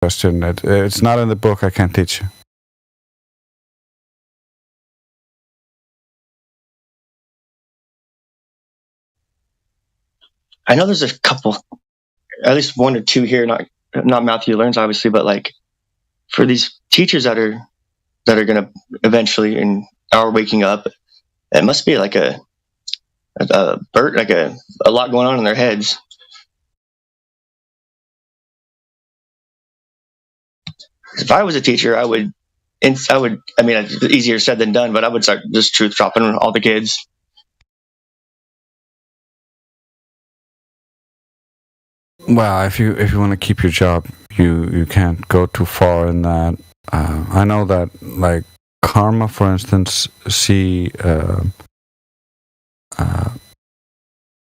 question. It's not in the book. I can't teach you. I know there's a couple, at least one or two here, not Matthew Learns, obviously, but like for these teachers that are going to eventually and are waking up, it must be like a lot going on in their heads. If I was a teacher, I mean, it's easier said than done, but I would start just truth dropping all the kids. Well, if you want to keep your job, you can't go too far in that. I know that, like Karma, for instance, she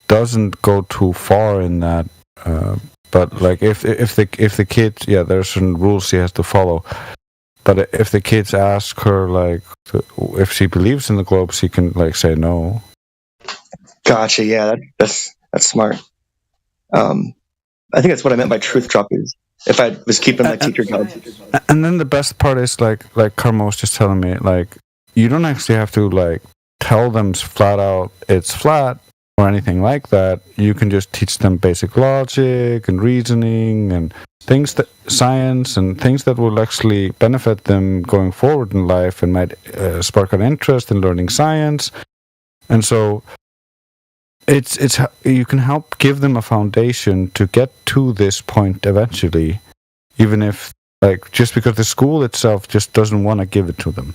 doesn't go too far in that. But like if the kids, yeah, there's certain rules she has to follow. But if the kids ask her like if she believes in the globe, she can like say no. Gotcha. Yeah, that's smart. I think that's what I meant by truth drop is if I was keeping my teacher job. And then the best part is like Karma was just telling me, like, you don't actually have to like tell them flat out it's flat or anything like that. You can just teach them basic logic and reasoning and things that science and things that will actually benefit them going forward in life and might spark an interest in learning science. And so it's you can help give them a foundation to get to this point eventually, even if like just because the school itself just doesn't want to give it to them.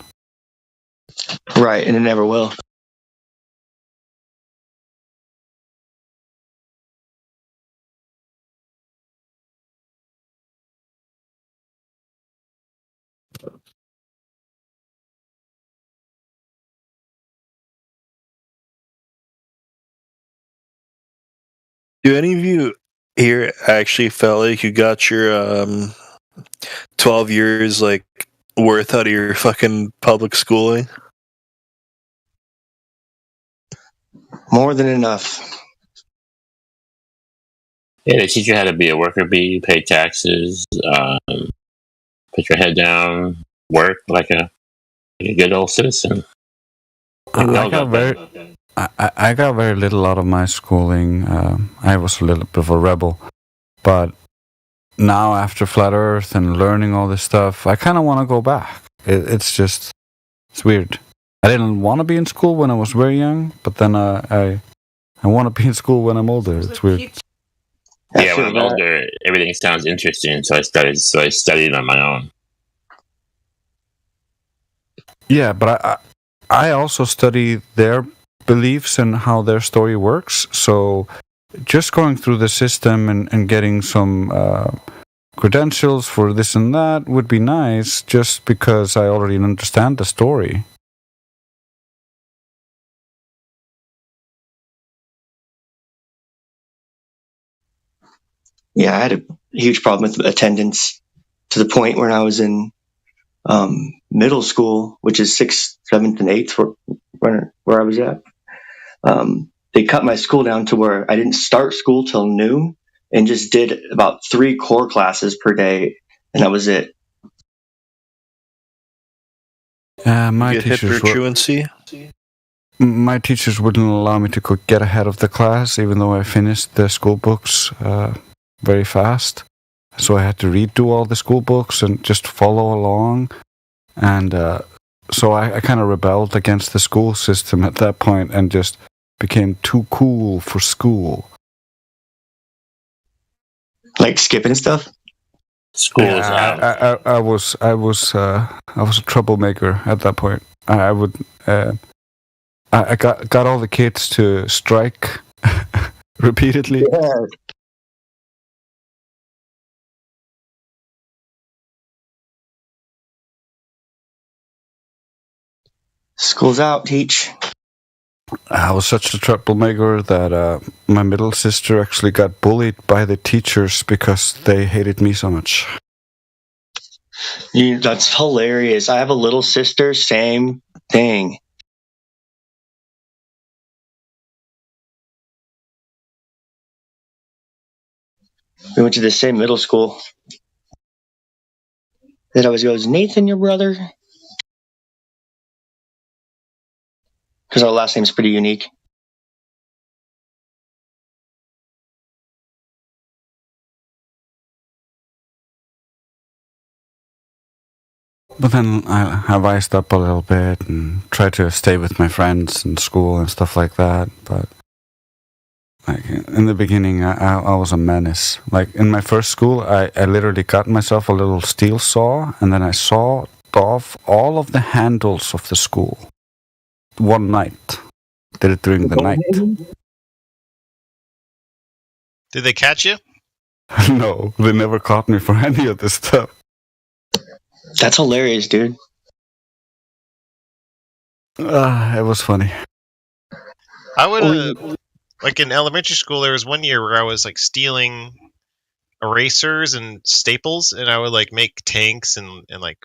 Right, and it never will. Do any of you here actually felt like you got your 12 years like worth out of your fucking public schooling? More than enough. Yeah, they teach you how to be a worker bee, pay taxes, put your head down, work like a good old citizen. I got very little out of my schooling. I was a little bit of a rebel, but now after Flat Earth and learning all this stuff, I kind of want to go back. It's weird. I didn't want to be in school when I was very young, but then I want to be in school when I'm older. It's weird. Yeah, when I'm older, everything sounds interesting, so I studied on my own. Yeah, but I also study their beliefs and how their story works. So just going through the system and getting some credentials for this and that would be nice, just because I already understand the story. Yeah, I had a huge problem with attendance to the point when I was in middle school, which is 6th, 7th, and 8th, where I was at. They cut my school down to where I didn't start school till noon and just did about 3 core classes per day, and that was it. My teachers wouldn't allow me to get ahead of the class, even though I finished the school books very fast. So I had to redo all the school books and just follow along. And so I kind of rebelled against the school system at that point and just became too cool for school. Like skipping stuff? School is out. I was a troublemaker at that point. I would I got all the kids to strike repeatedly. Yeah. School's out, teach. I was such a troublemaker that my middle sister actually got bullied by the teachers because they hated me so much. That's hilarious. I have a little sister, same thing. We went to the same middle school. It always goes, Nathan, your brother? Because our last name's pretty unique. But then I wised up a little bit and tried to stay with my friends in school and stuff like that. But like in the beginning, I was a menace. Like in my first school, I literally got myself a little steel saw, and then I sawed off all of the handles of the school. One night. Did it during the night. Did they catch you? No, they never caught me for any of this stuff. That's hilarious, dude. It was funny. I would like in elementary school. There was one year where I was like stealing erasers and staples, and I would like make tanks and like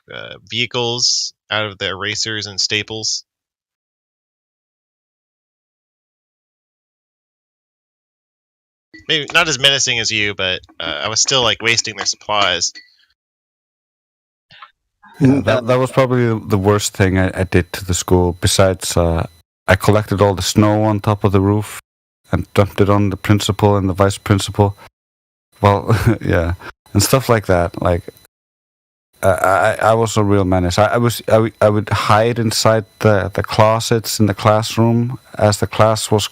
vehicles out of the erasers and staples. Maybe not as menacing as you, but I was still like wasting their supplies. Yeah, that was probably the worst thing I did to the school. Besides, I collected all the snow on top of the roof and dumped it on the principal and the vice principal. Well, yeah, and stuff like that. Like, I was a real menace. I would hide inside the closets in the classroom as the class was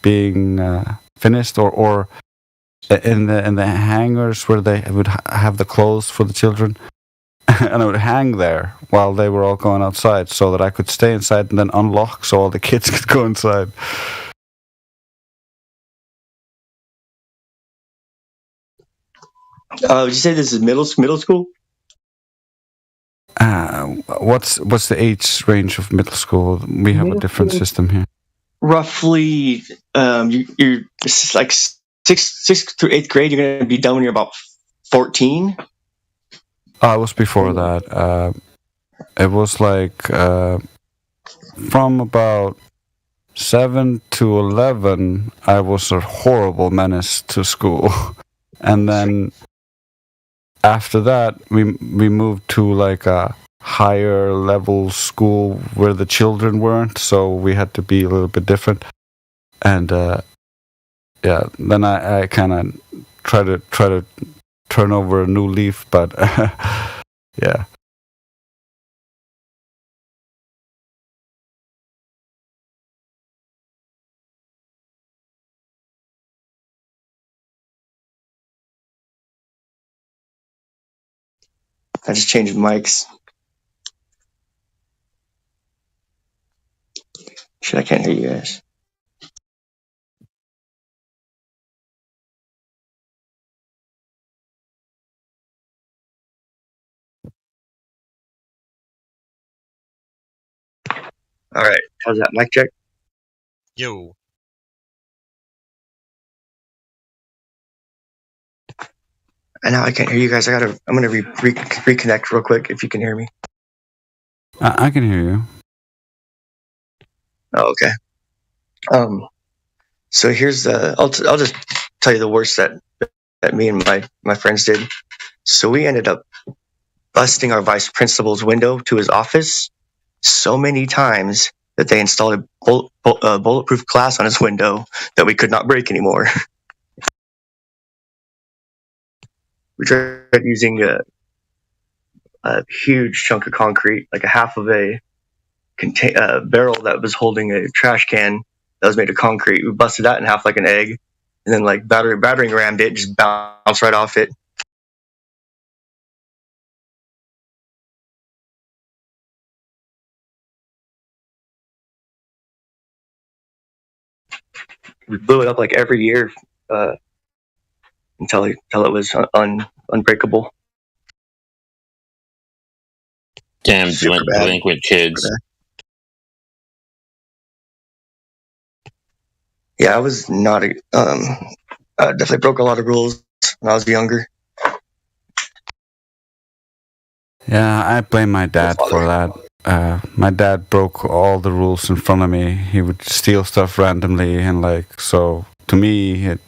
being finished, or in the hangars where they would have the clothes for the children. And I would hang there while they were all going outside so that I could stay inside and then unlock so all the kids could go inside. Would you say this is middle school? What's the age range of middle school? We have a different system here. Roughly, you're like sixth through eighth grade. You're going to be done when you're about 14. It was before that. It was like from about 7 to 11, I was a horrible menace to school. And then after that, we moved to like a higher level school where the children weren't, so we had to be a little bit different. And yeah, then I kind of try to turn over a new leaf, but yeah. I just changed mics. Shit, I can't hear you guys. All right, how's that? Mic check. Yo, And now I can't hear you guys. I'm gonna reconnect real quick if you can hear me. I can hear you. Oh, okay. So here's I'll just tell you the worst that me and my friends did. So we ended up busting our vice principal's window to his office so many times that they installed a bulletproof glass on his window that we could not break anymore. We tried using a huge chunk of concrete, like a half of a barrel that was holding a trash can that was made of concrete. We busted that in half like an egg, and then like battering rammed it, just bounced right off it. We blew it up like every year until it was unbreakable. Damn, Super bad. delinquent kids. Yeah, I was not I definitely broke a lot of rules when I was younger. Yeah, I blame my dad for that. My dad broke all the rules in front of me. He would steal stuff randomly, and like, so to me, it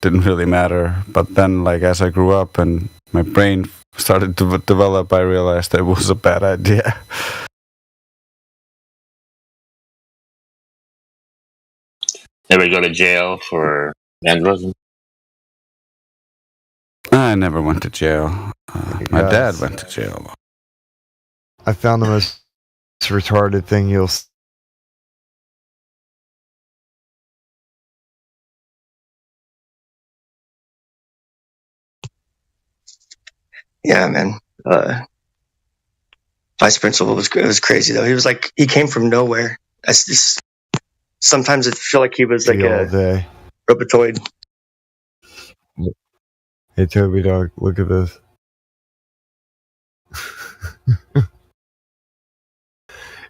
didn't really matter. But then, like, as I grew up and my brain started to develop, I realized that it was a bad idea. Ever go to jail for vandalism? I never went to jail. My dad went to jail. I found the most retarded thing you'll. Yeah, man. Vice principal was crazy though. He was like, he came from nowhere. Sometimes I feel like he was like all a day. robotoid. Hey, Toby dog, look at this.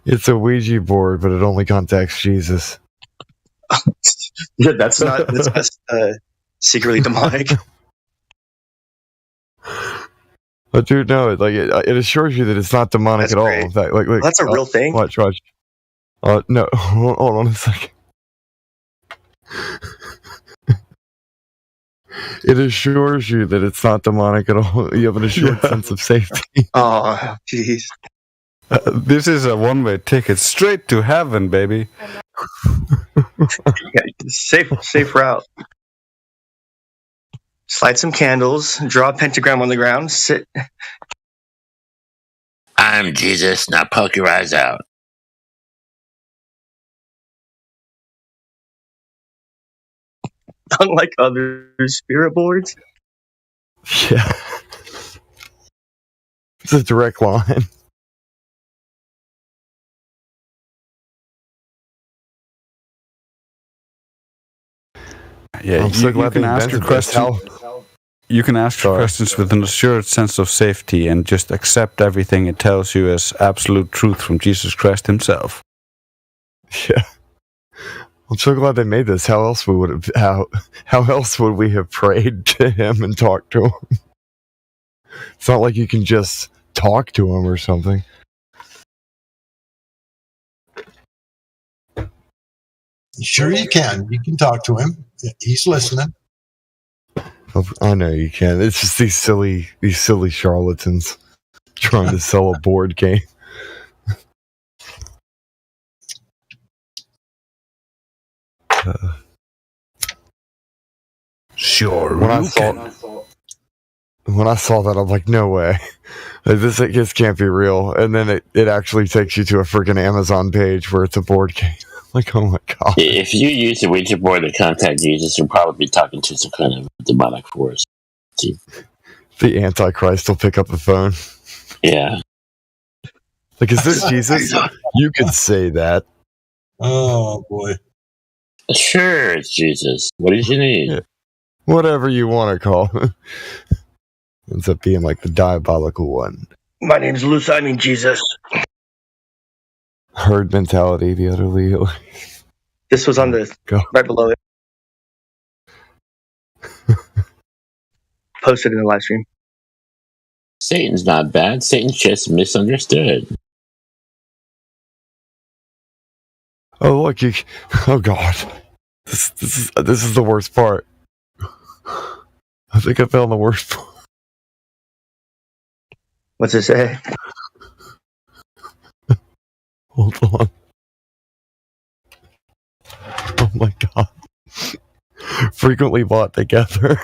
It's a Ouija board, but it only contacts Jesus. Yeah, that's not secretly demonic. But dude, no, it assures you that it's not demonic That's at all. great. In fact, That's a real thing. Watch. No, hold on a second. It assures you that it's not demonic at all. You have an assured sense of safety. Oh, jeez. This is a one-way ticket straight to heaven, baby. Yeah, safe route. Light some candles, draw a pentagram on the ground, sit. I'm Jesus, now poke your eyes out. Unlike other spirit boards. Yeah. It's a direct line. Yeah, I'm so you glad can they ask your invented this. questions. You can ask your questions with an assured sense of safety and just accept everything it tells you as absolute truth from Jesus Christ himself. Yeah. I'm so glad they made this. How else would we have prayed to him and talked to him? It's not like you can just talk to him or something. Sure you can. You can talk to him. He's listening. I know you can. It's just these silly charlatans trying to sell a board game. Sure. When I saw that, I'm like, no way. This can't be real. And then it actually takes you to a freaking Amazon page where it's a board game. Like, oh my god. If you use the Ouija board to contact Jesus, you'll probably be talking to some kind of demonic force. The Antichrist will pick up the phone. Yeah. Like, is this Jesus? You could say that. Oh boy. Sure, it's Jesus. What did you need? Yeah. Whatever you want to call him. Ends up being like the diabolical one. My name's Luce. I mean Jesus. Herd mentality, the other Leo. This was on the right below it. Posted in the live stream. Satan's not bad. Satan's just misunderstood. Oh look, oh god. This is the worst part. I think I found the worst part. What's it say? Hold on. Oh my god. Frequently bought together.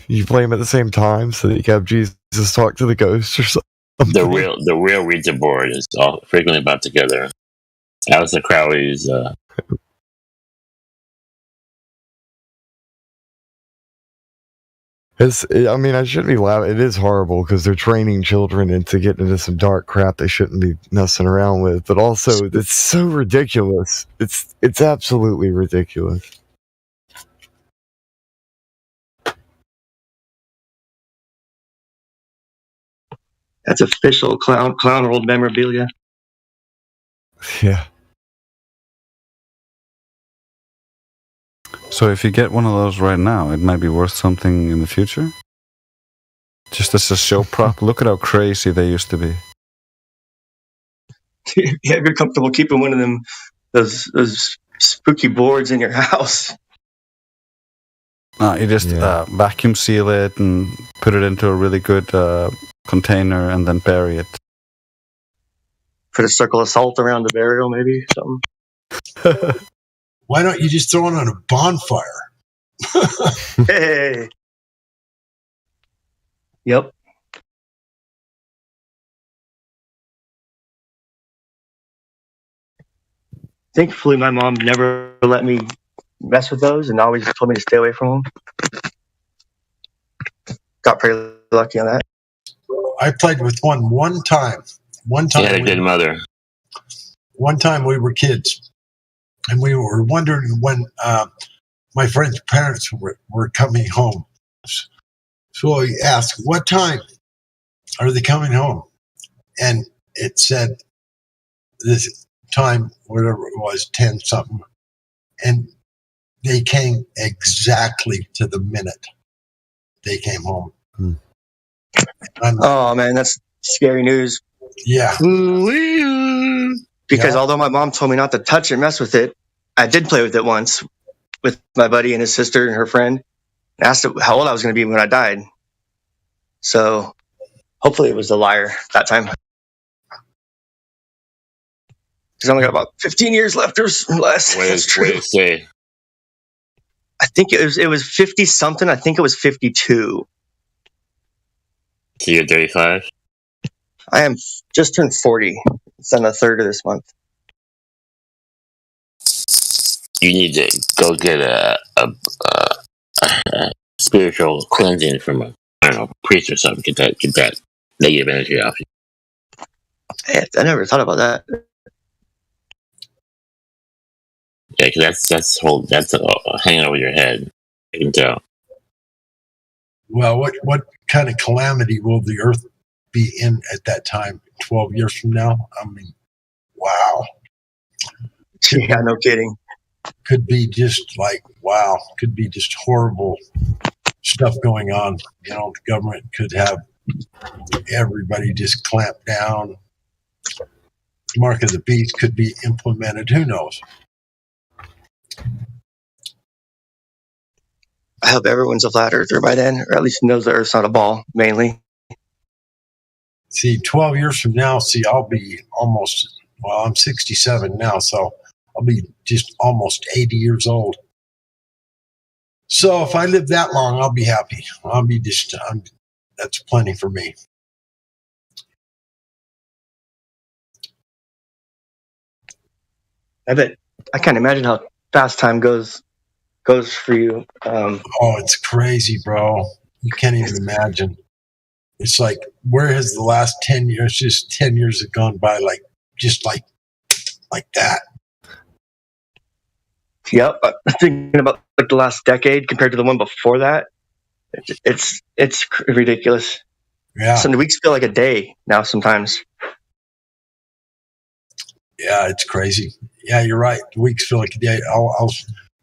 You play them at the same time so that you can have Jesus talk to the ghost or something. The real Ouija board is all frequently bought together. Aleister Crowley's I shouldn't be laughing. It is horrible because they're training children into getting into some dark crap they shouldn't be messing around with. But also, it's so ridiculous. It's absolutely ridiculous. That's official clown world memorabilia. Yeah. So if you get one of those right now, it might be worth something in the future? Just as a show prop? Look at how crazy they used to be. Yeah, if you're comfortable keeping one of them, those spooky boards in your house. You just vacuum seal it and put it into a really good container and then bury it. Put a circle of salt around the burial, maybe something. Why don't you just throw it on a bonfire? Hey. Yep. Thankfully, my mom never let me mess with those and always told me to stay away from them. Got pretty lucky on that. I played with one time. She had a good mother. One time we were kids, and we were wondering when my friend's parents were coming home. So I asked, what time are they coming home? And it said this time, whatever it was, 10 something. And they came exactly to the minute they came home. Oh, man, that's scary news. Yeah. Because although my mom told me not to touch it, mess with it, I did play with it once with my buddy and his sister and her friend. I asked it how old I was going to be when I died. So hopefully it was a liar that time. Because I only got about 15 years left or less. That's true. Say. I think it was 50 something. I think it was 52. So you're 35? I am just turned 40. It's on the 3rd of this month. You need to go get a spiritual cleansing from a priest or something. Get that negative energy off you. Hey, I never thought about that. Yeah, because that's hanging over your head. I can tell. Well, what kind of calamity will the earth be in at that time, 12 years from now? I mean, wow. Yeah, no kidding. Could be just like, wow, could be just horrible stuff going on. You know, the government could have everybody just clamp down. Mark of the beast could be implemented. Who knows? I hope everyone's a flat earther by then, or at least knows the earth's not a ball, mainly. See, 12 years from now, I'll be I'm 67 now, so I'll be just almost 80 years old. So if I live that long, I'll be happy. That's plenty for me. I bet I can't imagine how fast time goes for you. It's crazy, bro. You can't even imagine. It's like, where has the last 10 years, just 10 years have gone by like that. Yep. I'm thinking about like the last decade compared to the one before that. It's ridiculous. Yeah. Some weeks feel like a day now sometimes. Yeah, it's crazy. Yeah, you're right. The weeks feel like a day. I'll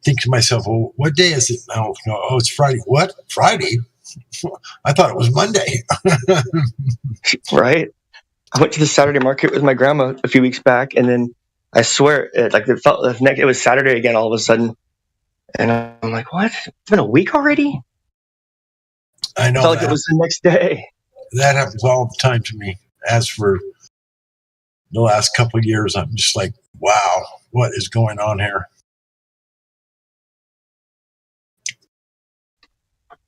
think to myself, well, what day is it? Oh, it's Friday. What? Friday? I thought it was Monday. Right? I went to the Saturday market with my grandma a few weeks back, and then I swear, it felt like it was Saturday again all of a sudden. And I'm like, what? It's been a week already? I know. I felt like it was the next day. That happens all the time to me. As for the last couple of years, I'm just like, wow, what is going on here?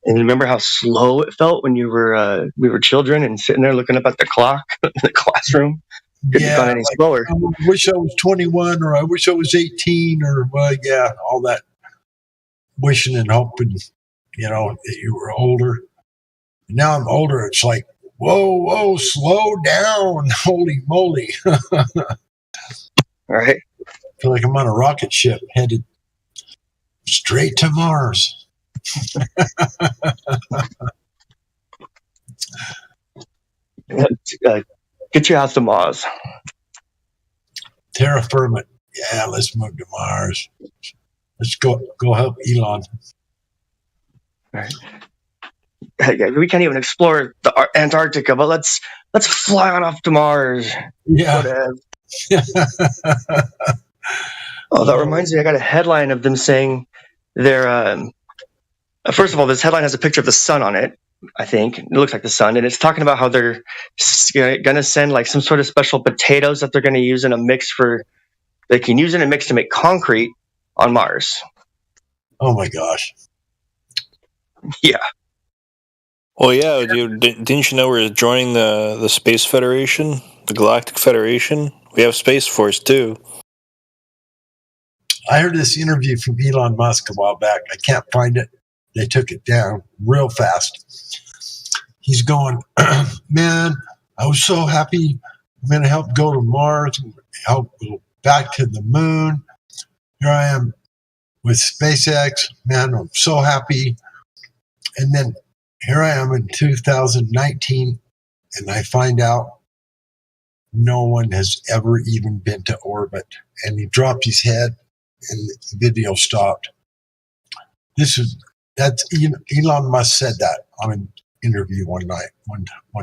And remember how slow it felt when we were children and sitting there looking up at the clock in the classroom? Couldn't have gone any slower. I wish I was 21, or I wish I was 18, or all that wishing and hoping, that you were older. Now I'm older. It's like, whoa, slow down. Holy moly. Right. I feel like I'm on a rocket ship headed straight to Mars. Get your house to Mars. Terra firma. Yeah, let's move to Mars. Let's go help Elon. Right. We can't even explore the Antarctica, but let's fly on off to Mars. Yeah. Oh, that reminds me. I got a headline of them saying they're first of all, this headline has a picture of the sun on it. I think it looks like the sun, and it's talking about how they're going to send like some sort of special potatoes that they're going to use in a mix they can use in a mix to make concrete on Mars. Oh my gosh. Yeah. Well, yeah, didn't you know we're joining the Space Federation, the Galactic Federation? We have Space Force too. I heard this interview from Elon Musk a while back. I can't find it. They took it down real fast. He's going, man, I was so happy. I'm going to help go to Mars and help go back to the moon. Here I am with SpaceX. Man, I'm so happy. And then here I am in 2019, and I find out no one has ever even been to orbit. And he dropped his head, and the video stopped. That's Elon Musk said that on an interview one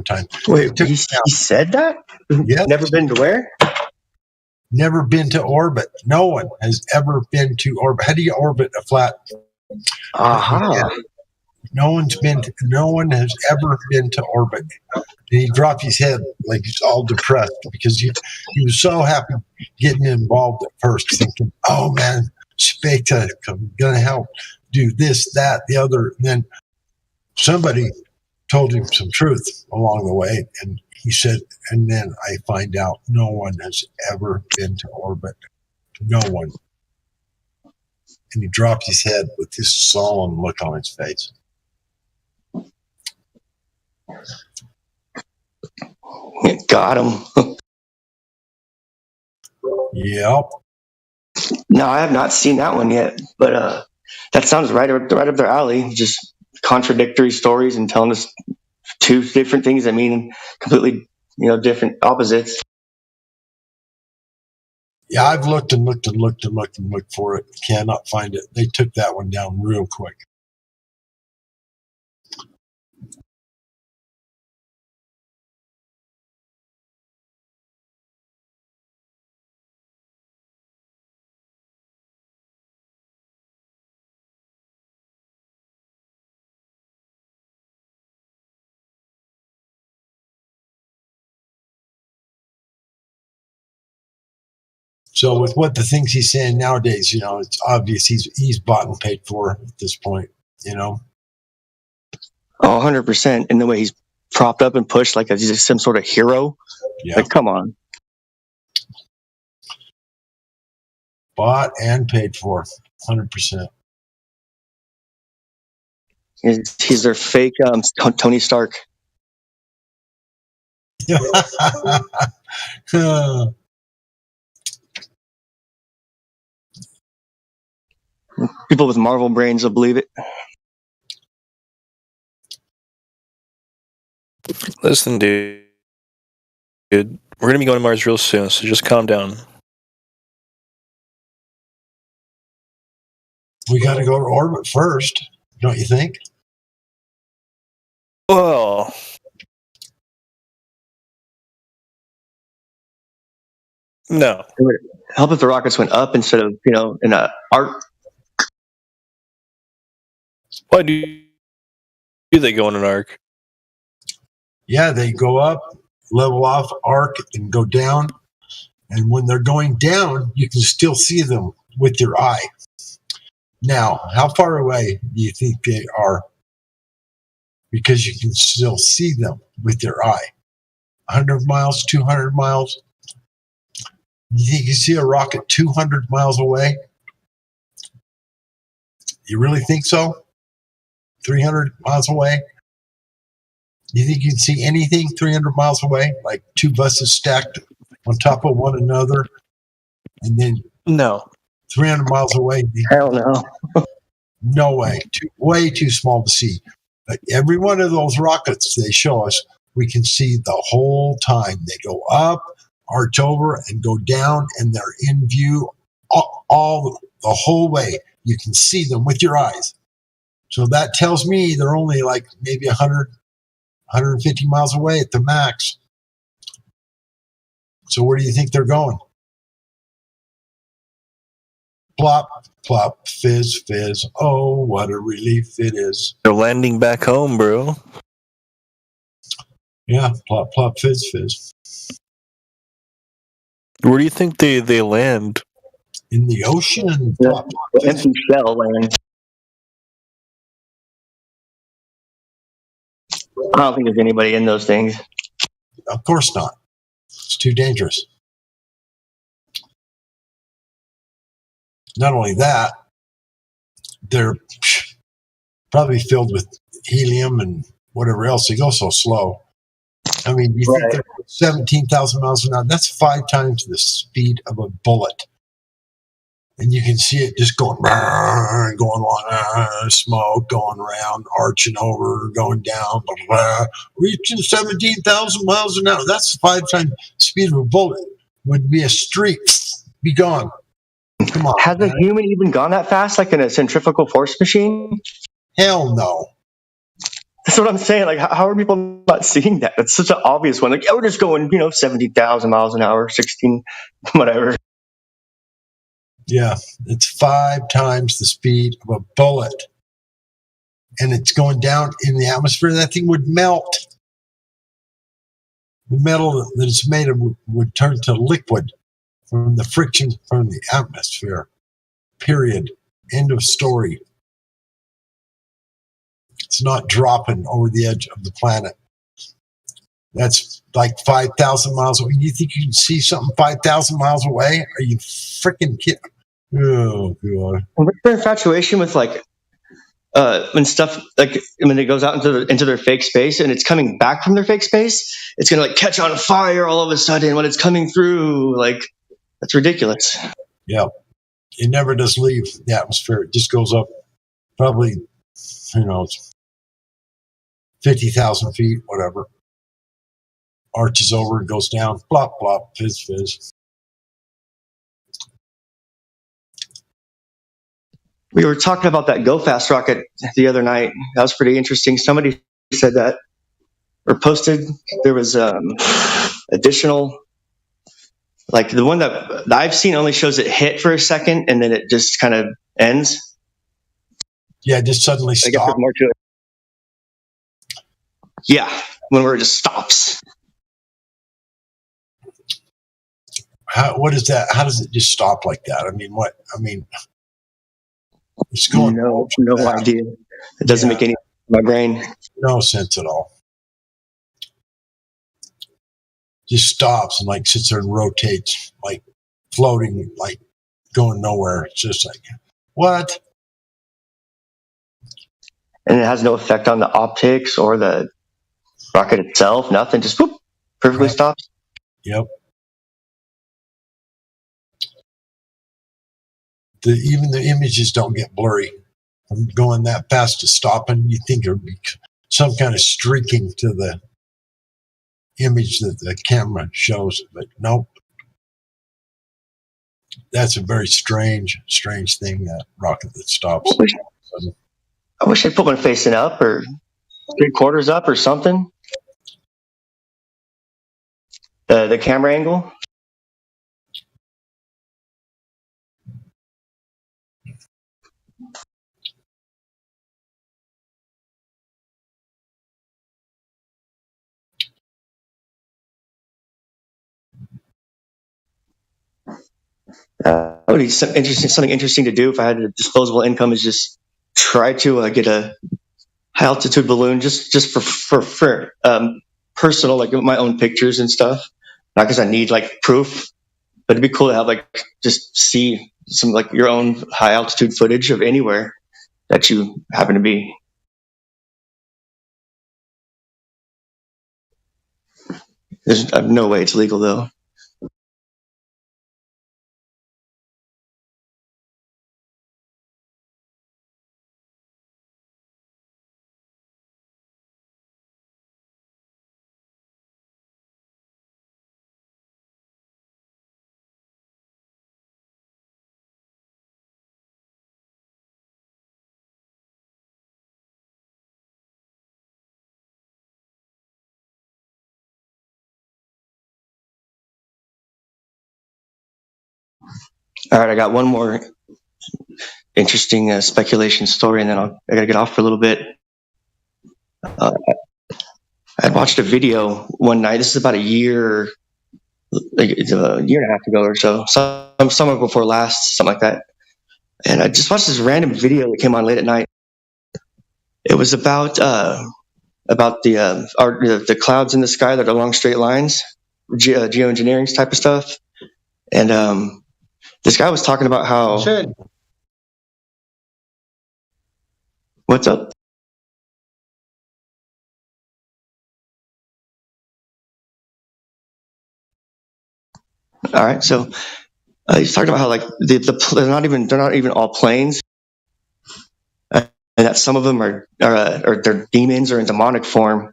time. Wait, he said that? Yeah. Never been to where? Never been to orbit. No one has ever been to orbit. How do you orbit a flat? Aha. No one has ever been to orbit. And he dropped his head like he's all depressed because he was so happy getting involved at first, thinking, oh man, SpaceX, I'm going to help do this, that, the other. And then somebody told him some truth along the way. And he said, and then I find out no one has ever been to orbit. No one. And he dropped his head with this solemn look on his face. Got him. Yep. No, I have not seen that one yet, but that sounds right up their alley. Just contradictory stories and telling us two different things that mean completely, different opposites. Yeah, I've looked for it. Cannot find it. They took that one down real quick. So with what the things he's saying nowadays, it's obvious he's bought and paid for at this point, Oh, 100%. In the way he's propped up and pushed like he's some sort of hero. Yeah. Like, come on. Bought and paid for, 100%. He's their fake Tony Stark. People with Marvel brains will believe it. Listen, dude, we're going to be going to Mars real soon, so just calm down. We got to go to orbit first, don't you think? Well, no. It would help if the rockets went up instead of, in a arc. Why do they go in an arc? Yeah, they go up, level off, arc, and go down. And when they're going down, you can still see them with your eye. Now, how far away do you think they are? Because you can still see them with your eye. 100 miles, 200 miles. You think you see a rocket 200 miles away? You really think so? 300 miles away? You think you can see anything 300 miles away? Like two buses stacked on top of one another? And then No. 300 miles away? Hell no. No way. Way too small to see. But every one of those rockets they show us, we can see the whole time. They go up, arch over, and go down, and they're in view all the whole way. You can see them with your eyes. So that tells me they're only like maybe 100, 150 miles away at the max. So where do you think they're going? Plop, plop, fizz, fizz. Oh, what a relief it is. They're landing back home, bro. Yeah, plop, plop, fizz, fizz. Where do you think they land? In the ocean, Yeah. plop, plop, The fizz. empty shell land. I don't think there's anybody in those things. Of course not. It's too dangerous. Not only that, they're probably filled with helium and whatever else. They go so slow. I mean, you think they're 17,000 miles an hour? That's 5 times the speed of a bullet. And you can see it just going along, smoke going around, arching over, going down, reaching 17,000 miles an hour. That's 5 times the speed of a bullet. Would be a streak, be gone. Come on. Has a human even gone that fast, like in a centrifugal force machine? Hell no. That's what I'm saying. Like, how are people not seeing that? That's such an obvious one. Like, yeah, we're just going, 17,000 miles an hour, 16, whatever. Yeah, it's 5 times the speed of a bullet. And it's going down in the atmosphere. That thing would melt. The metal that it's made of would turn to liquid from the friction from the atmosphere. Period. End of story. It's not dropping over the edge of the planet. That's like 5,000 miles away. You think you can see something 5,000 miles away? Are you freaking kidding? Oh, God. What's their infatuation with, like, when stuff, like, when it goes out into their fake space and it's coming back from their fake space, it's going to, like, catch on fire all of a sudden when it's coming through. Like, that's ridiculous. Yeah. It never does leave the atmosphere. It just goes up probably, 50,000 feet, whatever. Arches over and goes down. Plop, plop, fizz, fizz. We were talking about that Go Fast rocket the other night. That was pretty interesting. Somebody said that, or posted, there was additional, like the one that I've seen only shows it hit for a second and then it just kind of ends. Yeah, just suddenly I guess there's stop. more to it. Yeah, when where it just stops. What is that? How does it just stop like that? I mean, what? I mean, it's going No idea. It doesn't make any sense in my brain. no sense at all. Just stops and like sits there and rotates, like floating, like going nowhere. It's just like, what? And it has no effect on the optics or the rocket itself. Nothing. Just whoop, perfectly Right. stops. Yep. Even the images don't get blurry. From going that fast to stopping, you think there would be some kind of streaking to the image that the camera shows, but nope. That's a very strange thing, that rocket that stops. I wish I'd put one facing up or 3/4 up or something. The camera angle. That would be something interesting to do if I had a disposable income. Is just try to get a high altitude balloon just for personal, like my own pictures and stuff. Not because I need like proof, but it'd be cool to have like just see some like your own high altitude footage of anywhere that you happen to be. There's no way it's legal though. All right, I got one more interesting speculation story, and then I gotta get off for a little bit. I'd watched a video one night. This is about a year and a half ago or so, summer before last, something like that. And I just watched this random video that came on late at night. It was about the clouds in the sky that are long straight lines, geoengineering type of stuff. And this guy was talking about how. What's up? All right, so he's talking about how like they're not even all planes, and that some of them are they're demons or in demonic form,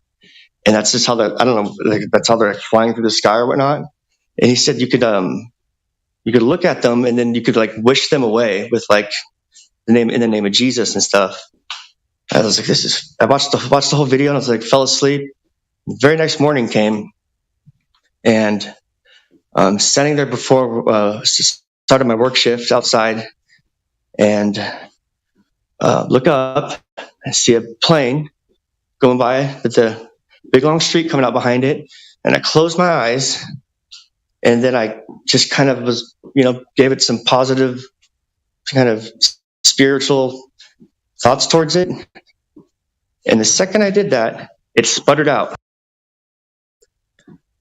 and that's just how I don't know, like, that's how they're flying through the sky or whatnot. And he said you could look at them and then you could like wish them away with like the name of Jesus and stuff. I was like, I watched the whole video and I was like, fell asleep. The very next morning came, and standing there before started my work shift outside, and look up and see a plane going by with the big long street coming out behind it. And I closed my eyes, and then I just kind of was, gave it some positive kind of spiritual thoughts towards it. And the second I did that, it sputtered out.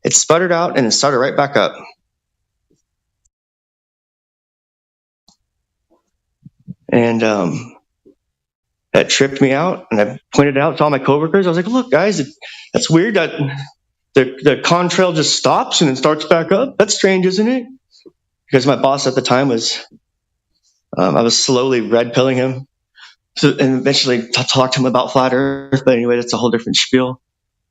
It sputtered out and it started right back up. And that tripped me out. And I pointed it out to all my coworkers. I was like, look, guys, that's weird that the contrail just stops and then starts back up. That's strange, isn't it? Because my boss at the time was, I was slowly red pilling him. And eventually talked to him about flat Earth. But anyway, that's a whole different spiel.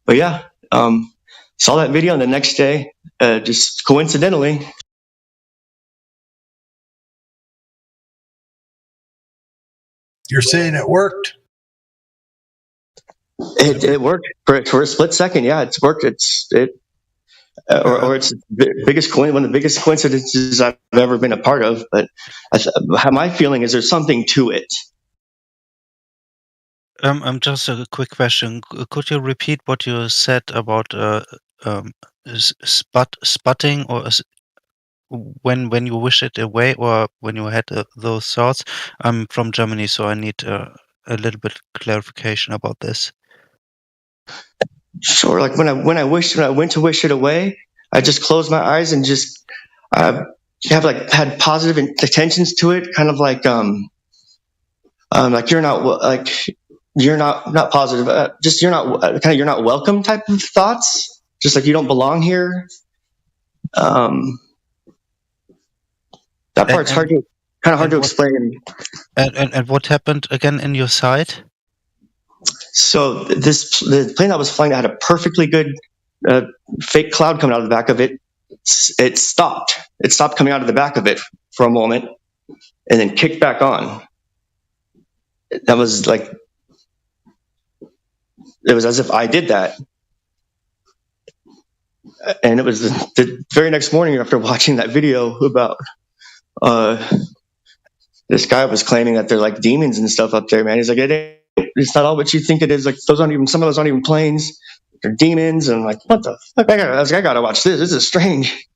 But yeah, saw that video, and the next day, just coincidentally, You're saying it worked? it worked for a split second. Yeah, it's worked. It's one of the biggest coincidences I've ever been a part of. But my feeling is there's something to it. Just a quick question. Could you repeat what you said about spotting, or when you wish it away, or when you had those thoughts? I'm from Germany, so I need a little bit clarification about this. Sure. Like when I went to wish it away, I just closed my eyes and just had positive intentions to it, kind of like you're not positive, just you're not welcome type of thoughts, just like you don't belong here. That part's kind of hard to explain. And what happened again in your sight? So the plane that was flying that had a perfectly good fake cloud coming out of the back of it. It stopped. It stopped coming out of the back of it for a moment, and then kicked back on. That was like, it was as if I did that. And it was the very next morning after watching that video about this guy was claiming that they're like demons and stuff up there, man. He's like, it's not all what you think it is. Like some of those aren't even planes. They're demons. And I'm like, what the fuck? I gotta watch this. This is strange.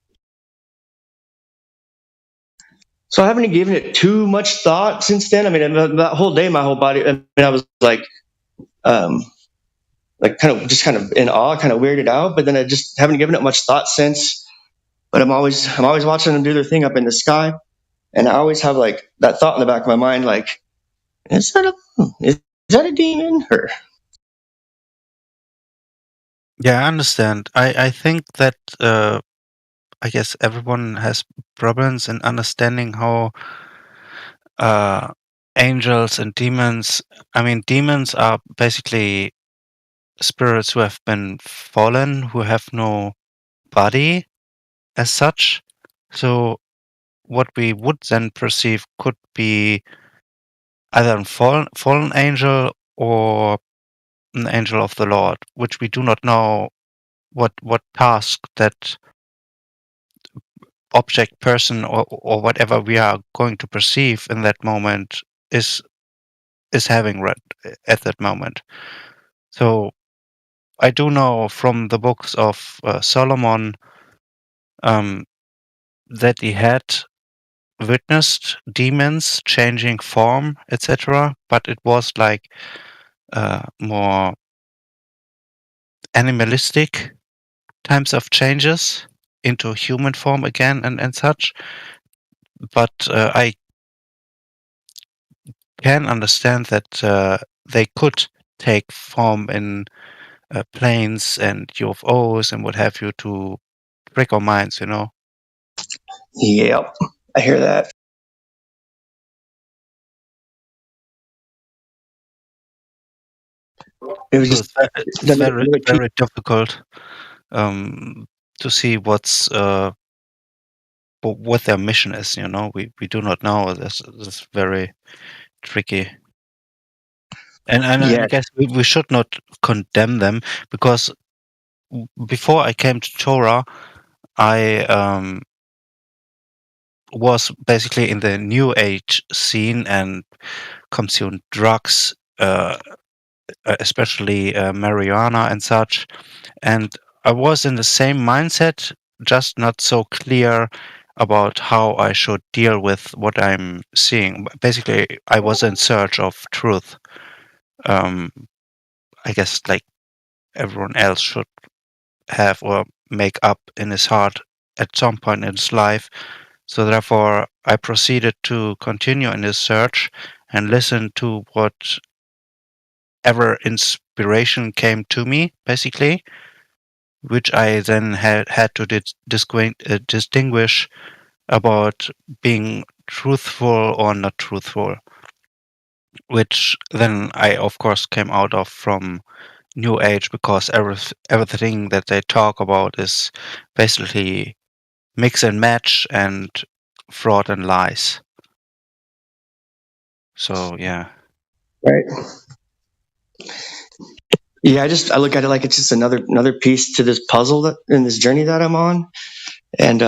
So I haven't given it too much thought since then. I mean, that whole day, my whole body, I was like kind of in awe, kind of weirded out. But then I just haven't given it much thought since. But I'm always watching them do their thing up in the sky, and I always have like that thought in the back of my mind, like, is that a demon? Or Yeah, I understand. I think that I guess everyone has problems in understanding how angels and demons. I mean, demons are basically spirits who have been fallen, who have no body as such. So what we would then perceive could be either a fallen angel or an angel of the Lord, which we do not know what task that object, person, or whatever we are going to perceive in that moment is having right at that moment. So I do know from the books of Solomon that he had witnessed demons changing form, etc. But it was like more animalistic types of changes into human form again and such. But I can understand that they could take form in planes and UFOs and what have you to trick our minds, you know. Yep, I hear that. It was So just it's very difficult to see what their mission is. You know, we do not know. This is very tricky. And Yeah. I guess we should not condemn them, because before I came to Torah, I was basically in the New Age scene and consumed drugs, especially marijuana and such. And I was in the same mindset, just not so clear about how I should deal with what I'm seeing. Basically, I was in search of truth. I guess like everyone else should have or make up in his heart at some point in his life. So therefore, I proceeded to continue in this search and listen to whatever inspiration came to me, basically, which I then had to distinguish about being truthful or not truthful, which then I, of course, came out of from New Age, because everything that they talk about is basically mix and match and fraud and lies. So yeah. Right. Yeah, I look at it like it's just another piece to this puzzle that in this journey that I'm on, and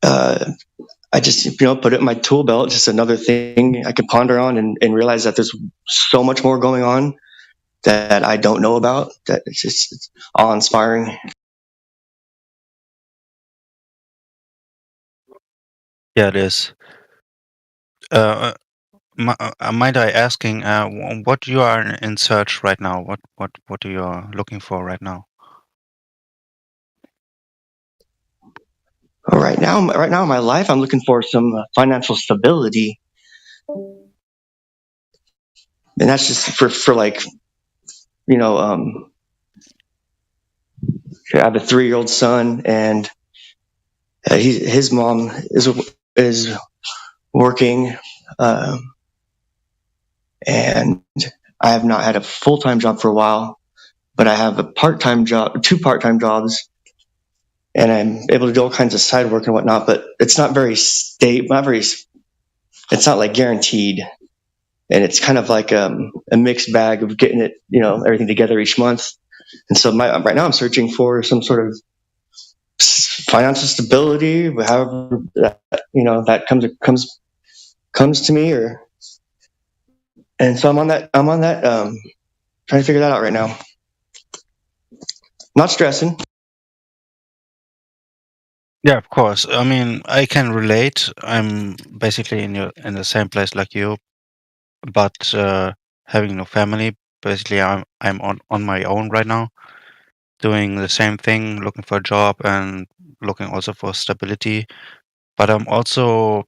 I just put it in my tool belt. Just another thing I can ponder on and realize that there's so much more going on that I don't know about. That it's awe inspiring. Yeah, it is. Mind I asking what you are in search right now? What you are looking for right now? Right now in my life, I'm looking for some financial stability, and that's just for like I have a 3-year-old son, and his mom is working, and I have not had a full-time job for a while, but I have a part-time job, 2 part-time jobs, and I'm able to do all kinds of side work and whatnot. But it's not very stable. It's not like guaranteed, and it's kind of like a mixed bag of getting it, everything together each month. And so right now I'm searching for some sort of financial stability, however that comes to me, and so I'm on that trying to figure that out right now. Not stressing. Yeah, of course. I mean, I can relate. I'm basically in the same place like you, but having no family. Basically, I'm on my own right now, doing the same thing, looking for a job and looking also for stability. But I'm also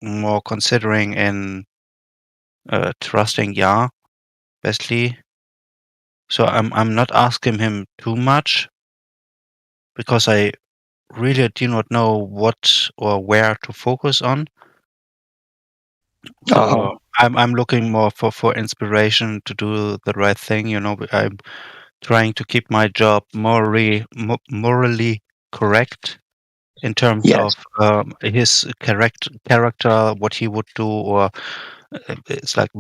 more considering in trusting Yah, basically. So I'm not asking him too much, because I really do not know what or where to focus on. So I'm looking more for inspiration to do the right thing. I'm trying to keep my job morally correct in terms Yes. of his character, what he would do, or it's like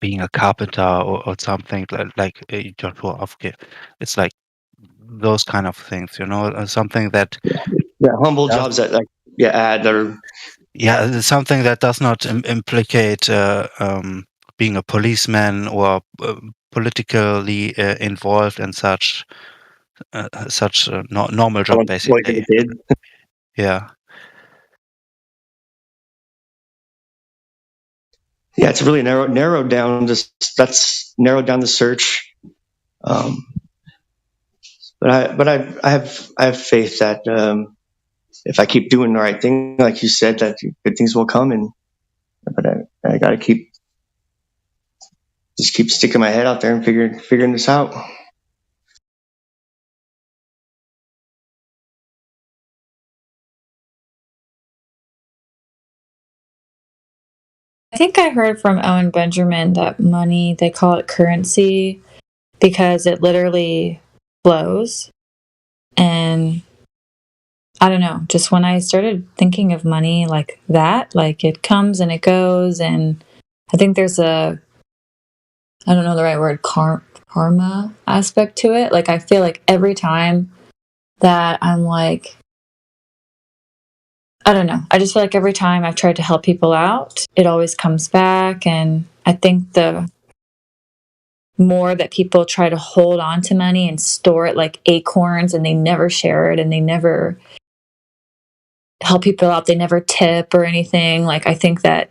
being a carpenter or something like Joshua Afke. It's like those kind of things, something that humble Yeah. jobs that add or Yeah, it's something that does not implicate being a policeman or politically involved in such normal job, basically. kid. Yeah. Yeah, it's really narrowed down. That's narrowed down the search. But I have faith that if I keep doing the right thing, like you said, that good things will come. But I got to keep sticking my head out there and figuring this out. I think I heard from Owen Benjamin that money, they call it currency because it literally flows. And I don't know, just when I started thinking of money like that, like it comes and it goes. And I think there's I don't know the right word, karma aspect to it. Like I feel like every time that I'm like, I don't know. I just feel like every time I've tried to help people out, it always comes back. And I think the more that people try to hold on to money and store it like acorns and they never share it and they never help people out, they never tip or anything, like I think that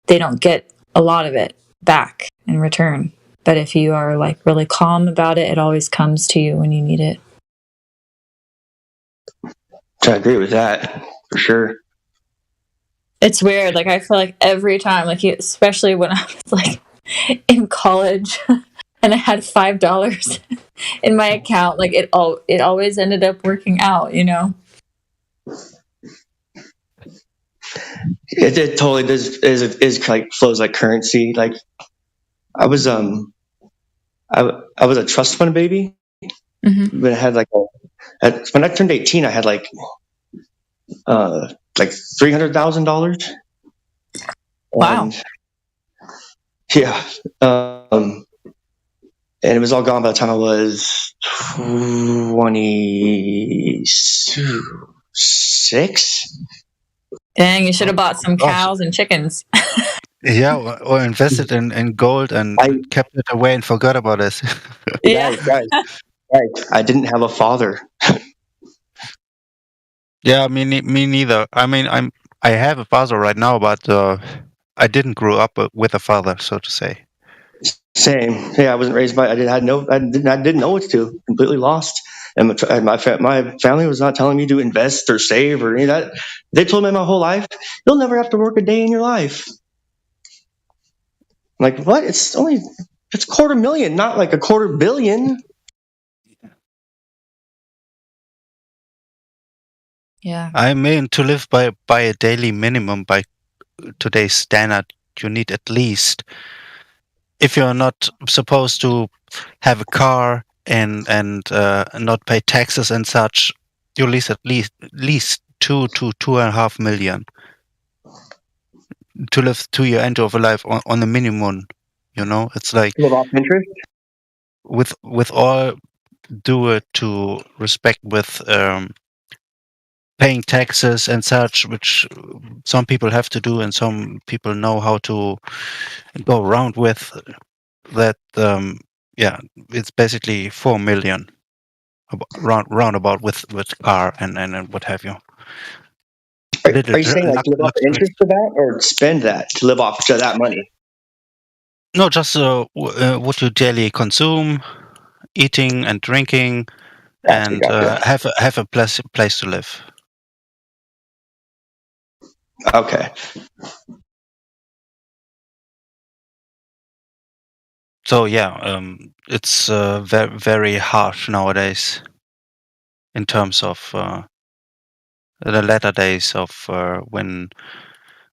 they don't get a lot of it back in return. But if you are like really calm about it, it always comes to you when you need it. I agree with that for sure. It's weird. Like I feel like every time, like especially when I was like in college and I had $5 in my account, like it always ended up working out, you know? It totally does is like flows like currency. Like I was I was a trust fund baby. Mm-hmm. But I had when I turned 18, I had like $300,000. Wow. Yeah. And it was all gone by the time I was 26. Dang, you should have bought some cows and chickens. Yeah, or invested in gold and kept it away and forgot about it. Yeah. Right. I didn't have a father. Yeah, me neither. I mean, I have a father right now, but I didn't grow up with a father, so to say. Same. Yeah, I wasn't raised by. I didn't know what to do. Completely lost. And my family was not telling me to invest or save or any of that. They told me my whole life, you'll never have to work a day in your life. I'm like, what? It's $250,000, not like $250 million. Yeah. I mean, to live by a daily minimum by today's standard, you need at least, if you're not supposed to have a car and not pay taxes and such, you least at least 2 to 2.5 million to live to your end of life on the minimum. You know, it's like Live off interest. with all due to respect with paying taxes and such, which some people have to do and some people know how to go around with that. Yeah, it's basically 4 million roundabout with car and what have you. Are you saying like live off interest for that, or spend that to live off that money? No, just what you daily consume, eating and drinking, Gotcha, and gotcha. have a place to live. Okay. So yeah, it's very very harsh nowadays in terms of the latter days of when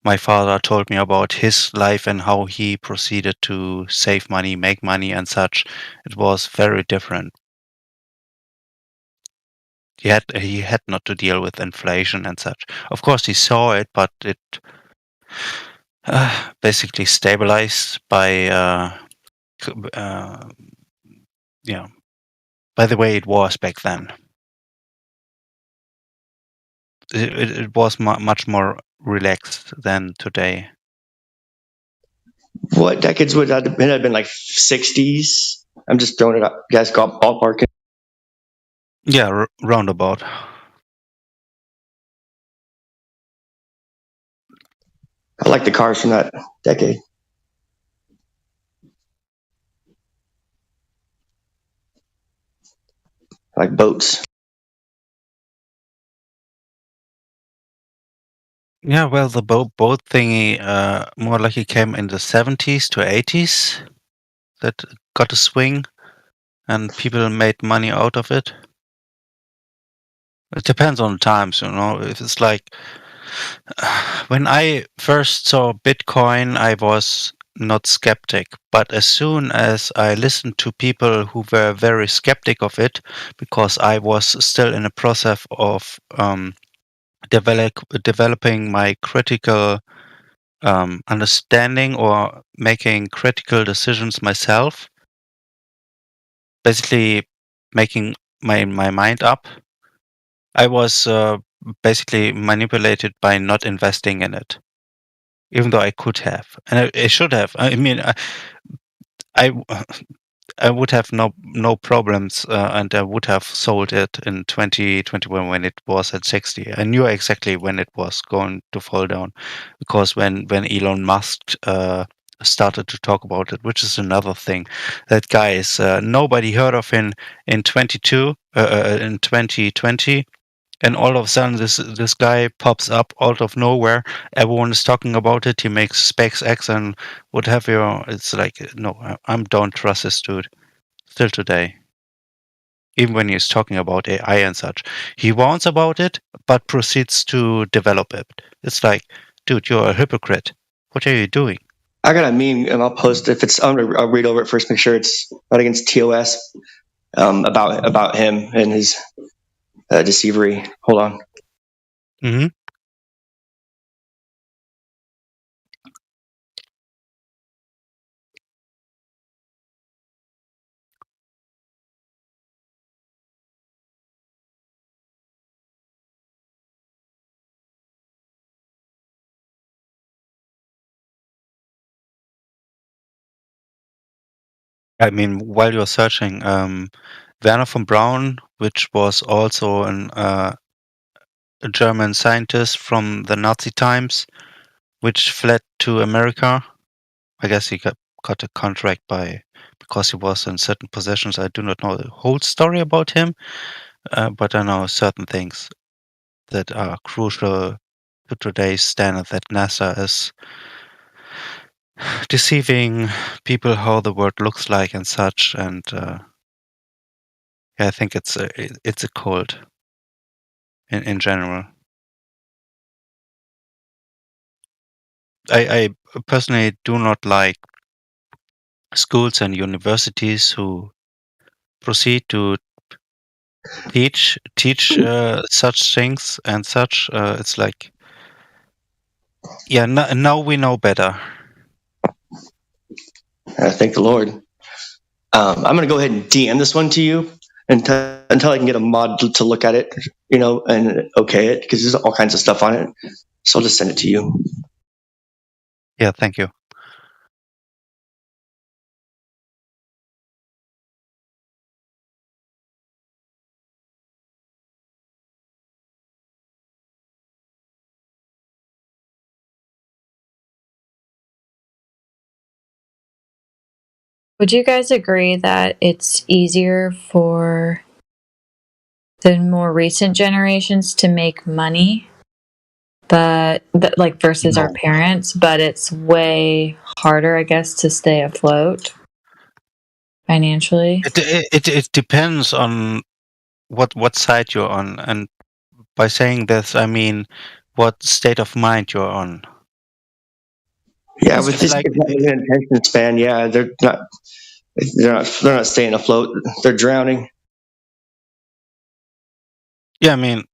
my father told me about his life and how he proceeded to save money, make money, and such. It was very different. He had not to deal with inflation and such. Of course, he saw it, but it basically stabilized by by the way it was back then. it was much more relaxed than today. What decades would that have been? It had been like 60s. I'm just throwing it up. You guys got ballpark. Yeah, roundabout. I like the cars from that decade. I like boats. Yeah, well, the boat thingy more likely came in the 70s to 80s. That got a swing, and people made money out of it. It depends on the times, you know. If it's like when I first saw Bitcoin, I was not skeptic, but as soon as I listened to people who were very skeptic of it, because I was still in a process of developing my critical understanding or making critical decisions myself, basically making my mind up, I was basically manipulated by not investing in it, even though I could have, and I should have. I mean, I I would have no problems, and I would have sold it in 2021 when it was at 60. I knew exactly when it was going to fall down, because when Elon Musk started to talk about it, which is another thing, that guy is nobody heard of him in 2020. And all of a sudden, this guy pops up out of nowhere. Everyone is talking about it. He makes SpaceX and what have you. It's like, no, I don't trust this dude. Still today, even when he's talking about AI and such, he warns about it, but proceeds to develop it. It's like, dude, you're a hypocrite. What are you doing? I got a meme, and I'll post if it's. I'll read over it first. Make sure it's not against TOS. About him and his deceivery. Hold on. Mm-hmm. I mean, while you're searching, Werner von Braun, which was also a German scientist from the Nazi times, which fled to America. I guess he got a contract because he was in certain positions. I do not know the whole story about him, but I know certain things that are crucial to today's standard, that NASA is deceiving people how the world looks like and such. And yeah, I think it's a cult in general. I personally do not like schools and universities who proceed to teach such things and such. It's like, yeah, now we know better. Thank the Lord. I'm going to go ahead and DM this one to you until I can get a mod to look at it, and okay it, because there's all kinds of stuff on it. So I'll just send it to you. Yeah, thank you. Would you guys agree that it's easier for the more recent generations to make money, but like versus our parents, but it's way harder, I guess, to stay afloat financially? It depends on what side you're on, and by saying this, I mean what state of mind you're on. Yeah, with this attention span, yeah, they're not staying afloat. They're drowning. Yeah, I mean,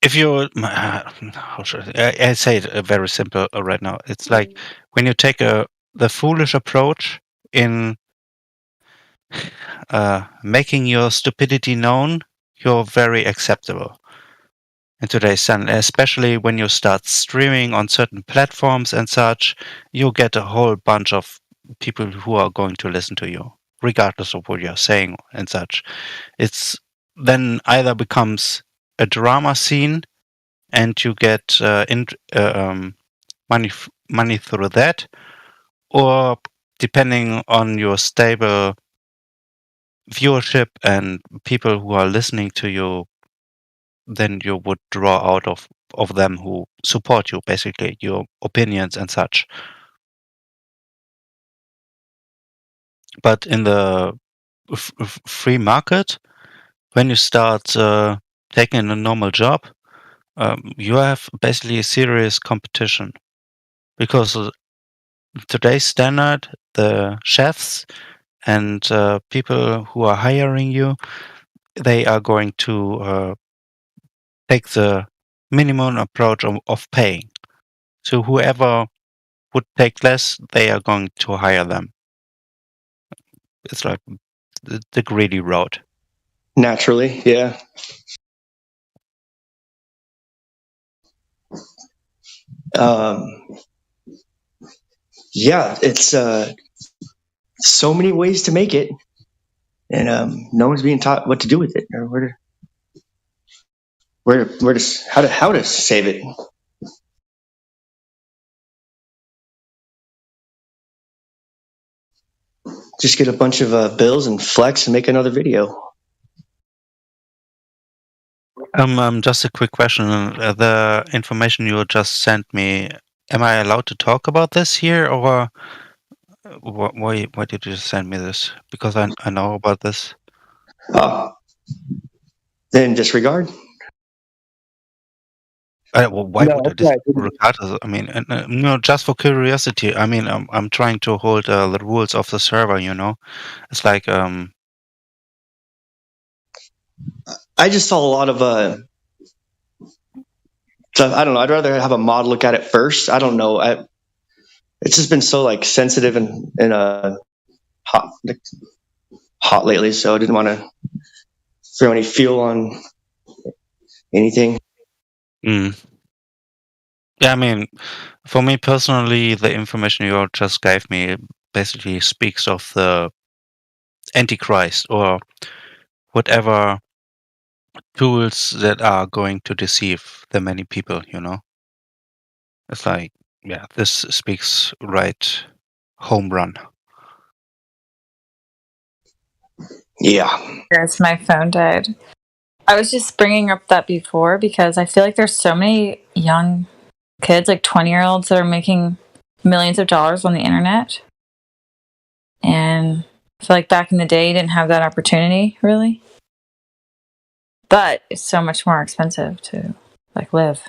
if you, how should I say it very simple right now? It's like when you take the foolish approach in making your stupidity known, you're very acceptable. in today's standard, especially when you start streaming on certain platforms and such, you get a whole bunch of people who are going to listen to you, regardless of what you're saying and such. It's then either becomes a drama scene, and you get money through that, or depending on your stable viewership and people who are listening to you, then you would draw out of them who support you, basically, your opinions and such. But in the free market, when you start taking a normal job, you have basically a serious competition. Because today's standard, the chefs and people who are hiring you, they are going to take the minimum approach of paying. So whoever would take less, they are going to hire them. It's like the greedy road. Naturally, yeah. Yeah, it's so many ways to make it, and no one's being taught what to do with it or how to save it. Just get a bunch of bills and flex and make another video. Just a quick question. The information you just sent me, am I allowed to talk about this here, or why did you send me this? Because I know about this. Then disregard. Why No, would I that's right. disregard? I mean, just for curiosity. I mean, I'm trying to hold the rules of the server. It's like I just saw a lot of stuff. I don't know. I'd rather have a mod look at it first. I don't know. It's just been so like sensitive and hot lately, so I didn't want to throw any fuel on anything. Yeah, I mean, for me personally, the information you just gave me basically speaks of the Antichrist or whatever tools that are going to deceive the many people, It's like, yeah, this speaks right home run. Yeah. Yes, my phone died. I was just bringing up that before because I feel like there's so many young kids, like 20-year-olds, that are making millions of dollars on the internet. And I feel like back in the day, you didn't have that opportunity, really. But it's so much more expensive to like live.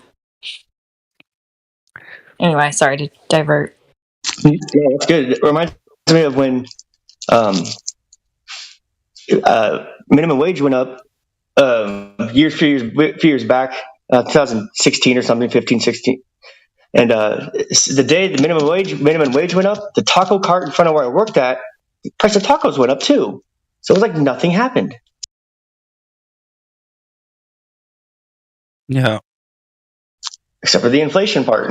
Anyway, sorry to divert. Yeah, that's good. It reminds me of when minimum wage went up few years back, 2016 or something, 15, 16. And the day the minimum wage went up, the taco cart in front of where I worked at, the price of tacos went up too. So it was like nothing happened. Yeah. Except for the inflation part.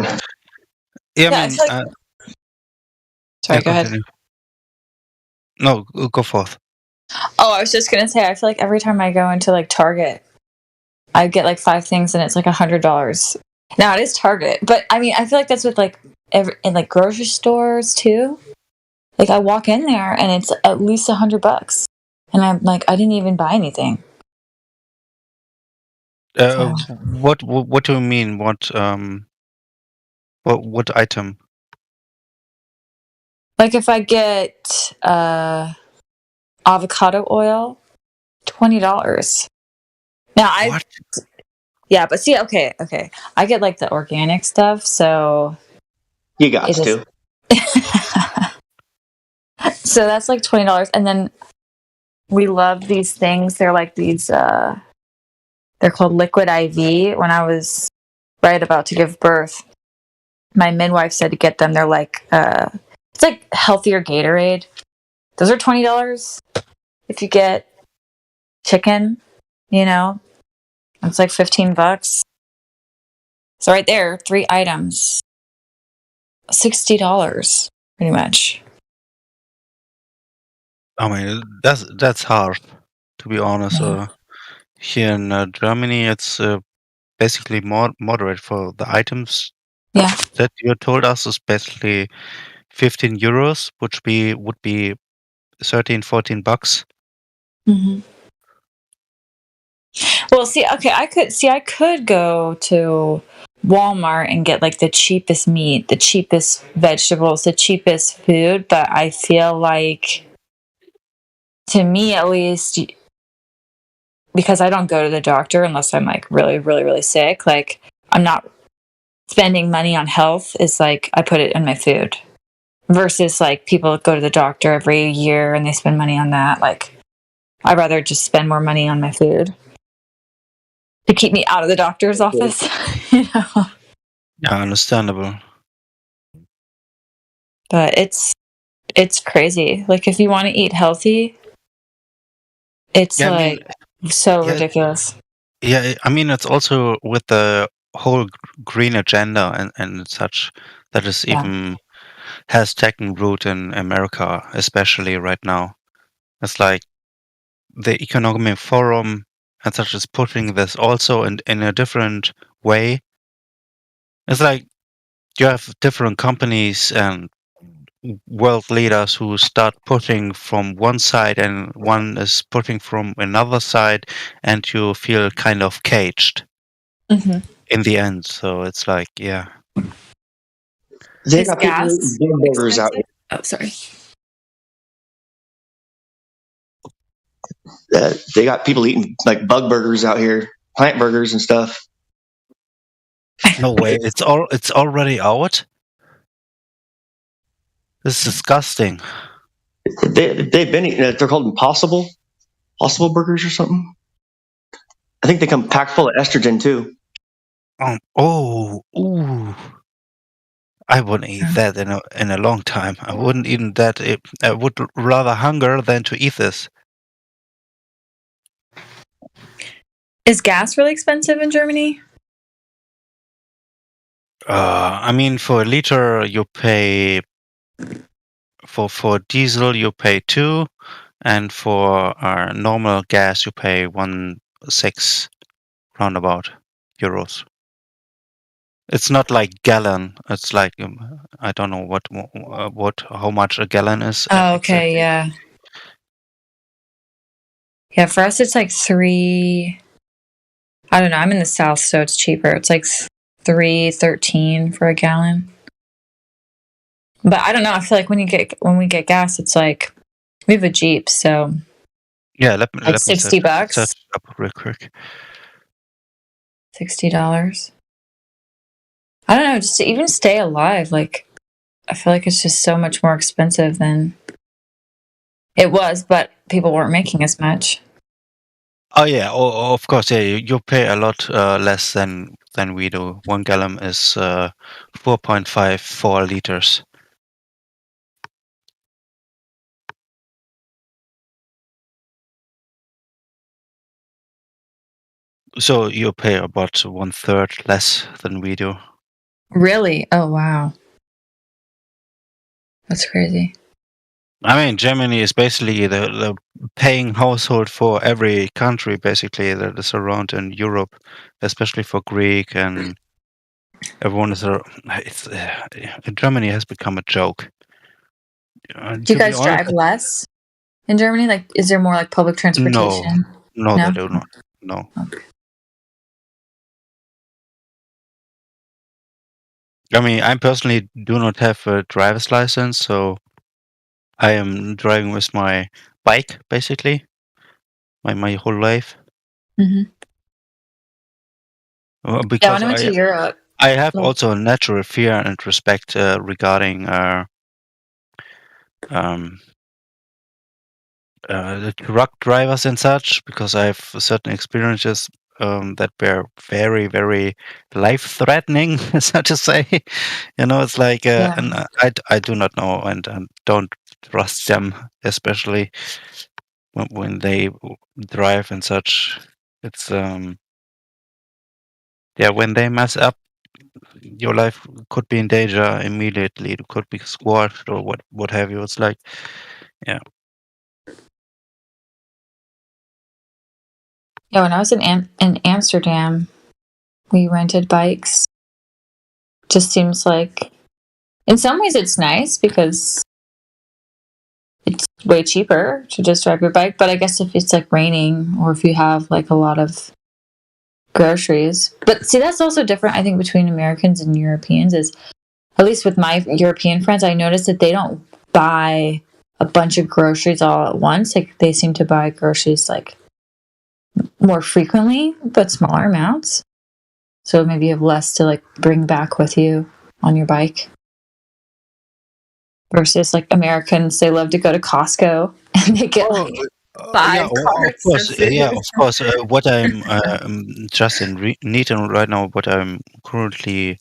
Yeah, Yeah, I it's mean, like- Sorry, go ahead. No, go forth. Oh, I was just gonna say, I feel like every time I go into like Target, I get like 5 things and it's like $100. Now it is Target, but I mean, I feel like that's with like in like grocery stores too. Like I walk in there and it's at least $100, and I'm like, I didn't even buy anything. What do you mean? What item? Like if I get avocado oil, $20. Now yeah, but see, okay, I get like the organic stuff, so you got to. So that's like $20, and then we love these things. They're like these. They're called Liquid IV. When I was right about to give birth, my midwife said to get them. They're like it's like healthier Gatorade. Those are $20. If you get chicken, it's like $15. So right there, 3 items, $60, pretty much. I mean, that's hard, to be honest. Yeah. Here in Germany, it's basically more moderate for the items Yeah. that you told us is basically 15 euros, which would be 13, 14 bucks. Mm-hmm. Well, see, okay, I could go to Walmart and get like the cheapest meat, the cheapest vegetables, the cheapest food, but I feel like, to me at least, because I don't go to the doctor unless I'm like really, really, really sick, like I'm not spending money on health, is like I put it in my food. Versus like people go to the doctor every year and they spend money on that. Like I'd rather just spend more money on my food to keep me out of the doctor's office. You know? Yeah, understandable. But it's crazy. Like if you want to eat healthy, it's Yeah, I like mean, so yeah, ridiculous. yeah. I mean, it's also with the whole green agenda and such that is Yeah. even has taken root in America, especially right now. It's like the Economic Forum and such is putting this also in a different way. It's like you have different companies and world leaders who start putting from one side and one is putting from another side, and you feel kind of caged Mm-hmm. in the end. So it's like, yeah. They Is got people gas eating burgers out expensive? Oh, sorry. here. They got people eating like bug burgers out here, plant burgers and stuff. No way. It's already out. This is disgusting. They've been eating. They're called Impossible burgers or something. I think they come packed full of estrogen too. Ooh. I wouldn't eat that in a long time. I wouldn't eat that. I would rather hunger than to eat this. Is gas really expensive in Germany? I mean, for a liter, you pay for diesel you pay 2, and for normal gas you pay 1.6 roundabout euros. It's not like gallon. It's like I don't know how much a gallon is. Oh, okay, exactly. yeah. Yeah, for us it's like 3. I don't know. I'm in the south, so it's cheaper. It's like 3.13 for a gallon. But I don't know. I feel like when we get gas, it's like we have a Jeep, so Yeah, let me $60. search it up real quick. $60. I don't know. Just to even stay alive, like I feel like it's just so much more expensive than it was, but people weren't making as much. Oh yeah, of course. Yeah, you pay a lot less than we do. 1 gallon is 4.54 liters. So you pay about 1/3 less than we do. Really? Oh wow, that's crazy. I mean, Germany is basically the paying household for every country, basically, that is around in Europe, especially for Greek and everyone is. Germany has become a joke. Do you guys drive less in Germany? Like, is there more like public transportation? No, they do not. No. Okay. I mean, I personally do not have a driver's license, so I am driving with my bike, basically, my whole life. Mm-hmm. Because Yeah, when I went to Europe, I have also a natural fear and respect regarding the truck drivers and such, because I have certain experiences that were very, very life-threatening, so to say. It's like, and I do not know and don't trust them, especially when they drive and such. It's when they mess up, your life could be in danger immediately. It could be squashed or what have you. It's like, yeah. Yeah, when I was in Amsterdam, we rented bikes. Just seems like, in some ways, it's nice because it's way cheaper to just drive your bike. But I guess if it's like raining or if you have like a lot of groceries, but see, that's also different. I think between Americans and Europeans is, at least with my European friends, I noticed that they don't buy a bunch of groceries all at once. Like they seem to buy groceries like more frequently, but smaller amounts. So maybe you have less to like bring back with you on your bike. Versus like Americans, they love to go to Costco and they get like Yeah, five of carts course. of food. Yeah, of course. What I'm just in need right now, what I'm currently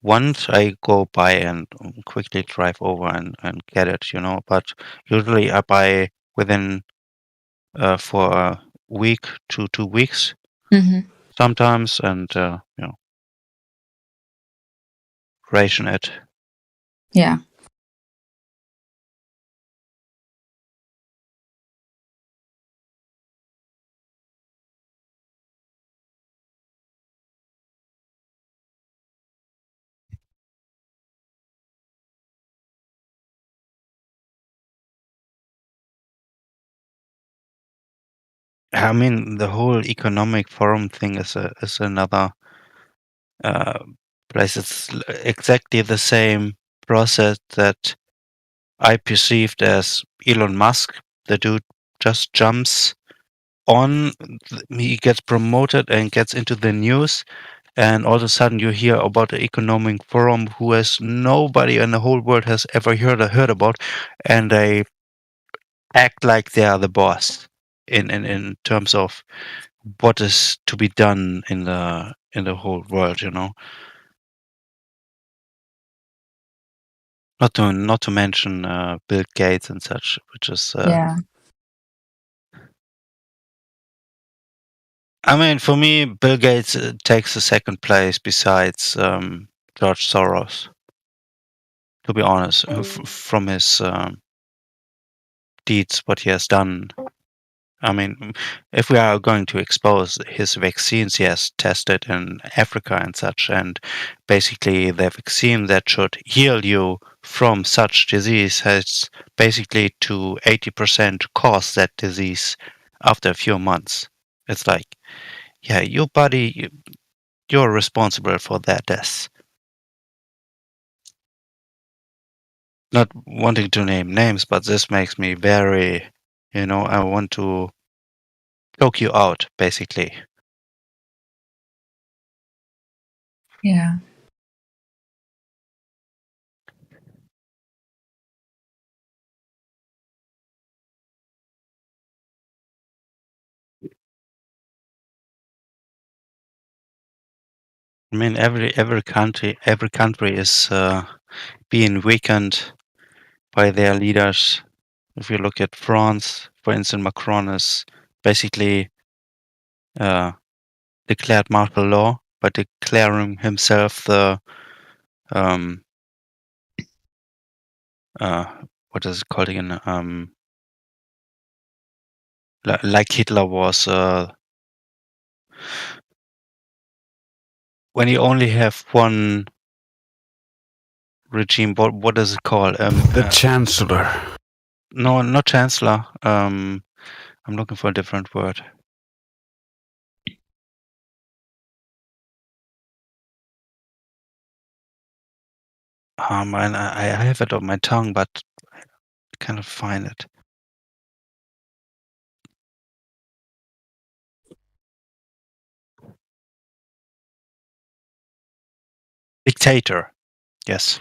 want, I go buy and quickly drive over and get it, you know. But usually I buy within for a week to 2 weeks Mm-hmm. sometimes, and you know, ration it. Yeah. I mean, the whole economic forum thing is another place. It's exactly the same process that I perceived as Elon Musk. The dude just jumps on, he gets promoted and gets into the news, and all of a sudden you hear about the economic forum who has nobody in the whole world has ever heard about, and they act like they are the boss in terms of what is to be done in the whole world, you know. Not to mention Bill Gates and such, which is Yeah. I mean, for me, Bill Gates takes the second place besides George Soros. To be honest, from his deeds, what he has done. I mean, if we are going to expose his vaccines he has tested in Africa and such, and basically the vaccine that should heal you from such disease has basically to 80% caused that disease after a few months. It's like, yeah, your body, you're responsible for that death. Not wanting to name names, but this makes me very, you know, I want to choke you out, basically. Yeah. I mean, every country is being weakened by their leaders. If you look at France, for instance, Macron is basically declared martial law by declaring himself the what is it called again? Like Hitler was when you only have one regime. What does it called? The chancellor. No, not chancellor. I'm looking for a different word. And I have it on my tongue, but I cannot find it. Dictator. Yes.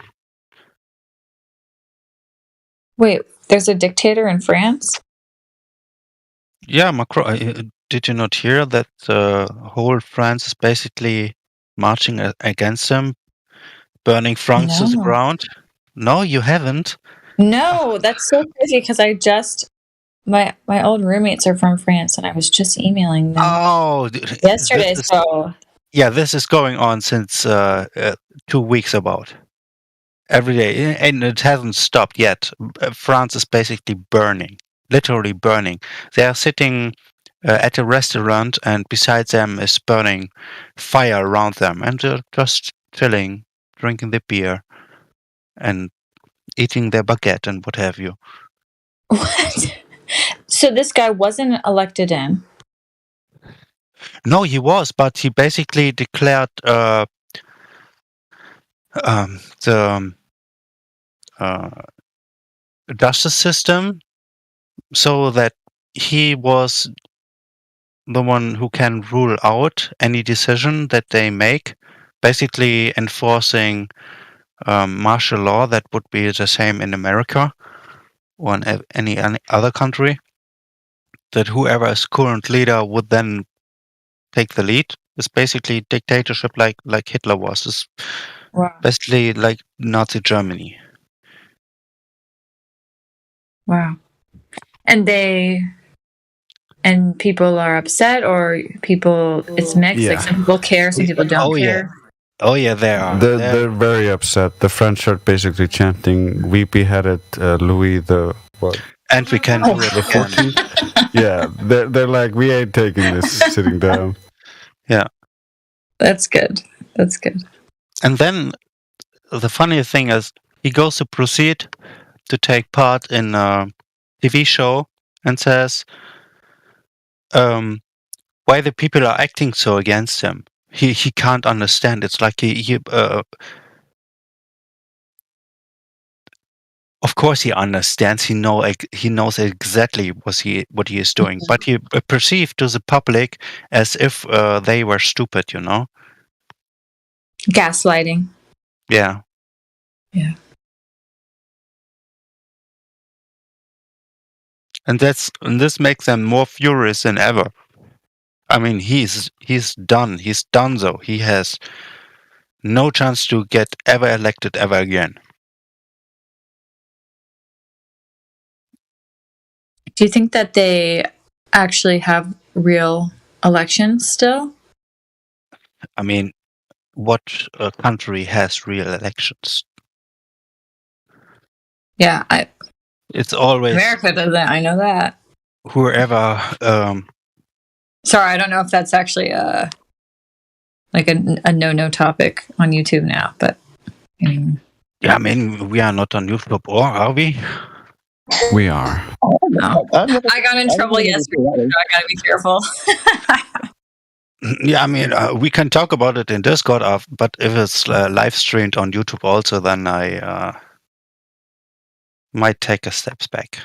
Wait, there's a dictator in France? Yeah, Macron. Did you not hear that whole France is basically marching against him, burning France to the No. ground? No, you haven't. No, that's so crazy because I just my old roommates are from France and I was just emailing them Oh, yesterday. this is- So Yeah, this is going on since 2 weeks about. Every day, and it hasn't stopped yet. France is basically burning, literally burning. They are sitting at a restaurant, and beside them is burning fire around them, and they're just chilling, drinking their beer, and eating their baguette and what have you. What? So this guy wasn't elected in. No, he was, but he basically declared the justice system so that he was the one who can rule out any decision that they make, basically enforcing martial law that would be the same in America or in any other country, that whoever is current leader would then take the lead. It's basically dictatorship like Hitler was. It's Wow. basically like Nazi Germany. Wow. And people are upset, or people, it's mixed. Yeah. Like some people care, some people don't Oh, yeah. care. Oh yeah, they are. They're very upset. The French are basically chanting, "We beheaded Louis the what? And we can Oh. do it The again. 14th?" Yeah, they're like, "We ain't taking this sitting down." That's good. That's good. And then the funny thing is, he goes to proceed to take part in a TV show and says, why the people are acting so against him. He can't understand. It's like he of course he understands. He knows exactly what he is doing, but he perceived to the public as if they were stupid. You know? Gaslighting. Yeah. Yeah. And this makes them more furious than ever. I mean, he's done. He's done. Though he has no chance to get ever elected ever again. Do you think that they actually have real elections still? I mean, what country has real elections? Yeah, It's always America doesn't. I know that. whoever. Sorry, I don't know if that's actually like a no topic on YouTube now, but Yeah, I mean, we are not on YouTube, or are we? We are. no. I got in trouble yesterday, so I gotta be careful. Yeah, I mean, we can talk about it in Discord, but if it's live streamed on YouTube also, then I might take a steps back.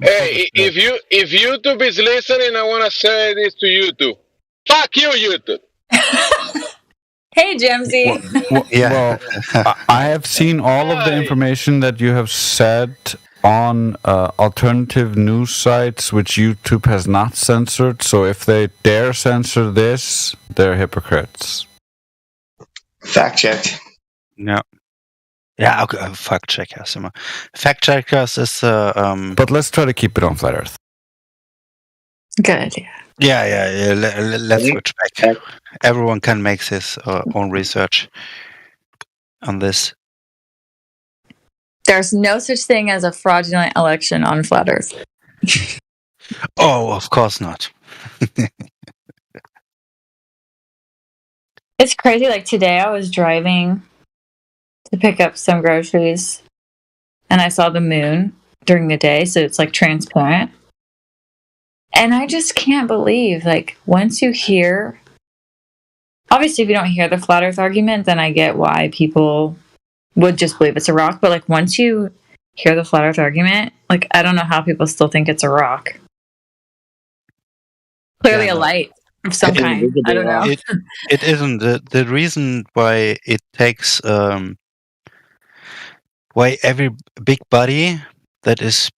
Hey, if YouTube is listening, I want to say this to YouTube. Fuck you, YouTube. Hey, Jamesy. Yeah. Well, I have seen all of the information that you have said on alternative news sites, which YouTube has not censored. So if they dare censor this, they're hypocrites. Fact checked. No. Yeah, okay, fact checkers. Fact checkers is But let's try to keep it on Flat Earth. Good idea. Yeah. Let's switch back. Everyone can make his own research on this. There's no such thing as a fraudulent election on Flat Earth. Oh, of course not. It's crazy. Like today, I was driving to pick up some groceries, and I saw the moon during the day, so it's like transparent. And I just can't believe, like, once you hear, obviously, if you don't hear the flat Earth argument, then I get why people would just believe it's a rock. But like, once you hear the flat Earth argument, like, I don't know how people still think it's a rock. Clearly, a light of some kind. I don't know. It isn't. The reason why it takes why every big body that is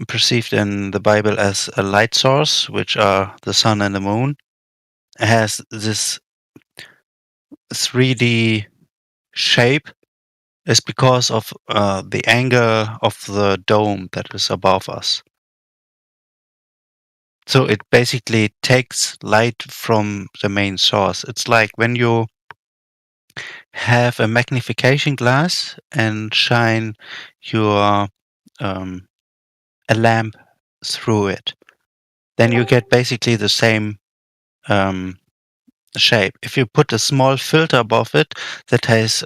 perceived in the Bible as a light source, which are the sun and the moon, has this 3D shape, is because of the angle of the dome that is above us. So it basically takes light from the main source. It's like when you have a magnification glass and shine your a lamp through it, then you get basically the same shape. If you put a small filter above it that has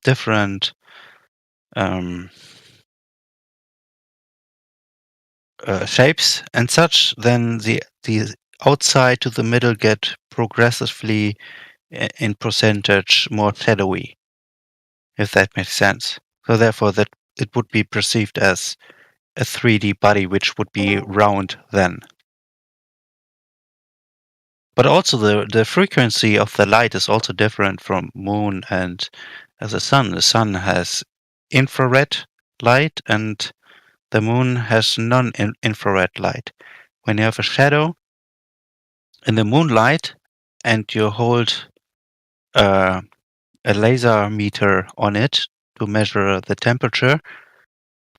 different shapes and such, then the outside to the middle get progressively in percentage more shadowy, if that makes sense. So therefore, that it would be perceived as a 3D body, which would be round then. But also the frequency of the light is also different from moon and the sun. The sun has infrared light and the moon has non-infrared light. When you have a shadow in the moonlight and you hold a laser meter on it to measure the temperature,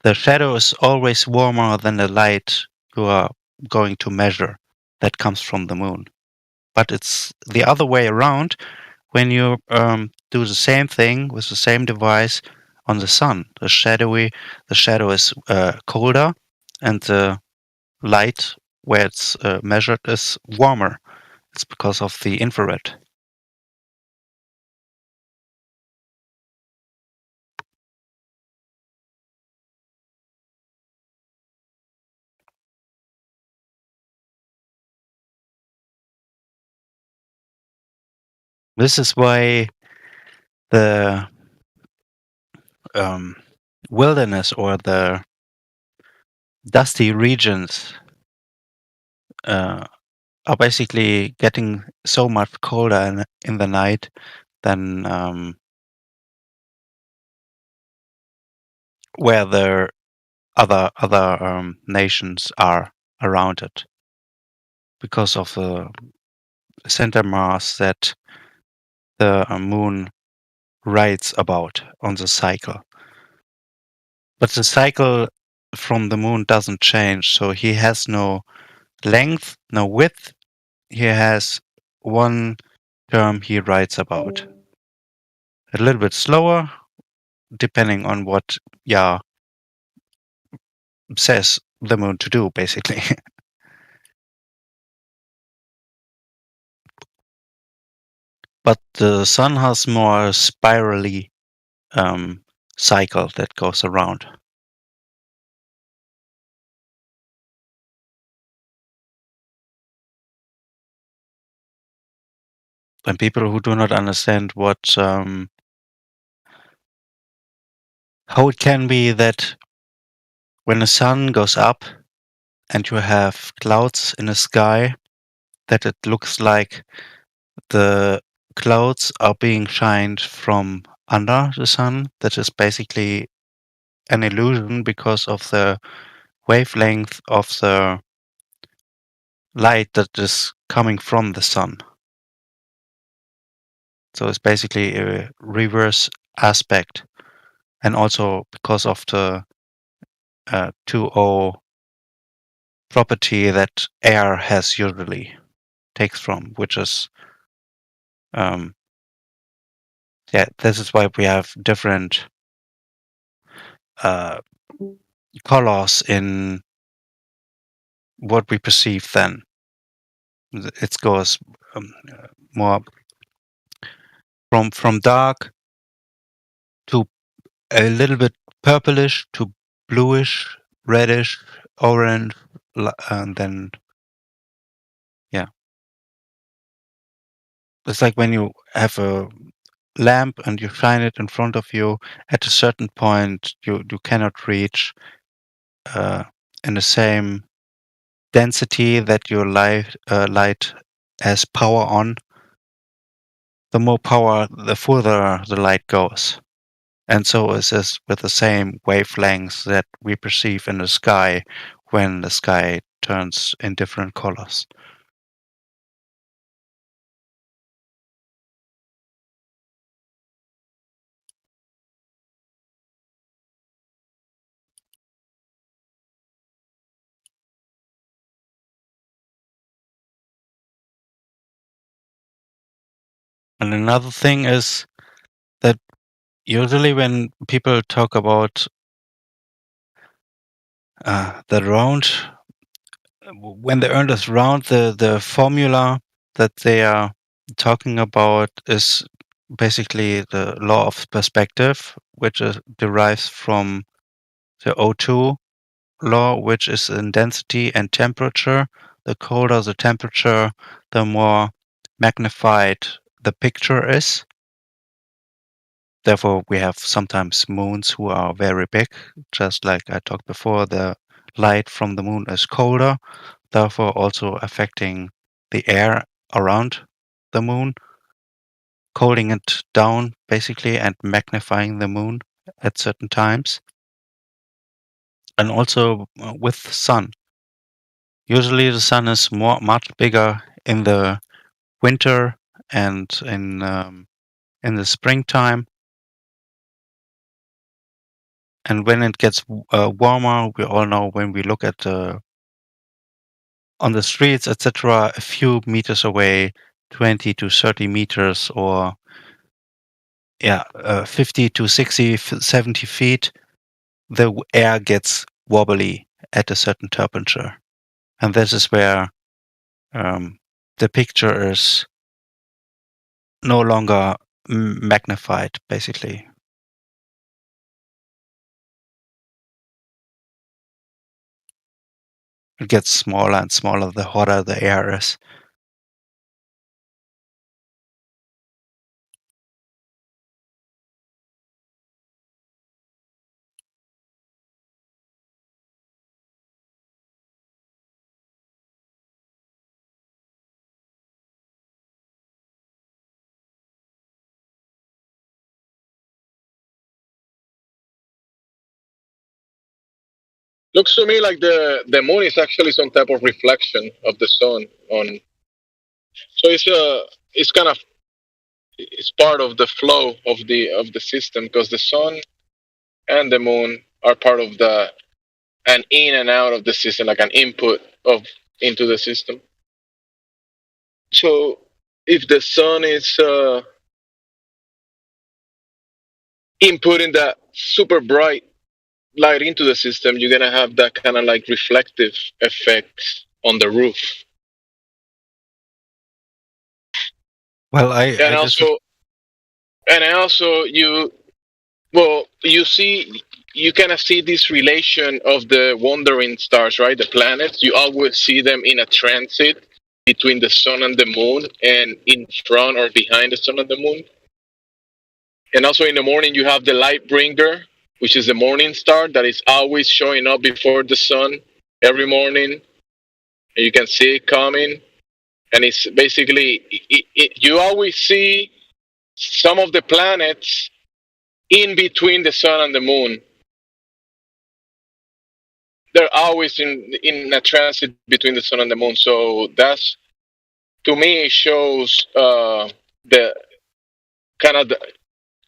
the shadow is always warmer than the light you are going to measure that comes from the moon. But it's the other way around when you do the same thing with the same device on the sun. The shadow is colder, and the light where it's measured is warmer. It's because of the infrared. This is why the wilderness or the dusty regions are basically getting so much colder in the night than where the other nations are around it, because of the center mass that the moon writes about on the cycle. But the cycle from the moon doesn't change, so he has no length, no width. He has one term he writes about. A little bit slower, depending on what says the moon to do, basically. But the sun has more spirally cycle that goes around. And people who do not understand how it can be that when the sun goes up and you have clouds in the sky, that it looks like the clouds are being shined from under the sun. That is basically an illusion because of the wavelength of the light that is coming from the sun. So it's basically a reverse aspect. And also because of the 2O property that air has usually takes from, which is this is why we have different colors in what we perceive then. It goes more from dark to a little bit purplish to bluish, reddish, orange, and then it's like when you have a lamp and you shine it in front of you. At a certain point, you cannot reach in the same density that your light has power on. The more power, the further the light goes. And so is this with the same wavelengths that we perceive in the sky when the sky turns in different colors. And another thing is that usually when people talk about the round, when the Earth is round, the formula that they are talking about is basically the law of perspective, which derives from the O2 law, which is in density and temperature. The colder the temperature, the more magnified the picture is. Therefore, we have sometimes moons who are very big, just like I talked before. The light from the moon is colder, therefore also affecting the air around the moon, cooling it down basically and magnifying the moon at certain times. And also with the sun. Usually the sun is much bigger in the winter and in the springtime. And when it gets warmer, we all know when we look at on the streets, etc., a few meters away, 20 to 30 meters, or 50 to 60, 70 feet, the air gets wobbly at a certain temperature, and this is where the picture is no longer magnified, basically. It gets smaller and smaller the hotter the air is. Looks to me like the moon is actually some type of reflection of the sun on. So it's kind of it's part of the flow of the system because the sun and the moon are part of the an in and out of the system, like an input of into the system. So if the sun is inputting that super bright light into the system, you're gonna have that kind of like reflective effect on the roof. Well, And also you kind of see this relation of the wandering stars, right? The planets. You always see them in a transit between the sun and the moon, and in front or behind the sun and the moon. And also in the morning, you have the light bringer, which is the morning star that is always showing up before the sun every morning. And you can see it coming. And it's basically, you always see some of the planets in between the sun and the moon. They're always in a transit between the sun and the moon. So that's, to me, it shows the kind of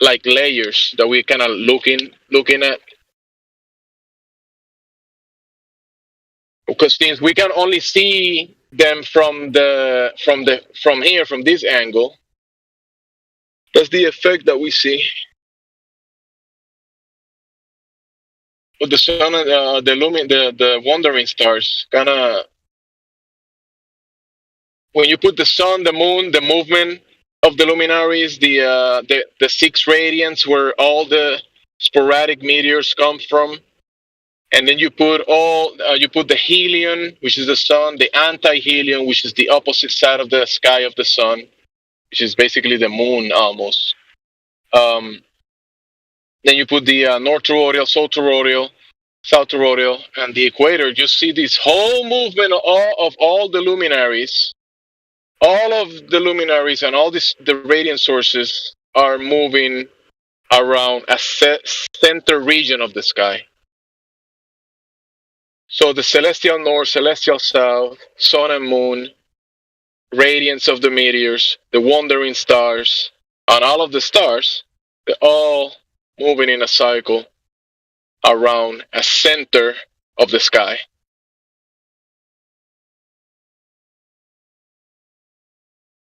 like layers that we kind of looking at. Because since we can only see them from here, from this angle, that's the effect that we see. But the sun, the wandering stars, kind of, when you put the sun, the moon, the movement of the luminaries, the six radiants where all the sporadic meteors come from, and then you put the helion, which is the sun, the anti-helion, which is the opposite side of the sky of the sun, which is basically the moon almost. Then you put the north toroidal, south toroidal, and the equator. You see this whole movement of all the luminaries. All of the luminaries and all the radiant sources are moving around a center region of the sky. So the celestial north, celestial south, sun and moon, radiance of the meteors, the wandering stars, and all of the stars, they're all moving in a cycle around a center of the sky.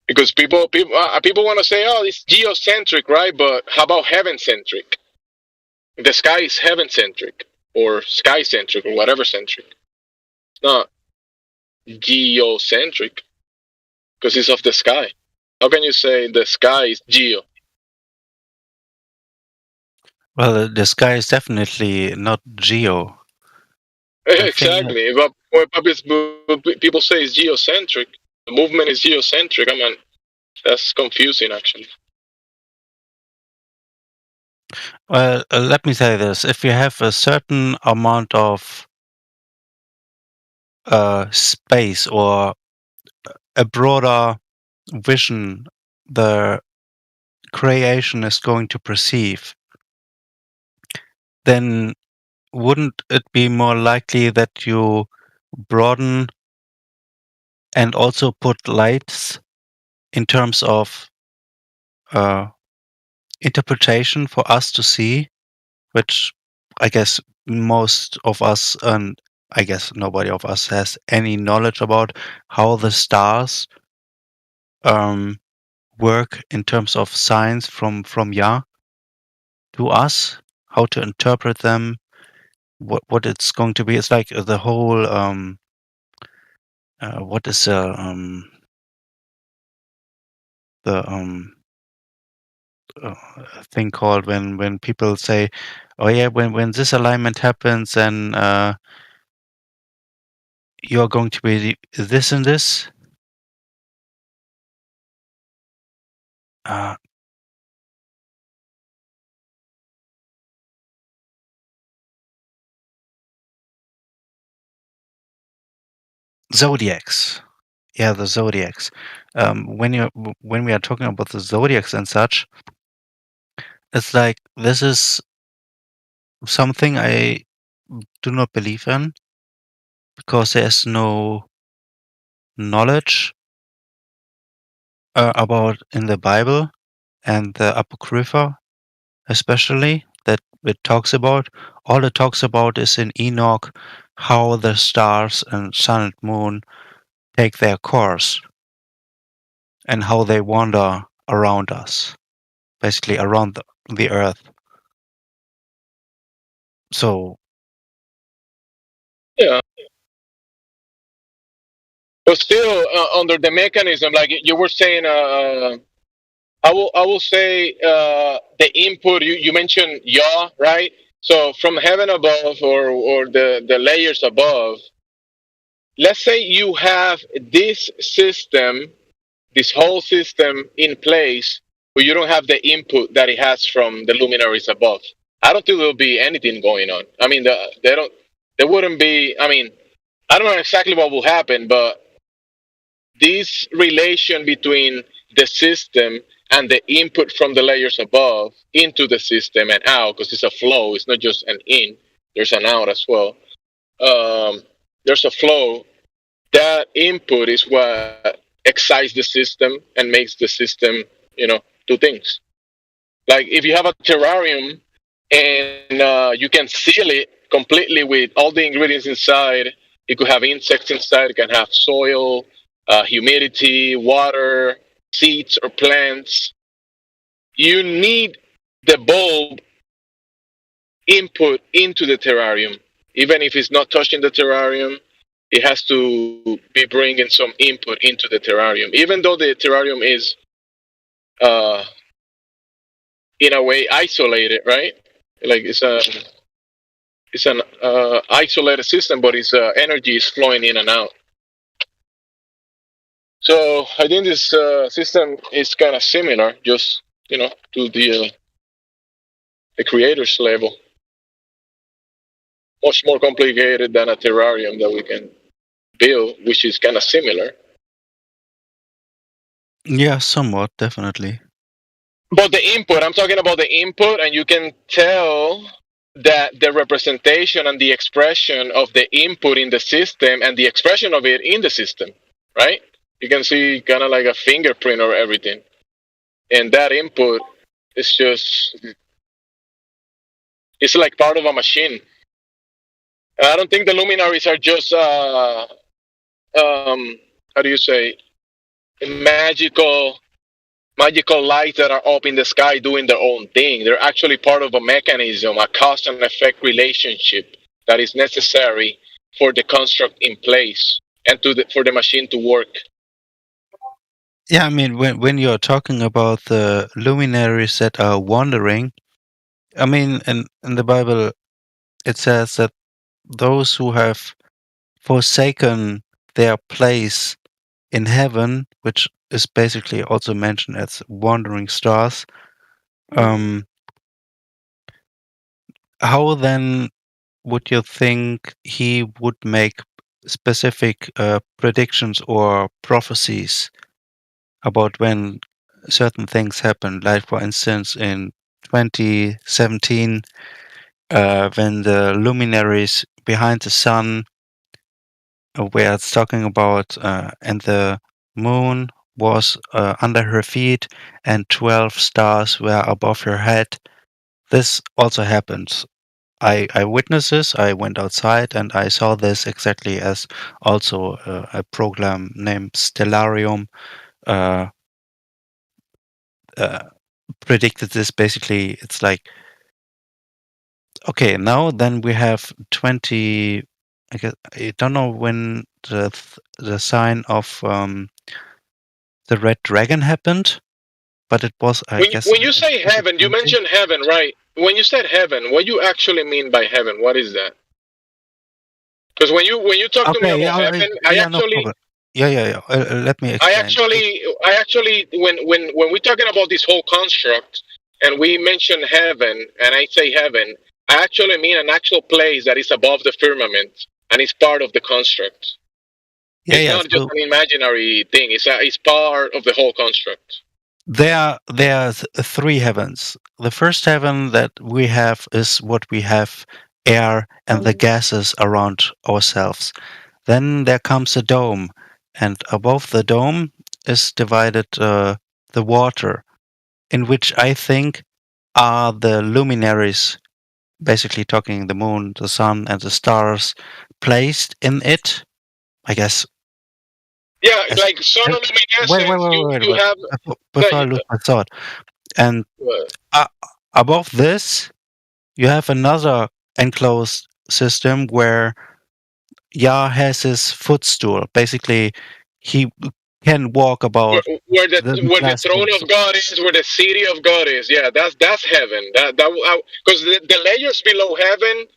Because people want to say, "Oh, it's geocentric," right? But how about heaven-centric? The sky is heaven-centric or sky-centric or whatever centric. It's not geocentric because it's of the sky. How can you say the sky is geo? Well, the sky is definitely not geo. I think Exactly. But when people say it's geocentric, the movement is geocentric. I mean, that's confusing, actually. Well, let me say this: if you have a certain amount of space or a broader vision, the creation is going to perceive, then wouldn't it be more likely that you broaden and also put lights in terms of interpretation for us to see, which I guess most of us, and I guess nobody of us has any knowledge about how the stars work in terms of science from Yah to us, how to interpret them, what it's going to be. It's like the whole what is the thing called when people say, oh yeah, when this alignment happens, then you're going to be this and this. Zodiacs. Yeah, the zodiacs. When we are talking about the zodiacs and such, it's like this is something I do not believe in because there's no knowledge about in the Bible and the Apocrypha, especially that it talks about. All it talks about is in Enoch how the stars and sun and moon take their course and how they wander around us, basically around the earth. So Yeah. But still, under the mechanism, like you were saying, I will say the input you mentioned Yah, right? So from heaven above or the layers above, let's say you have this system, this whole system in place, but you don't have the input that it has from the luminaries above. I don't think there'll be anything going on. I mean, there wouldn't be. I mean, I don't know exactly what will happen, but this relation between the system and the input from the layers above into the system and out, because it's a flow, it's not just an in, there's an out as well. There's a flow. That input is what excites the system and makes the system, do things. Like if you have a terrarium and you can seal it completely with all the ingredients inside, it could have insects inside, it can have soil, humidity, water, seeds, or plants. You need the bulb input into the terrarium. Even if it's not touching the terrarium, it has to be bringing some input into the terrarium. Even though the terrarium is, in a way, isolated, right? Like it's an isolated system, but its energy is flowing in and out. So I think this system is kind of similar, just to the creator's level. Much more complicated than a terrarium that we can build, which is kind of similar. yeah, somewhat, definitely. But the input, I'm talking about the input, and you can tell that the representation and the expression of the input in the system and the expression of it in the system, right? You can see kind of like a fingerprint or everything. And that input is just, it's like part of a machine. I don't think the luminaries are just, how do you say, magical lights that are up in the sky doing their own thing. They're actually part of a mechanism, a cause and effect relationship that is necessary for the construct in place and for the machine to work. Yeah, I mean, when you're talking about the luminaries that are wandering, I mean, in the Bible, it says that those who have forsaken their place in heaven, which is basically also mentioned as wandering stars, how then would you think he would make specific predictions or prophecies about when certain things happen? Like, for instance, in 2017, when the luminaries behind the sun, where it's talking about, and the moon was under her feet, and 12 stars were above her head. This also happened. I witnessed this. I went outside and I saw this exactly as also a program named Stellarium predicted this. Basically, it's like, okay, now then we have 20. I guess I don't know when the sign of the red dragon happened, but it was, I guess. When you say heaven, you mentioned heaven, right? When you said heaven, what you actually mean by heaven? What is that? Because when you talk to me about heaven, I actually. No let me explain. I actually, when we're talking about this whole construct, and we mention heaven, and I say heaven, I actually mean an actual place that is above the firmament and is part of the construct. It's not just an imaginary thing. It's part of the whole construct. There's three heavens. The first heaven that we have is what we have: air and the gases around ourselves. Then there comes a dome, and above the dome is divided the water, in which I think are the luminaries, basically talking the moon, the sun, and the stars, placed in it. I guess. Yeah, like sonoluminescence. You have. Before I lose my thought, and above this, you have another enclosed system where Yah has his footstool. Basically, he can walk about where the throne of God is, where the city of God is. Yeah, that's heaven. Because the layers below heaven,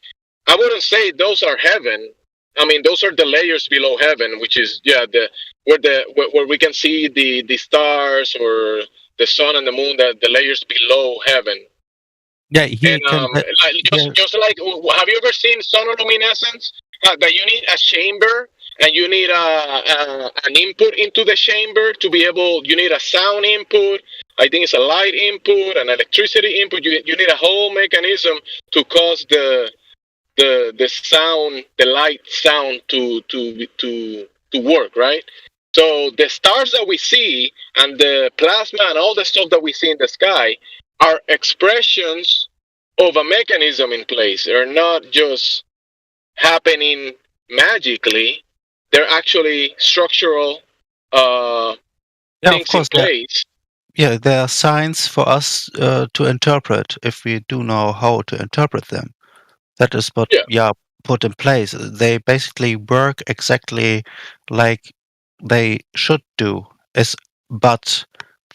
I wouldn't say those are heaven. I mean, those are the layers below heaven, which is where we can see the stars or the sun and the moon, the layers below heaven. Yeah, just like, have you ever seen sonoluminescence? That you need a chamber and you need an input into the chamber to be able. You need a sound input. I think it's a light input, an electricity input. You need a whole mechanism to cause the sound, the light sound to work, right? So the stars that we see and the plasma and all the stuff that we see in the sky are expressions of a mechanism in place. They're not just happening magically. They're actually structural things in place. There are signs for us to interpret if we do know how to interpret them. That is what put in place. They basically work exactly like they should do. But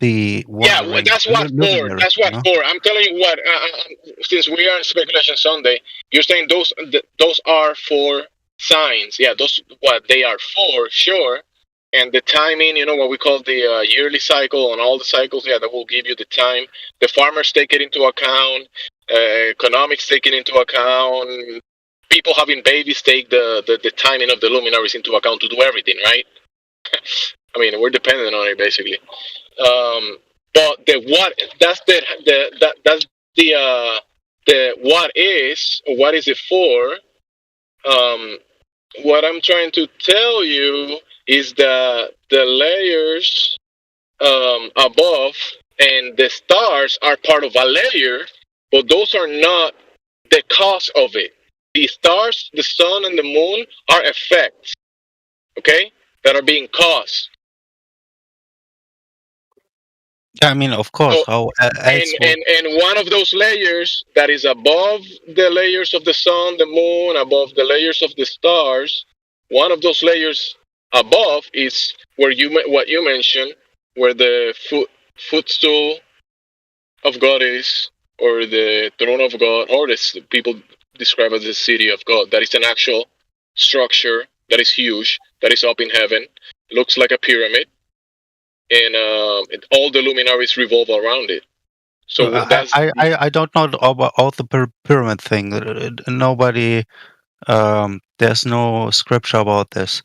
the that's what for. That's what for. I'm telling you what. Since we are in Speculation Sunday, you're saying those are for signs. Yeah, those what they are for, sure. And the timing, what we call the yearly cycle and all the cycles, that will give you the time. The farmers take it into account. Economics take it into account. People having babies take the timing of the luminaries into account to do everything, right? I mean, we're dependent on it basically. But the what that's the what is it for? What I'm trying to tell you is that the layers above and the stars are part of a layer, but those are not the cause of it. The stars, the sun, and the moon are effects, okay, that are being caused. I mean, of course. So, How and, else would? and one of those layers that is above the layers of the sun, the moon, above the layers of the stars, one of those layers above is where what you mentioned, where the footstool of God is, or the throne of God, or this people describe as the city of God. That is an actual structure that is huge, that is up in heaven, looks like a pyramid, and all the luminaries revolve around it. So that's I don't know about all the pyramid thing. Nobody. There's no scripture about this.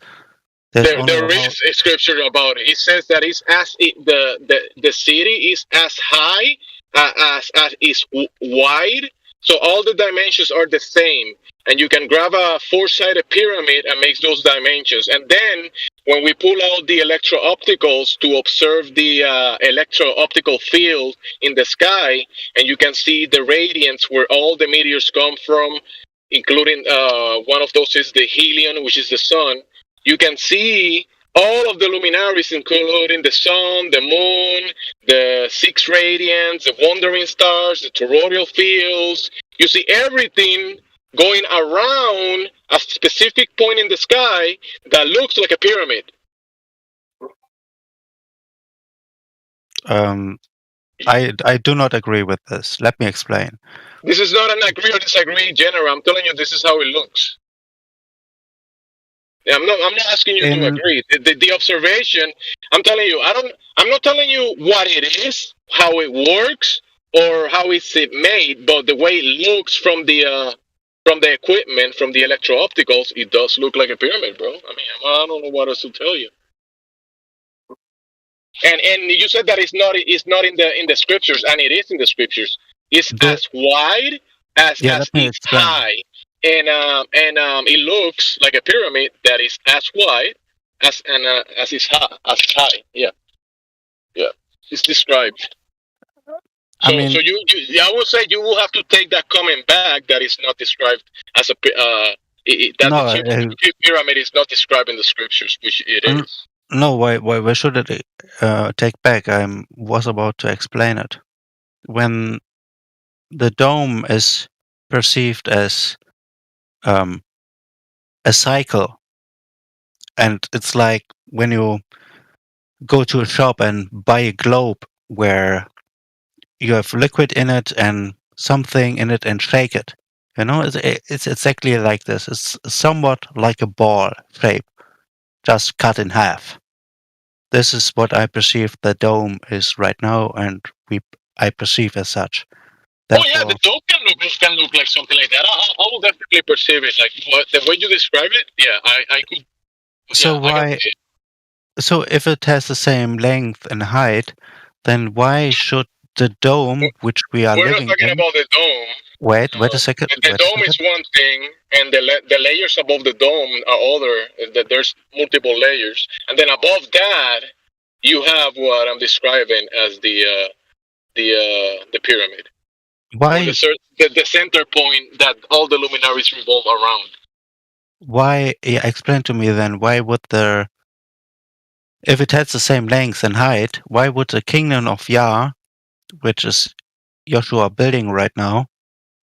There's only there about. is a scripture about it. It says that the city is as high as is wide. So all the dimensions are the same, and you can grab a four-sided pyramid and make those dimensions. And then when we pull out the electro-opticals to observe the electro-optical field in the sky, and you can see the radiance where all the meteors come from, including one of those is the helion, which is the sun. You can see all of the luminaries, including the sun, the moon, the six radiants, the wandering stars, the toroidal fields. You see everything going around a specific point in the sky that looks like a pyramid. I do not agree with this. Let me explain. This is not an agree or disagree genre. I'm telling you, this is how it looks. I'm not asking you to agree. The observation, I'm telling you, I'm not telling you what it is, how it works, or how it's made, but the way it looks from the equipment, from the electro-opticals, it does look like a pyramid, bro. I mean, I don't know what else to tell you. And you said that it's not in the scriptures, and it is in the scriptures. It's as wide as it's high. And it looks like a pyramid that is as wide as it's high. Yeah. It's described. So, I would say you will have to take that comment back. That is not described as the pyramid is not described in the scriptures, which it is. No, why should it take back? I was about to explain it. When the dome is perceived as a cycle, and it's like when you go to a shop and buy a globe where you have liquid in it and something in it and shake it. You know, it's exactly like this. It's somewhat like a ball shape, just cut in half. This is what I perceive the dome is right now, and I perceive as such. Therefore, oh yeah, the dome can look like something like that. I will definitely perceive it. Like the way you describe it, yeah, I could. So yeah, why? So if it has the same length and height, then why should the dome, which we are living in... We're not talking about the dome. Wait a second. The dome is one thing, and the layers above the dome are other. There's multiple layers, and then above that, you have what I'm describing as the pyramid. Why the center point that all the luminaries revolve around? Why? Yeah, explain to me then. Why would there? If it has the same length and height, why would the kingdom of Yah, which is Joshua building right now,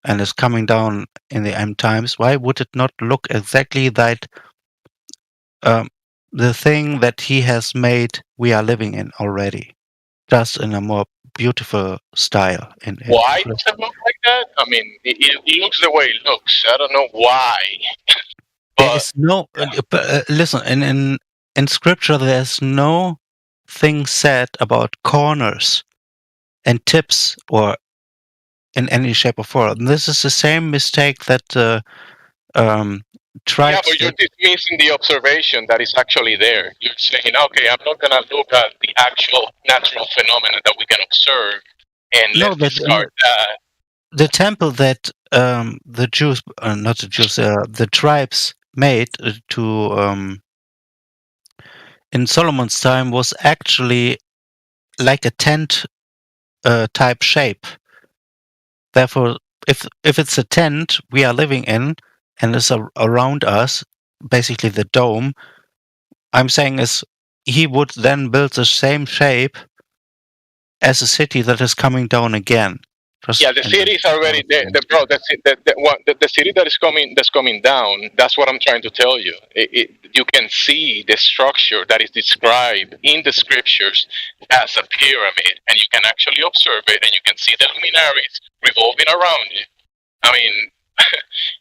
and is coming down in the end times, why would it not look exactly that the thing that he has made we are living in already, just in a more beautiful style? Why does it look like that? I mean, it looks the way it looks. I don't know why. There is no listen, in scripture there's no thing said about corners and tips or in any shape or form. This is the same mistake that tribes. Yeah, but you're dismissing the observation that is actually there. You're saying, okay, I'm not gonna look at the actual natural phenomena that we can observe and let's discard that. The temple that the Jews, not the Jews, the tribes made to in Solomon's time was actually like a tent type shape. Therefore, if it's a tent we are living in and is around us, basically the dome, I'm saying is he would then build the same shape as a city that is coming down again. Just Yeah, the in- city is already there. Bro, the city that's coming down. That's what I'm trying to tell you. You can see the structure that is described in the scriptures as a pyramid, and you can actually observe it, and you can see the luminaries revolving around it. I mean,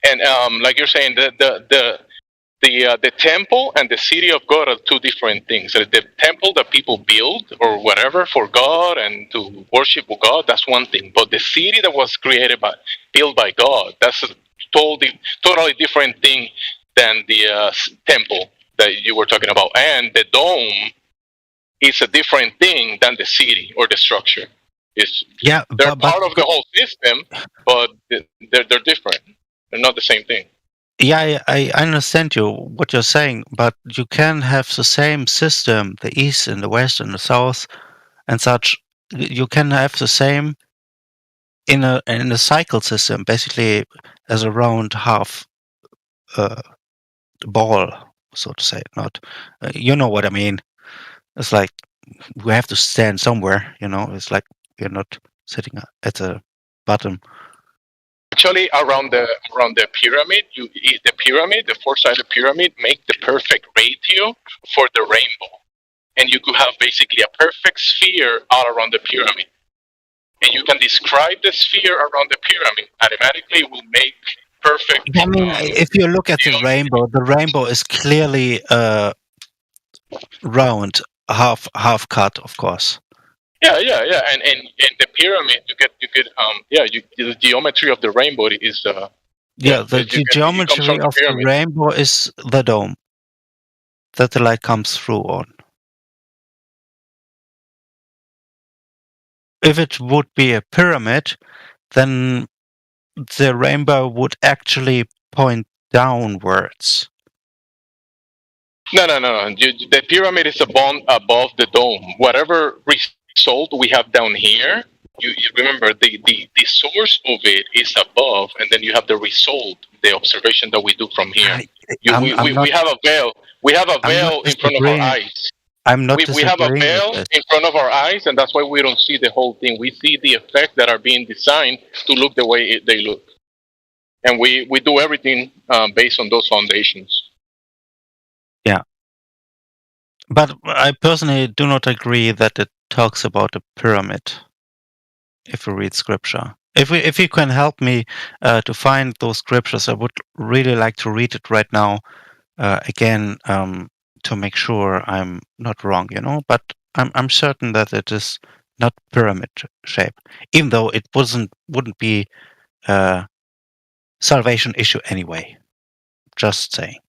and like you're saying, the temple and the city of God are two different things. The temple that people build or whatever for God and to worship God, that's one thing. But the city that was built by God, that's a totally different thing than the temple that you were talking about. And the dome is a different thing than the city or the structure. They're part of the whole system, but they're different. They're not the same thing. Yeah, I understand you what you're saying, but you can have the same system, the east and the west and the south and such. You can have the same in a cycle system, basically as a round half ball, so to say. Not, you know what I mean? It's like we have to stand somewhere. It's like we're not sitting at the bottom. Actually, around the pyramid, the four-sided pyramid, make the perfect ratio for the rainbow, and you could have basically a perfect sphere all around the pyramid, and you can describe the sphere around the pyramid. Automatically, it will make perfect. I mean, if you look at the rainbow is clearly round, half cut, of course. Yeah, and the pyramid, the geometry of the rainbow is the geometry of the rainbow is the dome that the light comes through on. If it would be a pyramid, then the rainbow would actually point downwards. No. The pyramid is above the dome. Whatever result we have down here, you remember the source of it is above, and then you have the result, the observation that we do from here. We have a veil. We have a veil in front of our eyes. I'm not We have a veil in front of our eyes, and that's why we don't see the whole thing. We see the effects that are being designed to look the way they look, and we do everything based on those foundations. Yeah, but I personally do not agree that it talks about a pyramid. If we read scripture, if you can help me to find those scriptures, I would really like to read it right now again. To make sure I'm not wrong, but I'm certain that it is not pyramid shape, even though it wouldn't be a salvation issue anyway. Just saying.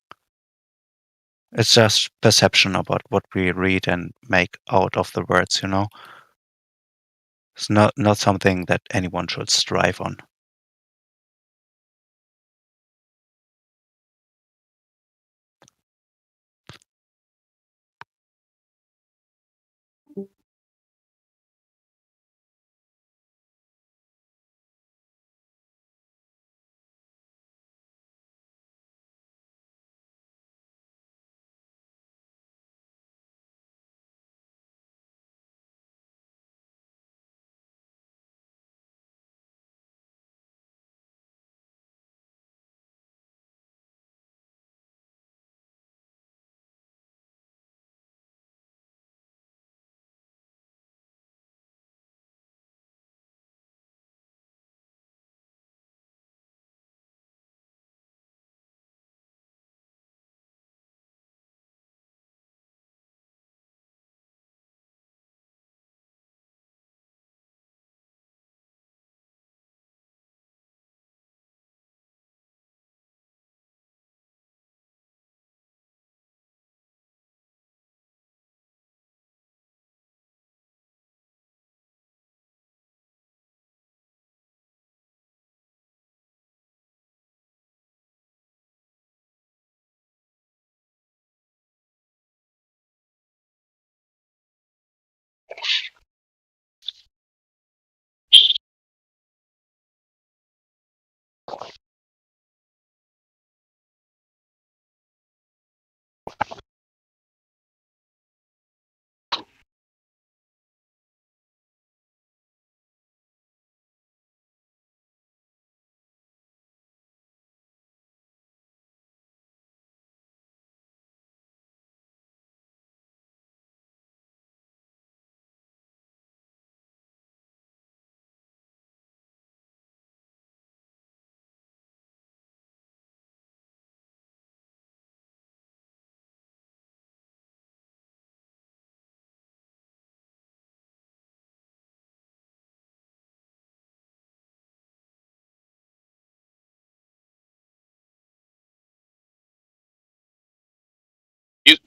It's just perception about what we read and make out of the words, It's not something that anyone should strive on.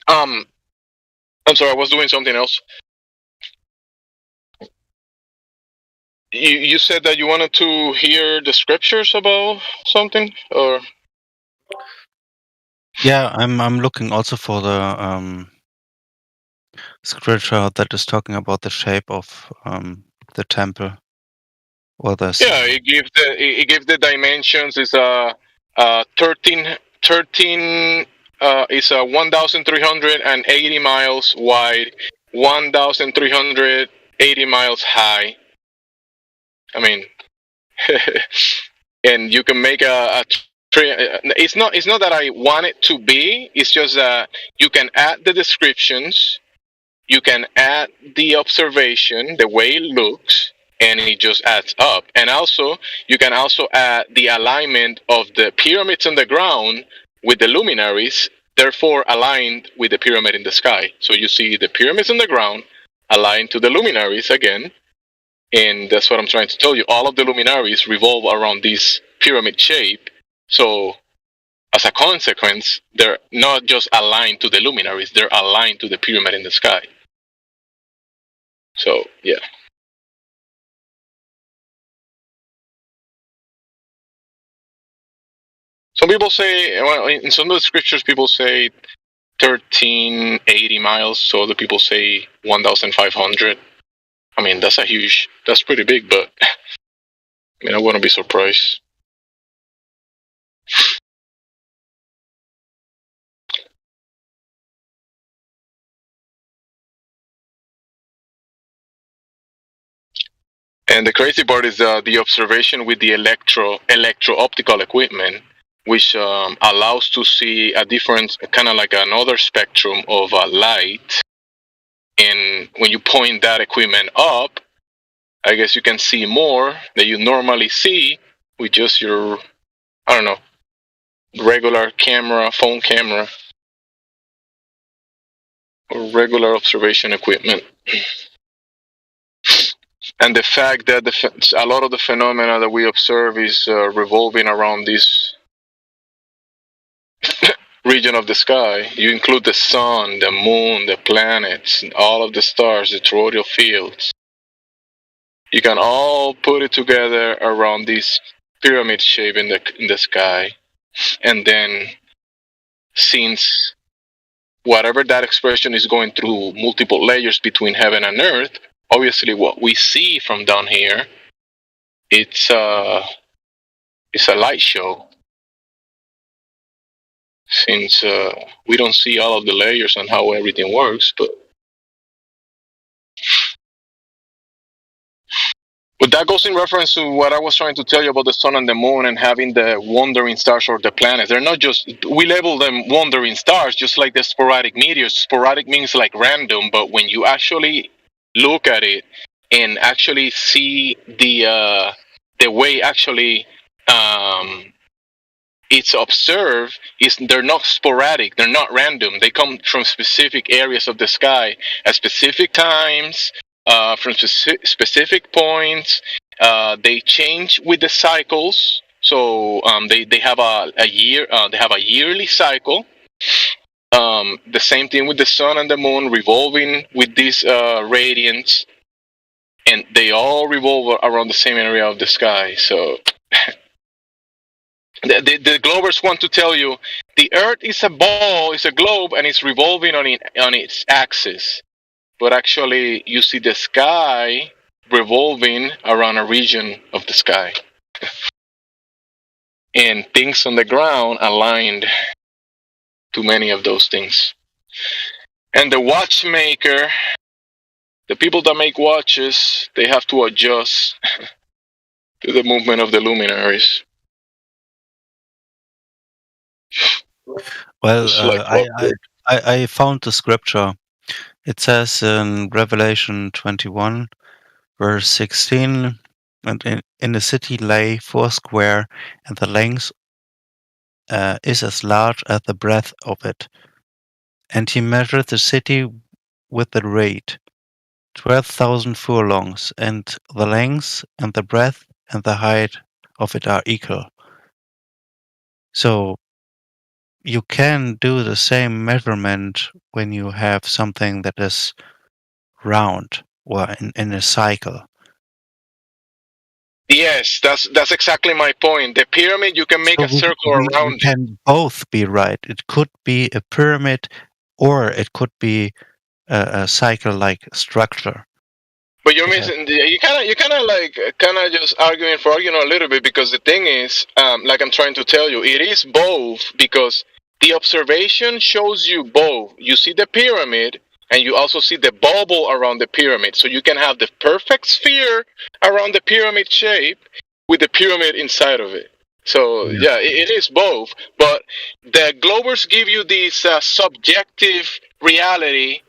I'm sorry, I was doing something else. You said that you wanted to hear the scriptures about something, or Yeah, I'm looking also for the scripture that is talking about the shape of the temple or the yeah, it gives the dimensions. It's 13 is 1,380 miles wide, 1,380 miles high. I mean, and you can make it's not that I want it to be. It's just that you can add the descriptions, you can add the observation, the way it looks, and it just adds up. And also, you can also add the alignment of the pyramids on the ground with the luminaries, therefore aligned with the pyramid in the sky. So you see the pyramids on the ground aligned to the luminaries again. And that's what I'm trying to tell you. All of the luminaries revolve around this pyramid shape. So as a consequence, they're not just aligned to the luminaries, they're aligned to the pyramid in the sky. So, yeah. Some people say, well, in some of the scriptures, people say 1380 miles. So other people say 1,500. I mean, that's pretty big, but I mean, I wouldn't be surprised. And the crazy part is the observation with the electro-optical equipment, which allows to see a different, kind of like another spectrum of light. And when you point that equipment up, I guess you can see more that you normally see with just your, I don't know, regular camera, phone camera, or regular observation equipment. And the fact that a lot of the phenomena that we observe is revolving around this region of the sky. You include the sun, the moon, the planets, all of the stars, the toroidal fields. You can all put it together around this pyramid shape in the sky. And then, since whatever that expression is going through multiple layers between heaven and earth, obviously what we see from down here, it's a light show. Since we don't see all of the layers and how everything works, but that goes in reference to what I was trying to tell you about the sun and the moon and having the wandering stars or the planets. They're not just, we label them wandering stars, just like the sporadic meteors. Sporadic means like random, but when you actually look at it and actually see the way actually it's observed, they're not sporadic, they're not random. They come from specific areas of the sky at specific times. From specific points, they change with the cycles. So they have a year. They have a yearly cycle. The same thing with the sun and the moon revolving with these radiants, and they all revolve around the same area of the sky. So the Globers want to tell you the Earth is a ball, is a globe, and it's revolving on its axis. But actually, you see the sky revolving around a region of the sky. And things on the ground aligned to many of those things. And the watchmaker, the people that make watches, they have to adjust to the movement of the luminaries. Well, Like I found the scripture. It says in Revelation 21, verse 16, and in the city lay 4 square, and the length is as large as the breadth of it. And he measured the city with the rate, 12,000 furlongs, and the length and the breadth and the height of it are equal. So, you can do the same measurement when you have something that is round or in a cycle. Yes, that's exactly my point. The pyramid, you can make So a circle we around it. can both be right. It could be a pyramid, or it could be a cycle-like structure. But you're Okay. missing. You kind of just arguing for arguing a little bit, because the thing is, like I'm trying to tell you, it is both, because the observation shows you both. You see the pyramid, and you also see the bubble around the pyramid. So you can have the perfect sphere around the pyramid shape with the pyramid inside of it. So yeah, it is both. But the Globers give you this subjective reality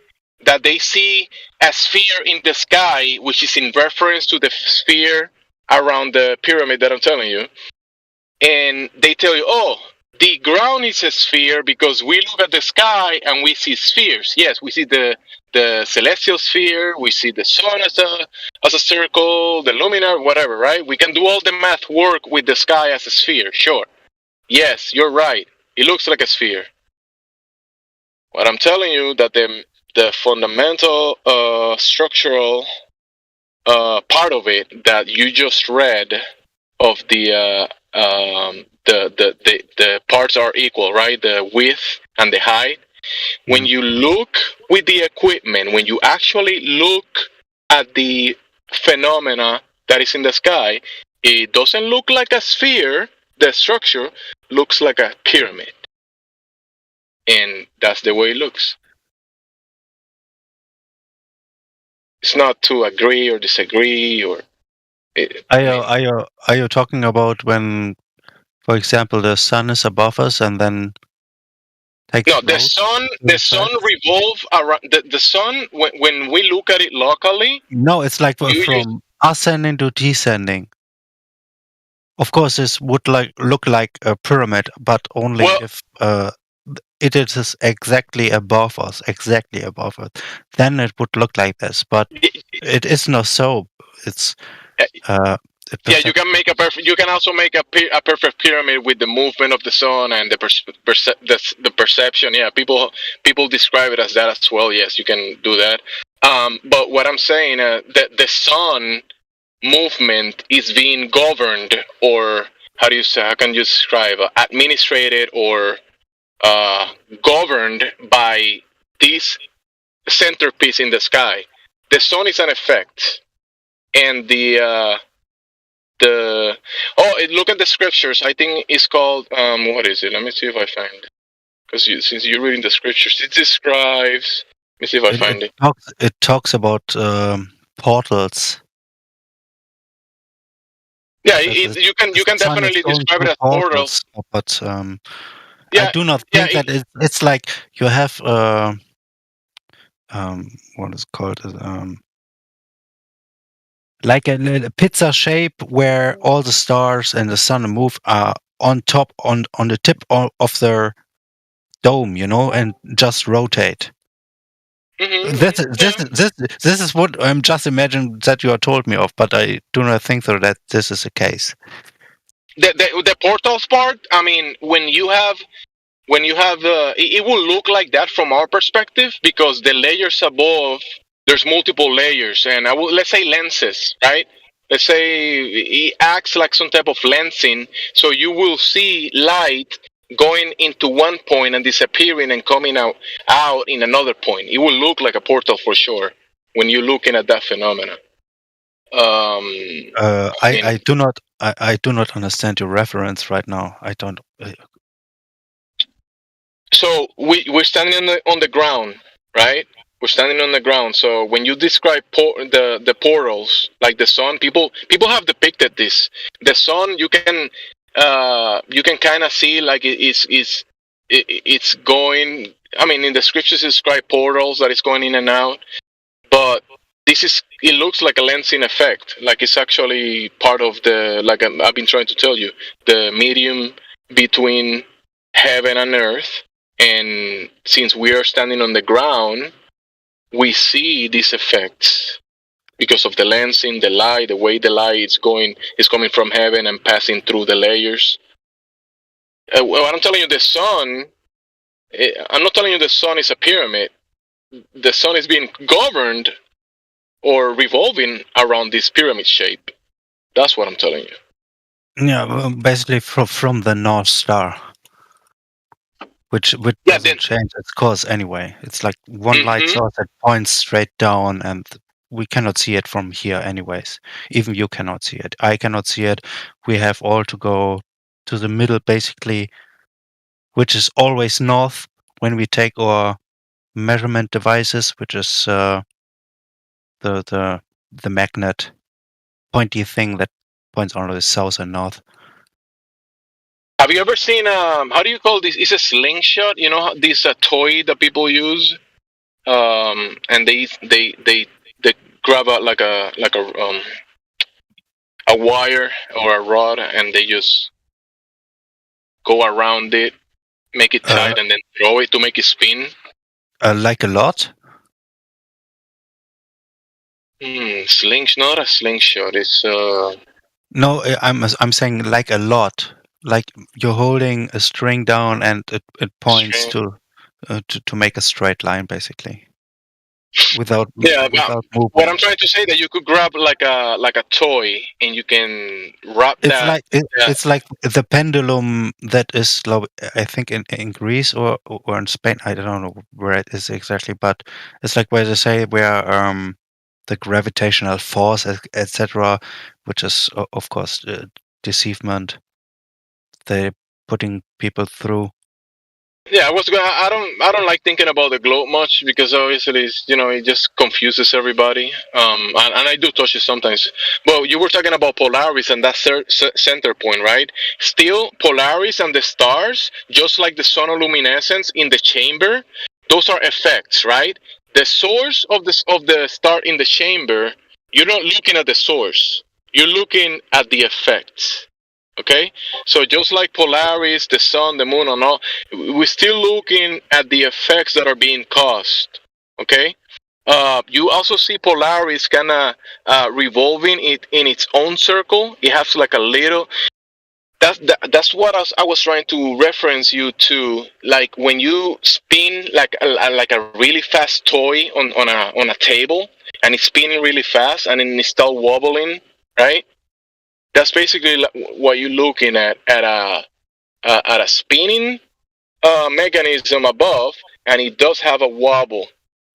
that they see a sphere in the sky, which is in reference to the sphere around the pyramid that I'm telling you. And they tell you, oh, the ground is a sphere because we look at the sky and we see spheres. Yes, we see the celestial sphere, we see the sun as a circle, the luminar, whatever, right? We can do all the math work with the sky as a sphere, sure. Yes, you're right. It looks like a sphere. What I'm telling you that the fundamental structural part of it that you just read of the parts are equal, right? The width and the height. When you look with the equipment, when you actually look at the phenomena that is in the sky, it doesn't look like a sphere. The structure looks like a pyramid, and that's the way it looks. It's not to agree or disagree, or Are you talking about when, for example, the sun is above us and then takes no, the road sun to the the sun side? revolve around the sun. When we look at it locally, No, it's like you from ascending to descending. Of course, this would look like a pyramid, but only well, if it is exactly above us, then it would look like this. But it is not so. It's yeah, you can make a perfect. You can also make a perfect pyramid with the movement of the sun and the perception. Yeah, people describe it as that as well. Yes, you can do that. But what I'm saying, that the sun movement is being governed, or how can you describe, administrated or governed by this centerpiece in the sky. The sun is an effect, and look at the scriptures. I think it's called what is it? Let me see if I find it. Because since you're reading the scriptures, it describes. Let me see if I find it. It talks about portals. Yeah, you can definitely describe it as portals. But Yeah, I do not think that it's like you have what is it called, like a pizza shape where all the stars and the sun and move on top on the tip of their dome, and just rotate. This is what I'm just imagining that you are told me of, but I do not think so that this is the case. The portals part. I mean, when you have it will look like that from our perspective, because the layers above, there's multiple layers, and let's say lenses, right? Let's say it acts like some type of lensing, so you will see light going into one point and disappearing and coming out in another point. It will look like a portal for sure when you're looking at that phenomena. I do not understand your reference right now. I don't. So we're standing on the ground, right? We're standing on the ground. So when you describe the portals, like the sun, people have depicted this. The sun, you can kind of see like it's going. I mean, in the scriptures, describe portals that it's going in and out. But it looks like a lensing effect. Like it's actually part of like I've been trying to tell you, the medium between heaven and earth. And since we are standing on the ground, we see these effects because of the lensing, the light, the way the light is coming from heaven and passing through the layers. What I'm telling you, the sun I'm not telling you the sun is a pyramid. The sun is being governed or revolving around this pyramid shape. That's what I'm telling you. Yeah, well, basically from the North Star, which Yeah, doesn't then change its course anyway. It's like one light Mhm. source that points straight down, and we cannot see it from here anyways. Even you cannot see it. I cannot see it. We have all to go to the middle, basically, which is always north when we take our measurement devices, which is the magnet pointy thing that points only the south and north. Have you ever seen how do you call this? It's a slingshot. You know this toy that people use, and they grab a wire or a rod, and they just go around it, make it tight, and then throw it to make it spin. Like a lot. Not a slingshot. It's No, I'm saying like a lot. Like you're holding a string down and it points string. to make a straight line, basically, without Yeah, but without moving. what I'm trying to say that you could grab like a toy and you can wrap It's that. like it's like the pendulum that is, I think in Greece or in Spain. I don't know where it is exactly, but it's like where they say where the gravitational force, etc., which is of course deceivement. They're putting people through. Yeah, I don't like thinking about the globe much because obviously it just confuses everybody. And I do touch it sometimes. But you were talking about Polaris and that center point, right? Still, Polaris and the stars, just like the sonoluminescence in the chamber, those are effects, right? The source of the star in the chamber, you're not looking at the source. You're looking at the effects. Okay, so just like Polaris, the sun, the moon, and all, we're still looking at the effects that are being caused. Okay, you also see Polaris kind of revolving it in its own circle. It has like a little. That's what I was trying to reference you to. Like when you spin like a really fast toy on a table, and it's spinning really fast, and then it starts wobbling, right? That's basically what you're looking at a spinning mechanism above, and it does have a wobble,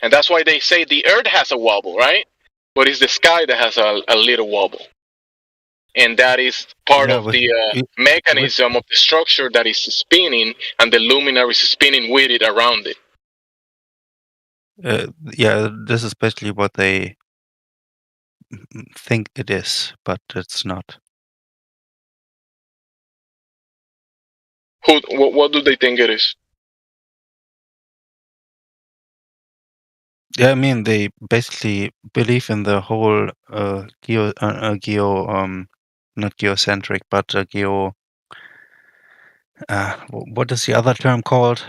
and that's why they say the Earth has a wobble, right? But it's the sky that has a little wobble, and that is part Yeah, of the mechanism of the structure that is spinning, and the luminary is spinning with it around it. Yeah, this is basically what they think it is, but it's not. What do they think it is? Yeah, I mean they basically believe in the whole not geocentric, but what is the other term called?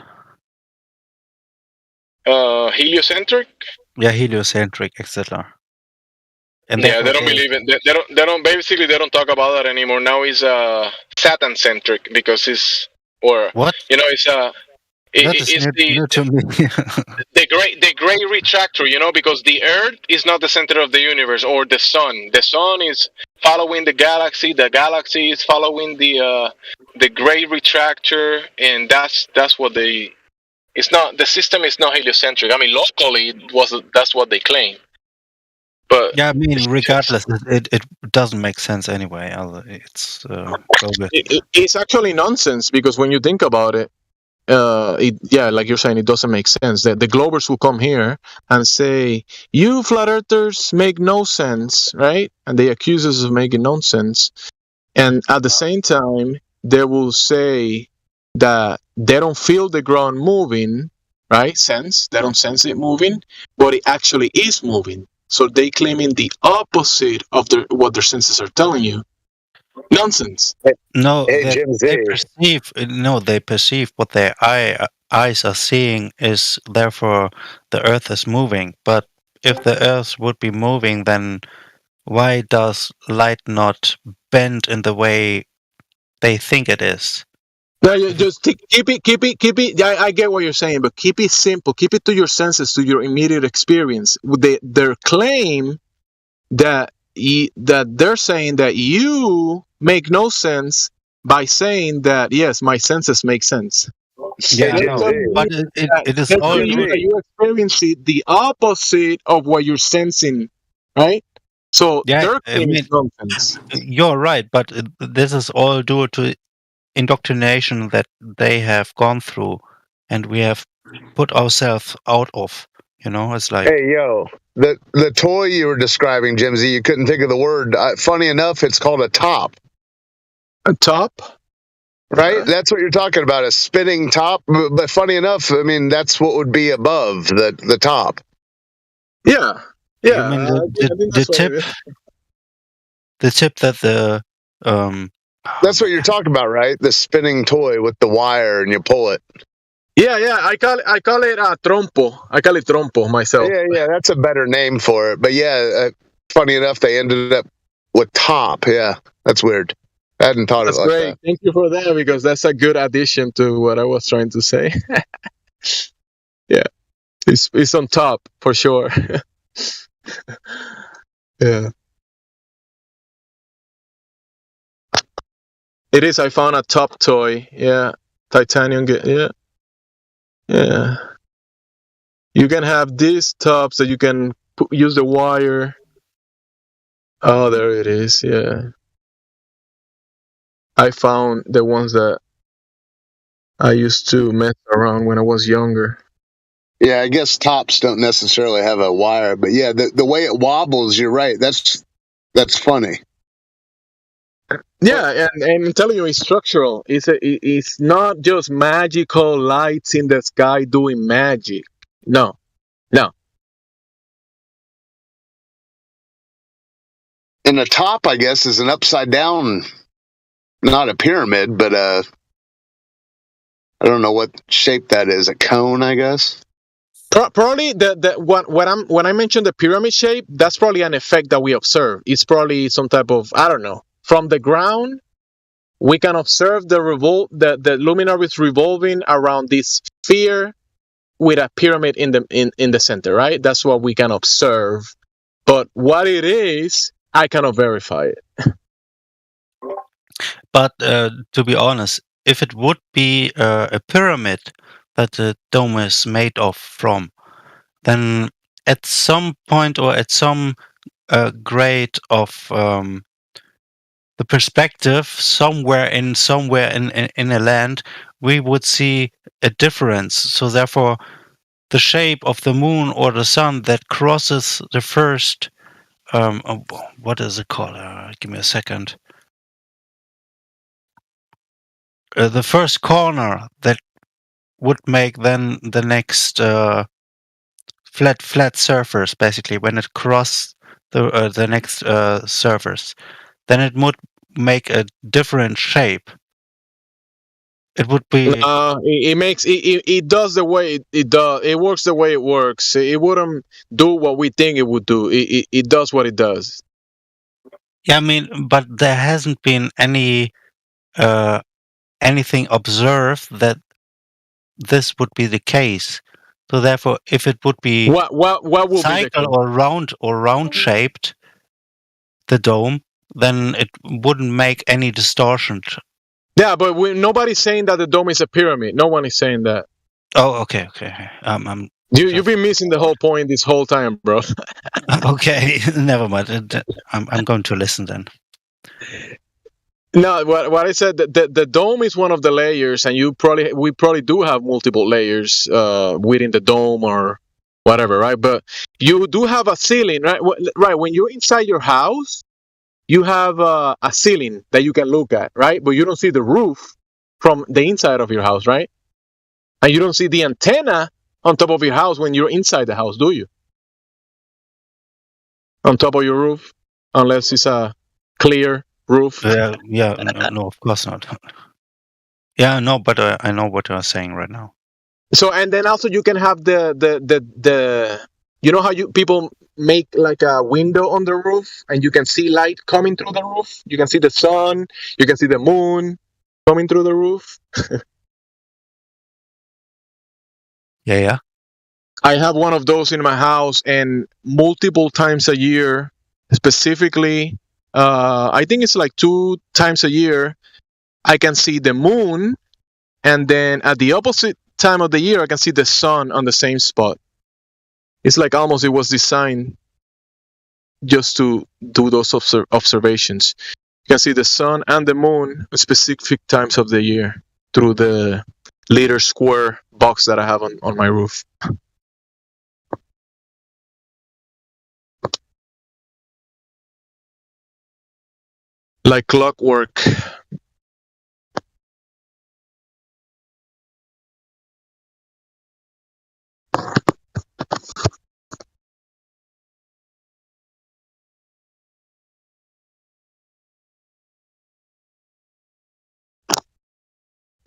Heliocentric. Yeah, heliocentric, etc. And Yeah, therefore they don't believe it. They don't. Basically, they don't talk about that anymore. Now it's Saturn centric because it's what? It's That is it's new to me. the great retractor. Because the Earth is not the center of the universe or the sun. The sun is following the galaxy. The galaxy is following the great retractor, and that's what they. It's not the system is not heliocentric. I mean, locally that's what they claim. But Yeah, I mean, regardless, it doesn't make sense anyway. It's It's actually nonsense because when you think about it, like you're saying, it doesn't make sense. The Globers will come here and say, "You flat earthers make no sense," right? And they accuse us of making nonsense. And at the same time, they will say that they don't feel the ground moving, right? They don't sense it moving, but it actually is moving. So they claiming the opposite of what their senses are telling you. Nonsense. No, Hey, they Jim Z. perceive. No, they perceive what their eyes are seeing is therefore the Earth is moving. But if the Earth would be moving, then why does light not bend in the way they think it is? No, you just keep it. I get what you're saying, but keep it simple. Keep it to your senses, to your immediate experience. Their claim that that they're saying that you make no sense by saying that yes, my senses make sense. Yeah, I They're know, telling but you it is they're all telling you due. that you're experiencing the opposite of what you're sensing, right? So Yeah, their I claim is mean, nonsense. you're right, but this is all due to indoctrination that they have gone through, and we have put ourselves out of. You know, it's like, Hey, yo, the toy you were describing, Jimsy, you couldn't think of the word. Funny enough, it's called a top, A top? right? That's what you're talking about, a spinning top. But funny enough, I mean, that's what would be above the top. Yeah, you mean yeah. I think the that's what tip, it is. the tip that the oh That's what man, you're talking about, right? The spinning toy with the wire and you pull it. Yeah, yeah. I call it trompo. I call it trompo myself. Yeah, that's a better name for it. But yeah, funny enough, they ended up with top. Yeah, that's weird. I hadn't thought of it That's like great. that. Thank you for that because that's a good addition to what I was trying to say. Yeah, it's on top for sure. Yeah, it is. I found a top toy. Yeah, titanium. Yeah, yeah. You can have these tops that you can use the wire. Oh, there it is. Yeah, I found the ones that I used to mess around when I was younger. Yeah, I guess tops don't necessarily have a wire, but yeah, the way it wobbles, you're right. That's funny. Yeah, and I'm telling you, it's structural. It's not just magical lights in the sky doing magic. No, no. And the top, I guess, is an upside down, not a pyramid, but I don't know what shape that is. A cone, I guess. Probably the when I mentioned the pyramid shape, that's probably an effect that we observe. It's probably some type of, I don't know. From the ground, we can observe the luminaries revolving around this sphere with a pyramid in the center, right? That's what we can observe. But what it is, I cannot verify it. but to be honest, if it would be a pyramid that the dome is made of from, then at some point or at some grade of the perspective, somewhere in a land, we would see a difference. So therefore, the shape of the moon or the sun that crosses the first what is it called? Give me a second. The first corner that would make then the next flat surface, basically when it crossed the next surface, then it would make a different shape. It would be It makes it does the way it does. It works the way it works. It wouldn't do what we think it would do. It does what it does. yeah. I mean, but there hasn't been any anything observed that this would be the case. So therefore, if it would be What will be the cycle or round shaped, the dome, then it wouldn't make any distortion. Yeah, but nobody's saying that the dome is a pyramid. No one is saying that. Oh, okay. I'm You've been missing the whole point this whole time, bro. okay. Never mind. I'm going to listen then. No, what I said, the dome is one of the layers, and we probably do have multiple layers within the dome or whatever, right? But you do have a ceiling, right? Right, when you're inside your house, you have a ceiling that you can look at, right? But you don't see the roof from the inside of your house, right? And you don't see the antenna on top of your house when you're inside the house, do you? On top of your roof, unless it's a clear roof. Yeah. No, of course not. Yeah, no, but I know what you're saying right now. So, and then also you can have the you know how people make like a window on the roof and you can see light coming through the roof. You can see the sun, you can see the moon, coming through the roof. Yeah. I have one of those in my house, and multiple times a year, specifically, I think it's like 2 times a year, I can see the moon, and then at the opposite time of the year, I can see the sun on the same spot. It's like almost it was designed just to do those observations. You can see the sun and the moon at specific times of the year through the little square box that I have on my roof. Like clockwork.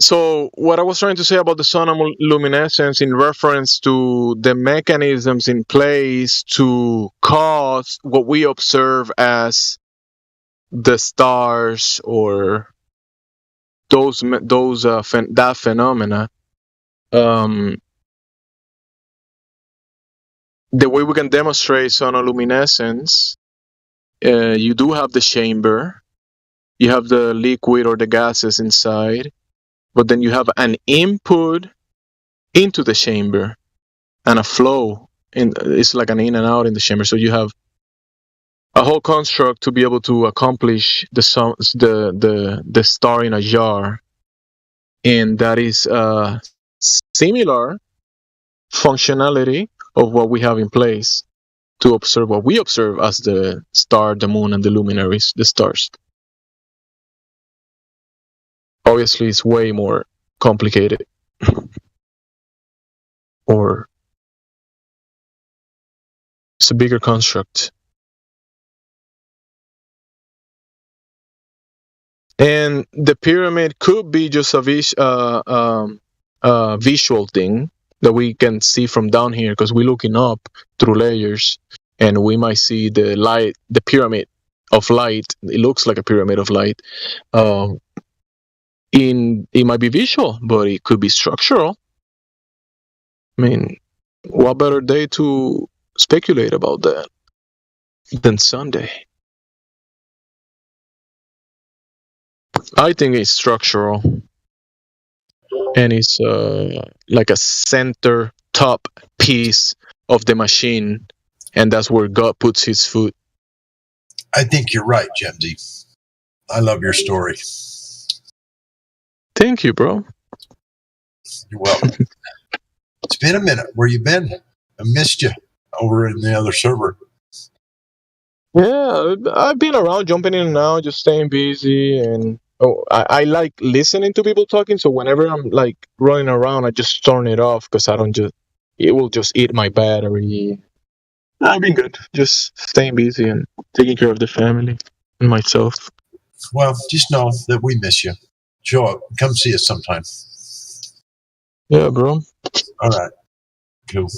So what I was trying to say about the sonoluminescence in reference to the mechanisms in place to cause what we observe as the stars or that phenomena, the way we can demonstrate sonoluminescence, you do have the chamber, you have the liquid or the gases inside, but then you have an input into the chamber and a flow. It's like an in and out in the chamber. So you have a whole construct to be able to accomplish the star in a jar, and that is similar functionality of what we have in place to observe what we observe as the star, the moon, and the luminaries, the stars. Obviously, it's way more complicated, or it's a bigger construct. And the pyramid could be just a visual thing that we can see from down here, because we're looking up through layers, and we might see the pyramid of light. It looks like a pyramid of light. It might be visual, but it could be structural. I mean, what better day to speculate about that than Sunday? I think it's structural, and it's like a center top piece of the machine, and that's where God puts his foot. I think you're right, Jemsy. I love your story. Thank you, bro. You're welcome. It's been a minute. Where you been? I missed you over in the other server. Yeah, I've been around, jumping in and out, just staying busy, and I like listening to people talking. So whenever I'm like running around, I just turn it off because it will just eat my battery. I've been good, just staying busy and taking care of the family and myself. Well, just know that we miss you. Show up. Come see us sometime. Yeah, bro. All right. Cool.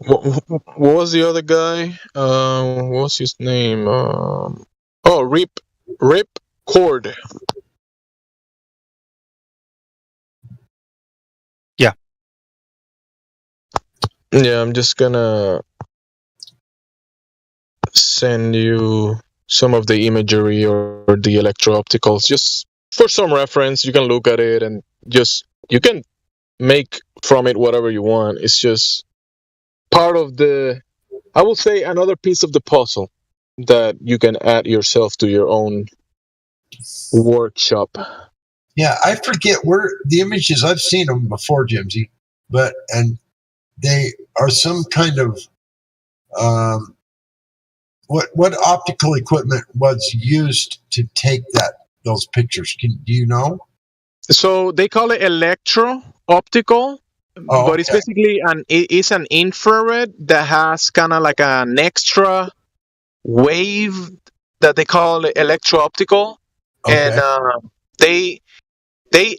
What was the other guy? What was his name? Rip Cord. Yeah. Yeah, I'm just gonna send you some of the imagery or the electro-opticals just for some reference. You can look at it and you can make from it whatever you want. It's just part of I will say, another piece of the puzzle that you can add yourself to your own workshop. Yeah, I forget where the images, I've seen them before, Jimsy, and they are some kind of what optical equipment was used to take those pictures? Do you know? So they call it electro-optical, Oh, but it's okay. basically it's an infrared that has kind of like an extra wave that they call it electro-optical, and Okay. they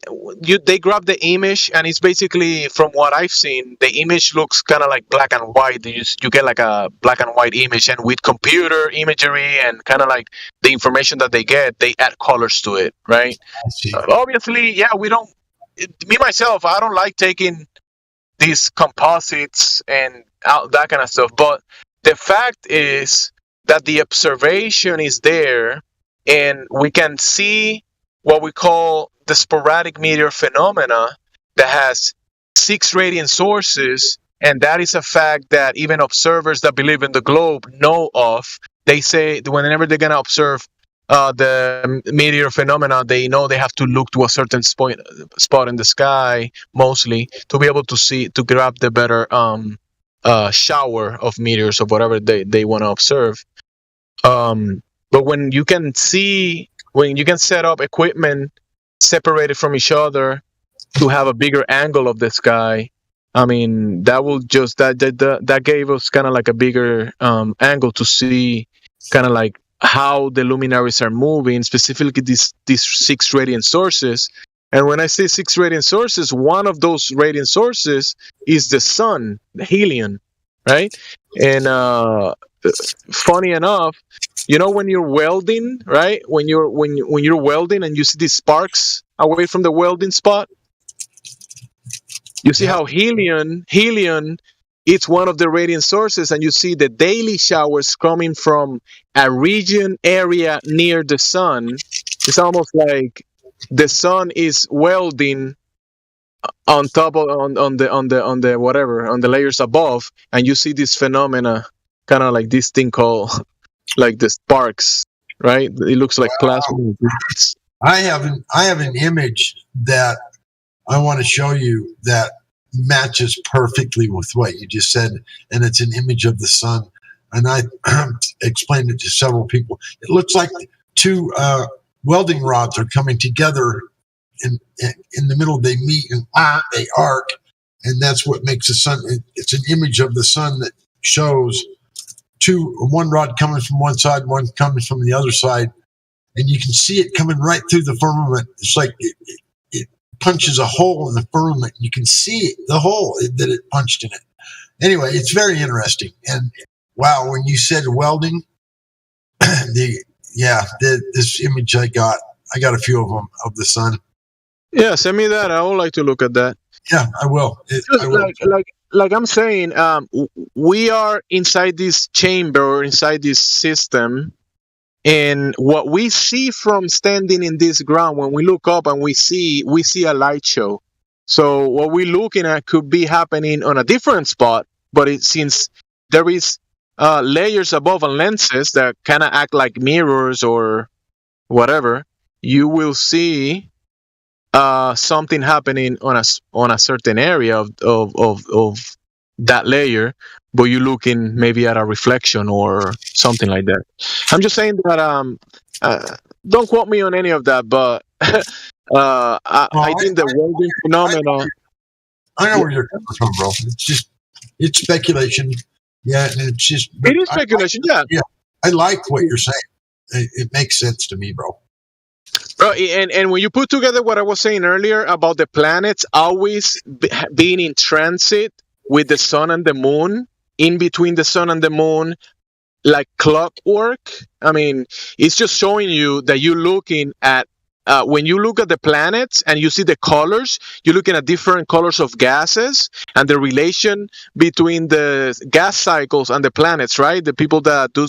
grab the image, and it's basically, from what I've seen, the image looks kind of like black and white. You get like a black and white image, and with computer imagery and kind of like the information that they get, they add colors to it, right? I see. Obviously, yeah, we don't. Me myself, I don't like taking these composites and that kind of stuff. But the fact is that the observation is there, and we can see what we call the sporadic meteor phenomena that has 6 radiant sources, and that is a fact that even observers that believe in the globe know of. They say that whenever they're going to observe the meteor phenomena, they know they have to look to a certain spot in the sky, mostly, to be able to grab the better shower of meteors or whatever they want to observe. But when you can set up equipment separated from each other to have a bigger angle of the sky, I mean, that gave us kind of like a bigger angle to see kind of like how the luminaries are moving, specifically these 6 radiant sources. And when I say 6 radiant sources, one of those radiant sources is the sun, the helium, right? And funny enough, when you're welding, right? When you're welding and you see these sparks away from the welding spot, you see how helium it's one of the radiant sources, and you see the daily showers coming from a region area near the sun. It's almost like the sun is welding on top of on the whatever, on the layers above, and you see this phenomena, kind of like this thing called like the sparks, right? It looks like plasma. I have an image that I want to show you that matches perfectly with what you just said, and it's an image of the sun. And I explained it to several people. It looks like 2 welding rods are coming together, in the middle. They meet and they arc, and that's what makes the sun. It's an image of the sun that shows one rod coming from one side, one coming from the other side, and you can see it coming right through the firmament. It's like it punches a hole in the firmament. You can see the hole that it punched in it. Anyway, it's very interesting. And wow, when you said welding, this image I got a few of them of the sun. Yeah, send me that. I would like to look at that. Yeah, I will. I will. Like I'm saying, we are inside this chamber or inside this system, and what we see from standing in this ground, when we look up and we see a light show. So what we're looking at could be happening on a different spot, but since there is layers above and lenses that kind of act like mirrors or whatever, you will see something happening on a certain area of that layer, but you're looking maybe at a reflection or something like that. I'm just saying that don't quote me on any of that, but I think the welding phenomenon. I know where you're coming from, bro. It's speculation. Yeah, and it's just. It is speculation. Yeah. I like what you're saying. It makes sense to me, bro. And when you put together what I was saying earlier about the planets always being in transit with the sun and the moon, in between the sun and the moon, like clockwork, I mean, it's just showing you that you're looking at, when you look at the planets and you see the colors, you're looking at different colors of gases and the relation between the gas cycles and the planets, right? The people that do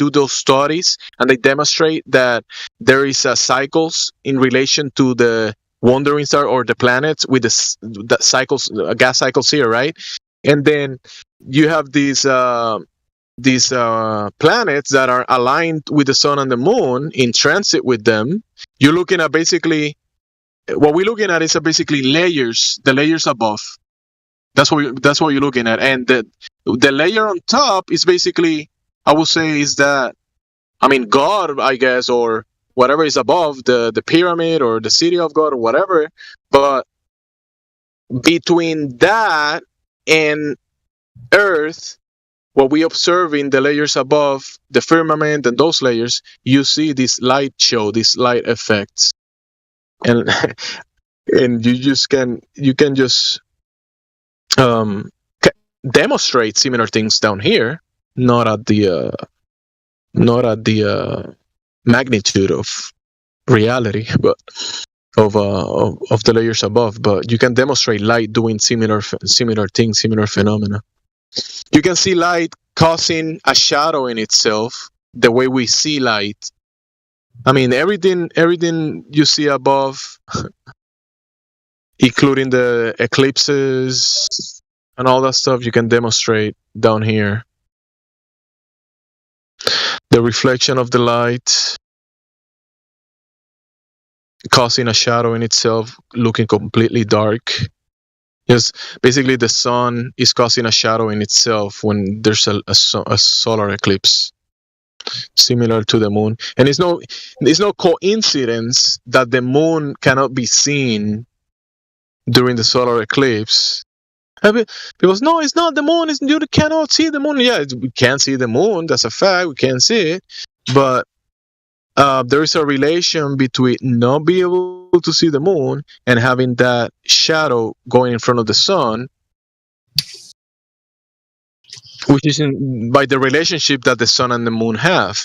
those studies, and they demonstrate that there is cycles in relation to the wandering star or the planets with the cycles, gas cycles here, right? And then you have these planets that are aligned with the sun and the moon in transit with them. You're looking at basically what we're looking at is basically layers, the layers above. That's what you're looking at, and the layer on top is basically I would say is that, I mean, God, I guess, or whatever is above the pyramid or the city of God or whatever. But between that and Earth, what we observe in the layers above the firmament and those layers, you see this light show, these light effects, and and you can just um, demonstrate similar things down here, not at the magnitude of reality, but of the layers above. But you can demonstrate light doing similar things, similar phenomena. You can see light causing a shadow in itself, the way we see light. I mean, everything you see above, including the eclipses and all that stuff, you can demonstrate down here. The reflection of the light causing a shadow in itself, looking completely dark. Yes, basically the sun is causing a shadow in itself when there's a solar eclipse, similar to the moon. And it's no coincidence that the moon cannot be seen during the solar eclipse. Because no, it's not the moon. You cannot see the moon. Yeah, we can't see the moon. That's a fact. We can't see it. But there is a relation between not being able to see the moon and having that shadow going in front of the sun, which is by the relationship that the sun and the moon have.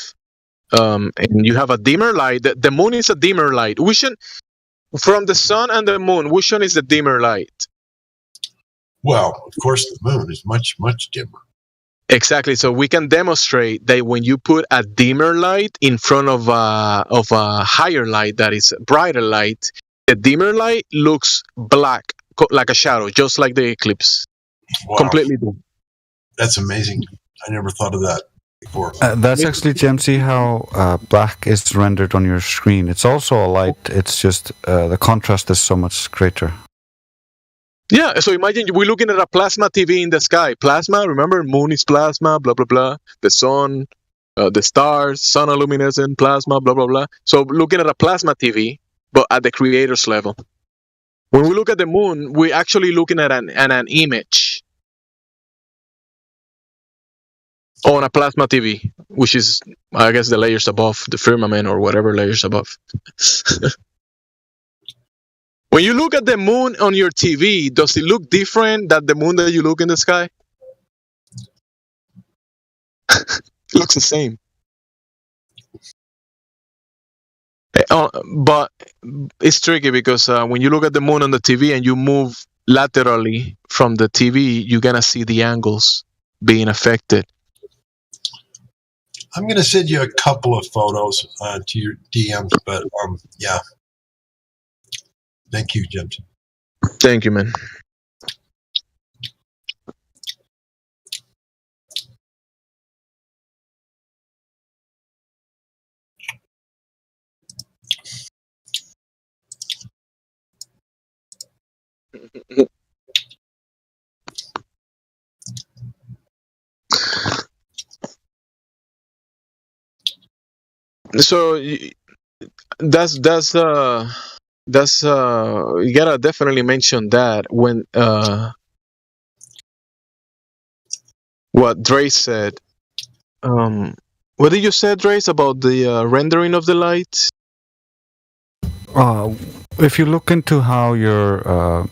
And you have a dimmer light. The moon is a dimmer light. From the sun and the moon, which one is the dimmer light? Well, of course, the moon is much, much dimmer. Exactly. So we can demonstrate that when you put a dimmer light in front of a higher light that is brighter light, the dimmer light looks black, like a shadow, just like the eclipse. Wow. Completely dim. That's amazing. I never thought of that before. That's actually, GMC, how black is rendered on your screen. It's also a light. It's just the contrast is so much greater. Yeah, so imagine we're looking at a plasma TV in the sky. Plasma, remember, moon is plasma, blah, blah, blah. The sun, the stars, sun-luminescent plasma, blah, blah, blah. So looking at a plasma TV, but at the creator's level. When we look at the moon, we're actually looking at an image on a plasma TV, which is, I guess, the layers above the firmament or whatever layers above. When you look at the moon on your TV, does it look different than the moon that you look in the sky? It looks the same. But it's tricky because when you look at the moon on the TV and you move laterally from the TV, you're going to see the angles being affected. I'm going to send you a couple of photos to your DMs, but yeah. Thank you, James. Thank you, man. So that's you gotta definitely mention that when what Dre said. What did you say, Dre, about the rendering of the light? If you look into how your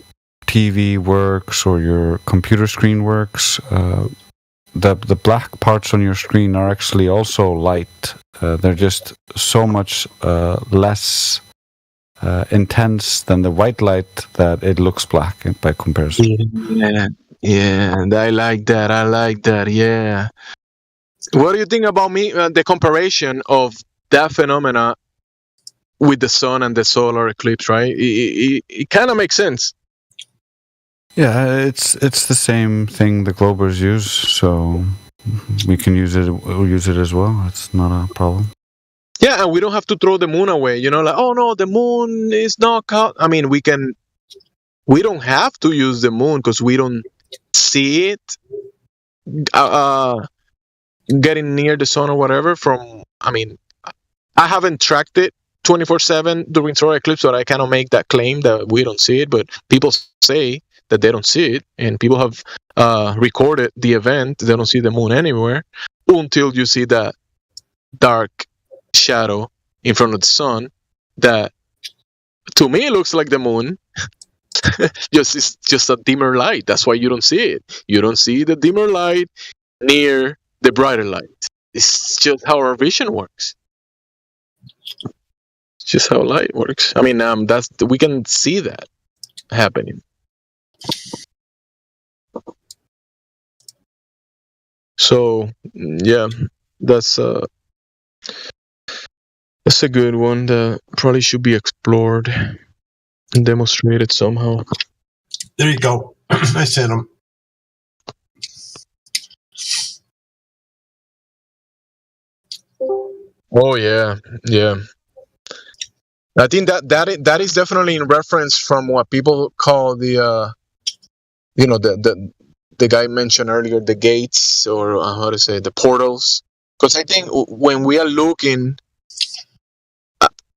TV works or your computer screen works, the black parts on your screen are actually also light. They're just so much less intense than the white light that it looks black by comparison. Yeah, and I like that. Yeah. What do you think about the comparison of that phenomena with the sun and the solar eclipse? Right? It kind of makes sense. Yeah, it's the same thing the Globers use, so we can use it as well. It's not a problem. Yeah, and we don't have to throw the moon away. Like, oh no, the moon is not caught. I mean, we don't have to use the moon because we don't see it. getting near the sun or whatever. I haven't tracked it 24/7 during solar eclipse, but I cannot make that claim that we don't see it. But people say that they don't see it, and people have recorded the event. They don't see the moon anywhere until you see that dark shadow in front of the sun that to me looks like the moon. It's just a dimmer light. That's why you don't see it. You don't see the dimmer light near the brighter light. It's just how our vision works. It's just how light works. I mean, we can see that happening. So yeah, that's a good one that probably should be explored and demonstrated somehow. There you go. I sent them. Oh yeah. I think that is definitely in reference from what people call the the guy mentioned earlier, the gates, or how to say, the portals. Because I think when we are looking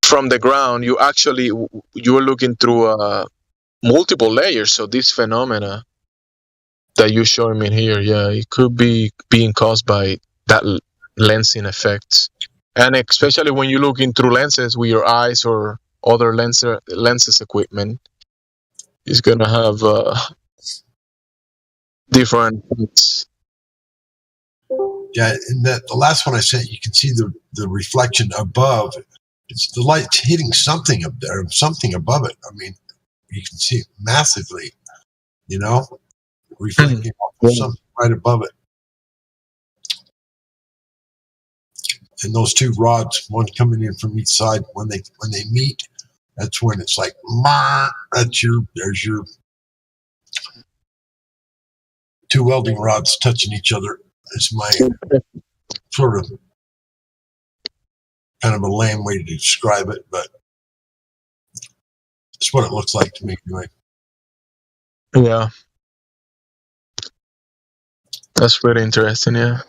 from the ground, you are looking through multiple layers. So this phenomena that you're showing me here, yeah, it could be being caused by that lensing effect. And especially when you're looking through lenses with your eyes or other lenses equipment, it's gonna have different effects. Yeah, in the last one I sent, you can see the reflection above. It's the light hitting something up there, something above it. I mean, you can see it massively, reflecting off of something right above it. And those two rods, one coming in from each side, when they meet, that's when it's like, there's your two welding rods touching each other. It's my sort of kind of a lame way to describe it, but it's what it looks like to me anyway. Yeah. That's very interesting, yeah.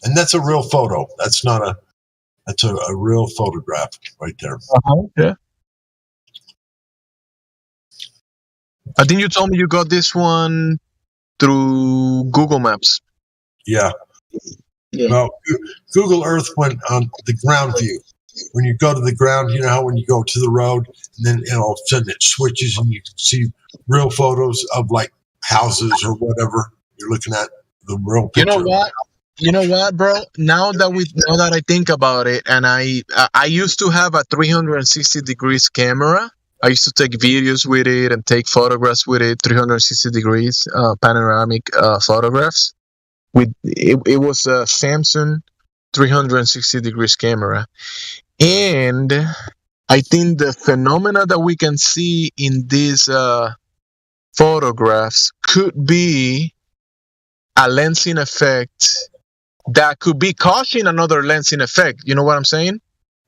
And that's a real photo. That's a real photograph right there. Yeah. I think you told me you got this one through Google Maps. Yeah. Well, Google Earth went on the ground view. When you go to the ground, you know how when you go to the road, and then all of a sudden it switches and you can see real photos of like houses or whatever you're looking at, the real picture. You know what, bro? Now that I think about it, and I used to have a 360 degrees camera. I used to take videos with it and take photographs with it, 360 degrees panoramic photographs. It was a Samsung 360 degrees camera, and I think the phenomena that we can see in these photographs could be a lensing effect that could be causing another lensing effect. You know what I'm saying?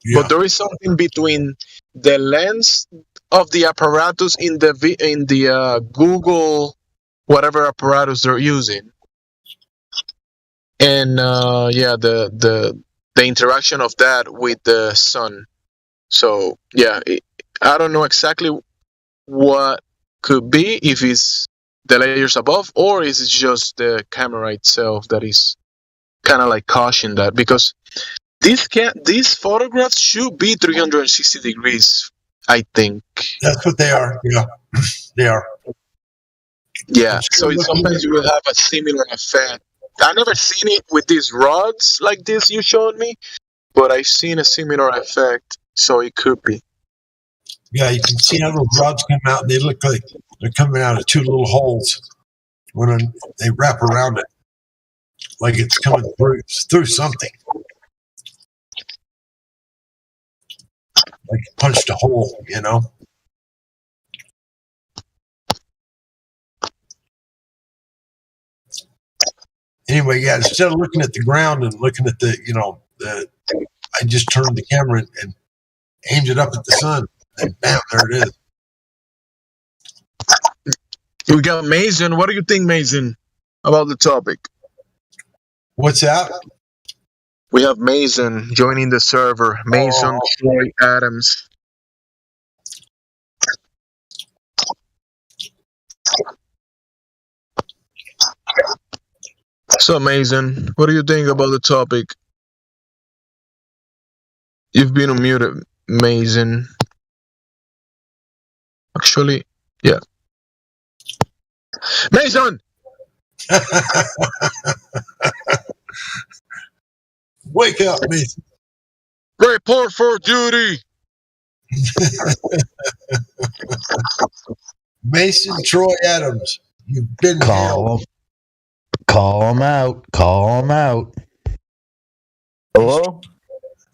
Yeah. But there is something between the lens of the apparatus in the Google whatever apparatus they're using, and the interaction of that with the sun. So yeah, I don't know exactly what could be, if it's the layers above or is it just the camera itself that is kind of like caution that, because these photographs should be 360 degrees, I think. That's what they are. Yeah, they are. Yeah, so sometimes you will have a similar effect. I never seen it with these rods like this you showed me, but I've seen a similar effect, so it could be. Yeah, you can see how those rods come out, and they look like they're coming out of two little holes when they wrap around it, like it's coming through something. Like you punched a hole, you know? Anyway, yeah, instead of looking at the ground and looking at I just turned the camera and aimed it up at the sun, and bam, there it is. We got Mason. What do you think, Mason, about the topic? What's that? We have Mason joining the server. Mason Oh, Troy Adams. So, Mason, what do you think about the topic? You've been unmuted, Mason. Actually, yeah. Mason! wake up, Mason. Report for duty! Mason Troy Adams. You've been hailed. Call him out. Call him out. Hello?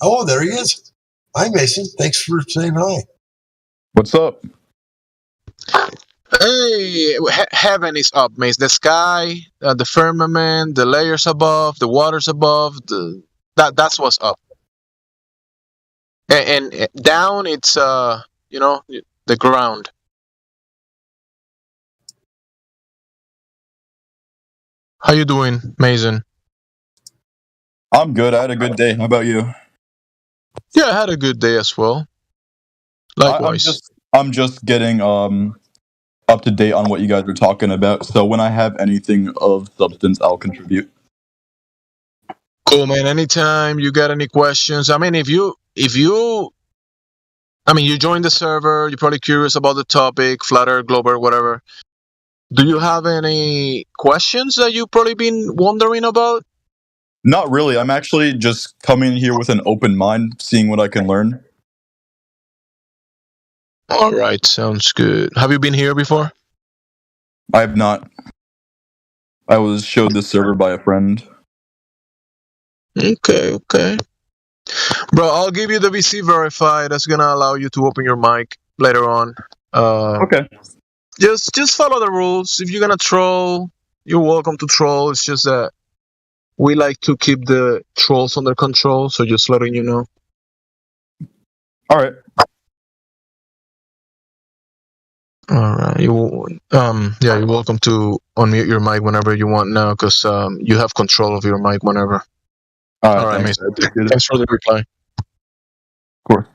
Oh, there he is. Hi, Mason. Thanks for saying hi. What's up? Hey, heaven is up, Mason. The sky, the firmament, the layers above, the waters above, that's what's up. And down, it's the ground. How you doing, Mason? I'm good. I had a good day. How about you? Yeah, I had a good day as well. Likewise. I'm just getting up to date on what you guys are talking about. So when I have anything of substance, I'll contribute. Cool, man. Anytime you got any questions. I mean, if you joined the server, you're probably curious about the topic, flat earth, globe earth, whatever. Do you have any questions that you've probably been wondering about? Not really. I'm actually just coming here with an open mind, seeing what I can learn. All right, sounds good. Have you been here before? I have not. I was showed this server by a friend. Okay. Bro, I'll give you the VC verify. That's gonna allow you to open your mic later on. Okay. Just follow the rules. If you're gonna troll, you're welcome to troll. It's just that we like to keep the trolls under control, so just letting you know. All right. All right. You're welcome to unmute your mic whenever you want now, because you have control of your mic whenever. All right. Thanks. Thanks for the reply. Of course.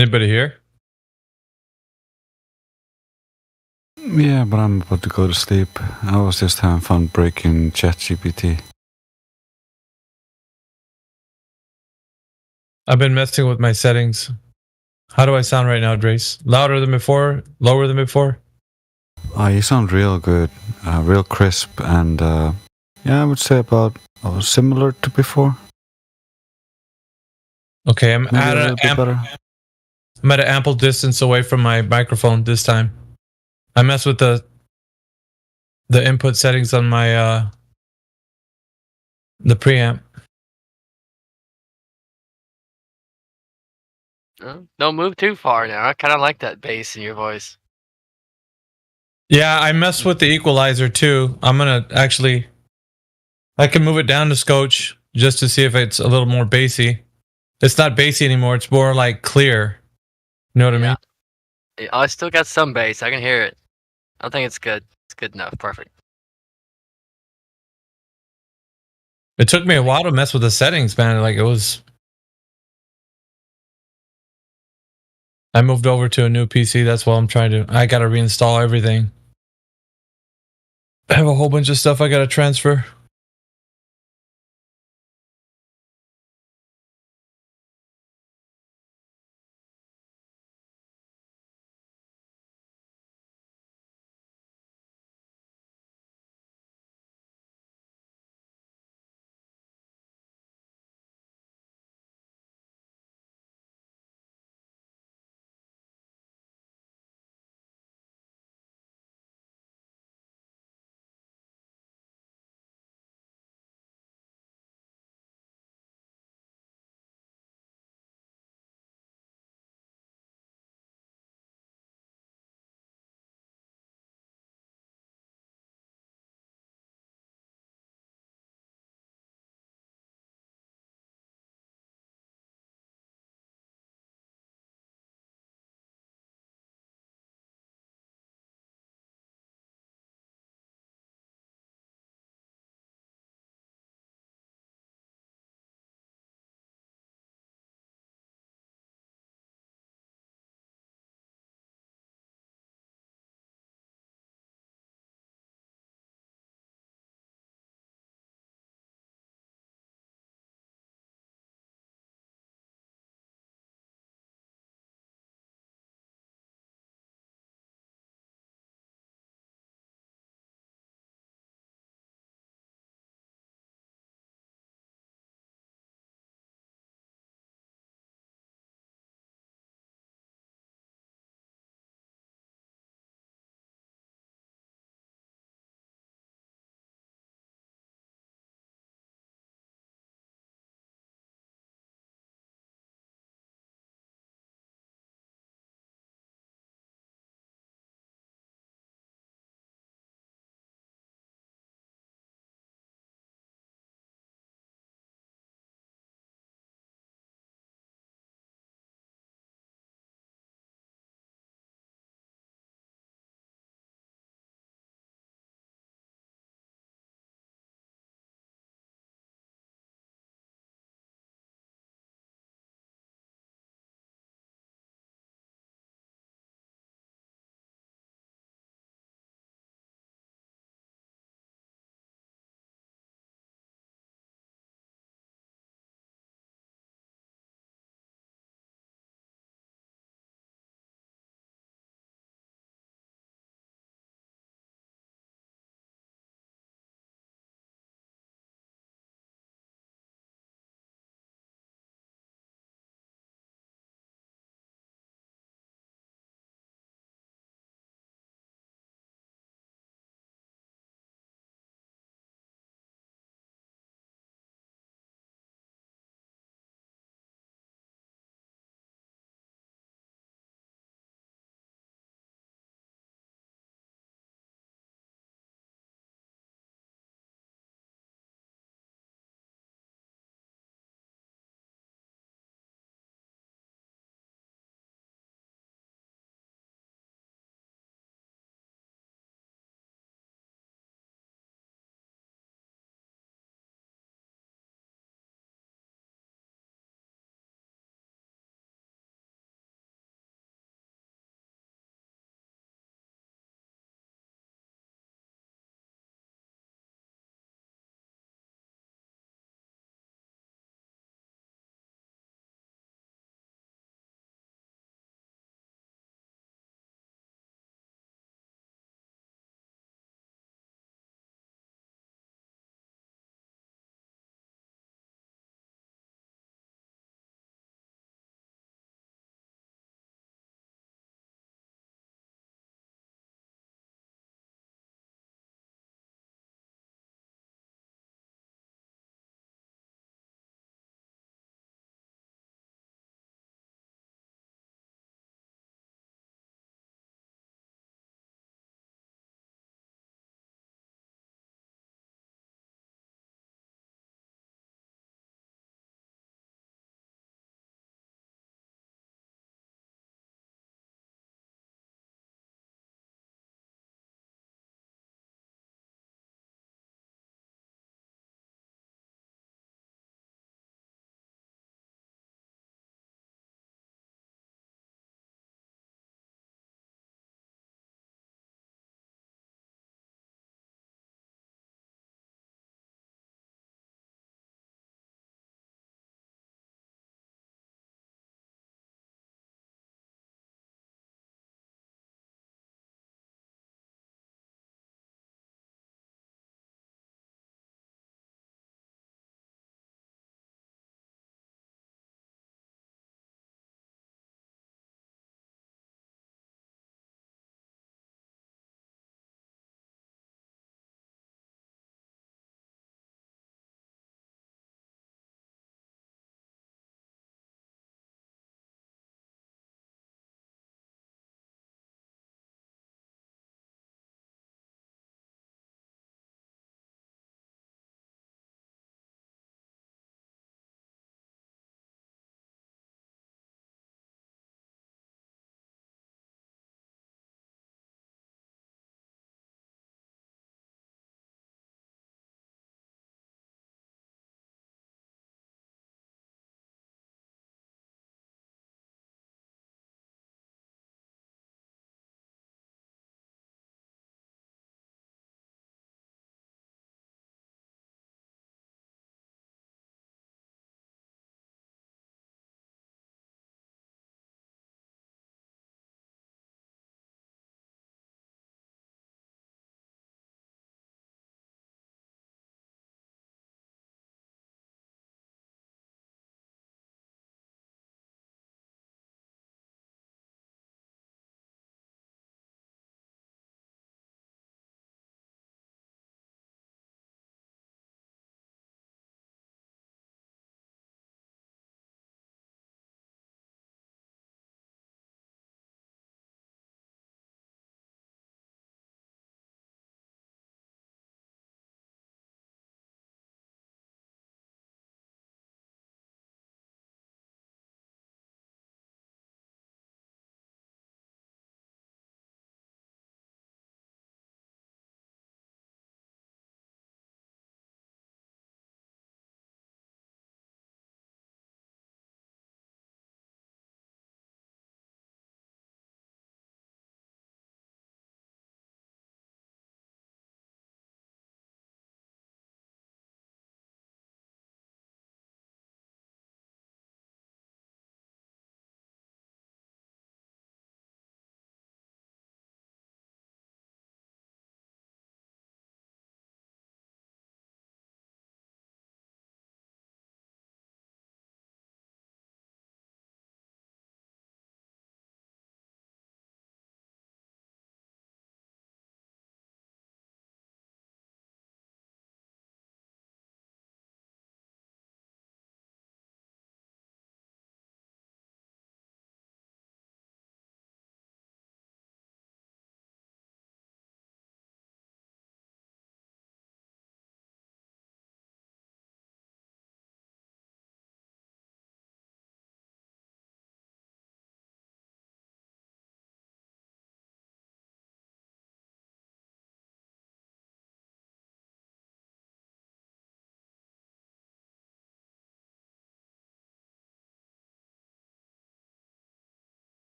Anybody here? Yeah, but I'm about to go to sleep. I was just having fun breaking ChatGPT. I've been messing with my settings. How do I sound right now, Drace? Louder than before? Lower than before? Oh, you sound real good, real crisp, and yeah, I would say about similar to before. Okay, I'm Maybe at a little bit better. I'm at an ample distance away from my microphone this time. I messed with the input settings on my the preamp. Don't move too far now. I kind of like that bass in your voice. Yeah, I messed with the equalizer too. I'm gonna actually, I can move it down to scotch just to see if it's a little more bassy. It's not bassy anymore. It's more like clear. You know what I mean? I still got some bass. I can hear it. I think it's good. It's good enough. Perfect. It took me a while to mess with the settings, man. Like it was. I moved over to a new PC. That's why I'm trying to. I gotta reinstall everything. I have a whole bunch of stuff I gotta transfer.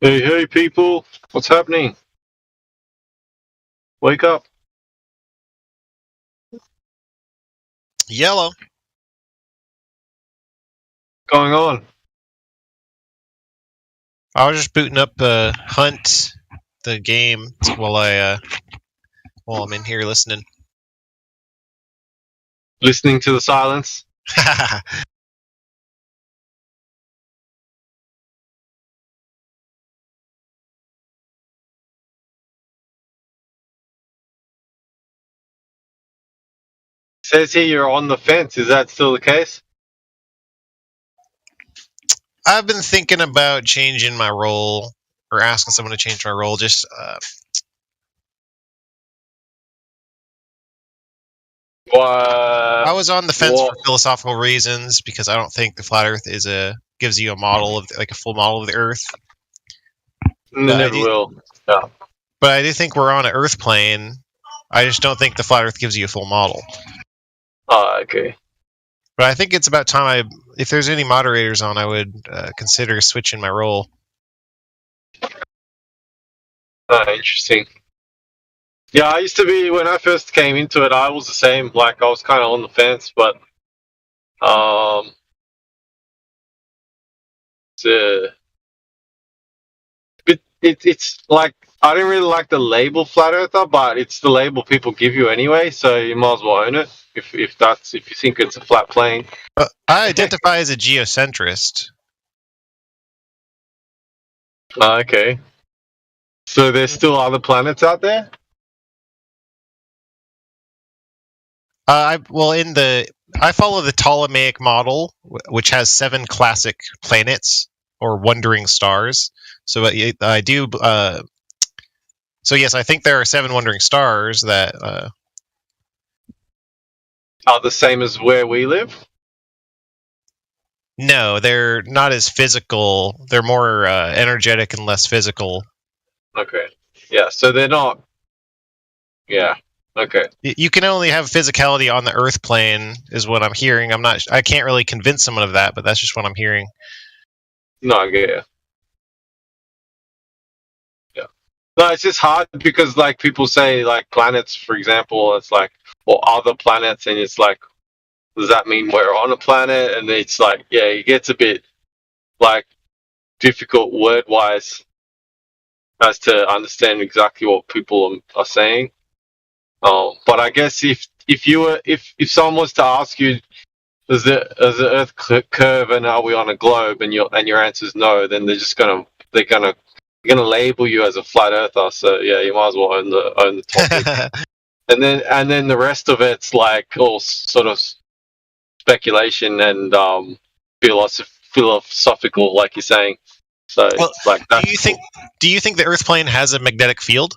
Hey, people! What's happening? Wake up! Yellow. Going on? I was just booting up Hunt, the game, while I'm in here listening. Listening to the silence. Says here you're on the fence. Is that still the case? I've been thinking about changing my role, or asking someone to change my role. Just I was on the fence for philosophical reasons because I don't think the flat Earth gives you a model of a full model of the Earth. Never will. Yeah. But I do think we're on an Earth plane. I just don't think the flat Earth gives you a full model. Oh, okay. But I think it's about time if there's any moderators on, I would consider switching my role. Interesting. Yeah, I used to be, when I first came into it, I was the same. Like, I was kind of on the fence, but it's like, I didn't really like the label flat earther, but it's the label people give you anyway, so you might as well own it if you think it's a flat plane. I identify as a geocentrist. Okay. So there's still other planets out there? I follow the Ptolemaic model, which has 7 classic planets or wandering stars. So I do. So yes, I think there are 7 wandering stars that are the same as where we live. No, they're not as physical. They're more energetic and less physical. Okay. Yeah. So they're not. Yeah. Okay. You can only have physicality on the Earth plane, is what I'm hearing. I can't really convince someone of that, but that's just what I'm hearing. No, I get it. Yeah. No, it's just hard because, like, people say, like, planets, for example, it's like, or other planets, and it's like, does that mean we're on a planet? And it's like, yeah, it gets a bit, like, difficult word-wise as to understand exactly what people are saying. But I guess if someone was to ask you, does the Earth curve and are we on a globe, and your answer is no, then they're gonna label you as a flat earther. So yeah, you might as well own the topic. and then the rest of it's like all sort of speculation and philosophical, like you're saying. So it's like that. Do you think the Earth plane has a magnetic field?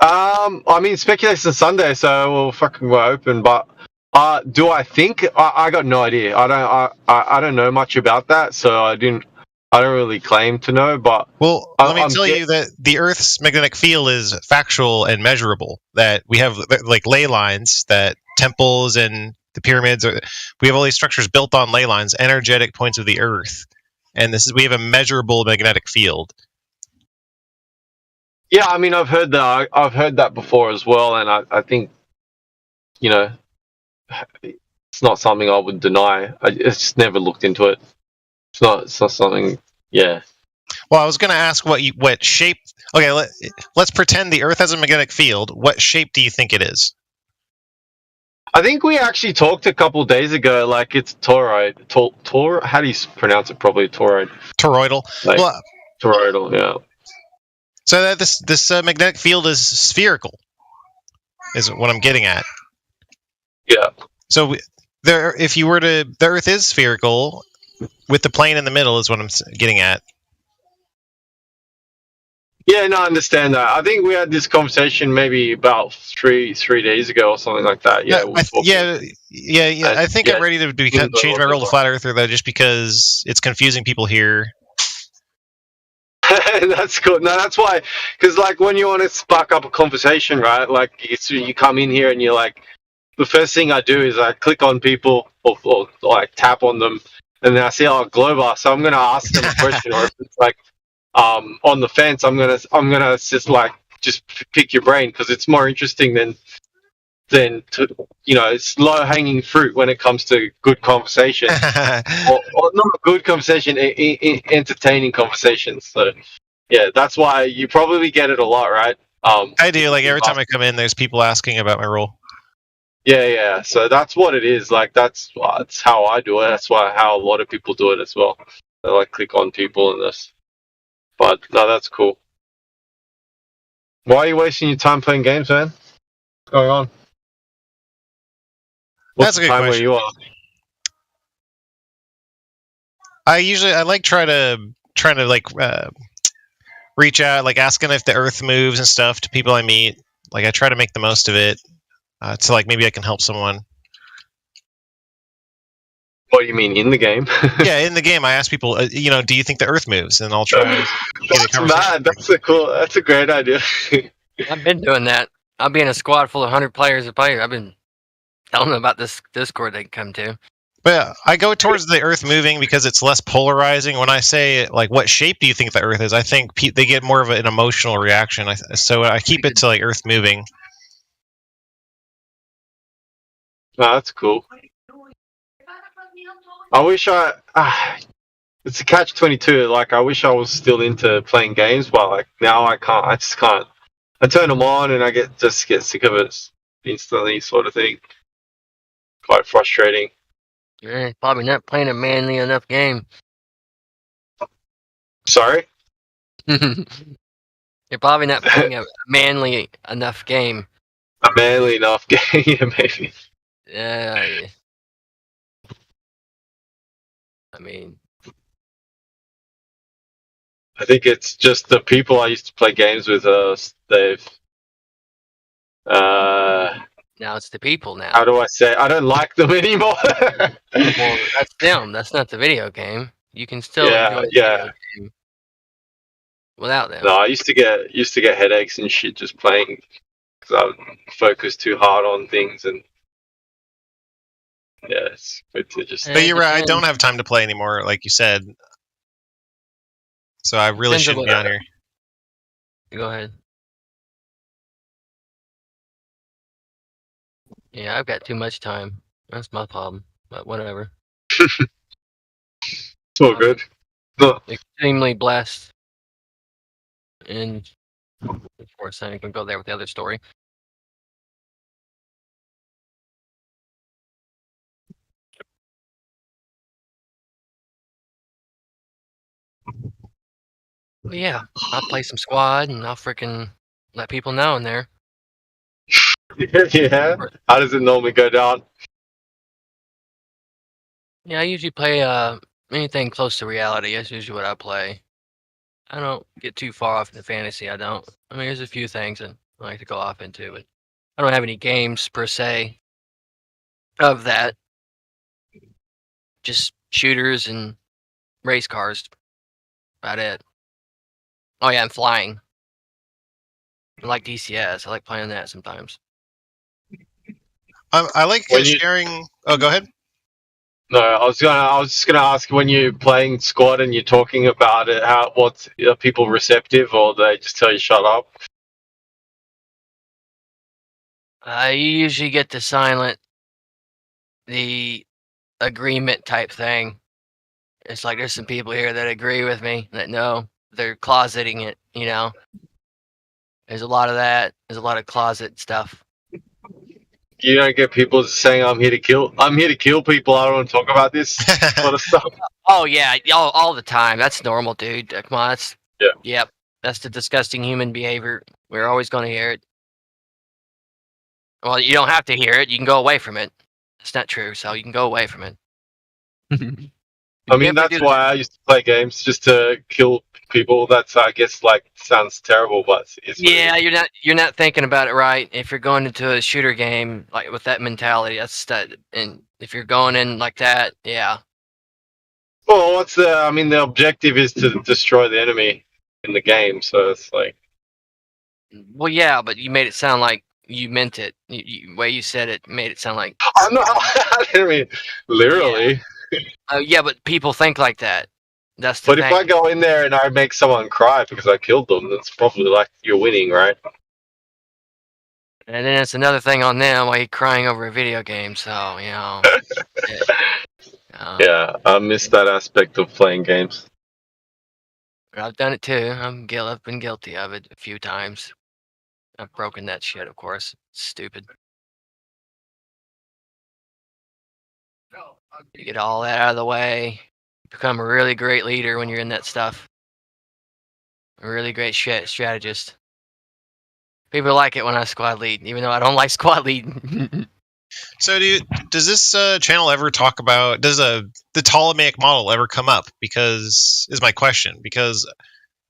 I mean, speculation Sunday, so we're open. But do I think? I got no idea. I don't know much about that, so I don't really claim to know. But let me tell you that the Earth's magnetic field is factual and measurable. That we have like ley lines, that temples and the pyramids we have all these structures built on ley lines, energetic points of the Earth, and we have a measurable magnetic field. Yeah, I mean, I've heard that before as well, and I think, it's not something I would deny. I just never looked into it. It's not something. Yeah. Well, I was going to ask what shape. Okay, let's pretend the Earth has a magnetic field. What shape do you think it is? I think we actually talked a couple of days ago. Like, it's toroid. How do you pronounce it properly? Toroid. Toroidal. Like, toroidal. Yeah. So that this magnetic field is spherical, is what I'm getting at. Yeah. So the Earth is spherical, with the plane in the middle, is what I'm getting at. Yeah, no, I understand that. I think we had this conversation maybe about three days ago or something like that. Yeah. I think I'm ready to change my role to flat earther, though, just because it's confusing people here. That's good. No, that's why. Because, like, when you want to spark up a conversation, right? Like, you come in here and you're like, the first thing I do is I click on people or like tap on them, and then I see Globar, so I'm gonna ask them a question, or if it's like on the fence, I'm gonna just like pick your brain because it's more interesting than to, it's low hanging fruit when it comes to good conversation, or not good conversation, entertaining conversations. So yeah, that's why you probably get it a lot, right? I do. Like every time I come in, there's people asking about my role. Yeah. So that's what it is. Like that's how I do it. That's how a lot of people do it as well. They like click on people and this. But no, that's cool. Why are you wasting your time playing games, man? What's going on? What's That's a the good time where question. you are? I like trying to like reach out, like asking if the Earth moves and stuff to people I meet. Like I try to make the most of it. So like maybe I can help someone. What do you mean in the game? Yeah, in the game, I ask people, do you think the Earth moves? And I'll try to get a That's conversation. mad. That's a great idea. I've been doing that. I'll be in a squad full of 100 players to play. I've been telling them about this Discord they can come to. But I go towards the Earth moving because it's less polarizing. When I say, like, what shape do you think the Earth is? I think they get more of an emotional reaction. So I keep it to, like, Earth moving. No, that's cool. I wish it's a catch-22. Like, I wish I was still into playing games, but like now I can't. I just can't. I turn them on and I get sick of it instantly, sort of thing. Quite frustrating. You're probably not playing a manly enough game. Sorry? You're probably not playing a manly enough game. A manly enough game, yeah, maybe. Yeah. I mean, I think it's just the people I used to play games with. They've. now it's the people now. How do I say? I don't like them anymore. Well, that's them. That's not the video game. You can still enjoy the video game without them. No, I used to get headaches and shit just playing because I would focus too hard on things, and yeah, it's good to just. But you're right. I don't have time to play anymore, like you said. So I really shouldn't be on here. Go ahead. Yeah, I've got too much time. That's my problem. But whatever. It's all good. Extremely blessed. And of course, I can go there with the other story. Well, yeah, I'll play some squad and I'll freaking let people know in there. Yeah. How does it normally go down? Yeah, I usually play anything close to reality. That's usually what I play. I don't get too far off into fantasy. I don't. I mean, there's a few things that I like to go off into, but I don't have any games per se of that. Just shooters and race cars. About it. Oh yeah, and flying. I like DCS. I like playing that sometimes. I like sharing. Oh, go ahead. No, I was just gonna ask, when you're playing squad and you're talking about it, are people receptive, or they just tell you shut up? You usually get the silent, the agreement type thing. It's like there's some people here that agree with me that know they're closeting it. There's a lot of that. There's a lot of closet stuff. You don't get people saying, I'm here to kill people, I don't want to talk about this sort of stuff. Oh yeah, all the time. That's normal, dude. Come on, yep. That's the disgusting human behavior. We're always going to hear it. Well, you don't have to hear it. You can go away from it. It's not true, so you can go away from it. I mean, that's why I used to play games, just to kill people. That's, I guess, like, sounds terrible, but it's yeah, you're not thinking about it right. If you're going into a shooter game like with that mentality, and if you're going in like that, yeah. Well, the objective is to destroy the enemy in the game, so it's like. Well, yeah, but you made it sound like you meant it. The way you said it made it sound like. I'm not. I didn't mean literally. Yeah, but people think like that. That's the But thing. if I go in there and I make someone cry because I killed them, that's probably like you're winning, right? And then it's another thing on them while you're crying over a video game. So Yeah, I miss that aspect of playing games. I've done it too. I've been guilty of it a few times. I've broken that shit, of course. It's stupid. You get all that out of the way. You become a really great leader when you're in that stuff. A really great strategist. People like it when I squad lead, even though I don't like squad leading. So, does this channel ever talk about the Ptolemaic model ever come up? Because is my question. Because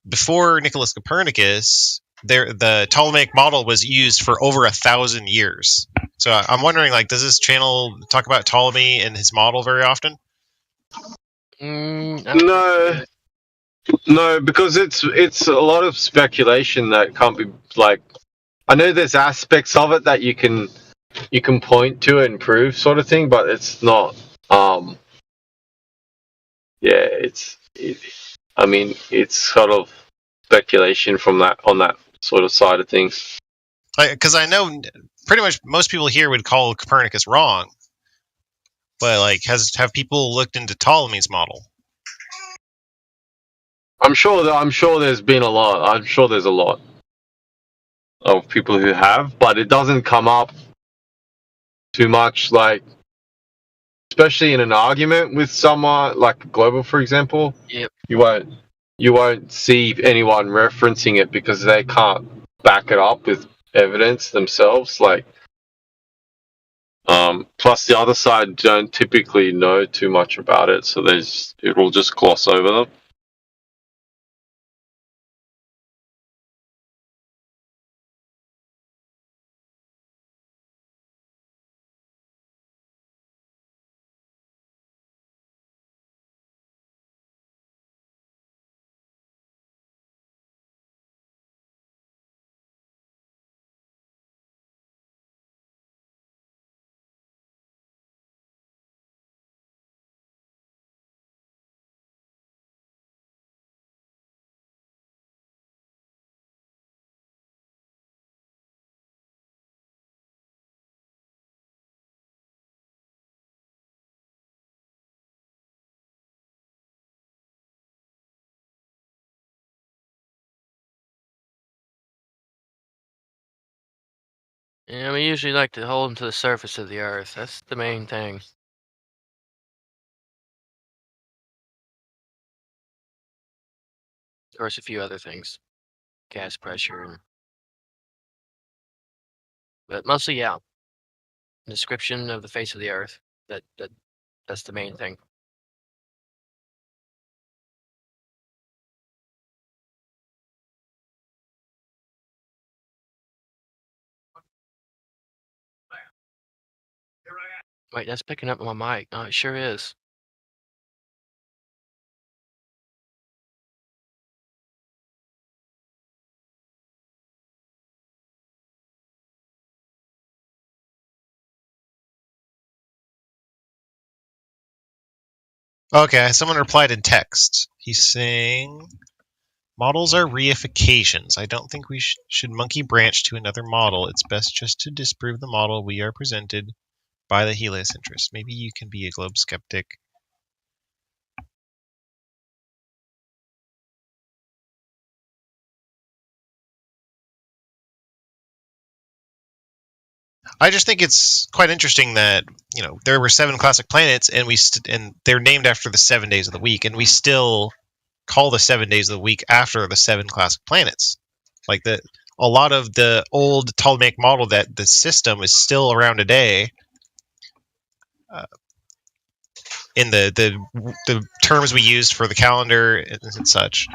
before Nicholas Copernicus, the Ptolemaic model was used for over 1,000 years. So I'm wondering, like, does this channel talk about Ptolemy and his model very often? No, no, because it's a lot of speculation that can't be like. I know there's aspects of it that you can point to and prove, sort of thing, but it's not. Yeah, I mean, it's sort of speculation from that on that sort of side of things. Because I know pretty much most people here would call Copernicus wrong, but like, have people looked into Ptolemy's model? I'm sure there's been a lot. I'm sure there's a lot of people who have, but it doesn't come up too much. Like, especially in an argument with someone like Global, for example. Yep. You won't see anyone referencing it because they can't back it up with evidence themselves. Like, plus the other side don't typically know too much about it, so it will just gloss over them. Yeah, we usually like to hold them to the surface of the earth. That's the main thing. Of course, a few other things, gas pressure, but mostly, yeah. Description of the face of the earth. That's the main thing. Wait, that's picking up my mic. Oh, it sure is. Okay, someone replied in text. He's saying models are reifications. I don't think we should monkey branch to another model. It's best just to disprove the model we are presented by the heliocentrist. Maybe you can be a globe skeptic. I just think it's quite interesting that there were 7 classic planets, and and they're named after the 7 days of the week, and we still call the 7 days of the week after the 7 classic planets. Like a lot of the old Ptolemaic model that the system is still around today. In the terms we used for the calendar and such.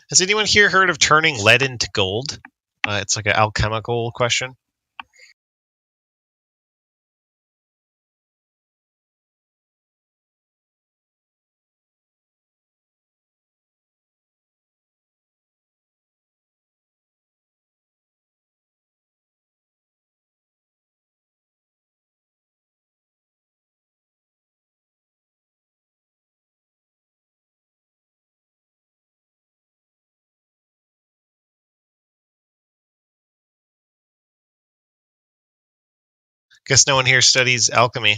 Has anyone here heard of turning lead into gold? It's like an alchemical question. Guess no one here studies alchemy.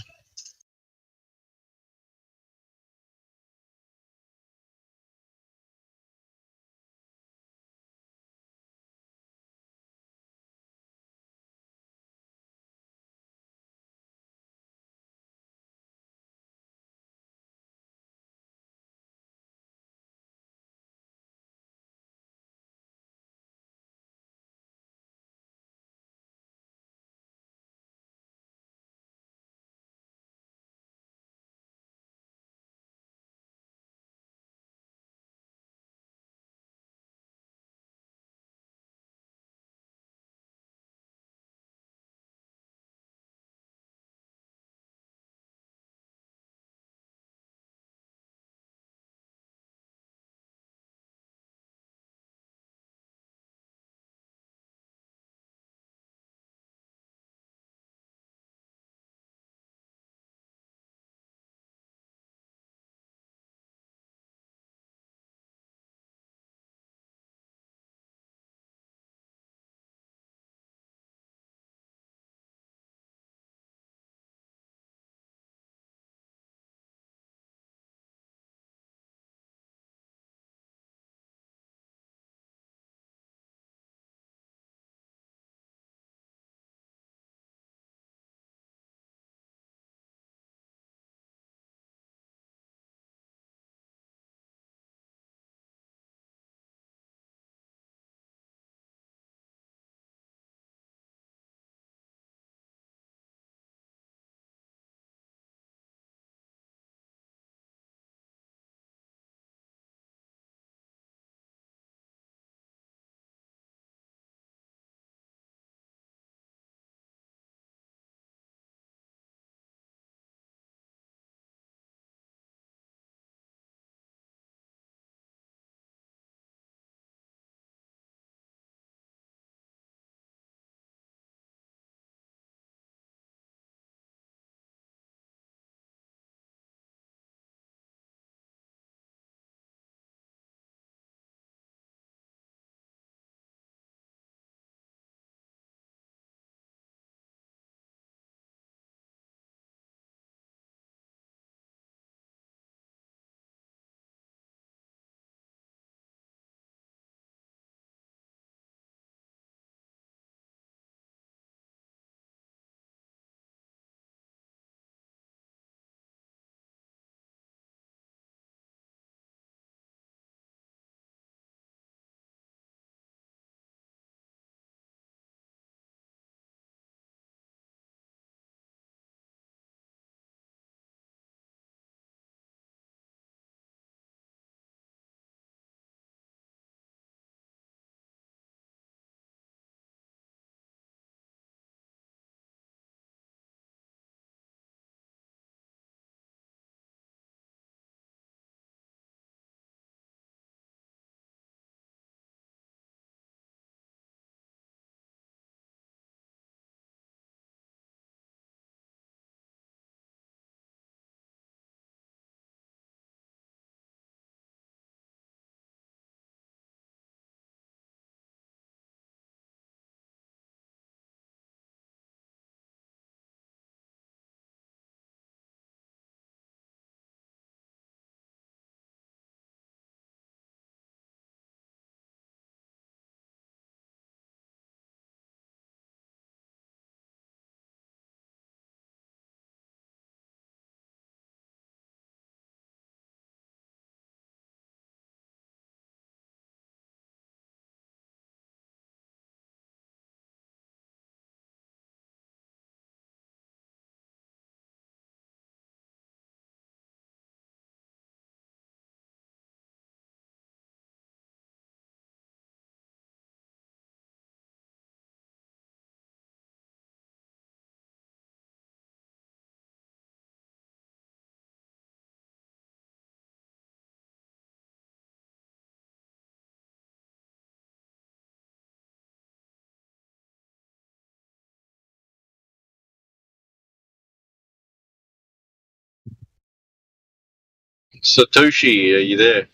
Satoshi, are you there?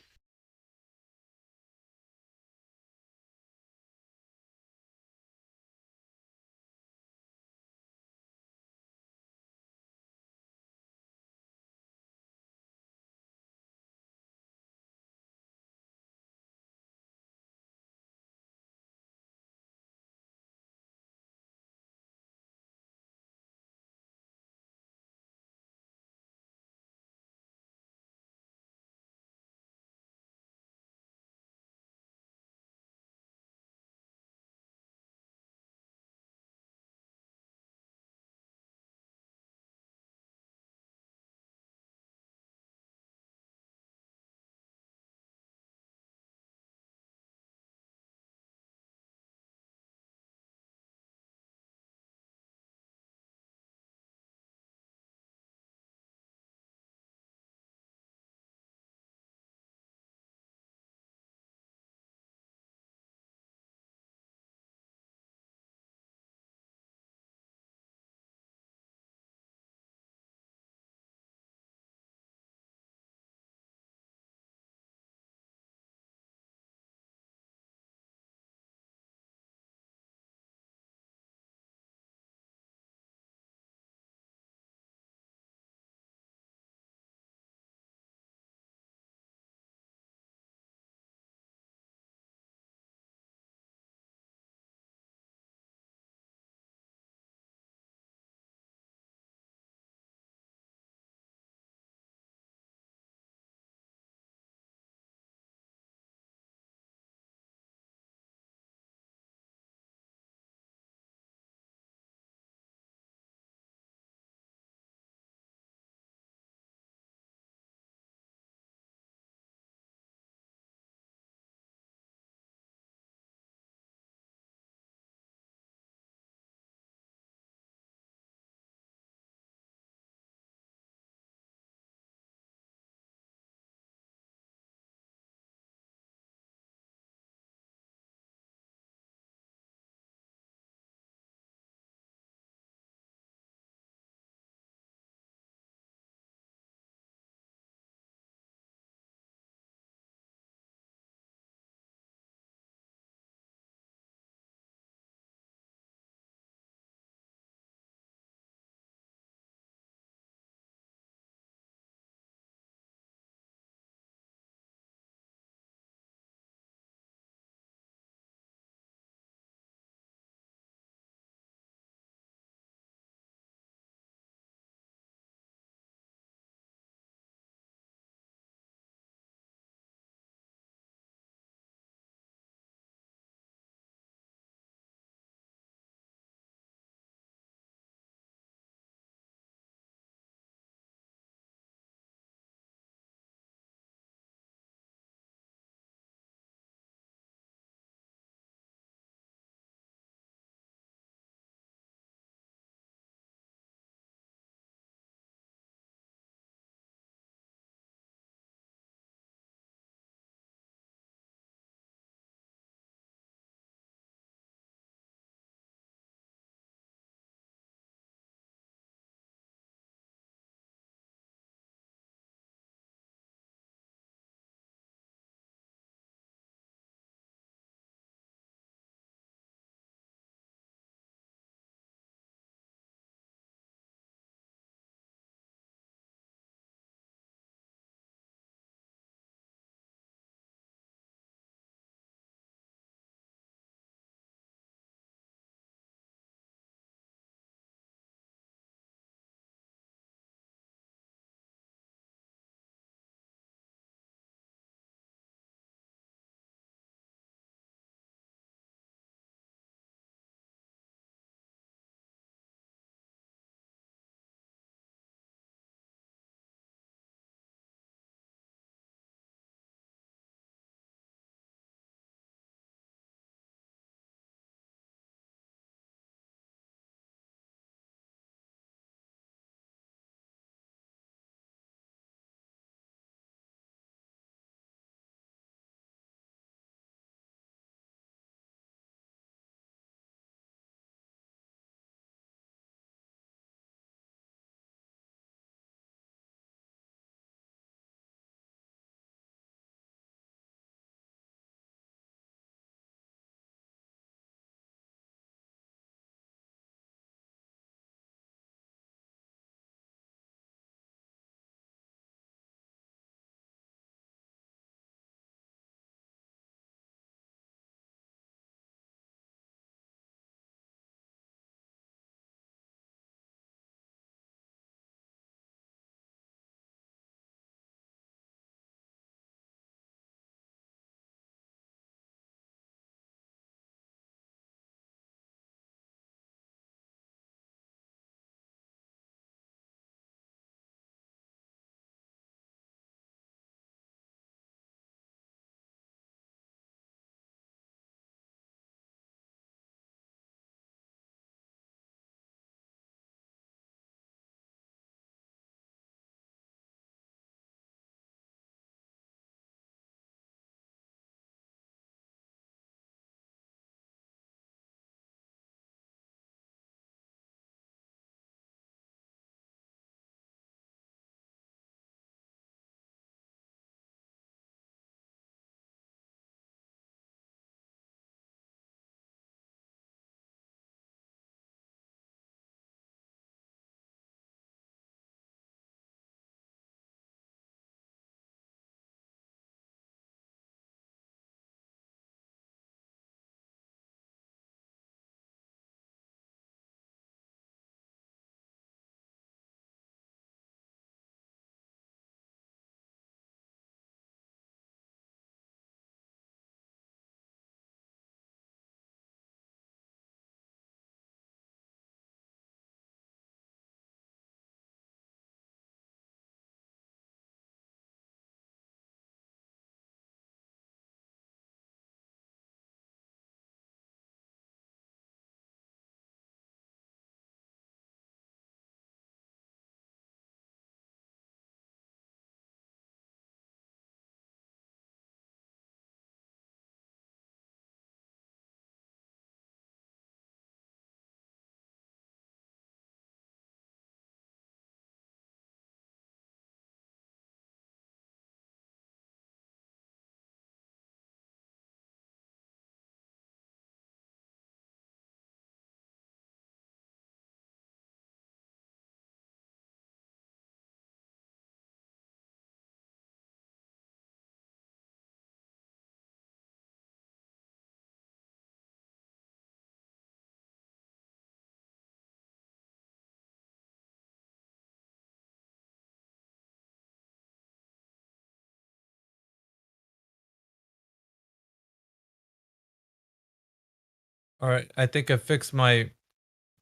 All right, I think I fixed my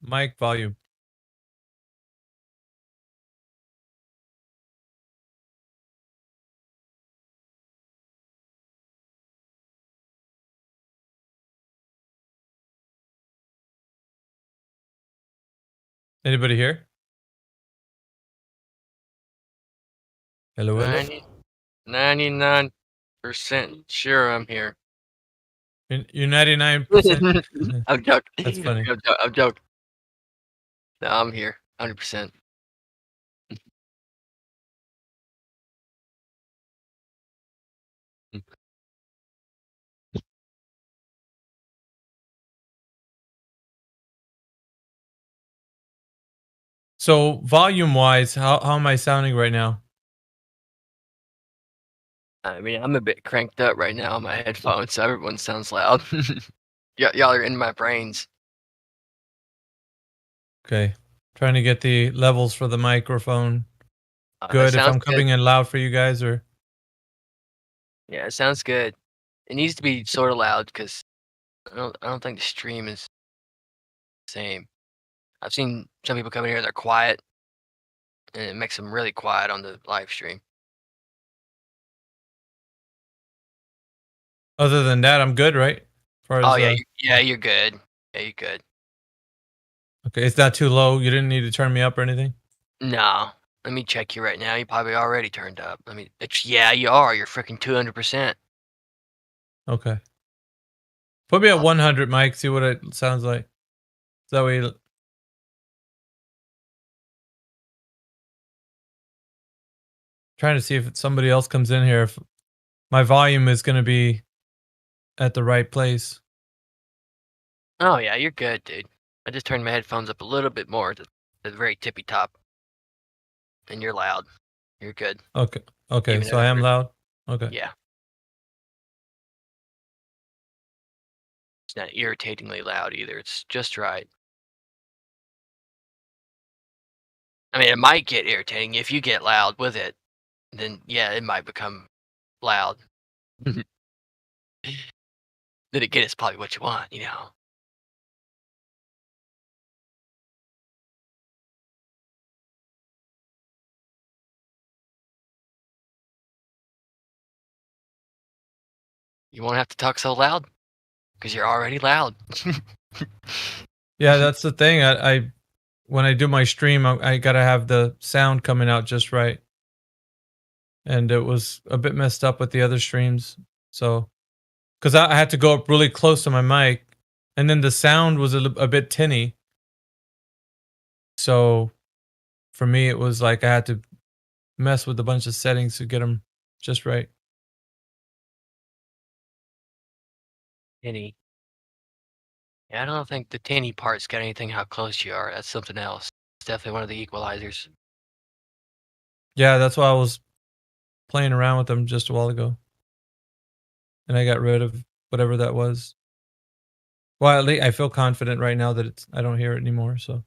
mic volume. Anybody here? Hello, hello. 99% sure I'm here. You're 99%. I'm joking. That's funny. I'm joking. No, I'm here. 100%. So volume wise, how am I sounding right now? I mean, I'm a bit cranked up right now on my headphones, so everyone sounds loud. Y'all are in my brains. Okay. Trying to get the levels for the microphone. That Good if sounds I'm good. coming in loud for you guys or Yeah, it sounds good. It needs to be sort of loud because I don't think the stream is the same. I've seen some people come in here, they're quiet, and it makes them really quiet on the live stream. other than that, I'm good, right? As far as Oh yeah, you're good. Yeah, you're good. okay, it's not too low. You didn't need to turn me up or anything? No, let me check you right now. You probably already turned up. Yeah, you are. You're freaking 200%. Okay. Put me at 100, Mike, see what it sounds like. That way trying to see if somebody else comes in here if my volume is going to be at the right place. Oh yeah, you're good, dude. I just turned my headphones up a little bit more to the very tippy top, and you're loud. You're good. Okay. Okay, Even so at I am 100. loud. Okay. Yeah. It's not irritatingly loud either. It's just right. I mean, it might get irritating if you get loud with it. Then yeah, it might become loud. Then again, it's probably what you want, you know. You won't have to talk so loud because you're already loud. Yeah, that's the thing. I when I do my stream, I got to have the sound coming out just right. And it was a bit messed up with the other streams. So cuz I had to go up really close to my mic and then the sound was a bit tinny. So for me it was like I had to mess with a bunch of settings to get them just right. Tinny. Yeah, I don't think the tinny part's got anything how close you are. That's something else. It's definitely one of the equalizers. Yeah, that's why I was playing around with them just a while ago. And I got rid of whatever that was. Well, at least I feel confident right now that I don't hear it anymore, so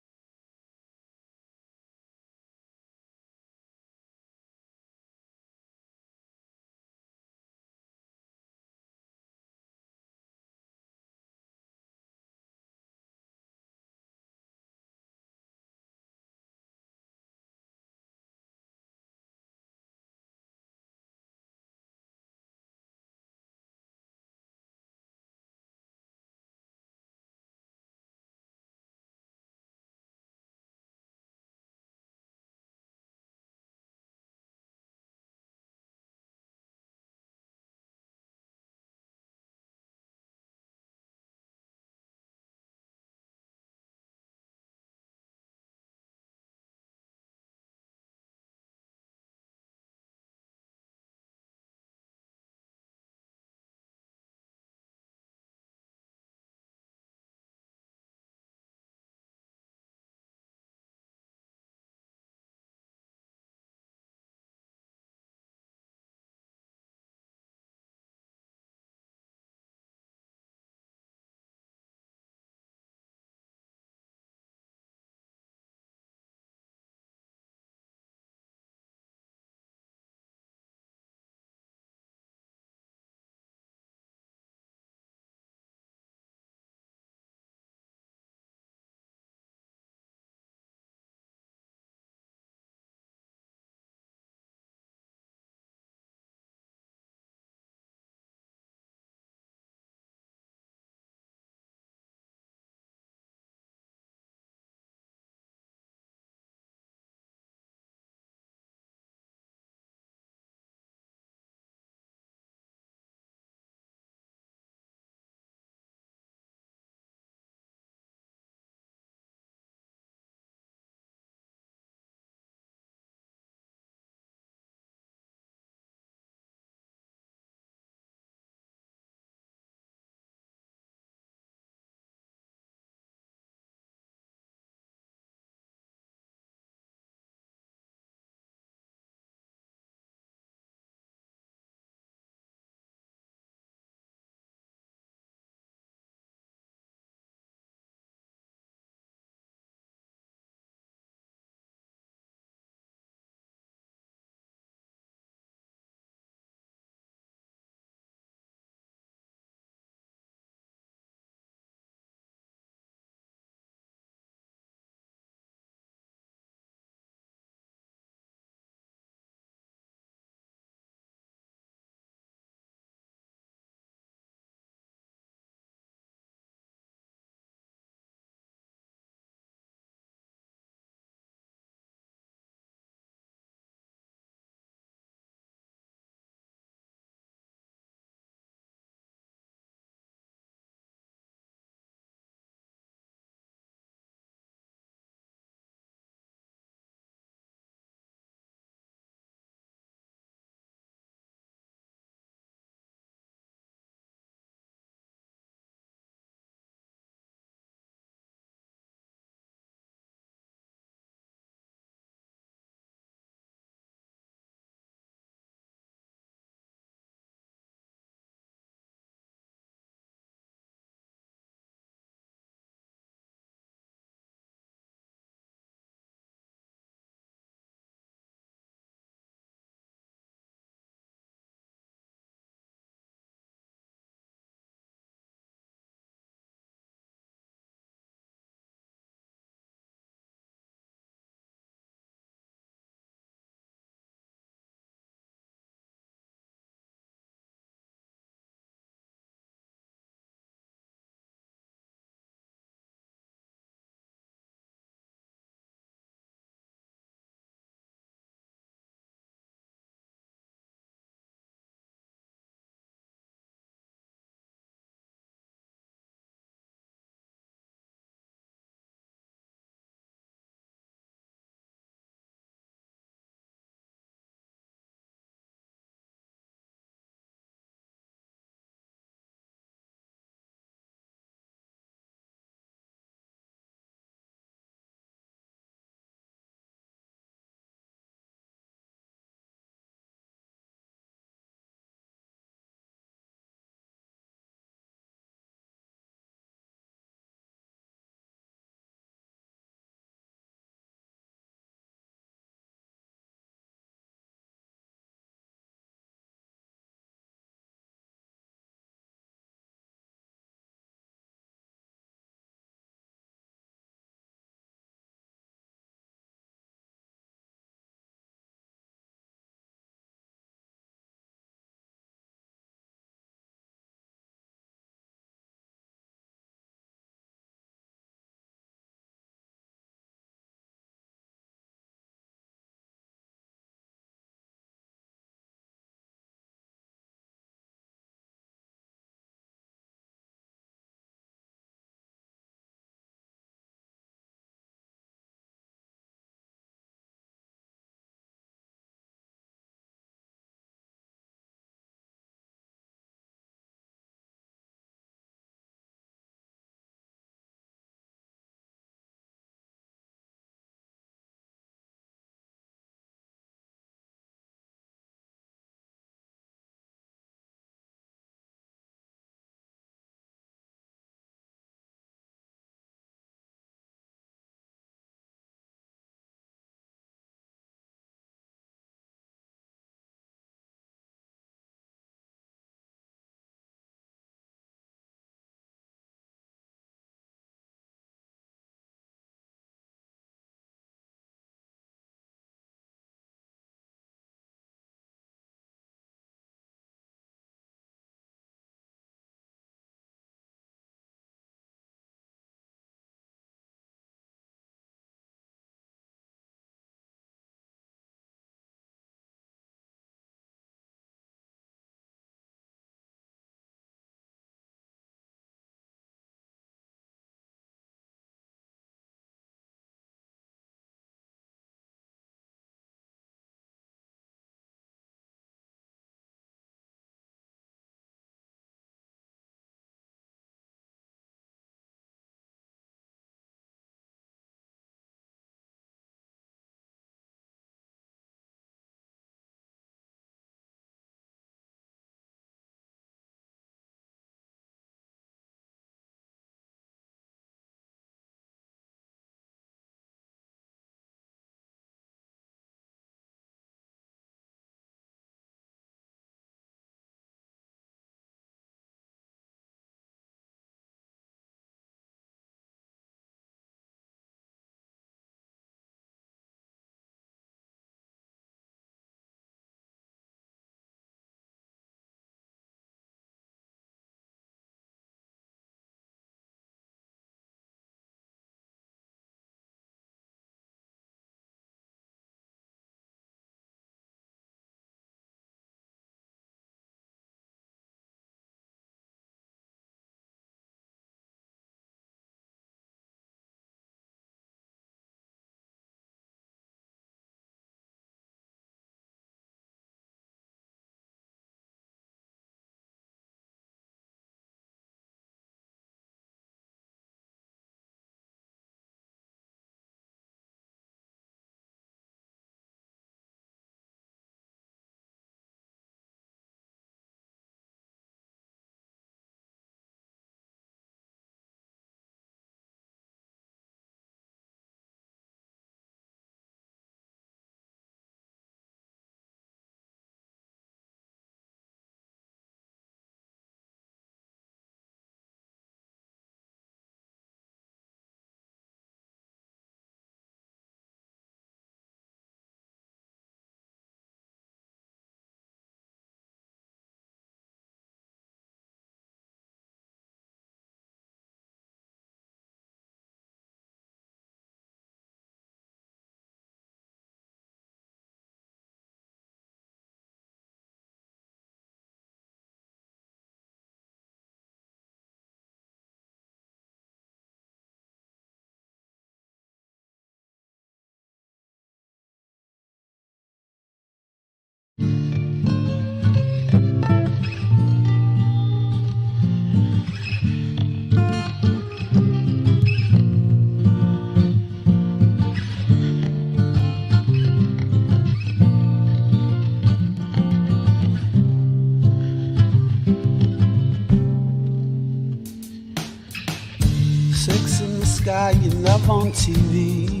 sky and love on TV.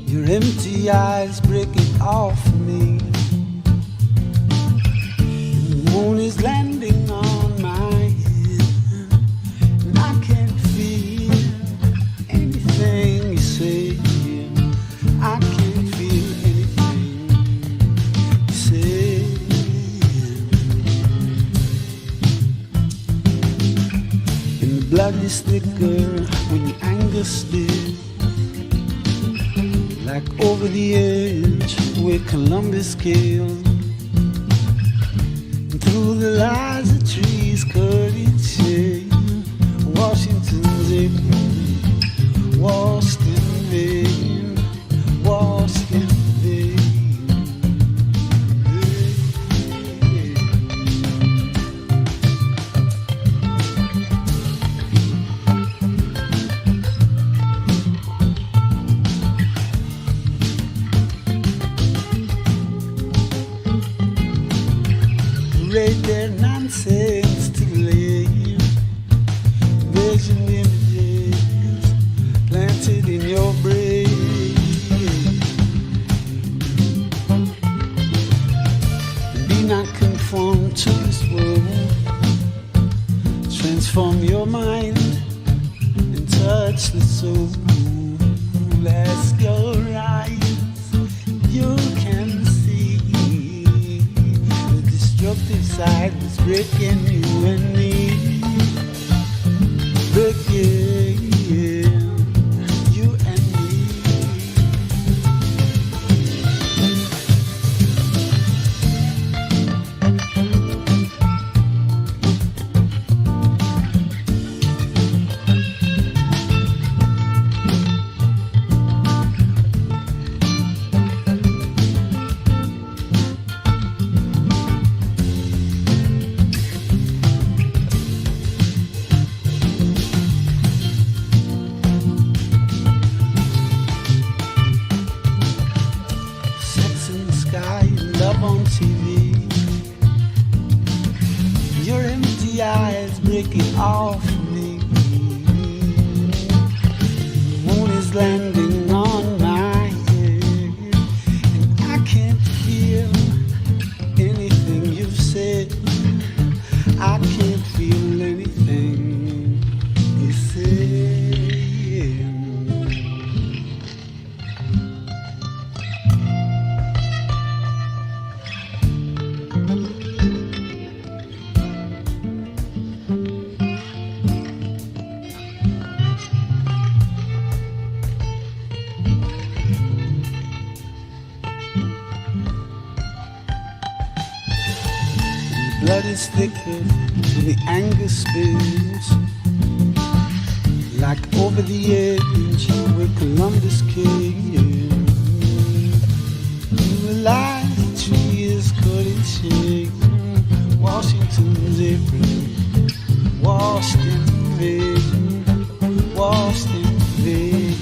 Your empty eyes break it off me. The moon is landing on my head, and I can't feel anything you say. I can't feel anything you say. And the blood is thicker when the anger stirs, like over the edge where Columbus killed. And through the lies of trees cut in shade, Washington's aching, washed in vain, washed in vain. Parade their nonsense to lay, vision images planted in your brain. Be not conformed to this world, transform your mind and touch the soul. Ask your eyes, you can see the destructive side that's breaking you and me. Breaking you and me. Sex in the sky and love on TV. Your empty eyes break it off me. The moon is landing on my head, and I can't feel anything you've said. I can't feel anything you say. Blood is thicker when the anger spills, like over the edge where Columbus killed. You alive, the tree is cut in shade. Washington's apron, washed in vain, washed in vain.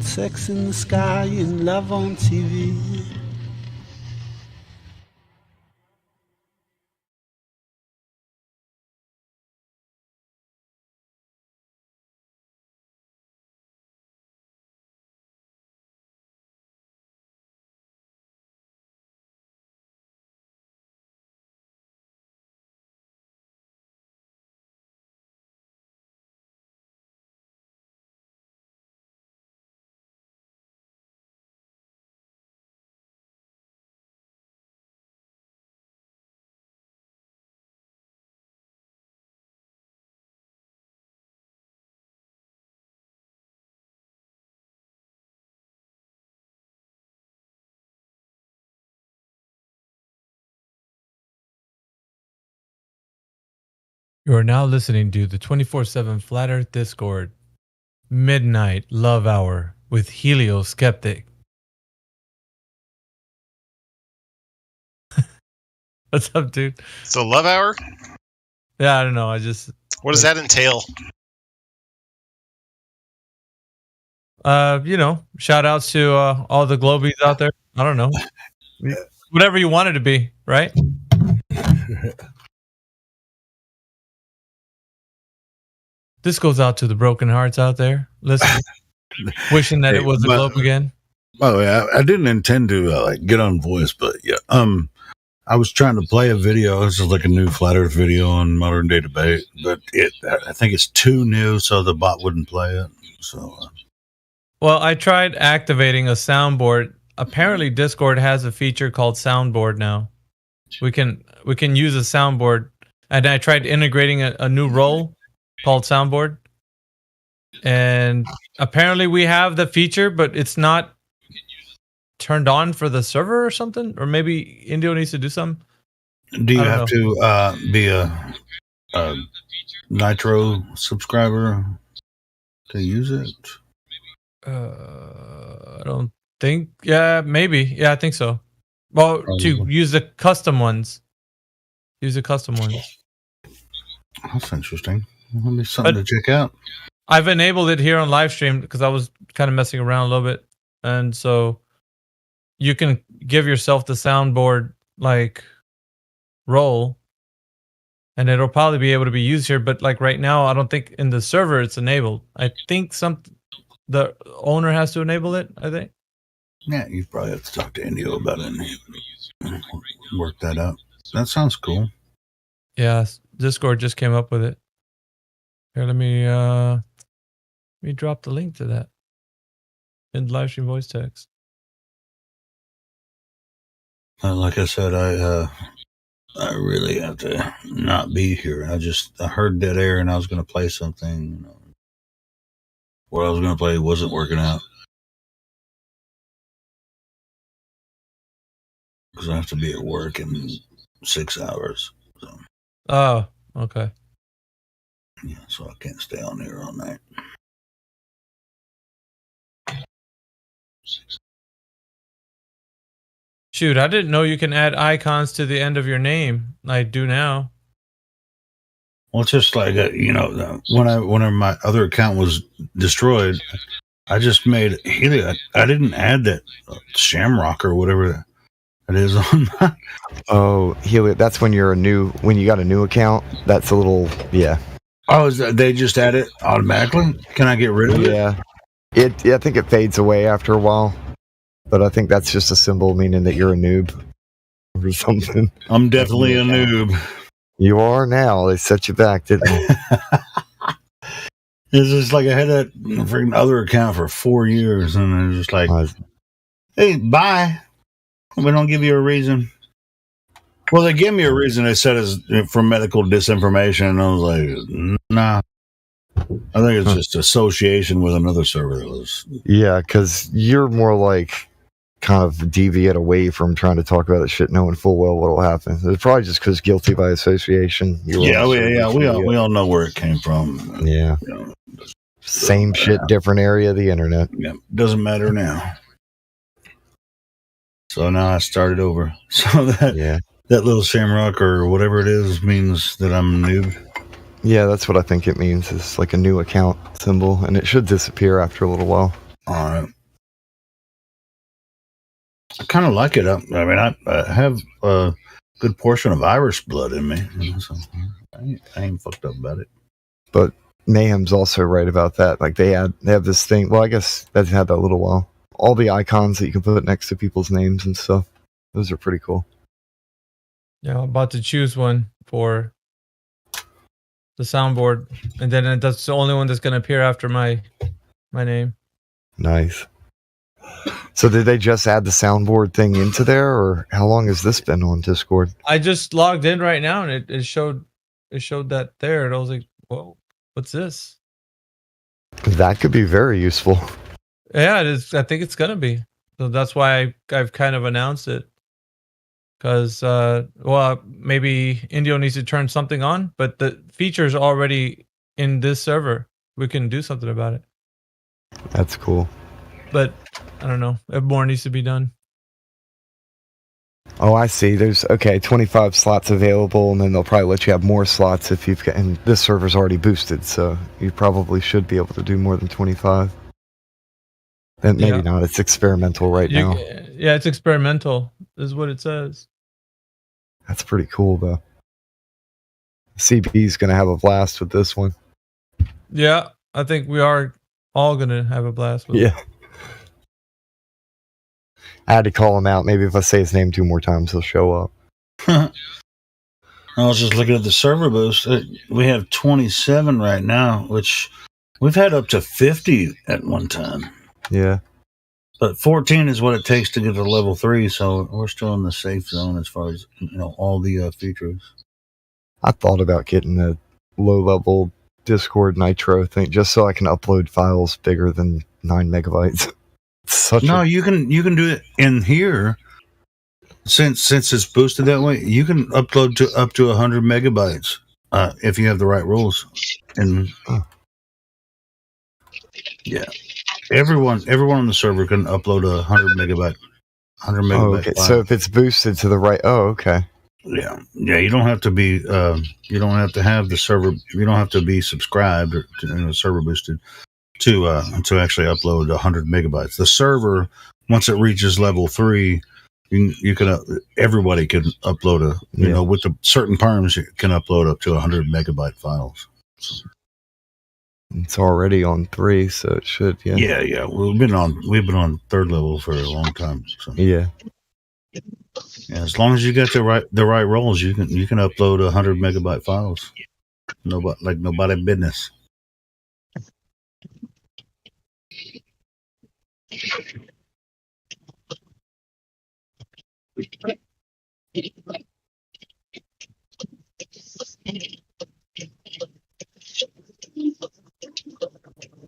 Sex in the sky and love on TV. You are now listening to the 24/7 Flat Earth Discord, Midnight Love Hour with Helio Skeptic. What's up, dude? It's a love hour? Yeah, I don't know. What does that entail? Shout outs to all the Globies out there. I don't know. whatever you want it to be, right? This goes out to the broken hearts out there. Listen, wishing that it was a globe again. Oh yeah, I didn't intend to get on voice, but yeah, I was trying to play a video. This is like a new Flat Earth video on Modern Day Debate, but I think it's too new, so the bot wouldn't play it. So, well, I tried activating a soundboard. Apparently, Discord has a feature called Soundboard now. We can use a soundboard, and I tried integrating a new role called Soundboard, and apparently we have the feature, but it's not turned on for the server or something, or maybe Indio needs to do something. Do you have to be a Nitro subscriber to use it? I don't think. Yeah, maybe. Yeah, I think so. Well, to use the custom ones. Use the custom ones. That's interesting. That'll be something to check out. I've enabled it here on live stream because I was kind of messing around a little bit, and so you can give yourself the soundboard role, and it'll probably be able to be used here. But right now, I don't think in the server it's enabled. I think the owner has to enable it. I think. Yeah, you probably have to talk to Indio about it and work that out. That sounds cool. Yeah, Discord just came up with it. Here, let me drop the link to that in live stream voice text. Like I said, I really have to not be here. I heard dead air and I was going to play something. What I was going to play wasn't working out. Because I have to be at work in 6 hours. So. Oh, okay. Yeah, so I can't stay on here all night. Shoot, I didn't know you can add icons to the end of your name. I do now. Well, it's just like whenever my other account was destroyed, I just made Helia. I didn't add that Shamrock or whatever it is on my. Oh, Helia, that's when you got a new account. That's a little Oh, they just add it automatically? Can I get rid of it? Yeah. I think it fades away after a while. But I think that's just a symbol meaning that you're a noob or something. I'm definitely a noob. You are now. They set you back, didn't they? It's just like I had that freaking other account for 4 years, and it was just like, hey, bye. We don't give you a reason. Well, they gave me a reason. They said it's for medical disinformation, and I was like, nah. I think it's just association with another server that was. Yeah, because you're more like kind of deviate away from trying to talk about that shit, knowing full well what will happen. It's probably just because guilty by association. We all know where it came from. Yeah. Same shit, different area of the internet. Yeah, doesn't matter now. So now I started over. So that little Shamrock or whatever it is means that I'm a noob. Yeah, that's what I think it means. It's like a new account symbol, and it should disappear after a little while. All right. I kind of like it. I mean, I have a good portion of Irish blood in me, so I ain't fucked up about it. But Mayhem's also right about that. Like they have this thing. Well, I guess that's had that a little while. All the icons that you can put next to people's names and stuff. Those are pretty cool. Yeah, I'm about to choose one for the soundboard, and then that's the only one that's going to appear after my name. Nice. So did they just add the soundboard thing into there, or how long has this been on Discord? I just logged in right now, and it showed that there, and I was like, "Whoa, what's this?" That could be very useful. Yeah, it is. I think it's gonna be. So that's why I've kind of announced it. Because, maybe Indio needs to turn something on, but the feature's already in this server. We can do something about it. That's cool. But, I don't know. More needs to be done. Oh, I see. There's, 25 slots available, and then they'll probably let you have more slots if you've got, and this server's already boosted, so you probably should be able to do more than 25. Then maybe Yeah. not. It's experimental right now. Yeah, it's experimental, is what it says. That's pretty cool, though. CB's going to have a blast with this one. Yeah, I think we are all gonna have a blast with it. Yeah. I had to call him out. Maybe if I say his name 2 more times, he'll show up. I was just looking at the server boost. We have 27 right now, which we've had up to 50 at one time. Yeah. But 14 is what it takes to get to level 3, so we're still in the safe zone as far as all the features. I thought about getting a low-level Discord Nitro thing just so I can upload files bigger than 9 megabytes. You can do it in here. Since it's boosted that way, you can upload to up to 100 megabytes if you have the right rules. And yeah, everyone on the server can upload a 100 megabyte. Okay. File. So if it's boosted to the right, okay. Yeah. You don't have to be. You don't have to have the server. You don't have to be subscribed or server boosted to actually upload 100 megabytes. The server, once it reaches level 3, you can everybody can upload with the certain perms, you can upload up to 100 megabyte files. So. It's already on 3, so it should. Yeah. Yeah. We've been on 3rd level for a long time. So. Yeah. Yeah, as long as you get the right roles, you can upload 100 megabyte files. Nobody business.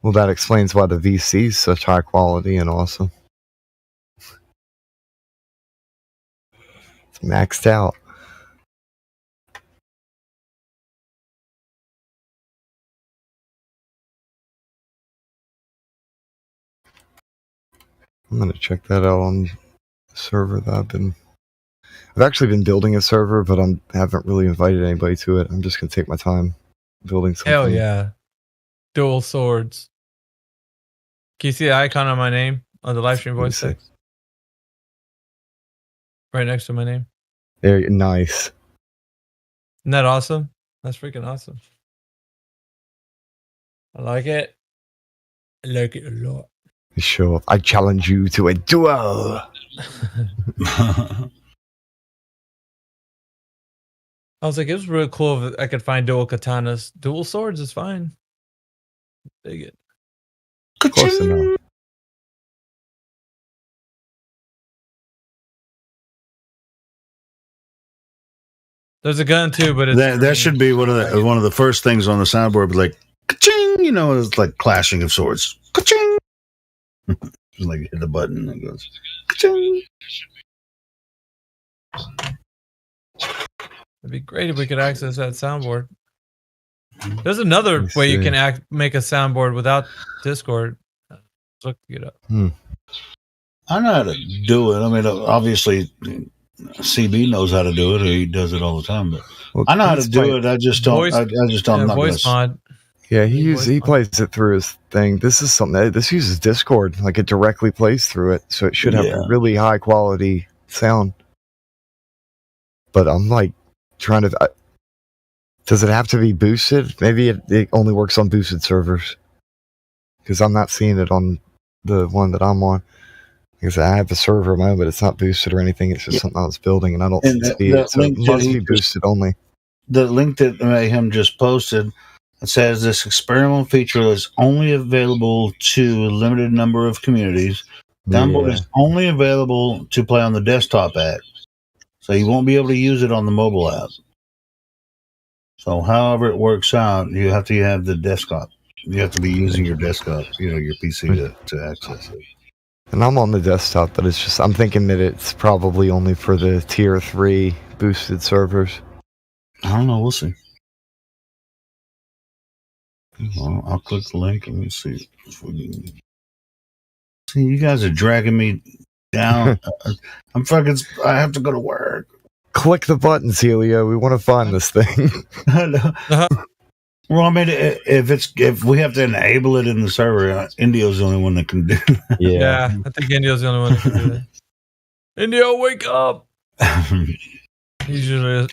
Well, that explains why the VC is such high quality and awesome. It's maxed out. I'm going to check that out on the server that I've actually been building a server, but I haven't really invited anybody to it. I'm just going to take my time building something. Hell yeah. Dual swords. Can you see the icon on my name on the live stream voice text? Right next to my name. There, nice. Isn't that awesome? That's freaking awesome. I like it. I like it a lot. Show up. I challenge you to a duel. I was like, it was really cool if I could find dual katanas. Dual swords is fine. Dig it. Close enough. There's a gun too, but it's that should be one of the first things on the soundboard. But like, ka-ching, it's like clashing of swords. Ka-ching. Just like hit the button and it goes. Ka-ching. It'd be great if we could access that soundboard. There's another way you can make a soundboard without Discord. Look it up. I know how to do it. I mean, obviously, CB knows how to do it. He does it all the time. But I know how to do it. I just don't. I just don't. Voice mod. Yeah, he plays it through his thing. This is something this uses Discord, like it directly plays through it, so it should have really high quality sound. But I'm like trying to. Does it have to be boosted? Maybe it only works on boosted servers, because I'm not seeing it on the one that I'm on. Because I have a server of my own, but it's not boosted or anything. It's just something I was building, and I don't see it. So it must be boosted only. The link that Mayhem just posted, it says this experimental feature is only available to a limited number of communities. Download is only available to play on the desktop app, so you won't be able to use it on the mobile app. So however it works out, you have to have the desktop. You have to be using your desktop, your PC to access it. And I'm on the desktop, but it's just I'm thinking that it's probably only for the tier 3 boosted servers. I don't know. We'll see. Well, I'll click the link and we'll see if we can. See, you guys are dragging me down. I have to go to work. Click the button, Celio. We want to find this thing. Well, I mean, if we have to enable it in the server, Indio's the only one that can do that. Yeah, I think Indio's the only one that can do that. Indio, wake up! He usually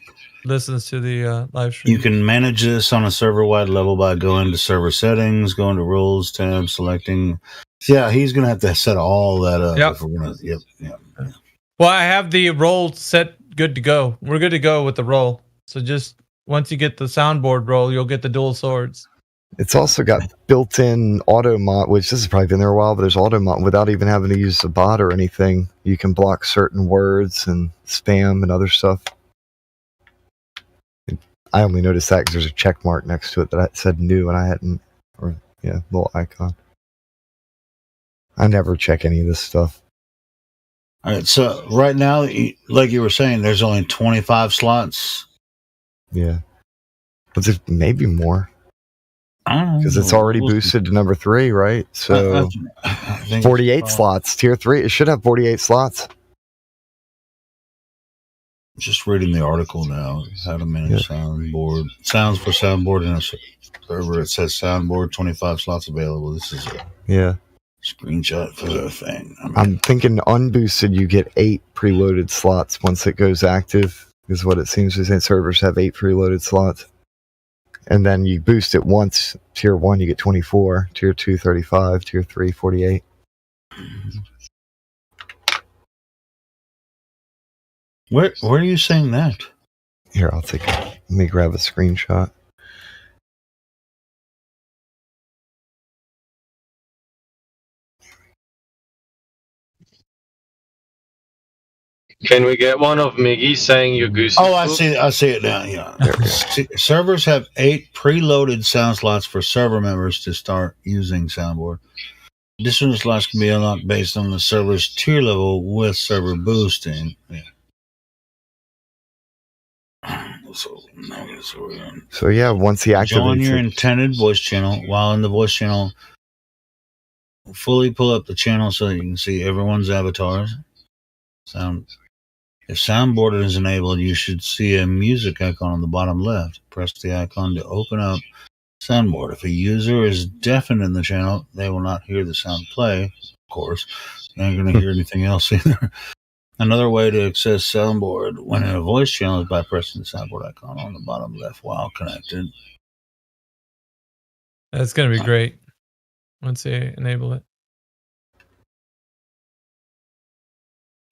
listens to the live stream. You can manage this on a server-wide level by going to server settings, going to roles tab, selecting. Yeah, he's gonna have to set all that up. Yep. If we're gonna, yep. Well, I have the roll set good to go. We're good to go with the roll. So just once you get the soundboard roll, you'll get the dual swords. It's also got built-in auto mod, which this has probably been there a while, but there's auto mod without even having to use a bot or anything. You can block certain words and spam and other stuff. I only noticed that because there's a check mark next to it that said new, and I hadn't, or yeah, little icon. I never check any of this stuff. All right. So right now, like you were saying, there's only 25 slots. Yeah, but there's maybe more. Because it's know. already We'll see. boosted to number 3, right? So I think 48 it's slots. Tier 3, it should have 48 slots. just reading the article now. How to manage soundboard. Sounds for soundboard in a server. It says soundboard, 25 slots available. This is a Yeah. screenshot for the thing. I'm thinking unboosted, you get 8 preloaded slots once it goes active, is what it seems to say. Servers have 8 preloaded slots. And then you boost it once. Tier 1, you get 24. Tier 2, 35. Tier 3, 48. Where are you saying that? Here, I'll take it. Let me grab a screenshot. Can we get one of Miggy saying your goose? Oh, I see it now. Yeah. Servers have 8 preloaded sound slots for server members to start using soundboard. Additional slots can be unlocked based on the server's tier level with server boosting. Yeah. So yeah, once he activates Join your it, intended voice channel. While in the voice channel, fully pull up the channel so that you can see everyone's avatars. If soundboard is enabled, you should see a music icon on the bottom left. Press the icon to open up soundboard. If a user is deafened in the channel, they will not hear the sound play. Of course, they aren't going to hear anything else either. Another way to access soundboard when in a voice channel is by pressing the soundboard icon on the bottom left while connected. That's going to be great once they enable it.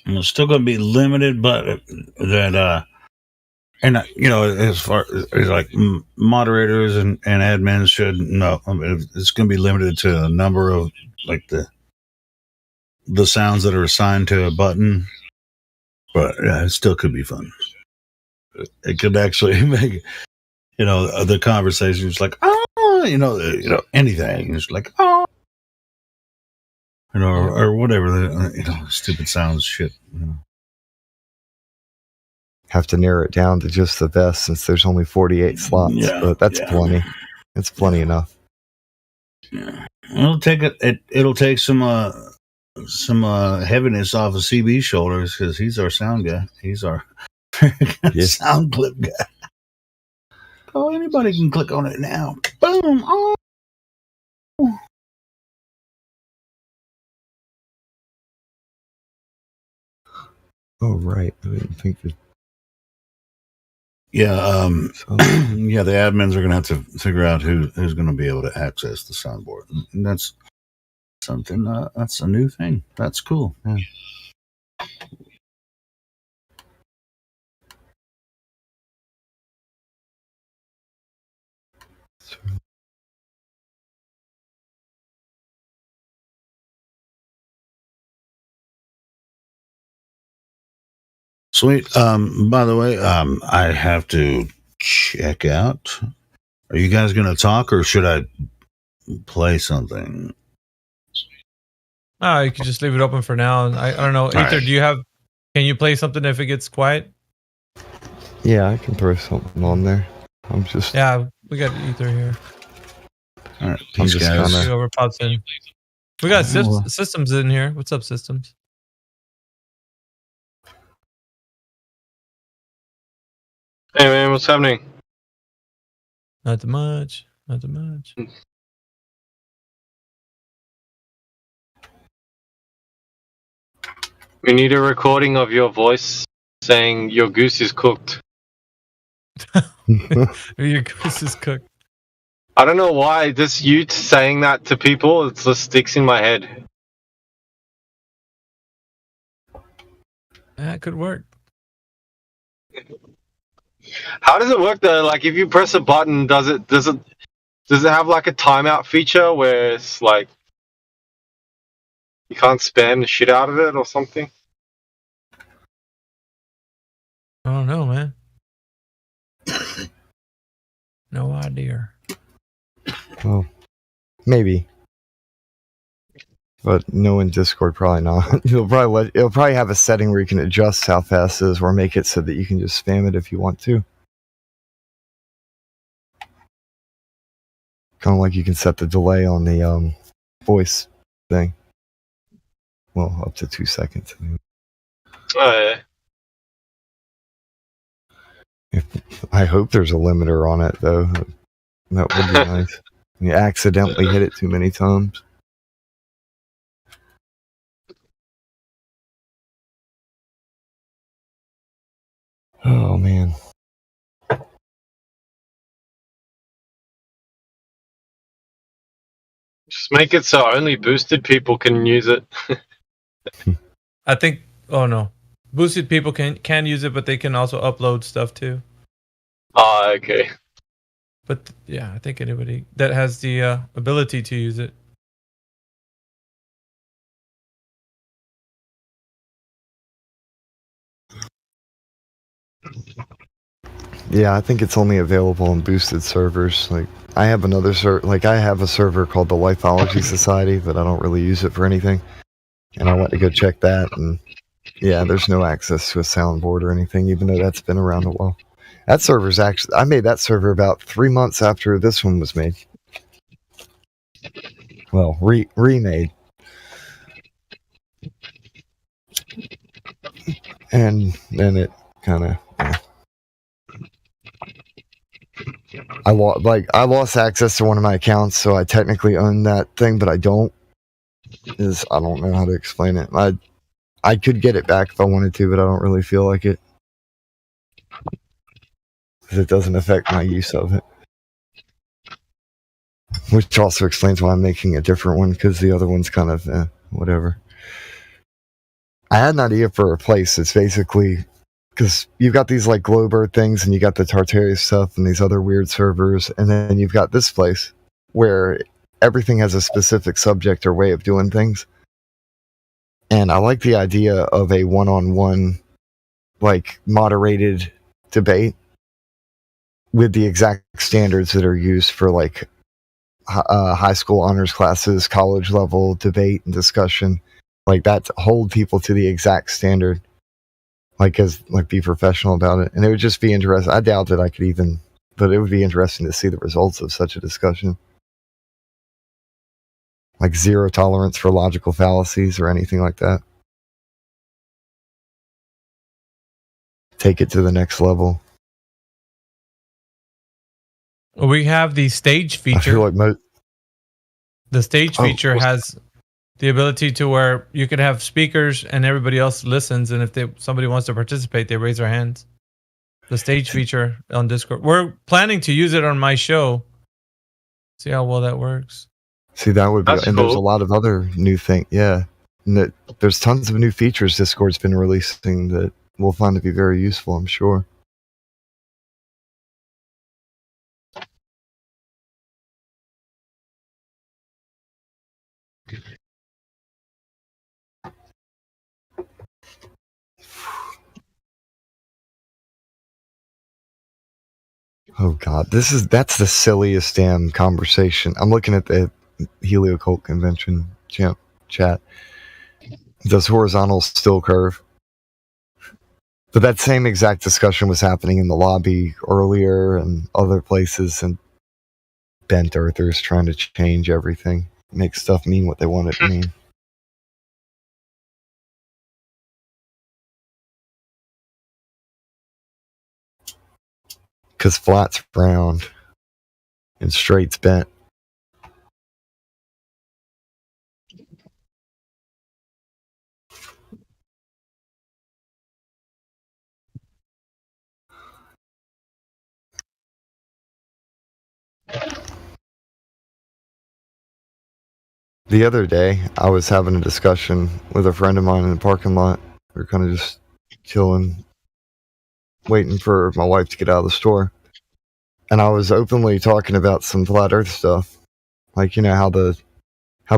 And it's still going to be limited, but that and you know, as far as like moderators and admins should know, I mean, it's going to be limited to a number of like the sounds that are assigned to a button. But yeah, it still could be fun. It could actually make, you know, the conversation is like, oh, you know, anything. It's like, oh, you know, or whatever the stupid sounds shit. You know. have to narrow it down to just the best since there's only 48 slots. Yeah, but that's plenty. It's plenty enough. Yeah, it'll take it'll take some heaviness off of CB's shoulders because he's our sound guy. He's our sound clip guy. Oh, anybody can click on it now. Boom! Oh. Oh right, I didn't think that. Yeah, yeah. The admins are going to have to figure out who's going to be able to access the soundboard, and that's something. That's a new thing. That's cool. Yeah. Sweet. By the way, I have to check out. Are you guys going to talk, or should I play something? Oh, you can just leave it open for now. I don't know. Ether, right. do you have? Can you play something if it gets quiet? Yeah, I can throw something on there. I'm just. Yeah, we got Ether here. All right, I'm peace, just guys. kinda- Whoever pops in. We got Well- systems in here. What's up, systems? Hey man, what's happening? Not too much. Not too much. We need a recording of your voice saying your goose is cooked. Your goose is cooked. I don't know why this you saying that to people, it just sticks in my head. That could work. How does it work though? Like if you press a button, does it have like a timeout feature where it's like you can't spam the shit out of it or something? I don't know, man. No idea. Well, maybe. But no in Discord, probably not. It'll probably have a setting where you can adjust how fast it is, or make it so that you can just spam it if you want to. Kind of like you can set the delay on the voice thing. Well, up to 2 seconds. Oh, yeah. I hope there's a limiter on it, though. That would be nice. You accidentally hit it too many times. Oh, man. Just make it so only boosted people can use it. I think. Oh no, boosted people can use it, but they can also upload stuff too. Oh, okay. But yeah, I think anybody that has the ability to use it. Yeah, I think it's only available on boosted servers. Like, I have another I have a server called the Lifeology Society, but I don't really use it for anything. And I went to go check that, and yeah, there's no access to a soundboard or anything, even though that's been around a while. That server's actually, I made that server about 3 months after this one was made. Well, remade. And then it kind of, I lost access to one of my accounts, so I technically own that thing, but I don't. I don't know how to explain it. I could get it back if I wanted to, but I don't really feel like it, because it doesn't affect my use of it. Which also explains why I'm making a different one, because the other one's kind of whatever. I had an idea for a place. It's basically, because you've got these like Glowbird things, and you got the Tartaria stuff, and these other weird servers, and then you've got this place where everything has a specific subject or way of doing things. And I like the idea of a one-on-one, like, moderated debate with the exact standards that are used for, like, high school honors classes, college level debate and discussion. Like, that, to hold people to the exact standard. Like, be professional about it. And it would just be interesting. I doubt that I could even, but it would be interesting to see the results of such a discussion. Like, zero tolerance for logical fallacies or anything like that. Take it to the next level. We have the stage I feature. feel like The stage feature has the ability to where you could have speakers and everybody else listens, and if somebody wants to participate, they raise their hands. The stage feature on Discord. We're planning to use it on my show. See how well that works. See, that would be, That's and there's a cool. lot of other new things. Yeah, and there's tons of new features Discord's been releasing that we'll find to be very useful, I'm sure. Oh God, that's the silliest damn conversation. I'm looking at the Heliocult convention chat. Does horizontal still curve? But that same exact discussion was happening in the lobby earlier and other places, and bent earthers trying to change everything, make stuff mean what they want it to mean. Because flat's round. and straight's bent. The other day, I was having a discussion with a friend of mine in the parking lot. We were kind of just chilling, waiting for my wife to get out of the store. And I was openly talking about some flat earth stuff. Like, you know, how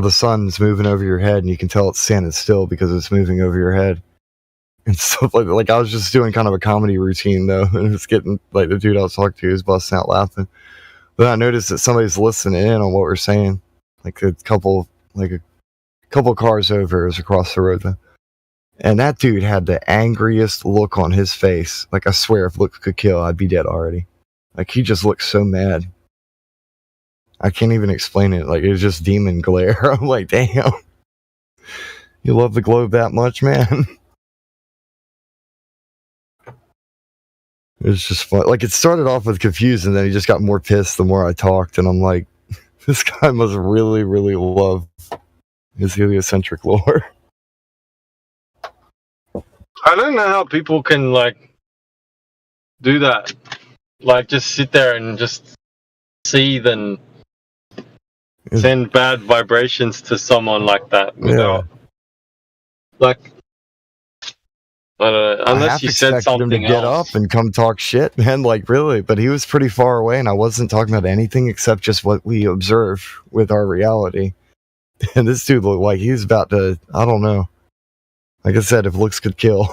the sun's moving over your head and you can tell it's standing still because it's moving over your head. And stuff like that. Like, I was just doing kind of a comedy routine, though. And it was getting, like, the dude I was talking to was busting out laughing. But I noticed that somebody's listening in on what we're saying. Like, a couple cars over, it was across the road, though. And that dude had the angriest look on his face. Like, I swear, if looks could kill, I'd be dead already. Like, he just looked so mad. I can't even explain it. Like, it was just demon glare. I'm like, damn. You love the globe that much, man? It was just fun. Like, it started off with confusion, and then he just got more pissed the more I talked. And I'm like, this guy must really, really love his heliocentric lore. I don't know how people can like do that. Like just sit there and just seethe and send bad vibrations to someone like that without like I don't know, I unless half you said expected him to something get else. up and come talk shit, man. Like, really. But he was pretty far away, and I wasn't talking about anything except just what we observe with our reality. And this dude looked like he was about to, I don't know. Like I said, if looks could kill.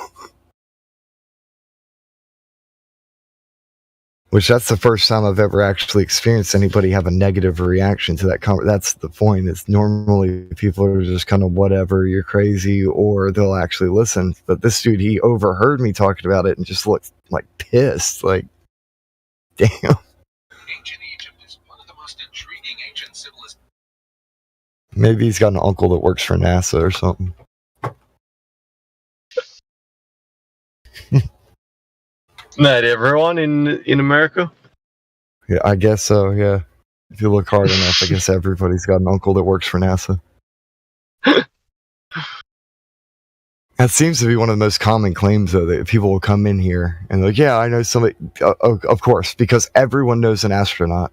Which that's the first time I've ever actually experienced anybody have a negative reaction to that. That's the point. It's normally people are just kind of whatever, you're crazy, or they'll actually listen. But this dude, he overheard me talking about it and just looked like pissed. Like, damn. Maybe he's got an uncle that works for NASA or something. Not everyone in America. Yeah, I guess so, yeah. If you look hard enough, I guess everybody's got an uncle that works for NASA. That seems to be one of the most common claims, though, that people will come in here and like, yeah, I know somebody. Of course, because everyone knows an astronaut.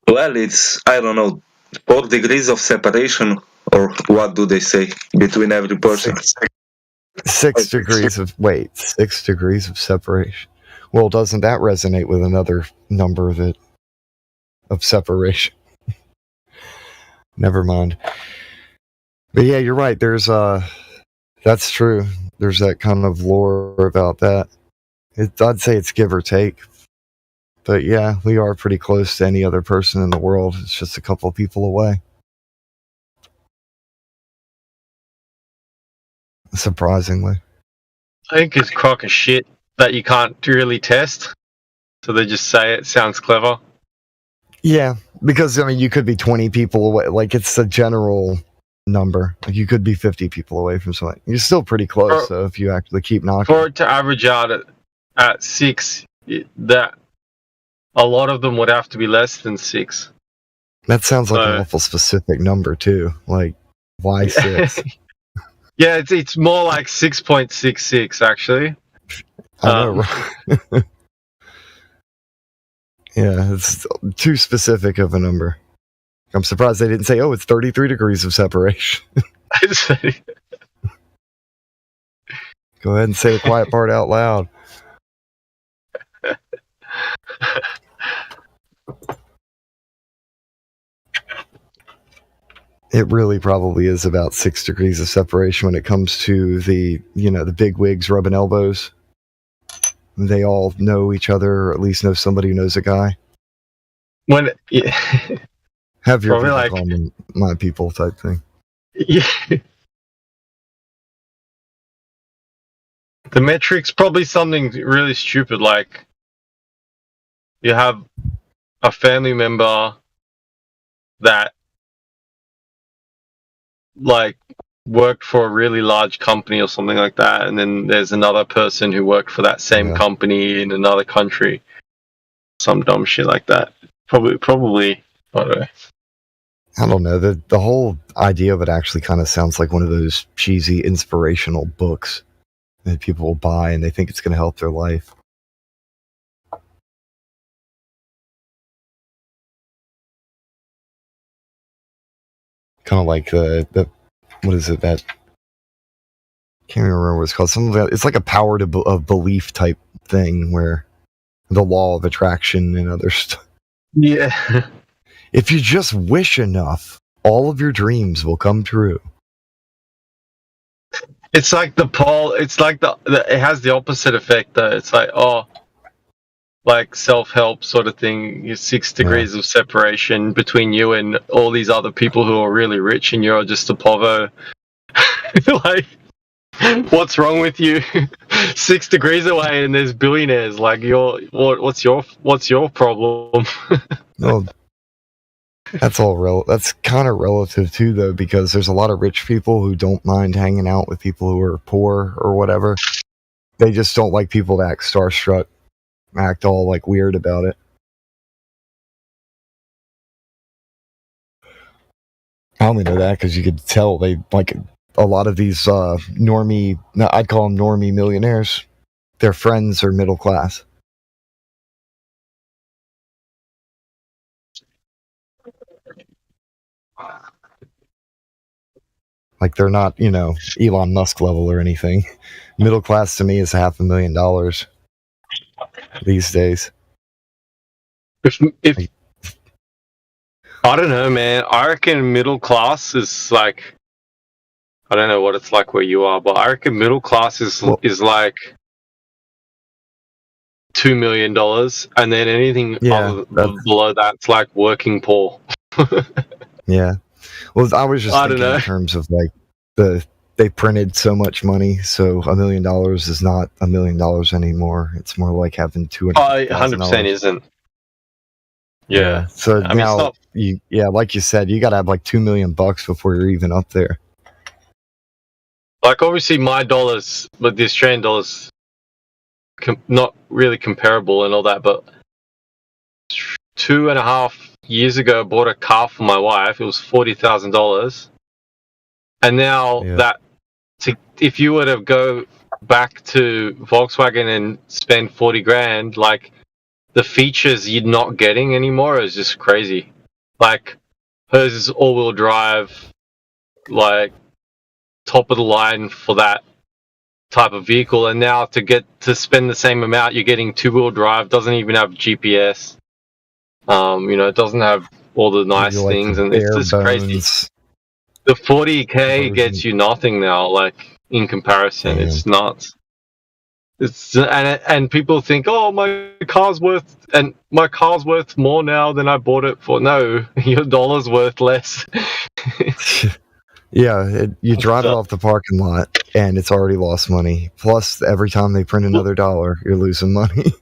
Well, it's, I don't know, 4 degrees of separation, or what do they say, between every person? 6 degrees of, 6 degrees of separation. Well, doesn't that resonate with another number of separation? Never mind. But yeah, you're right. There's that's true. There's that kind of lore about that. I'd say it's give or take. But yeah, we are pretty close to any other person in the world. It's just a couple of people away. Surprisingly. I think it's crock of shit that you can't really test. So they just say it sounds clever. Yeah, because I mean, you could be 20 people away. Like, it's a general number. Like, you could be 50 people away from something. You're still pretty close, though, if you actually keep knocking. For it to average out at 6, that a lot of them would have to be less than 6. That sounds like an awful specific number, too. Like, why 6? Yeah, it's more like 6.66 actually. I know, right? Yeah, it's too specific of a number. I'm surprised they didn't say, oh, it's 33 degrees of separation. Go ahead and say the quiet part out loud. It really probably is about 6 degrees of separation when it comes to the big wigs rubbing elbows. They all know each other, or at least know somebody who knows a guy. Have your people call them my people type thing. Yeah. The metric's probably something really stupid, like you have a family member that like worked for a really large company or something like that, and then there's another person who worked for that same company in another country. Some dumb shit like that. Probably. I don't know. I don't know. The whole idea of it actually kind of sounds like one of those cheesy inspirational books that people will buy and they think it's going to help their life. Kind of like the what is it that can't even remember what it's called. Some of that, it's like a power of belief type thing where the law of attraction and other stuff. Yeah. If you just wish enough, all of your dreams will come true. It's like the pole. It's like the it has the opposite effect though. It's like like self-help sort of thing. You're 6 degrees of separation between you and all these other people who are really rich, and you're just a povo. Like, what's wrong with you? 6 degrees away, and there's billionaires. Like, what's your problem? Well, that's all that's kind of relative too, though, because there's a lot of rich people who don't mind hanging out with people who are poor or whatever. They just don't like people to act starstruck, act all like weird about it. I only know that because you could tell they like a lot of these normie. I'd call them normie millionaires. Their friends are middle class. Like they're not, Elon Musk level or anything. Middle class to me is $500,000 these days. If I don't know, man. I reckon middle class is like, I don't know what it's like where you are, but I reckon middle class is like $2 million, and then anything below that's like working poor. Yeah. Well, I was just thinking in terms of like they printed so much money, so $1 million is not $1 million anymore. It's more like having 100% isn't. Yeah. So now like you said, you got to have like $2 million before you're even up there. Like obviously my dollars, but the Australian dollars, not really comparable and all that. But 2.5 years ago, I bought a car for my wife. It was $40,000, and now if you were to go back to Volkswagen and spend 40 grand, like the features you're not getting anymore is just crazy. Like hers is all-wheel drive, like top of the line for that type of vehicle, and now to spend the same amount, you're getting two-wheel drive, doesn't even have GPS. It doesn't have all the nice things, and it's just crazy. The 40K gets you nothing now, like in comparison. It's nuts. It's and people think, oh, my car's worth more now than I bought it for. No, your dollar's worth less. Yeah, you drive it off the parking lot, and it's already lost money. Plus, every time they print another dollar, you're losing money.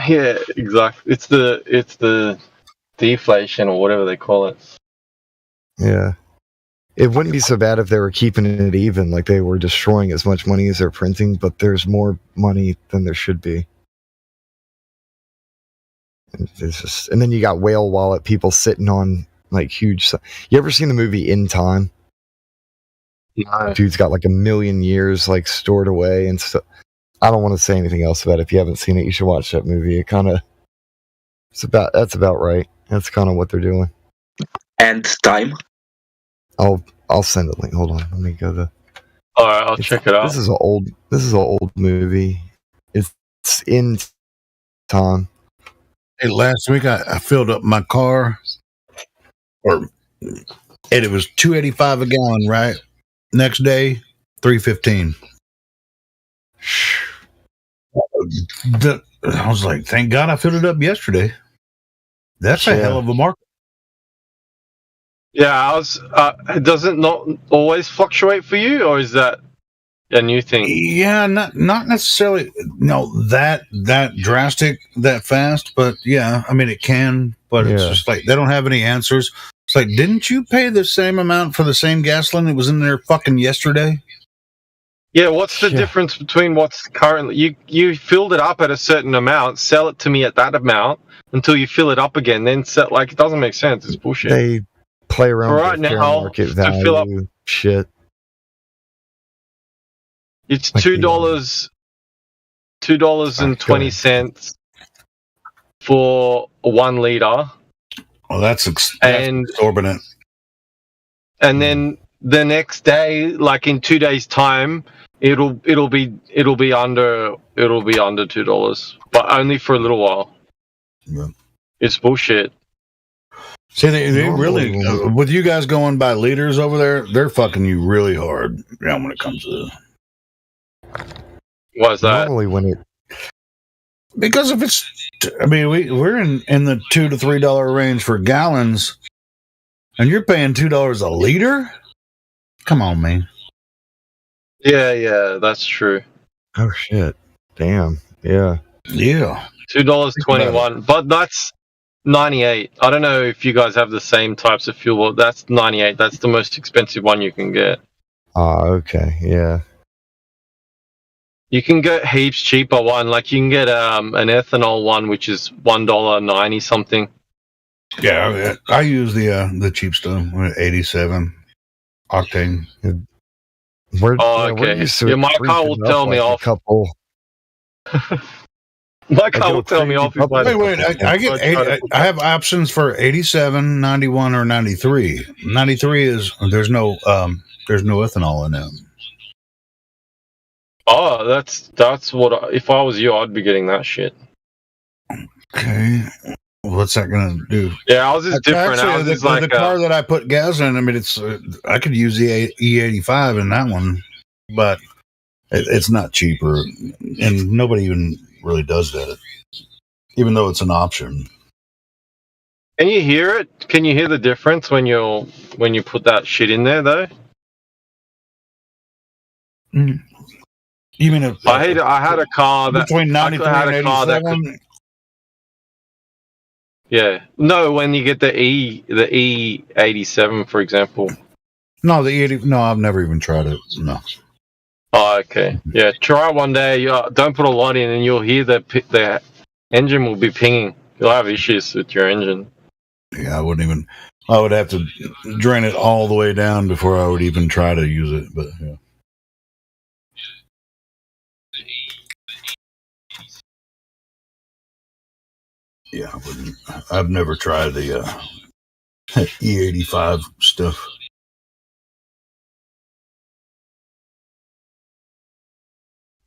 Yeah, exactly. It's the deflation or whatever they call it. Yeah. It wouldn't be so bad if they were keeping it even, like they were destroying as much money as they're printing, but there's more money than there should be. And then you got whale wallet people sitting on like huge. You ever seen the movie In Time? No. Dude's got like 1 million years like stored away and stuff. I don't want to say anything else about it. If you haven't seen it, you should watch that movie. That's about right. That's kind of what they're doing. And Time? I'll send a link. Hold on, let me go to. All right, I'll check it out. This is an old movie. It's In Time. Hey, last week I filled up my car, and it was $2.85 a gallon. Right, next day $3.15. I was like, thank God I filled it up yesterday. That's a hell of a market. Yeah, does it not always fluctuate for you, or is that a new thing? Yeah, not necessarily. No, that drastic, that fast. But yeah, I mean it can. But it's just like they don't have any answers. It's like, didn't you pay the same amount for the same gasoline that was in there fucking yesterday? Yeah, what's the difference between what's currently you filled it up at a certain amount, sell it to me at that amount until you fill it up again, then sell, like, it doesn't make sense. It's bullshit. They play around For with right the fair now, market to value fill up, shit. it's Like $2.20 for 1 liter. Oh, that's and exorbitant. And then the next day, like in 2 days' time, it'll be under $2, but only for a little while. Yeah. It's bullshit. See, they really, with you guys going by liters over there, they're fucking you really hard. Yeah, when it comes to what's that? Normally, when it because if it's, I mean, we're in the $2 to $3 range for gallons, and you're paying $2 a liter. Come on, man. Yeah, that's true. Oh shit! Damn. Yeah. $2.21, but that's 98. I don't know if you guys have the same types of fuel, but that's 98. That's the most expensive one you can get. Okay. Yeah. You can get heaps cheaper one, like you can get an ethanol one, which is $1.90 something. Yeah, I use the cheap stuff, 87 octane. Okay. Yeah, my car will tell me off. My car will tell me off. Wait, I get I have options for 87, 91, or 93. 93 is there's no ethanol in them. Oh, that's what. If I was you, I'd be getting that shit. Okay, what's that gonna do? Yeah, ours is different. Actually, Ours is like the car that I put gas in. I mean, it's I could use the E85 in that one, but it's not cheaper, and nobody even really does that, even though it's an option. Can you hear it? Can you hear the difference when you put that shit in there, though? You mean I had a car that between 93 and 87? Yeah. No, when you get the E87, for example. No, the E80. No, I've never even tried it. No. Oh, okay. Yeah, try it one day. Don't put a lot in, and you'll hear the engine will be pinging. You'll have issues with your engine. Yeah, I wouldn't even. I would have to drain it all the way down before I would even try to use it. But yeah. Yeah, I wouldn't. I've never tried the E85 stuff.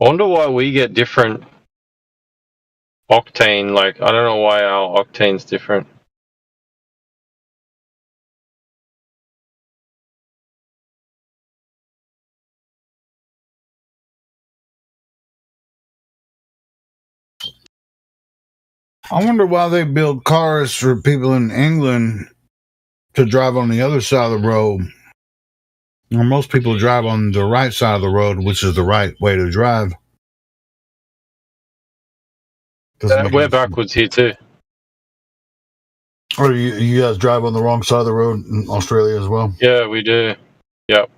I wonder why we get different octane. Like, I don't know why our octane's different. I wonder why they build cars for people in England to drive on the other side of the road. Well, most people drive on the right side of the road, which is the right way to drive. We're backwards here too. Or you guys drive on the wrong side of the road in Australia as well? Yeah, we do. Yep.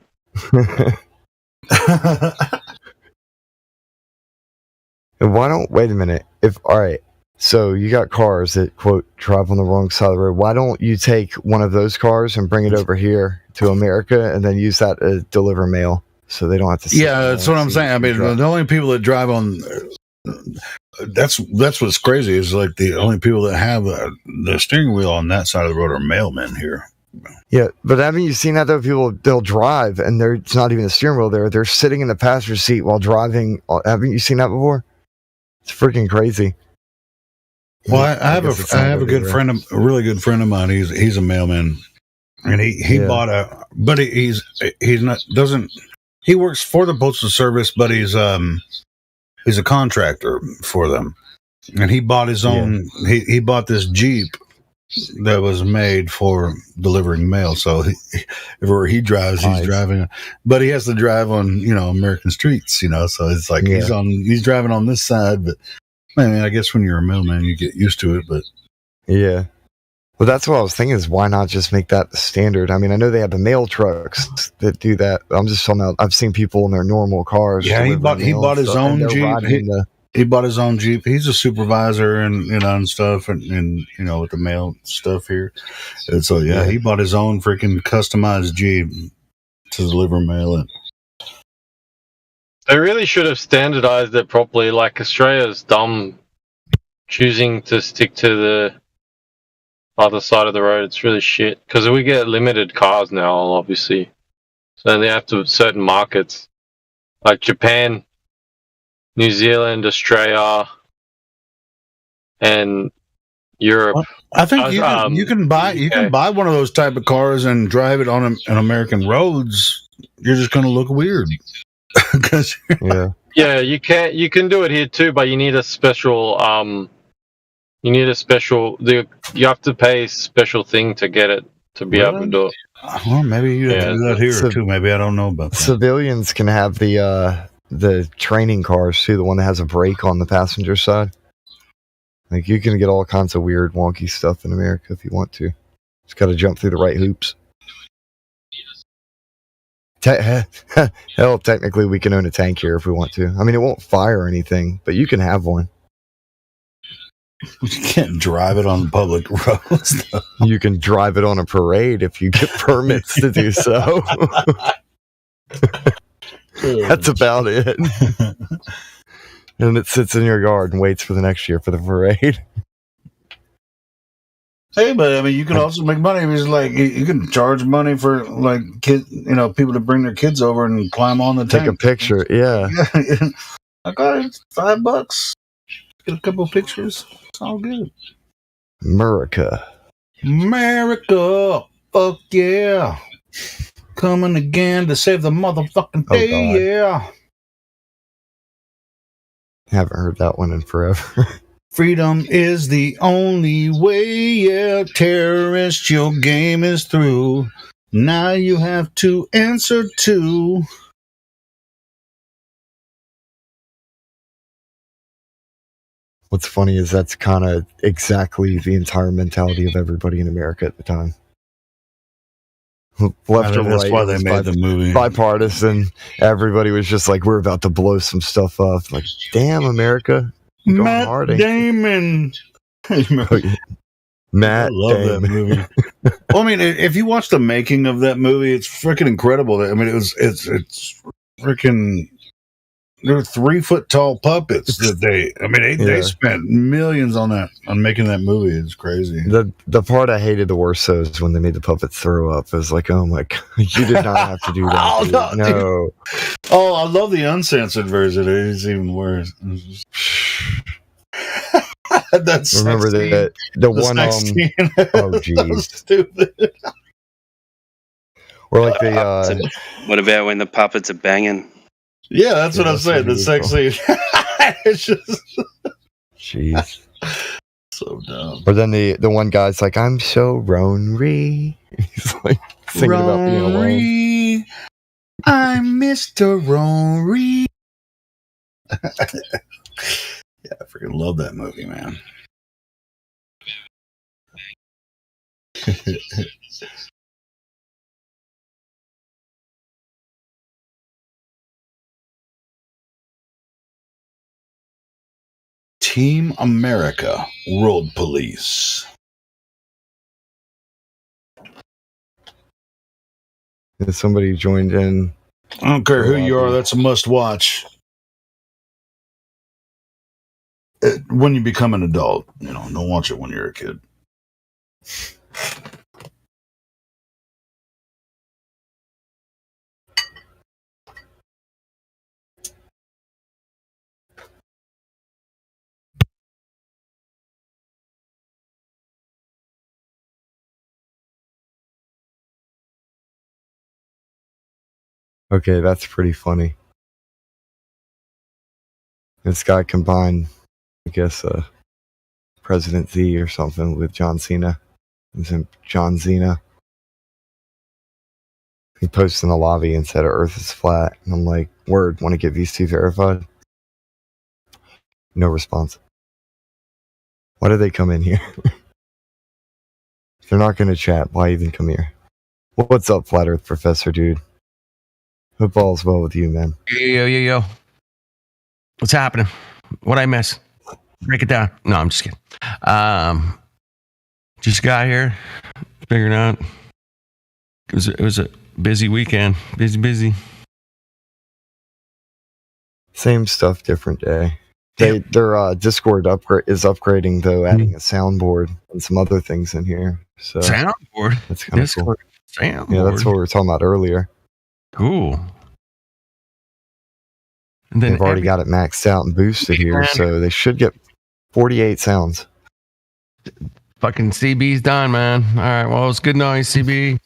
Wait a minute. All right. So you got cars that quote drive on the wrong side of the road. Why don't you take one of those cars and bring it over here to America and then use that to deliver mail so they don't have to? Yeah, that's what I'm saying. I mean, the only people that drive on that's what's crazy is like the only people that have the steering wheel on that side of the road are mailmen here. Yeah, but haven't you seen that though? People they'll drive and it's not even the steering wheel there. They're sitting in the passenger seat while driving. Haven't you seen that before? It's freaking crazy. Well, I have a good friend, a really good friend of mine. He's a mailman, and he bought but he's not he works for the postal service, but he's a contractor for them, and he bought his own. Yeah. He bought this Jeep that was made for delivering mail. So everywhere he drives, he's driving, but he has to drive on American streets. So it's like he's driving on this side, but. I mean, I guess when you're a mailman, you get used to it, but yeah, Well, that's what I was thinking is why not just make that the standard? I mean, I know they have the mail trucks that do that. I'm just talking about, I've seen people in their normal cars. Yeah, he delivering bought mail and his stuff, and own they're Jeep. riding in the- He bought his own Jeep. He's a supervisor and and stuff and with the mail stuff here. And so he bought his own freaking customized Jeep to deliver mail in. They really should have standardized it properly. Like Australia's dumb choosing to stick to the other side of the road. It's really shit because we get limited cars now, obviously. So they have to certain markets like Japan, New Zealand, Australia, and Europe. I think you can buy one of those type of cars and drive it on American roads. You're just going to look weird. Yeah, you can do it here too, but you need a special you have to pay a special thing to get it to be able to do it. Well, maybe you have to do that here too. Maybe I don't know about that. Civilians can have the training cars too, the one that has a brake on the passenger side. Like you can get all kinds of weird, wonky stuff in America if you want to. Just got to jump through the right hoops. Hell, technically, we can own a tank here if we want to. I mean, it won't fire or anything, but you can have one. You can't drive it on public roads. You can drive it on a parade if you get permits to do so. That's about it. And it sits in your yard and waits for the next year for the parade. Hey, but I mean, you can also make money. It's like you can charge money for like people to bring their kids over and climb on the tank. Take a picture, yeah. Okay, it's $5. Get a couple of pictures. It's all good. America, fuck yeah! Coming again to save the motherfucking day, yeah. Haven't heard that one in forever. Freedom is the only way, yeah. Terrorist, your game is through. Now you have to answer to. What's funny is that's kind of exactly the entire mentality of everybody in America at the time. Left or right. That's why they made the movie. Bipartisan. Everybody was just like, we're about to blow some stuff up. Like, damn, America. Matt hard, Damon. Matt I love Damon. that movie. Well, I mean, if you watch the making of that movie, it's freaking incredible. I mean, it's freaking. They're 3-foot tall puppets that they spent millions on making that movie. It's crazy. The part I hated the worst though is when they made the puppets throw up. It was like, oh my god, you did not have to do that. No. Oh, I love the uncensored version. It's even worse. That's remember the one oh jeez. Stupid. Or like the what about when the puppets are banging? Yeah, that's what I'm saying. The sex scene. It's just jeez. So dumb. Or then the one guy's like, I'm so lonely. He's like singing about being alone. I'm Mr. Rory. Yeah, I freaking love that movie, man. Team America Road Police. And somebody joined in. I don't care who you are, that's a must watch. When you become an adult, don't watch it when you're a kid. Okay, that's pretty funny. This guy combined, I guess, President Z or something with John Cena. He's in John Cena. He posted in the lobby and said Earth is flat. And I'm like, word, want to get these two verified? No response. Why did they come in here? They're not going to chat. Why even come here? What's up, Flat Earth Professor, dude? Hope all's well with you, man. Yo. What's happening? What'd I miss? Break it down. No, I'm just kidding. Just got here. Figuring out. It was a busy weekend. Busy. Same stuff, different day. Their Discord is upgrading though, adding a soundboard and some other things in here. So soundboard. That's kind of cool. Soundboard. Yeah, that's what we were talking about earlier. Cool. And then they've already got it maxed out and boosted here, so they should get 48 sounds. Fucking CB's done, man. All right, well, it's good knowing CB.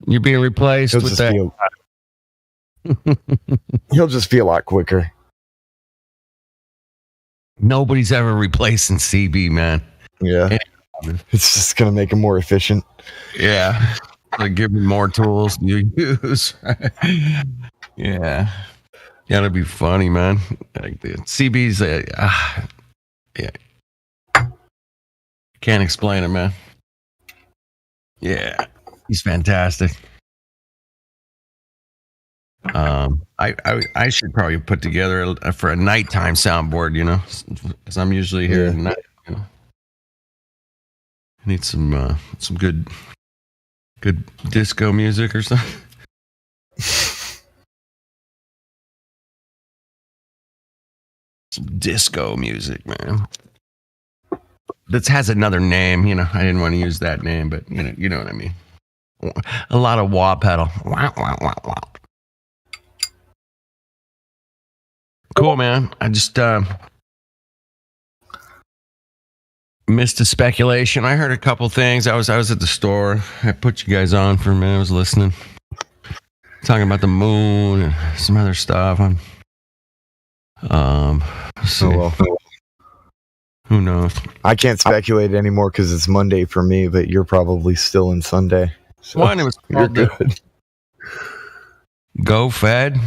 You're being replaced with that. He'll just be a lot quicker. Nobody's ever replacing CB, man. Yeah. It's just going to make him more efficient. Yeah. Like, give me more tools to use. Yeah. Gotta be funny, man. Like the CB's, yeah. Can't explain it, man. Yeah. He's fantastic. I should probably put together for a nighttime soundboard, you know, because I'm usually here at night. You know, I need some good disco music or something. Some disco music, man. This has another name, you know. I didn't want to use that name, but you know what I mean. A lot of wah pedal. Wow. Cool, man. I just missed a speculation. I heard a couple things. I was at the store. I put you guys on for a minute. I was listening, talking about the moon and some other stuff. Who knows? I can't speculate anymore because it's Monday for me, but you're probably still in Sunday. So One, it was you're called good. Go Fed.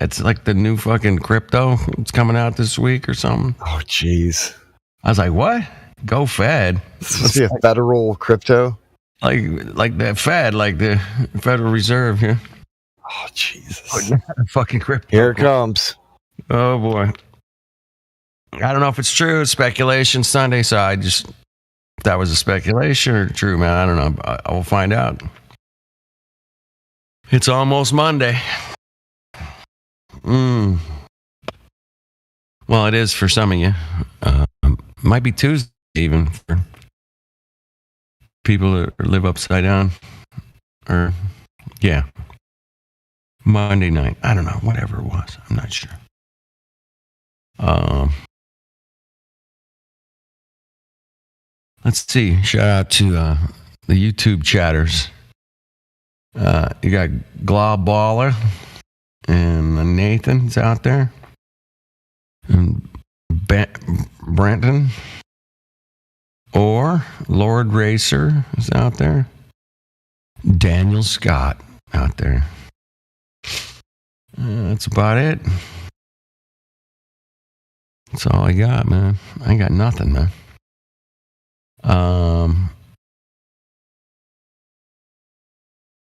It's like the new fucking crypto. It's coming out this week or something. Oh, jeez. I was like, what? Go Fed? It's supposed to be a federal crypto? Like the Fed, like the Federal Reserve, yeah. Oh, Jesus. Fucking crypto. Here it comes. Oh, boy. I don't know if it's true. It's speculation Sunday, so if that was a speculation or true, man. I don't know. I will find out. It's almost Monday. Well, it is for some of you. Might be Tuesday even for people that live upside down. Or, yeah. Monday night. I don't know. Whatever it was. I'm not sure. Let's see. Shout out to the YouTube chatters. You got Glob Baller and Nathan's out there. And Brenton. Or Lord Racer is out there. Daniel Scott out there. That's about it. That's all I got, man. I ain't got nothing, man.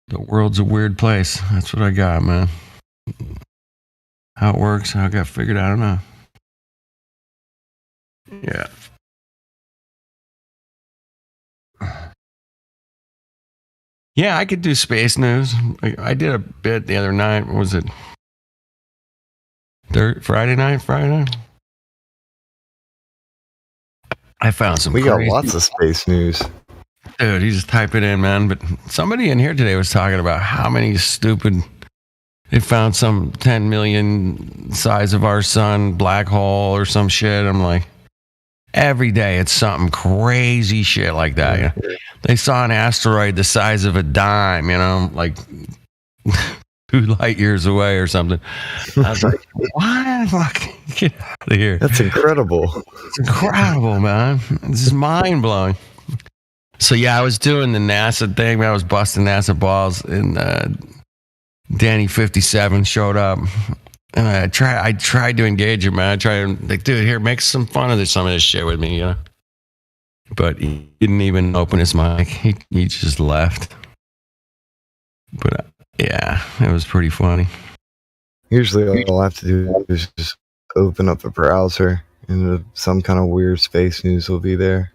The world's a weird place. That's what I got, man. How it works, how I got figured out, I don't know. Yeah. Yeah, I could do space news. I did a bit the other night. What was it? Friday night? I found some. We crazy... got lots of space news. Dude, you just type it in, man. But somebody in here today was talking about how many stupid. They found some 10 million size of our sun black hole or some shit. I'm like, every day it's something crazy shit like that. You know? They saw an asteroid the size of a dime, you know, like 2 light years away or something. I was like, what? Fuck, get out of here. That's incredible. It's incredible, man. This is mind blowing. So yeah, I was doing the NASA thing. I was busting NASA balls, and Danny 57 showed up, and I tried to engage him, man. I tried to like, dude, here, make some fun of some of this shit with me, you know. but he didn't even open his mic. He just left. But yeah, it was pretty funny. Usually all I have to do is just open up a browser and some kind of weird space news will be there.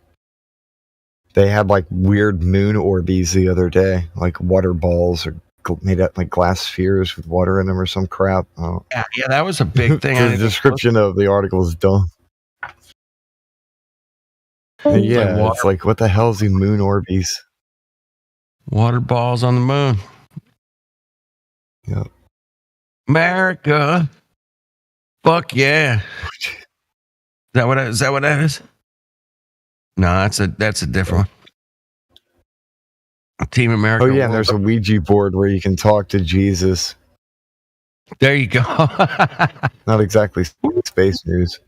They had like weird moon orbies the other day, like water balls or made up like glass spheres with water in them or some crap. Oh. Yeah, that was a big thing. The description of the article is dumb. Yeah, it's like, what the hell is the moon orbies? Water balls on the moon. Yep. America. Fuck yeah. Is that what that is? No, that's a different one. Team America. Oh yeah, and there's a Ouija board where you can talk to Jesus. There you go. Not exactly space news.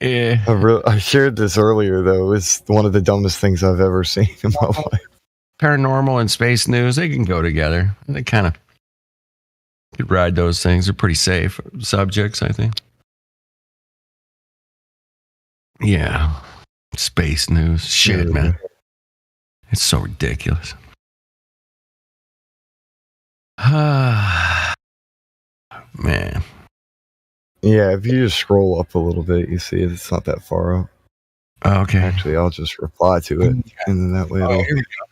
Yeah. I shared this earlier though. It's one of the dumbest things I've ever seen in my life. Paranormal and space news, they can go together. They kind of could ride those things. They're pretty safe subjects, I think. Yeah. Space news. Shit, man. It's so ridiculous. Man. Yeah, if you just scroll up a little bit, you see it's not that far up. Okay. Actually, I'll just reply to it, and then that way it'll...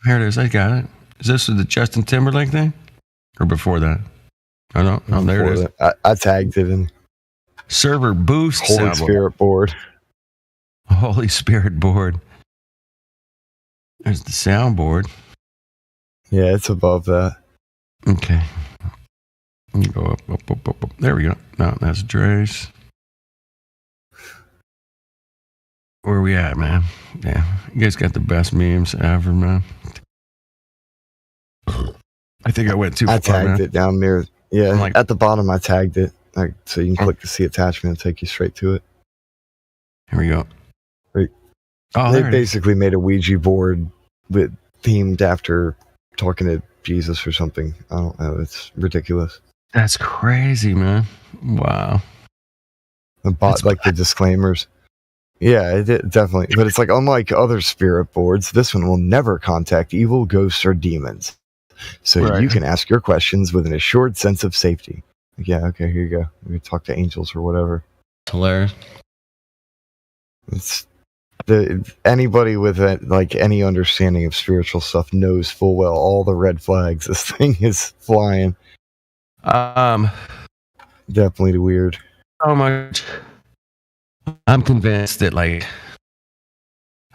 Here it is. I got it. Is this the Justin Timberlake thing? Or before that? Oh, no. Oh, there it is. I tagged it in. Server boost. Holy Spirit board. Holy Spirit board. There's the soundboard. Yeah, it's above that. Okay. You go up. There we go. No, that's Dre's. Where we at, man? Yeah, you guys got the best memes ever, man. I think I went too far. I tagged it down there. Yeah, like, at the bottom I tagged it. So you can click the see attachment and take you straight to it. Here we go. Right. Oh, they basically made a Ouija board themed after talking to Jesus or something. I don't know. It's ridiculous. That's crazy, man. Wow. Like the disclaimers. Yeah, it definitely. But it's like, unlike other spirit boards, this one will never contact evil ghosts or demons. So you can ask your questions with an assured sense of safety. Like, yeah, okay, here you go. We talk to angels or whatever. Hilarious. It's anybody with like any understanding of spiritual stuff knows full well all the red flags this thing is flying. Definitely weird. So much. I'm convinced that like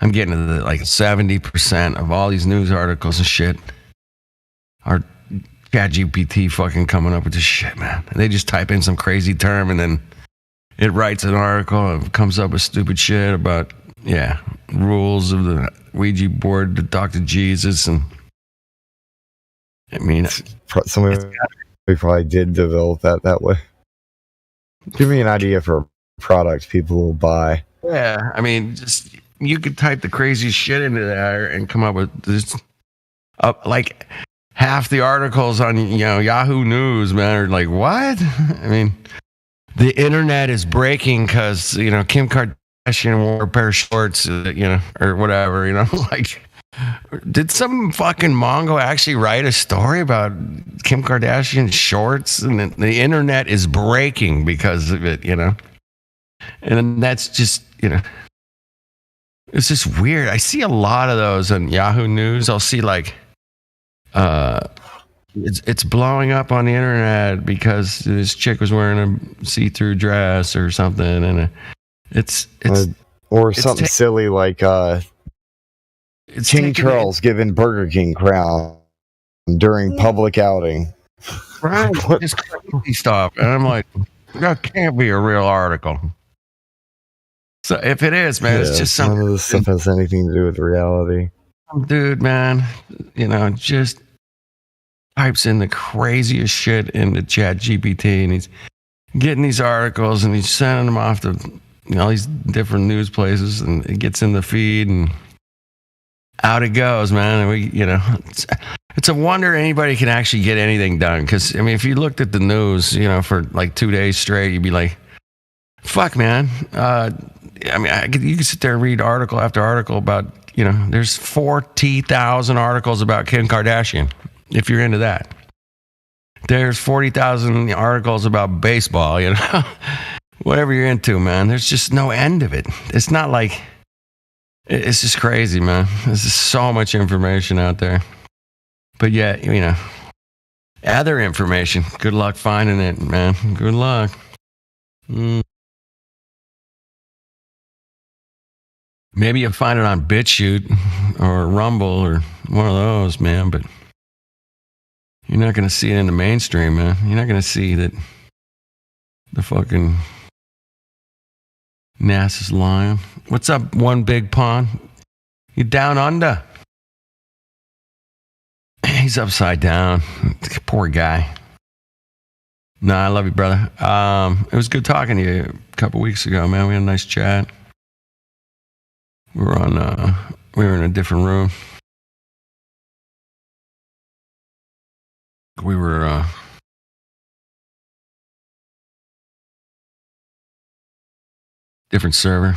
I'm getting to the, like 70% of all these news articles and shit are ChatGPT fucking coming up with this shit, man. And they just type in some crazy term and then it writes an article and comes up with stupid shit about rules of the Ouija board to talk to Jesus. And I mean, somebody probably did develop that way. Give me an idea for a product people will buy. Yeah, I mean, just you could type the crazy shit into there and come up with this. Like half the articles on Yahoo News, man, are like, what? I mean, the internet is breaking because Kim Kardashian wore a pair of shorts, or whatever, like. Did some fucking Mongo actually write a story about Kim Kardashian shorts and the internet is breaking because of it, And that's just, it's just weird. I see a lot of those on Yahoo News. I'll see like, it's blowing up on the internet because this chick was wearing a see-through dress or something, and it's something silly like King Charles given Burger King crown during public outing. Right, just crazy stuff, and I'm like, that can't be a real article. So if it is, man, it's just something. None of this stuff has anything to do with reality. Dude, man, just types in the craziest shit into ChatGPT, and he's getting these articles, and he's sending them off to all these different news places, and it gets in the feed, and out it goes, man. And it's a wonder anybody can actually get anything done. Because I mean, if you looked at the news, for like 2 days straight, you'd be like, "Fuck, man." I mean, you could sit there and read article after article about there's 40,000 articles about Kim Kardashian, if you're into that. There's 40,000 articles about baseball, whatever you're into, man. There's just no end of it. It's not like, it's just crazy, man. There's just so much information out there. But yeah, other information, good luck finding it, man. Good luck. Maybe you'll find it on BitChute or Rumble or one of those, man, but you're not going to see it in the mainstream, man. You're not going to see that the fucking NASA's lying. What's up, One Big Pond? You down under? He's upside down. Poor guy. No, I love you, brother. It was good talking to you a couple weeks ago, man. We had a nice chat. We were in a different room. We were different server.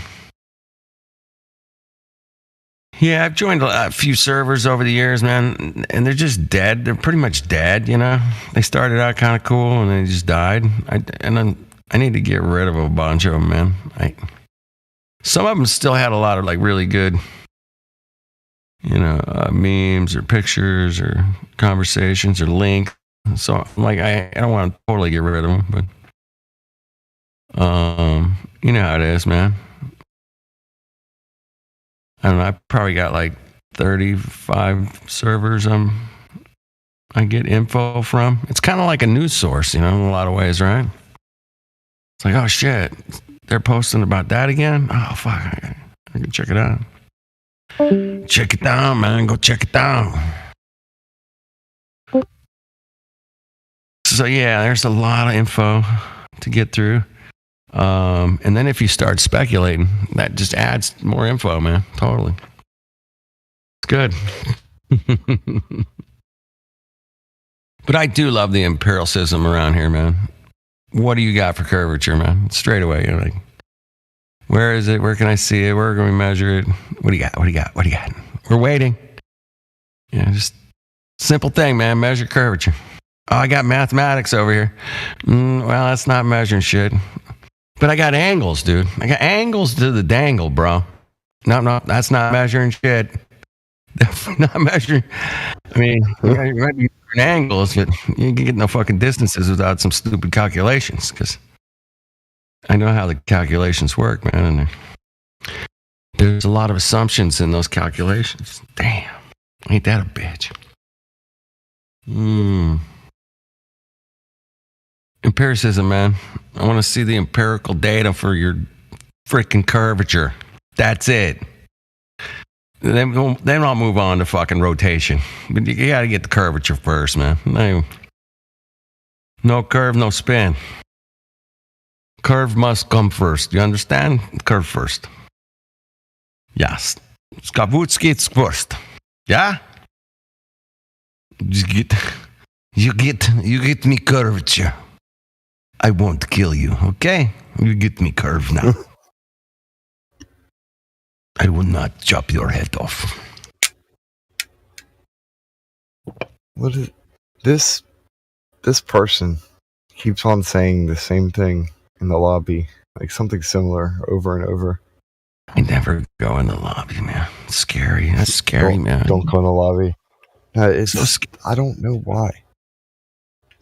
Yeah, I've joined a few servers over the years, man, and they're just dead. They're pretty much dead, They started out kind of cool, and they just died. I need to get rid of a bunch of them, man. Some of them still had a lot of really good, memes or pictures or conversations or links. So I don't want to totally get rid of them, but you know how it is, man. I don't know. I probably got 35 servers I get info from. It's kind of like a news source, in a lot of ways, right? It's like, oh shit, they're posting about that again? Oh fuck, I can check it out. Check it down, man. Go check it down. So yeah, there's a lot of info to get through. And then if you start speculating, that just adds more info, man. Totally. It's good. But I do love the empiricism around here, man. What do you got for curvature, man? Straight away, you're like, where is it? Where can I see it? Where can we measure it? What do you got? What do you got? What do you got? We're waiting. Yeah, just simple thing, man. Measure curvature. Oh, I got mathematics over here. Well, that's not measuring shit. But I got angles, dude. I got angles to the dangle, bro. No, that's not measuring shit. Definitely not measuring. I mean, you might be measuring angles, but you can get no fucking distances without some stupid calculations, because I know how the calculations work, man. And there's a lot of assumptions in those calculations. Damn. Ain't that a bitch? Empiricism, man. I want to see the empirical data for your freaking curvature. That's it. Then I'll move on to fucking rotation. But you got to get the curvature first, man. No curve, no spin. Curve must come first. You understand? Curve first. Yes. Skawutski first. Yeah? You get me curvature. I won't kill you, okay? You get me curve now. I will not chop your head off. What is this person keeps on saying the same thing in the lobby, like something similar over and over. I never go in the lobby, man. It's scary. That's scary, man. Don't go in the lobby. It's so I don't know why.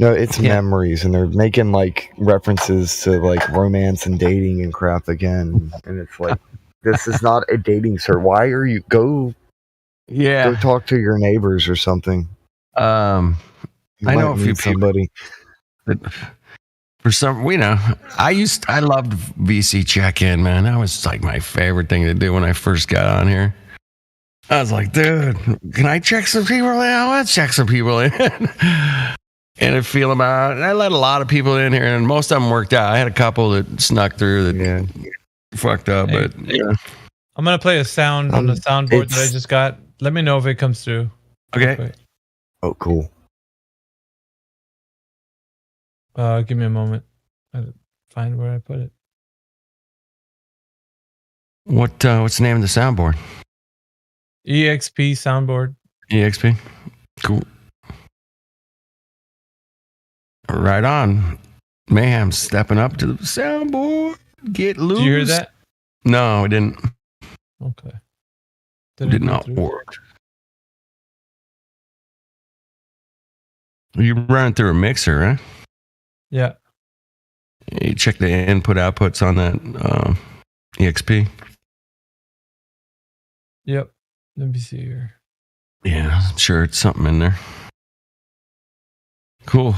No, it's memories, and they're making references to romance and dating and crap again, and it's like, this is not a dating service. Why are you go talk to your neighbors or something? I know a few people. That for some, I loved VC check-in, man. That was my favorite thing to do when I first got on here. I was like, dude, can I check some people in? Let's check some people in. And feel them out. And I let a lot of people in here, and most of them worked out. I had a couple that snuck through that fucked up, but yeah. I'm gonna play a sound on the soundboard that I just got. Let me know if it comes through. Okay. Oh, cool. Give me a moment. I find where I put it. What's the name of the soundboard? EXP soundboard. EXP. Cool. Right on. Mayhem stepping up to the soundboard. Get loose. Did you hear that? No, it didn't. Okay. Did not work. You run through a mixer, right? Yeah. You check the input outputs on that EXP. Yep. Let me see here. Yeah, I'm sure it's something in there. Cool.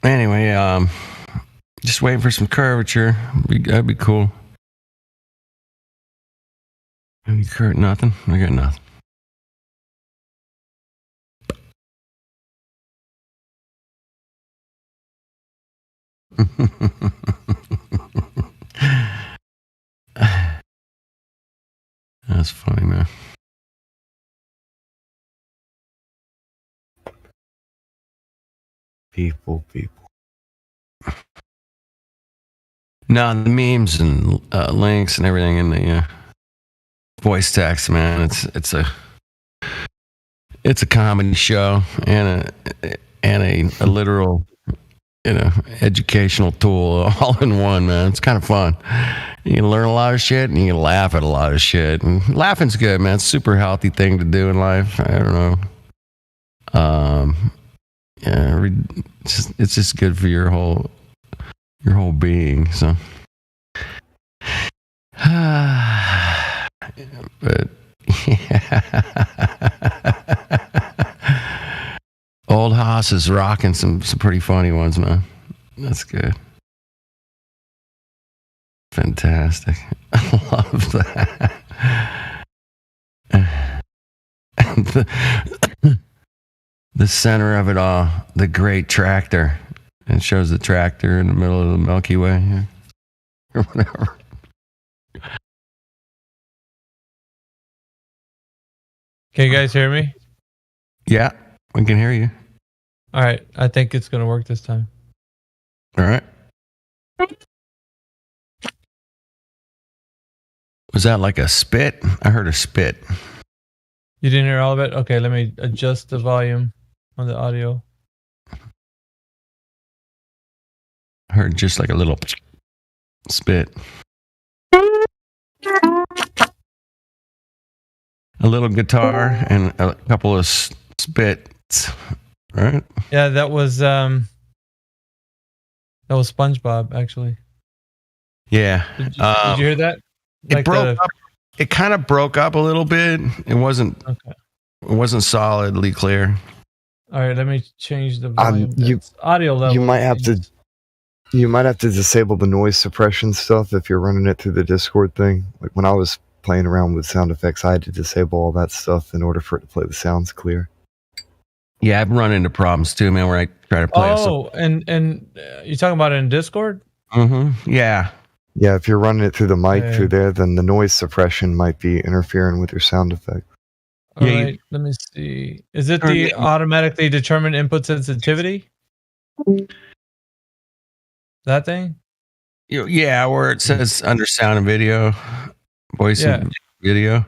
Anyway, just waiting for some curvature. That'd be cool. Have you curved nothing? I got nothing. That's funny, man. People. No, the memes and links and everything in the voice text, man. It's a comedy show and a literal, educational tool all in one, man. It's kind of fun. You can learn a lot of shit and you can laugh at a lot of shit. And laughing's good, man. It's a super healthy thing to do in life. I don't know. It's just good for your whole being. So, but yeah. Old Haas is rocking some pretty funny ones, man. That's good. Fantastic. I love that. The center of it all, the great tractor. And it shows the tractor in the middle of the Milky Way. Yeah. Or whatever. Can you guys hear me? Yeah, we can hear you. All right. I think it's going to work this time. All right. Was that like a spit? I heard a spit. You didn't hear all of it? Okay, let me adjust the volume on the audio. I heard just like a little spit. A little guitar and a couple of spits, right? Yeah, that was SpongeBob, actually. Yeah. Did you hear that? It broke up. It kind of broke up a little bit. It wasn't solidly clear. All right, let me change the volume. You Audio level. You might have to disable the noise suppression stuff if you're running it through the Discord thing. Like when I was playing around with sound effects, I had to disable all that stuff in order for it to play the sounds clear. Yeah, I've run into problems too, man, where I try to play. And you talking about it in Discord? Mm-hmm. Yeah. Yeah, if you're running it through the mic Okay. through there, then the noise suppression might be interfering with your sound effect. All right, let me see. Is it the automatically determined input sensitivity? That thing? Yeah, where it says under sound and video, voice and video.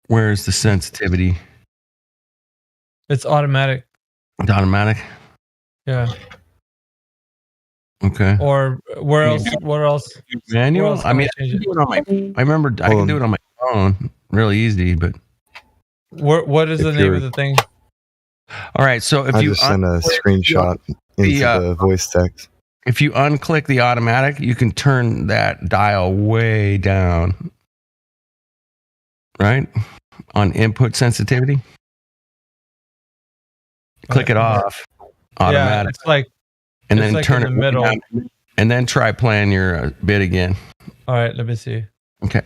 Where's the sensitivity? It's automatic. It's automatic. Yeah. Okay. Or where else? Where else? Manual. where else I can mean, change I can do it on my. I remember I can do it on my phone, really easy. But what is the name of the thing? all right, so if I you just sent a screenshot into the voice text. If you unclick the automatic, you can turn that dial way down. Right? On input sensitivity. Click it off. Automatic. Yeah, it's like and it's then like turn in it the middle. down, and then try playing your bit again. All right, let me see. Okay.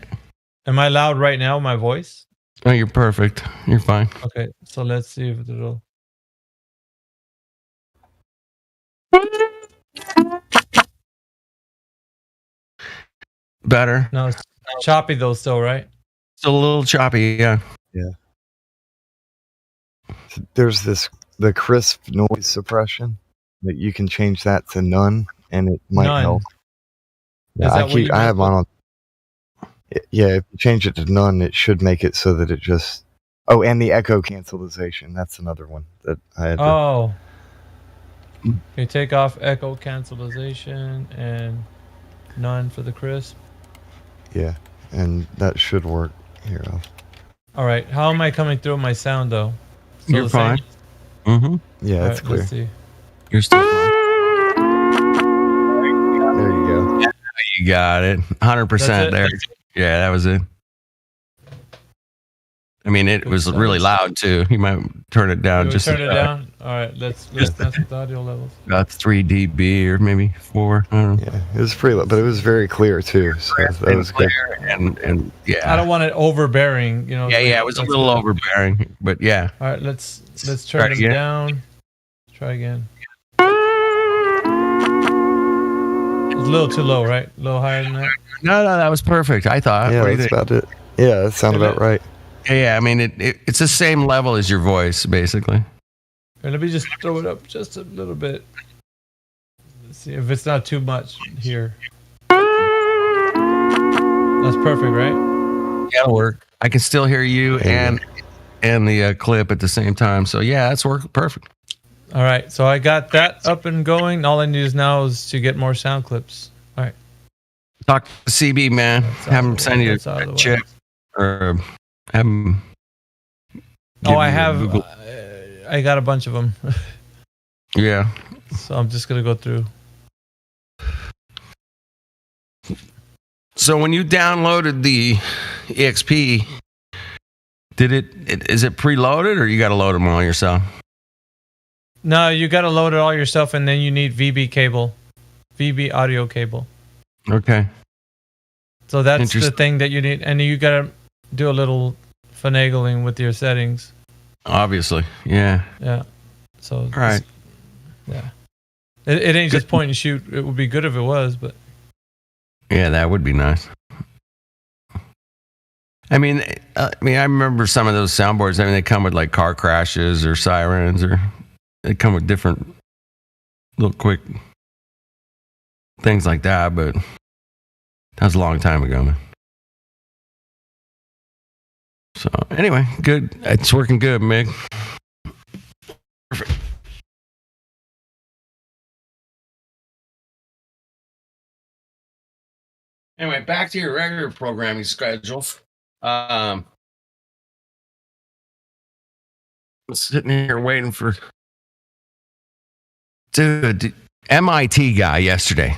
Am I loud right now? My voice? Oh, you're perfect. You're fine. Okay, so let's see if it'll. Better. No, it's choppy though, still, right? Still a little choppy, yeah. Yeah. There's the crisp noise suppression that you can change that to none and it might None. help. Yeah, Is that what you I have meant? mine on. Yeah, if you change it to none, it should make it so that it just. Oh, and the echo cancellation. That's another one that I had. Oh. Okay, take off echo cancellation and none for the crisp. Yeah, and that should work. Here, All right, how am I coming through my sound though? Still You're the same? fine. Mm-hmm. Yeah, All it's right, clear. let's see. You're still fine. There you go. Yeah, you got it. 100% there. Yeah, that was it. I mean, it was really loud too. You might turn it down Do we just turn a it bit. down? All right, let's mess with the audio levels. About 3 dB or maybe 4. I don't know. Yeah, it was pretty low, but it was very clear too. So that was good. And yeah. I don't want it overbearing, you know. Yeah, it was a little overbearing, but yeah. All right, let's Try turn it them again. down. Try again. It's a little too low, right? A little higher than that. No, that was perfect. I thought. Yeah, What do you that's think? about it. Yeah, that sounded about right. Yeah, I mean, it's the same level as your voice, basically. All right, let me just throw it up just a little bit. Let's see if it's not too much here. That's perfect, right? That'll work. I can still hear you and the clip at the same time. So yeah, that's working perfect. All right, so I got that up and going. All I need is now is to get more sound clips. All right. Talk to CB, man. Have him send you That's out of the a way. check or have him. Oh, I have. I got a bunch of them. Yeah. So I'm just gonna go through. So when you downloaded the EXP, is it preloaded or you got to load them all yourself? No, you got to load it all yourself, and then you need VB cable, VB audio cable. Okay. So that's the Interesting. thing that you need, and you got to do a little finagling with your settings. Obviously, yeah. Yeah. So. All right. Yeah. It ain't just point and shoot. It would be good if it was, but. Yeah, that would be nice. I mean, I remember some of those soundboards. I mean, they come with like car crashes or sirens, or they come with different little quick things like that. But that was a long time ago, man. So anyway, good. It's working good, Mick. Perfect. Anyway, back to your regular programming schedule. I'm sitting here waiting for dude, MIT guy yesterday.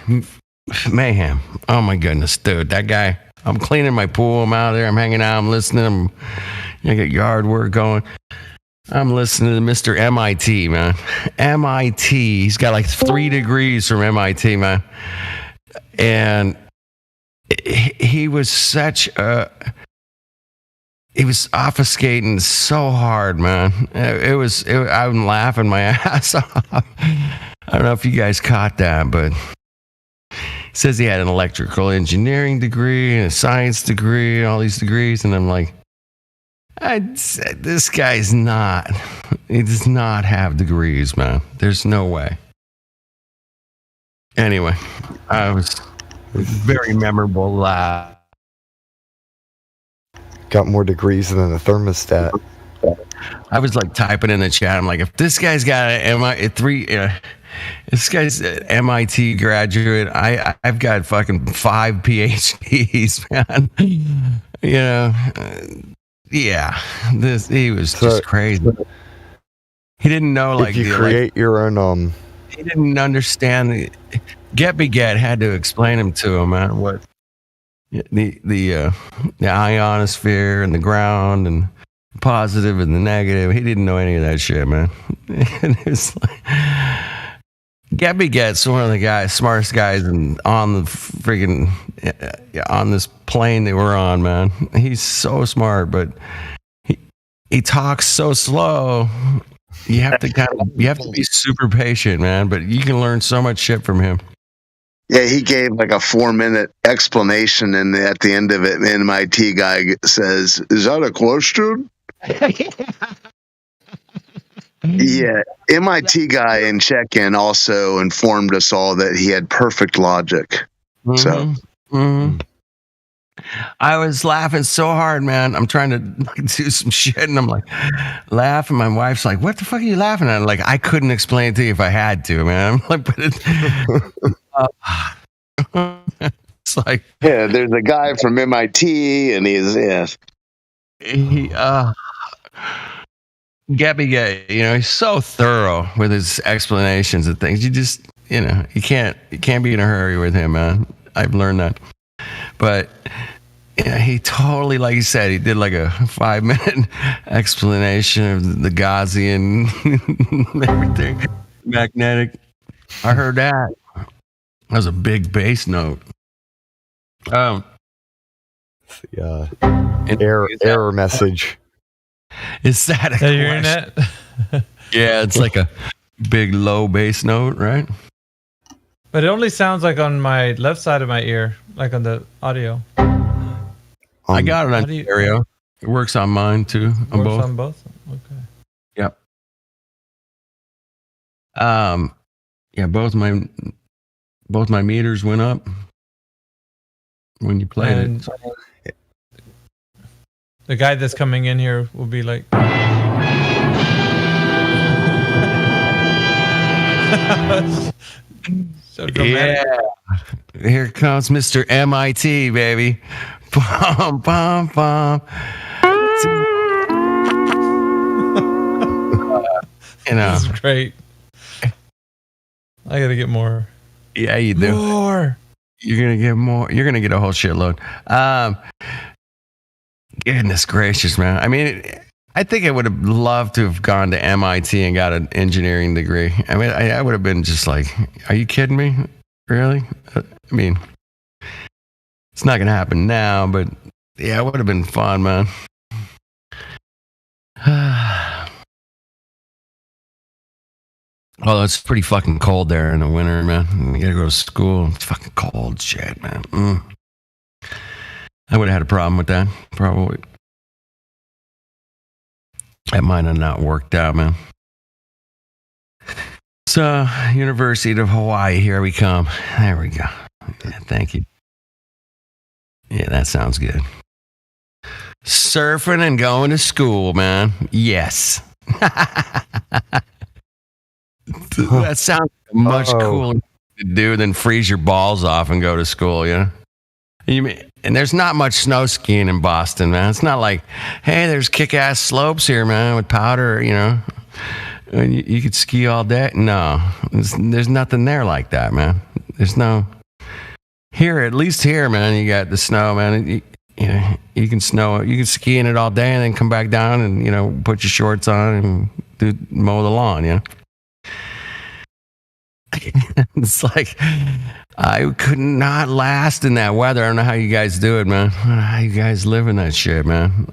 Mayhem. Oh my goodness, dude. That guy. I'm cleaning my pool. I'm out there. I'm hanging out. I'm listening. I got yard work going. I'm listening to Mr. MIT, man. MIT. He's got like 3 degrees from MIT, man. And he was he was obfuscating so hard, man. I'm laughing my ass off. I don't know if you guys caught that, but he says he had an electrical engineering degree and a science degree and all these degrees. And I'm like, this guy's not. He does not have degrees, man. There's no way. Anyway, I was very memorable laugh. Got more degrees than a thermostat. I was like typing in the chat. I'm like, if this guy's got this guy's an MIT graduate. I've got fucking 5 PhDs, man. You know, yeah. He was just crazy. He didn't know like if you create your own He didn't understand. Get had to explain him to him, man. What the ionosphere and the ground and the positive and the negative. He didn't know any of that shit, man. And it's like Get's one of the smartest guys on the friggin' on this plane that we're on, man. He's so smart, but he talks so slow. You have to be super patient, man. But you can learn so much shit from him. Yeah, he gave like a 4-minute explanation, and at the end of it, the MIT guy says, "Is that a question?" Yeah, MIT guy in check-in also informed us all that he had perfect logic. So I was laughing so hard, man. I'm trying to do some shit, and I'm like laughing. My wife's like, "What the fuck are you laughing at?" Like, I couldn't explain it to you if I had to, man. I'm like, but it's like, yeah, there's a guy from MIT, and Gabby Gay, he's so thorough with his explanations of things. You just, you can't be in a hurry with him, man. I've learned that. But he totally, like you said, he did like a 5-minute explanation of the Gaussian everything, magnetic. I heard that. That was a big bass note. Error message. Is that a Are you hearing that? Yeah, it's like a big low bass note, right? But it only sounds like on my left side of my ear, like on the audio. I got it on stereo. It works on mine too. On Works both. on both? Okay. Yep. Yeah, both my meters went up when you played And it. the guy that's coming in here will be like, so dramatic. Yeah. Here comes Mr. MIT, baby. Bum, bum, bum. This is great. I gotta get more. Yeah, you do. More. You're gonna get more. You're gonna get a whole shitload. Goodness gracious, man. I mean, I think I would have loved to have gone to MIT and got an engineering degree. I mean, I would have been just like, are you kidding me? Really? I mean, it's not gonna happen now, but yeah, it would have been fun, man. Although it's pretty fucking cold there in the winter, man. You gotta go to school. It's fucking cold shit, man. I would have had a problem with that, probably. That might have not worked out, man. So, University of Hawaii, here we come. There we go. Yeah, thank you. Yeah, that sounds good. Surfing and going to school, man. Yes. That sounds much cooler to do than freeze your balls off and go to school, you know? And there's not much snow skiing in Boston, man. It's not like, hey, there's kick-ass slopes here, man, with powder, you know? And you could ski all day. No, there's nothing there like that, man. There's no... Here, at least here, man, you got the snow, man. You can ski in it all day and then come back down and, put your shorts on and mow the lawn, you know? It's like I could not last in that weather. I don't know how you guys do it, man. I don't know how you guys live in that shit, man.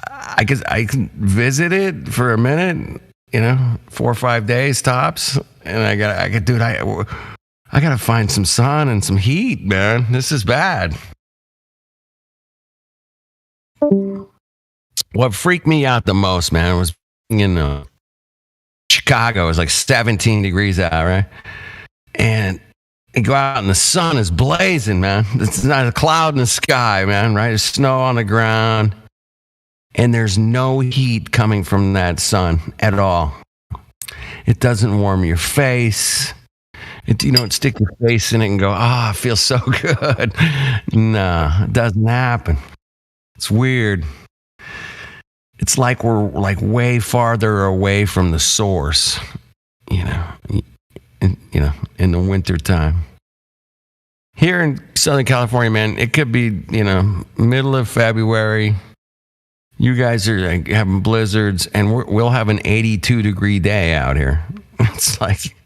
I can visit it for a minute, 4 or 5 days tops, and I gotta find some sun and some heat, man. This is bad. What freaked me out the most, man, was Chicago. It was like 17 degrees out, right? And you go out and the sun is blazing, man. It's not a cloud in the sky, man, right? There's snow on the ground. And there's no heat coming from that sun at all. It doesn't warm your face. You don't stick your face in it and go, it feels so good. No, it doesn't happen. It's weird. It's like we're like way farther away from the source, in the winter time. Here in Southern California, man, it could be, middle of February. You guys are like having blizzards, and we'll have an 82-degree day out here. It's like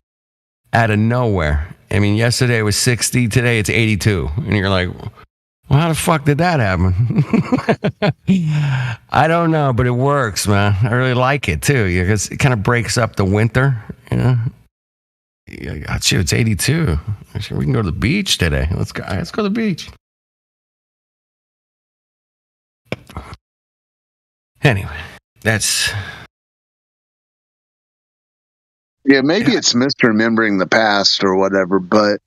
out of nowhere. I mean, yesterday was 60. Today it's 82. And you're like, well, how the fuck did that happen? I don't know, but it works, man. I really like it, too, because it kind of breaks up the winter, Shoot, it's 82. Actually, we can go to the beach today. Let's go to the beach. Anyway, that's Yeah, maybe it's misremembering the past or whatever, but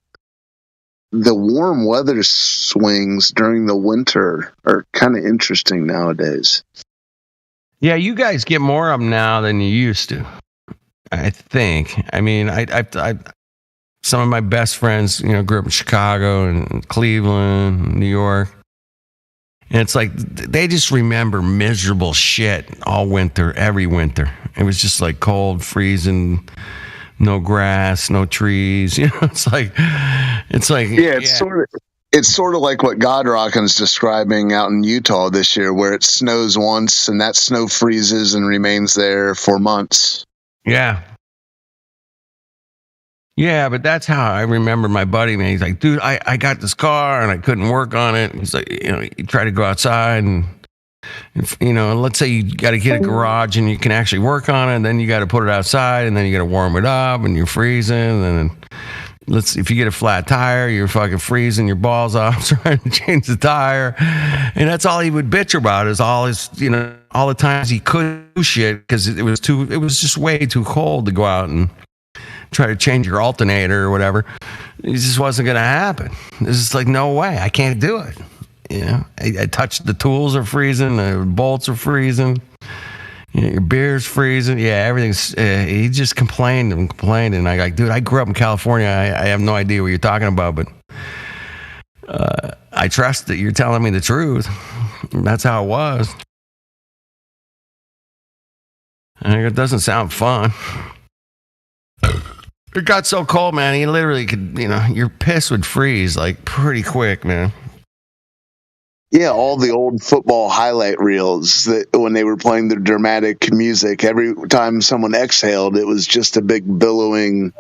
the warm weather swings during the winter are kind of interesting nowadays. Yeah, you guys get more of them now than you used to. I think. I mean, I some of my best friends, grew up in Chicago and Cleveland, and New York. And it's like they just remember miserable shit all winter, every winter. It was just like cold, freezing, no grass, no trees. It's like It's sort of like what God Rockin's describing out in Utah this year, where it snows once and that snow freezes and remains there for months. Yeah. Yeah, but that's how I remember my buddy, man. He's like, dude, I got this car and I couldn't work on it. He's like, you try to go outside and, let's say you got to get a garage and you can actually work on it. And then you got to put it outside and then you got to warm it up and you're freezing. And then if you get a flat tire, you're fucking freezing your balls off trying to change the tire. And that's all he would bitch about is all his, all the times he couldn't do shit because it was just way too cold to go out and try to change your alternator or whatever. It just wasn't going to happen. It's just like, no way. I can't do it. I touched the tools are freezing. The bolts are freezing. Your beer's freezing. Yeah, everything's. He just complained. And I like, dude, I grew up in California. I have no idea what you're talking about, but I trust that you're telling me the truth. That's how it was. And it doesn't sound fun. It got so cold, man. He literally could, your piss would freeze like pretty quick, man. Yeah, all the old football highlight reels that when they were playing the dramatic music, every time someone exhaled, it was just a big billowing.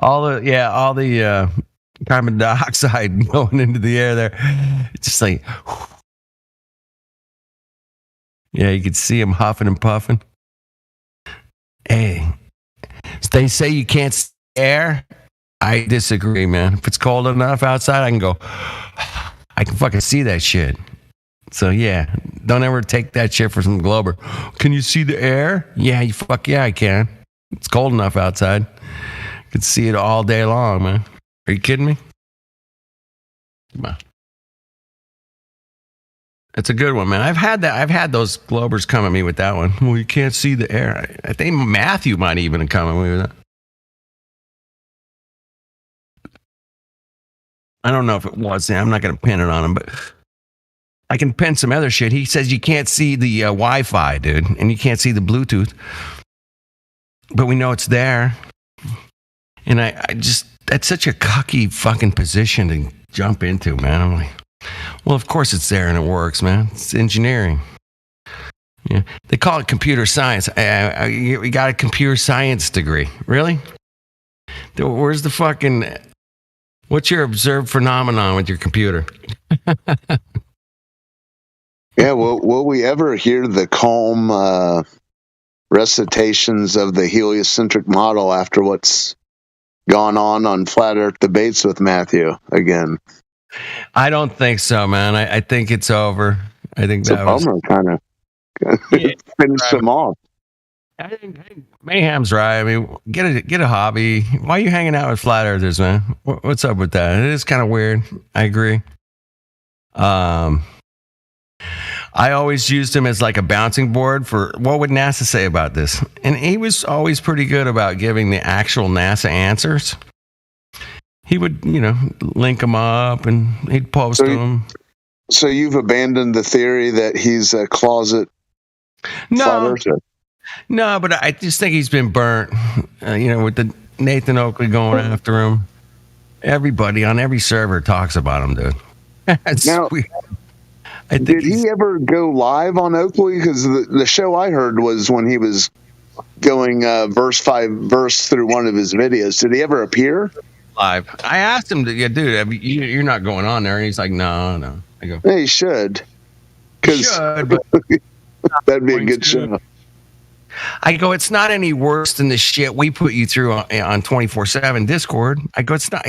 all the carbon dioxide going into the air there. It's just like, yeah, you could see him huffing and puffing. Hey, they say you can't see air. I disagree, man. If it's cold enough outside, I can fucking see that shit. So yeah, don't ever take that shit for some Glober. Can you see the air? Yeah, I can. It's cold enough outside. I can see it all day long, man. Are you kidding me? Come on. It's a good one, man. I've had those Globers come at me with that one. Well, you can't see the air. I think Matthew might even have come at me with that. I don't know if it was. I'm not going to pin it on him, but I can pin some other shit. He says you can't see the Wi-Fi, dude, and you can't see the Bluetooth. But we know it's there. And I just, that's such a cocky fucking position to jump into, man. I'm like, well, of course it's there and it works, man. It's engineering. Yeah, they call it computer science. We got a computer science degree. Really? Where's the fucking... What's your observed phenomenon with your computer? Yeah, will we ever hear the calm recitations of the heliocentric model after what's gone on Flat Earth debates with Matthew again? I don't think so, man. I think it's over. I think that was kind of finished him off. I think Mayhem's right. I mean, get a hobby. Why are you hanging out with flat earthers, man? What's up with that? It is kind of weird. I agree. I always used him as like a bouncing board for what would NASA say about this, and he was always pretty good about giving the actual NASA answers. He would, link them up and he'd post them. So you've abandoned the theory that he's a closet flat earther? No, but I just think he's been burnt, with the Nathan Oakley going after him. Everybody on every server talks about him, dude. Now, did he ever go live on Oakley? Because the show I heard was when he was going verse through one of his videos. Did he ever appear? Live. I asked him, dude, you're not going on there. And he's like, no. I go, hey, he should. But that'd be a good show. I go, it's not any worse than the shit we put you through on 24/7 Discord. I go, it's not.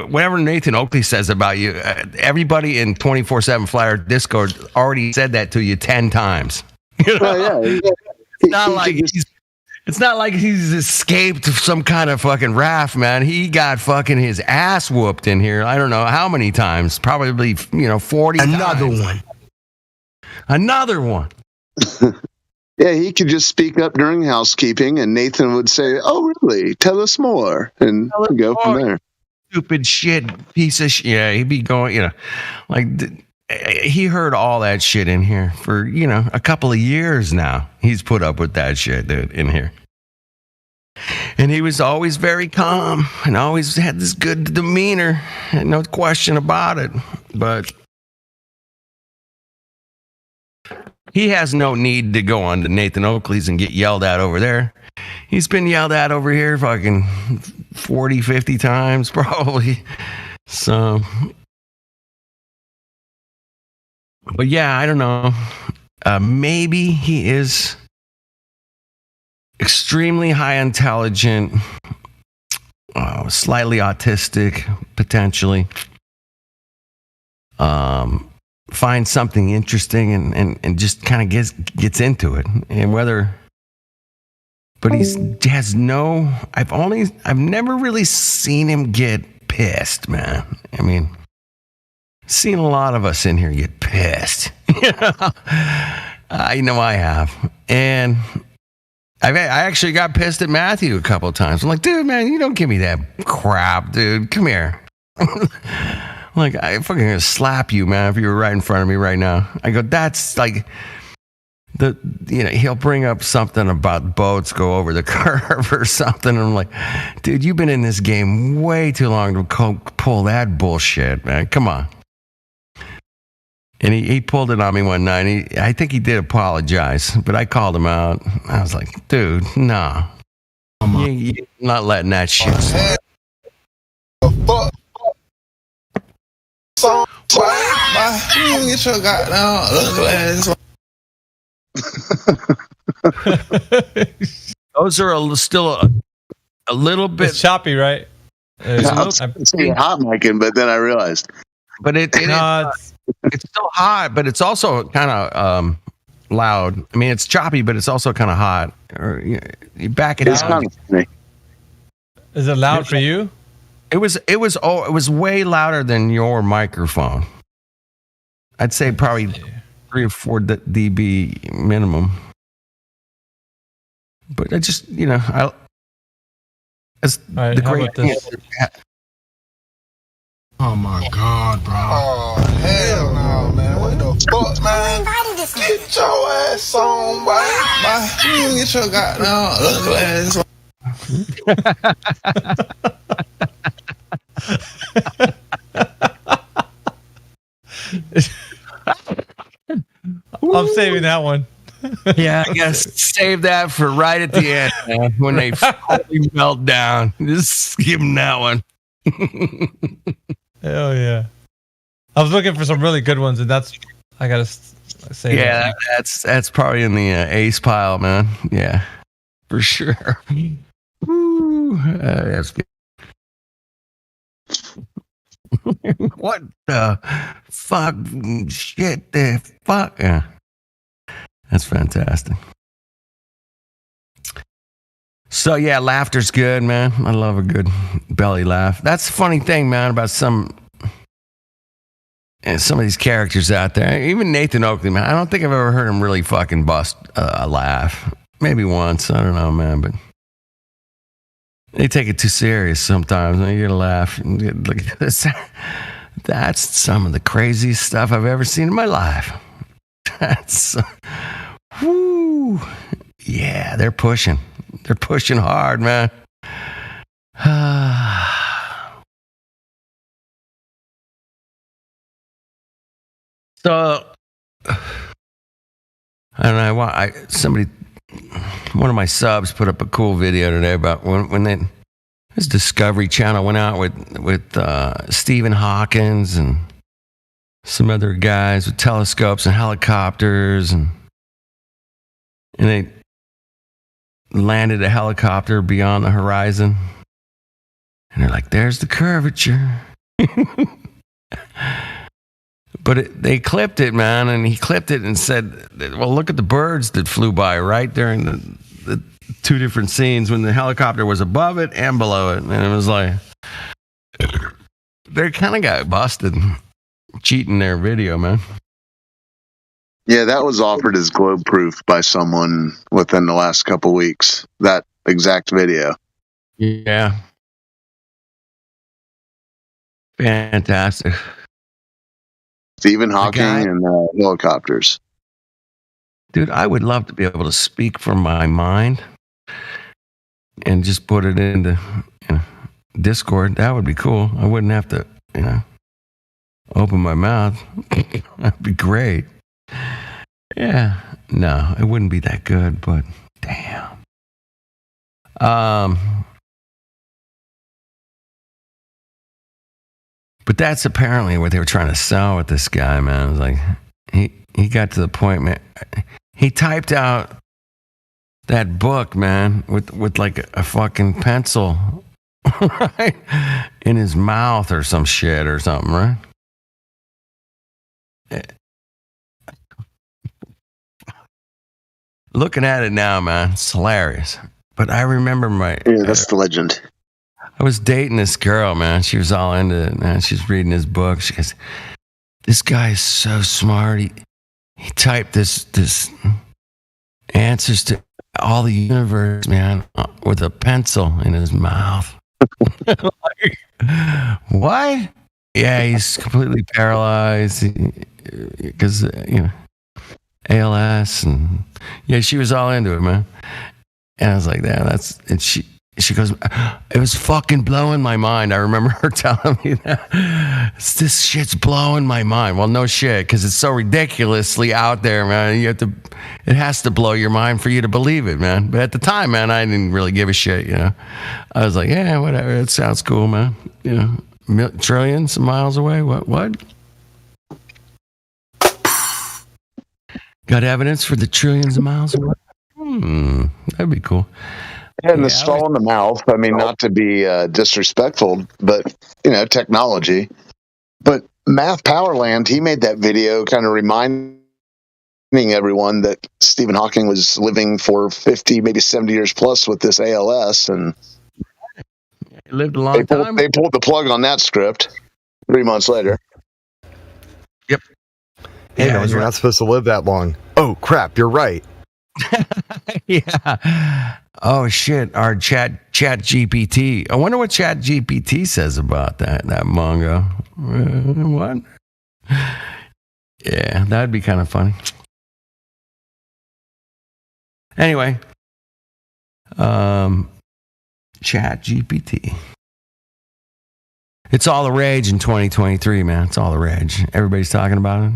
whatever Nathan Oakley says about you, everybody in 24/7 Flyer Discord already said that to you 10 times. Well, yeah. It's not like he's escaped some kind of fucking raft, man. He got fucking his ass whooped in here. I don't know how many times. Probably 40 times. Another one. Yeah, he could just speak up during housekeeping, and Nathan would say, "Oh, really? Tell us more," and go from there. Stupid shit, piece of shit. Yeah, he'd be going, he heard all that shit in here for, a couple of years now. He's put up with that shit, dude, in here. And he was always very calm and always had this good demeanor, and no question about it. But he has no need to go on to Nathan Oakley's and get yelled at over there. He's been yelled at over here fucking 40, 50 times probably. So, but yeah, I don't know. Maybe he is extremely high intelligent, slightly autistic, potentially. Finds something interesting and just kind of gets into it. And but has no. I've never really seen him get pissed, man. I mean, seen a lot of us in here get pissed. I know I have, and I actually got pissed at Matthew a couple of times. I'm like, dude, man, you don't give me that crap, dude. Come here. Like, I fucking gonna slap you, man, if you were right in front of me right now. I go, that's like he'll bring up something about boats go over the curve or something. And I'm like, dude, you've been in this game way too long to pull that bullshit, man. Come on. And he pulled it on me one night. I think he did apologize, but I called him out. I was like, dude, nah. You're not letting that shit slide. So, you get your goddamn ugly ass. Those are still a little bit it's choppy, right? I was saying hot micing, but then I realized. But it's still hot, but it's also kind of loud. I mean, it's choppy, but it's also kind of hot. Or you back it out. Is it loud for you? It was way louder than your microphone. I'd say probably 3 or 4 dB minimum. But I just, All right, the how great about this? Oh my god, bro. Oh hell no, man. What the fuck, man? Get your ass on, boy. You get your goddamn ugly ass on. I'm saving that one. Yeah, I guess save that for right at the end, man, when they fully melt down. Just give them that one. Hell yeah! I was looking for some really good ones, and I gotta say. Yeah, that's probably in the ace pile, man. Yeah, for sure. Woo, that's good. What the fuck? Shit, the fuck? Yeah. That's fantastic. So yeah, laughter's good, man. I love a good belly laugh. That's the funny thing, man, about some of these characters out there. Even Nathan Oakley, man. I don't think I've ever heard him really fucking bust a laugh. Maybe once. I don't know, man, but they take it too serious sometimes. You get a laugh. Look at this. That's some of the craziest stuff I've ever seen in my life. That's, whoo. Yeah, they're pushing. They're pushing hard, man. So, I don't know. One of my subs put up a cool video today about when this Discovery Channel went out with Stephen Hawkins and some other guys with telescopes and helicopters, and they landed a helicopter beyond the horizon. And they're like, there's the curvature. But they clipped it, man, and he clipped it and said, well, look at the birds that flew by right during the two different scenes when the helicopter was above it and below it. And it was like, they kind of got busted cheating their video, man. Yeah, that was offered as globe proof by someone within the last couple weeks. That exact video. Yeah. Fantastic. Stephen Hawking and helicopters. Dude, I would love to be able to speak from my mind and just put it into Discord. That would be cool. I wouldn't have to, open my mouth. That'd be great. Yeah. No, it wouldn't be that good, but damn. But that's apparently what they were trying to sell with this guy, man. It was like he got to the point, man. He typed out that book, man, with like a fucking pencil right in his mouth or some shit or something, right? Looking at it now, man, it's hilarious. But I remember that's the legend. I was dating this girl, man. She was all into it, man. She's reading his book. She goes, this guy is so smart. He typed this answers to all the universe, man, with a pencil in his mouth. Like, what? Yeah, he's completely paralyzed because, ALS. And yeah, she was all into it, man. And I was like, yeah, she goes, it was fucking blowing my mind. I remember her telling me that. This shit's blowing my mind. Well, no shit, because it's so ridiculously out there, man. It has to blow your mind for you to believe it, man. But at the time, man, I didn't really give a shit, I was like, yeah, whatever. It sounds cool, man. Trillions of miles away. What? Got evidence for the trillions of miles away? That'd be cool. And the straw in the mouth. I mean, not to be disrespectful, but technology. But Math Powerland, he made that video, kind of reminding everyone that Stephen Hawking was living for 50, maybe 70 years plus with this ALS, and he lived a long time. They pulled the plug on that script 3 months later. Yep. Hey, man, you're not supposed to live that long. Oh crap, you're right. Yeah. Oh shit. Our chat GPT. I wonder what chat GPT says about that Mongo. What? Yeah, that'd be kind of funny. Anyway. Chat GPT. It's all the rage in 2023, man. It's all the rage. Everybody's talking about it.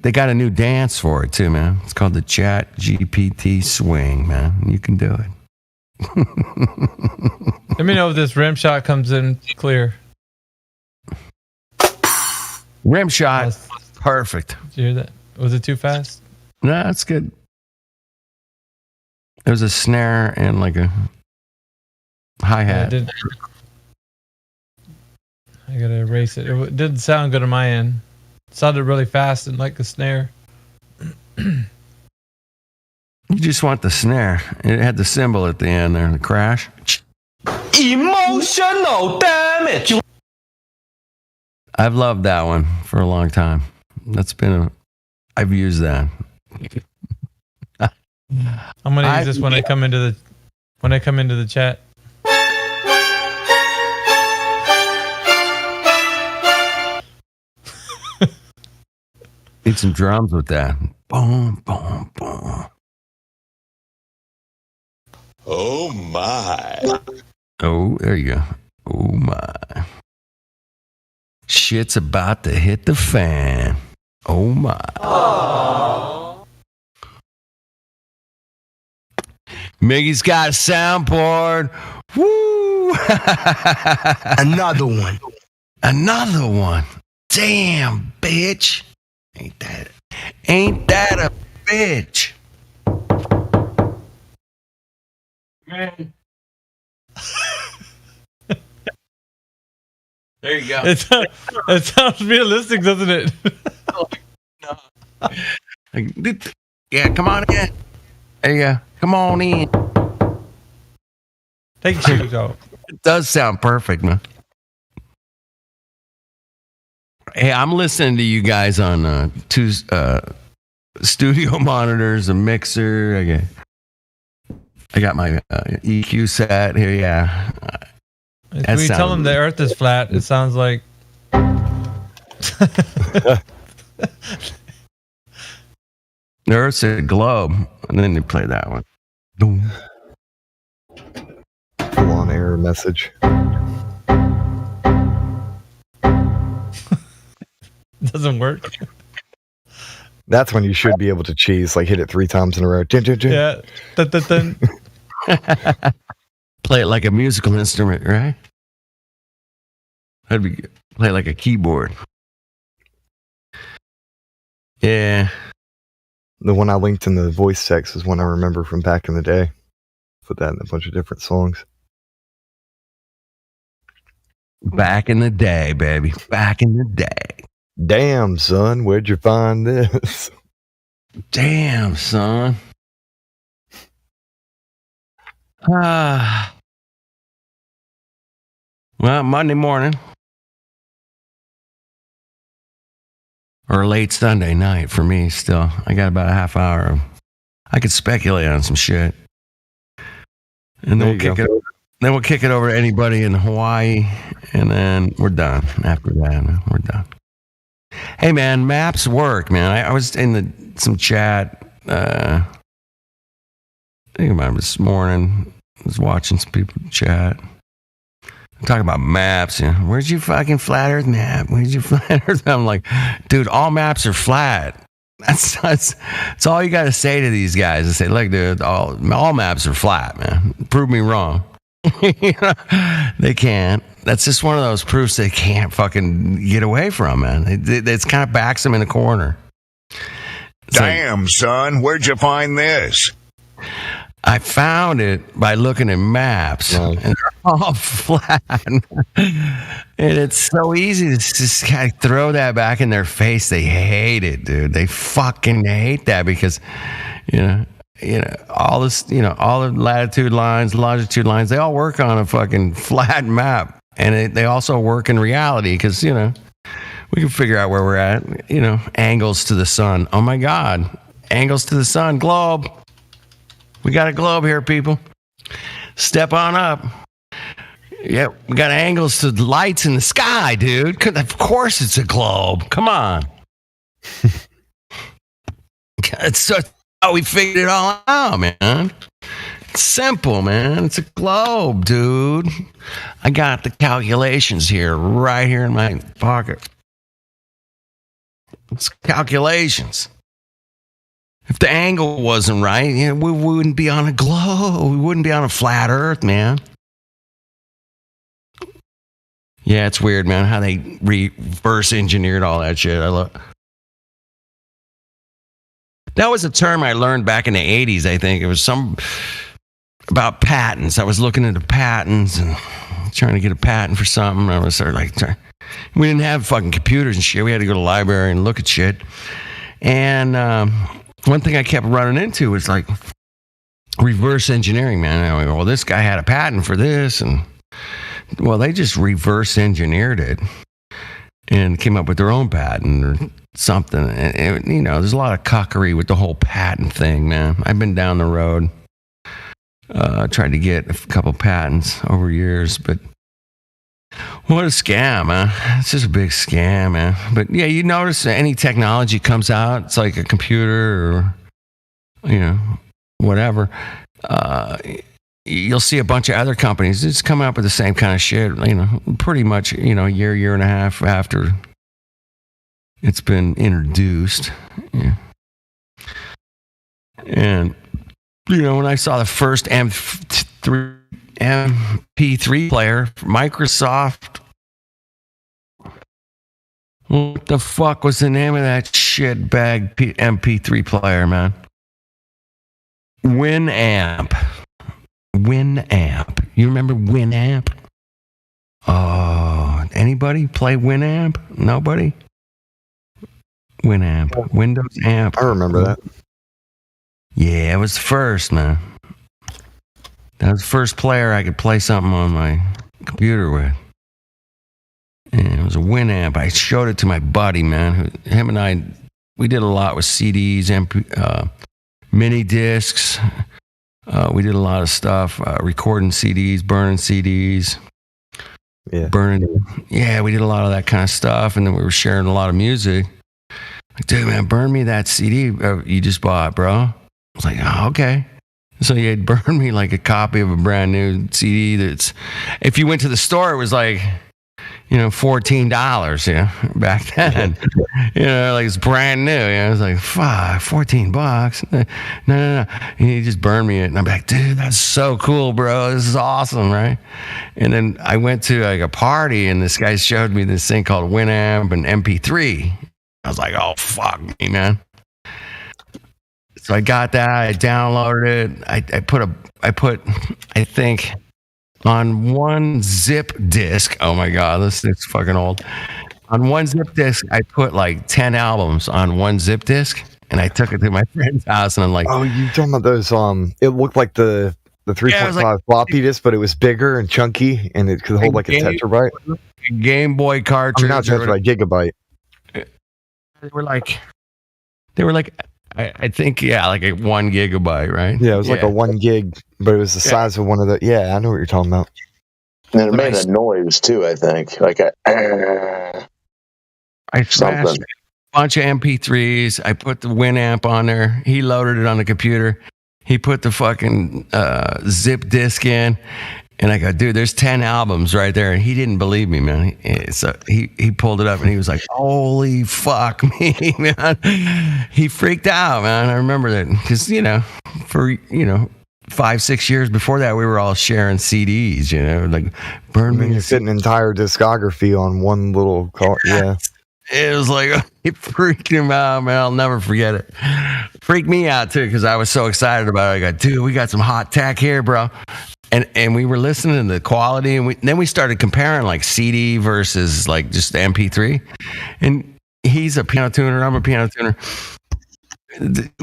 They got a new dance for it too, man. It's called the Chat GPT Swing, man. You can do it. Let me know if this rim shot comes in clear. Rim shot, perfect. Did you hear that? Was it too fast? No, it's good. There's a snare and like a hi-hat. I gotta erase it. It didn't sound good on my end. It sounded really fast and like a snare. You just want the snare. It had the cymbal at the end there, the crash. Emotional damage. I've loved that one for a long time. I've used that. I'm gonna use this when I come into the chat. Need some drums with that. Boom, boom, boom. Oh my. Oh, there you go. Oh my. Shit's about to hit the fan. Oh my. Aww. Miggy's got a soundboard. Woo! Another one. Another one. Damn, bitch. Ain't that a bitch? Man. There you go. It sounds realistic, doesn't it? Yeah, come on in. There you go. Come on in. Take your shoes off. It does sound perfect, man. Hey, I'm listening to you guys on two studio monitors, a mixer. I got my EQ set here. Yeah. When you tell them the Earth is flat, it sounds like. The Earth's a globe, and then they play that one. Boom. Full on error message. Doesn't work. That's when you should be able to cheese, like hit it 3 times in a row. Dun, dun, dun. Yeah. Dun, dun, dun. Play it like a musical instrument, right? That'd be good. Play it like a keyboard. Yeah. The one I linked in the voice text is one I remember from back in the day. Put that in a bunch of different songs. Back in the day, baby. Back in the day. Damn, son, where'd you find this? Damn, son. Well, Monday morning. Or late Sunday night for me still. I got about a half hour. I could speculate on some shit. And then we'll kick it over to anybody in Hawaii. And then we're done. After that, we're done. Hey, man, maps work, man. I was in some chat. I think about it this morning. I was watching some people chat. Talking about maps. You know, where's your fucking flat Earth map? Where's your flat Earth map? I'm like, dude, all maps are flat. That's all you got to say to these guys. I say, look, dude, all maps are flat, man. Prove me wrong. They can't. That's just one of those proofs they can't fucking get away from, man. It's kind of backs them in a corner. Damn, son, where'd you find this? I found it by looking at maps, and they're all flat. And it's so easy to just kind of throw that back in their face. They hate it, dude. They fucking hate that because, you know, all this, all the latitude lines, longitude lines, they all work on a fucking flat map. And they also work in reality because, we can figure out where we're at, angles to the sun. Oh my God, angles to the sun, globe. We got a globe here, people. Step on up. Yeah, we got angles to the lights in the sky, dude. Of course it's a globe. Come on. It's how we figured it all out, man. It's simple, man. It's a globe, dude. I got the calculations here, right here in my pocket. It's calculations. If the angle wasn't right, we wouldn't be on a globe. We wouldn't be on a flat Earth, man. Yeah, it's weird, man, how they reverse engineered all that shit. That was a term I learned back in the 80s, I think. It was about patents. I was looking into patents and trying to get a patent for something. I was sort of we didn't have fucking computers and shit. We had to go to the library and look at shit. And one thing I kept running into was reverse engineering, man. Well, this guy had a patent for this, and well, they just reverse engineered it and came up with their own patent or something. And there's a lot of cuckery with the whole patent thing, man. I've been down the road, tried to get a couple patents over years, but what a scam, man. It's just a big scam, man. But yeah, you notice any technology comes out, it's like a computer or, whatever. You'll see a bunch of other companies just coming up with the same kind of shit, pretty much, a year and a half after it's been introduced. Yeah. And, when I saw the first MP3 player, Microsoft. What the fuck was the name of that shit bag MP3 player, man? Winamp. You remember Winamp? Oh, Anybody play Winamp? Nobody? Winamp. Windows Amp. I remember that. Yeah, it was the first, man. That was the first player I could play something on my computer with. And it was a Winamp. I showed it to my buddy, man. Him and I, we did a lot with CDs, mini discs. We did a lot of stuff, recording CDs, burning CDs. Yeah. Yeah, we did a lot of that kind of stuff. And then we were sharing a lot of music. Like, dude, man, burn me that CD you just bought, bro. I was like, oh, okay. So he had burned me like a copy of a brand new CD that's, if you went to the store, it was like, $14, back then. Like it's brand new. It was like, $14. No. And he just burned me it. And I'm like, dude, that's so cool, bro. This is awesome, right? And then I went to like a party and this guy showed me this thing called Winamp and MP3. I was like, oh, fuck me, man. So I got that. I downloaded it. I put, I think, on one zip disk. Oh my God, this is fucking old. On one zip disk, I put like 10 albums on one zip disk, and I took it to my friend's house, and I'm like, oh, you talking about those? It looked like the 3.5 floppy disk, but it was bigger and chunky, and it could hold like a tetrabyte. Game Boy cartridge. Not tetrabyte, gigabyte. They were like, I think, like a 1 gigabyte, right? Yeah, it was like a 1 gig, but it was the size of one of the. Yeah, I know what you're talking about. And it made a noise too, I think, like a. I smashed a bunch of MP3s. I put the Winamp on there. He loaded it on the computer. He put the fucking zip disk in. And I go, dude, there's 10 albums right there. And he didn't believe me, man. So he pulled it up and he was like, holy fuck me, man. He freaked out, man. I remember that because, for, 5-6 years before that, we were all sharing CDs, like burn me. You fit an entire discography on one little car. Yeah. It was like, it freaked him out, man. I'll never forget it. Freaked me out too because I was so excited about it. I go, dude, we got some hot tech here, bro. And we were listening to the quality, and then we started comparing like CD versus like just the MP3. And he's a piano tuner, I'm a piano tuner.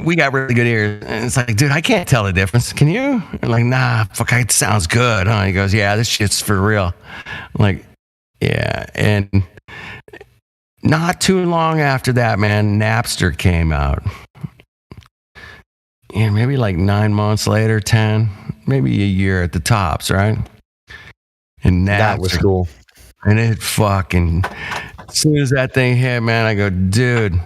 We got really good ears, and it's like, dude, I can't tell the difference. Can you? I'm like, nah, fuck, it sounds good, huh? He goes, yeah, this shit's for real. I'm like, yeah, and not too long after that, man, Napster came out. Yeah, maybe like 9 months later, 10, maybe a year at the tops, right? And that was cool. And it fucking, as soon as that thing hit, man, I go, dude,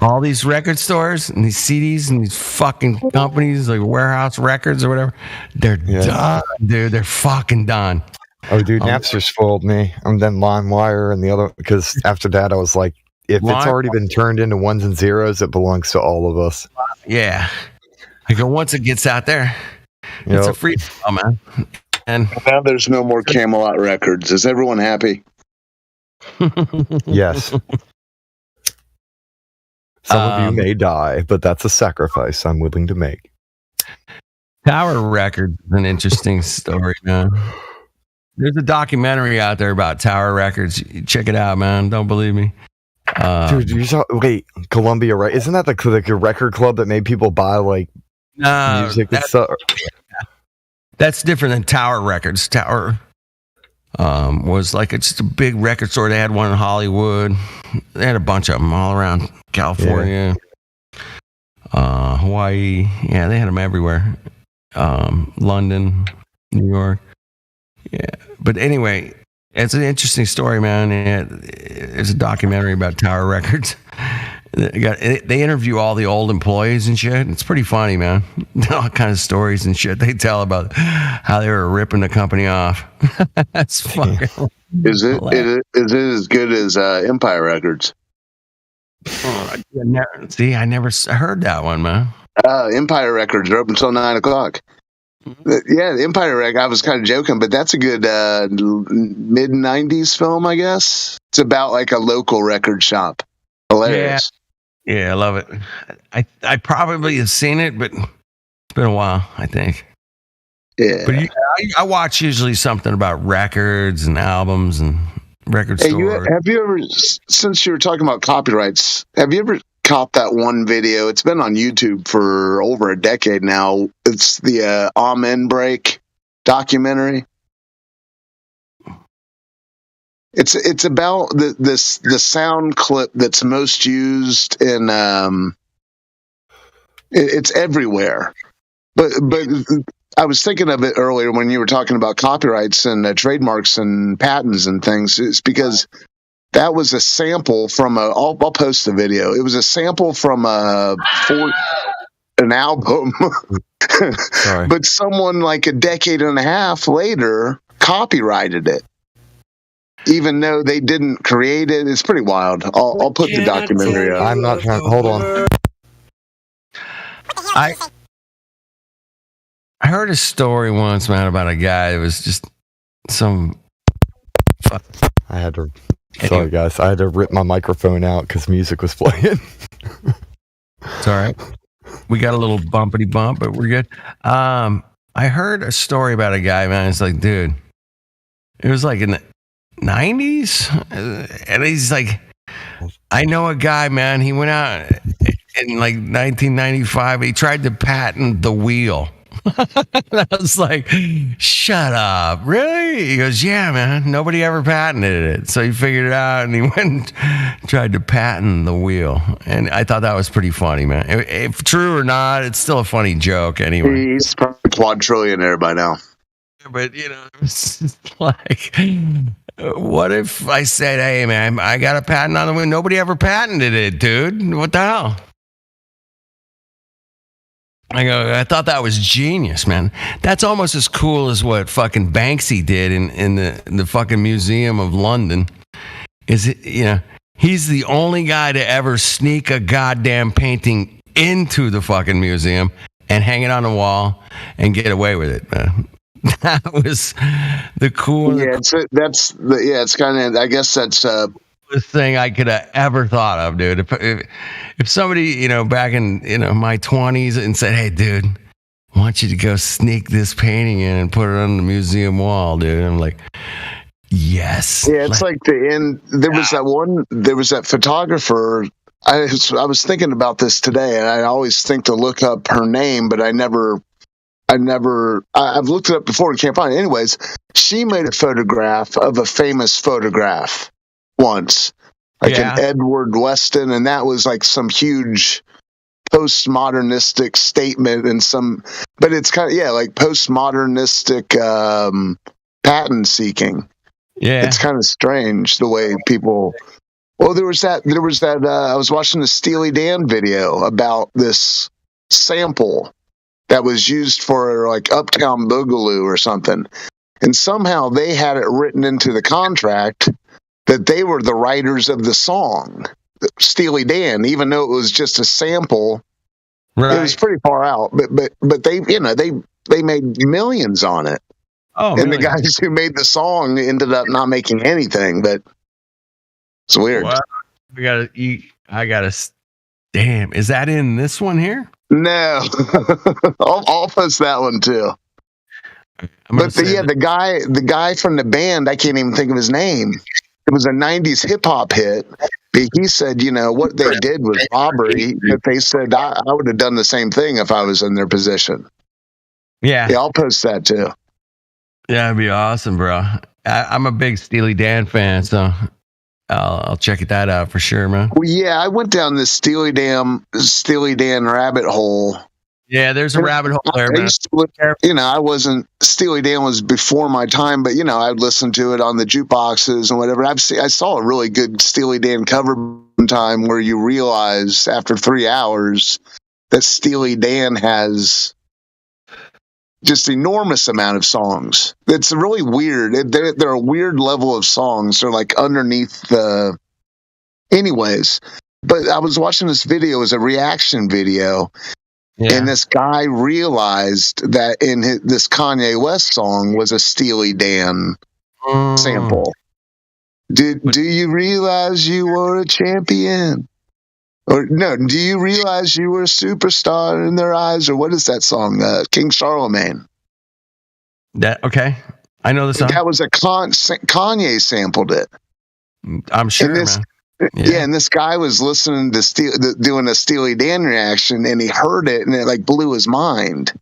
all these record stores and these CDs and these fucking companies like Warehouse Records or whatever, they're done, dude. They're fucking done. Oh, dude, Napster spoiled me. And then LimeWire and the other, because after that, I was like, if it's already been turned into ones and zeros, it belongs to all of us. Yeah. I go, once it gets out there, it's a free fall, man. And now there's no more Camelot Records. Is everyone happy? Yes. Some of you may die, but that's a sacrifice I'm willing to make. Tower Records is an interesting story, man. There's a documentary out there about Tower Records. Check it out, man. Don't believe me. Dude, you saw, wait, Columbia, right? Isn't that the record club that made people buy like music and stuff? That's different than Tower Records. Tower was like just a big record store. They had one in Hollywood. They had a bunch of them all around California, Hawaii. Yeah, they had them everywhere. London, New York. Yeah, but anyway, it's an interesting story, man. It's a documentary about Tower Records. They interview all the old employees and shit. It's pretty funny, man. All kinds of stories and shit they tell about how they were ripping the company off. That's fucking. Is it as good as Empire Records? See, I never heard that one, man. Empire Records are open until 9 o'clock. Yeah, the Empire Records. I was kind of joking, but that's a good mid '90s film, I guess. It's about like a local record shop. Hilarious. Yeah, I love it. I probably have seen it, but it's been a while, I think. Yeah. But I watch usually something about records and albums and record Hey, store. have you ever, since you were talking about copyrights, have you ever caught that one video? It's been on YouTube for over a decade now. It's the Amen Break documentary. It's about the sound clip that's most used in it's everywhere. But I was thinking of it earlier when you were talking about copyrights and trademarks and patents and things. It's because that was a sample from I'll post the video. It was a sample from an album. Sorry. But someone like a decade and a half later copyrighted it. Even though they didn't create it. It's pretty wild. I'll put the documentary up. I'm not trying. Hold on. I heard a story once, man, about a guy that was just some. I had to. Sorry, guys. I had to rip my microphone out because music was playing. It's all right. We got a little bumpity bump, but we're good. I heard a story about a guy, man. It's like, dude, it was like in the 90s, and he's like, I know a guy, man. He went out in like 1995. He tried to patent the wheel. I was like, shut up, really? He goes, yeah, man, nobody ever patented it. So he figured it out, and he went and tried to patent the wheel. And I thought that was pretty funny, man. If true or not, it's still a funny joke anyway. He's probably quadrillionaire by now. But, you know, it's just like, what if I said, hey, man, I got a patent on the wheel? Nobody ever patented it, dude. What the hell? I go, I thought that was genius, man. That's almost as cool as what fucking Banksy did in the fucking Museum of London. Is it, you know, he's the only guy to ever sneak a goddamn painting into the fucking museum and hang it on the wall and get away with it, man. That was the cool. Yeah, it's kind of. I guess that's coolest thing I could have ever thought of, dude. If somebody, you know, back in, you know, my 20s and said, hey, dude, I want you to go sneak this painting in and put it on the museum wall, dude. I'm like, yes. Yeah, it's like the end. There was that photographer. I was thinking about this today, and I always think to look up her name, but I've looked it up before and can't find it. Anyways, she made a photograph of a famous photograph once, like an Edward Weston, and that was like some huge postmodernistic statement but it's kind of, like postmodernistic patent seeking. Yeah. It's kind of strange the way people. Well, there was that. I was watching the Steely Dan video about this sample that was used for like Uptown Boogaloo or something, and somehow they had it written into the contract that they were the writers of the song, Steely Dan, even though it was just a sample. Right. It was pretty far out, but they, you know, they made millions on it. Oh, and the guys who made the song ended up not making anything, but it's weird. Well, I gotta, damn, is that in this one here? No, I'll post that one too. But the guy from the band, I can't even think of his name. It was a 90s hip hop hit. He said, you know, what they did was robbery. But they said, I would have done the same thing if I was in their position. Yeah. Yeah, I'll post that too. Yeah, it'd be awesome, bro. I'm a big Steely Dan fan, so I'll check that out for sure, man. Well, yeah, I went down this Steely Dan rabbit hole. Yeah, there's a rabbit hole there, man. You know, I wasn't, Steely Dan was before my time, but, you know, I'd listen to it on the jukeboxes and whatever. I saw a really good Steely Dan cover one time where you realize after 3 hours that Steely Dan has just enormous amount of songs. It's really weird. They're a weird level of songs. They're like underneath the... Anyways, but I was watching this video as a reaction video. Yeah. And this guy realized that in this Kanye West song was a Steely Dan sample. Do you realize you were a champion? Or no, do you realize you were a superstar in their eyes? Or what is that song? King Charlemagne. Okay. I know the song. That was Kanye sampled it. I'm sure, And this, man. yeah. And this guy was listening to doing a Steely Dan reaction, and he heard it, and it like blew his mind.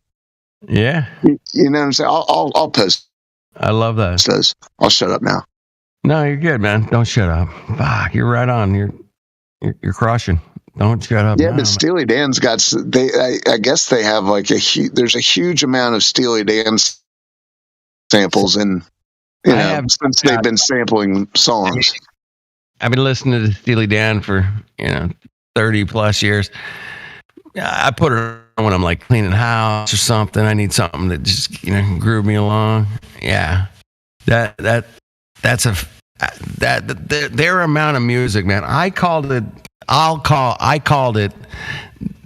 Yeah. You know what I'm saying? I'll post. I love that. Says I'll shut up now. No, you're good, man. Don't shut up. Fuck, you're right on. You're crushing. Don't shut up. Yeah, now, but Steely Dan's got I guess they have like there's a huge amount of Steely Dan samples, and since they've been sampling songs. I've been listening to Steely Dan for 30 plus years. I put it on when I'm like cleaning house or something. I need something that just groove me along. Yeah, their amount of music, man. I called it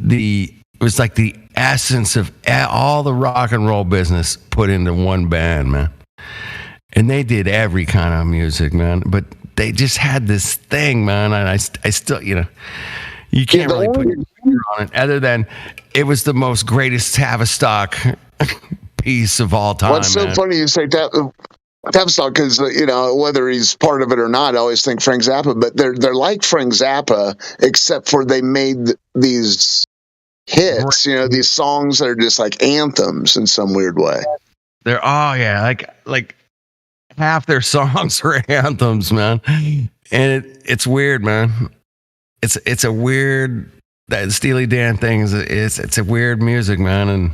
it was like the essence of all the rock and roll business put into one band, man. And they did every kind of music, man. But they just had this thing, man. And I still, you can't really put your finger on it, other than it was the most greatest Tavistock piece of all time. What's so funny you say Tavistock, because whether he's part of it or not, I always think Frank Zappa, but they're like Frank Zappa, except for they made these hits, these songs that are just like anthems in some weird way. They're like half their songs are anthems, man, and it's weird, man. It's a weird, that Steely Dan thing it's a weird music, man, and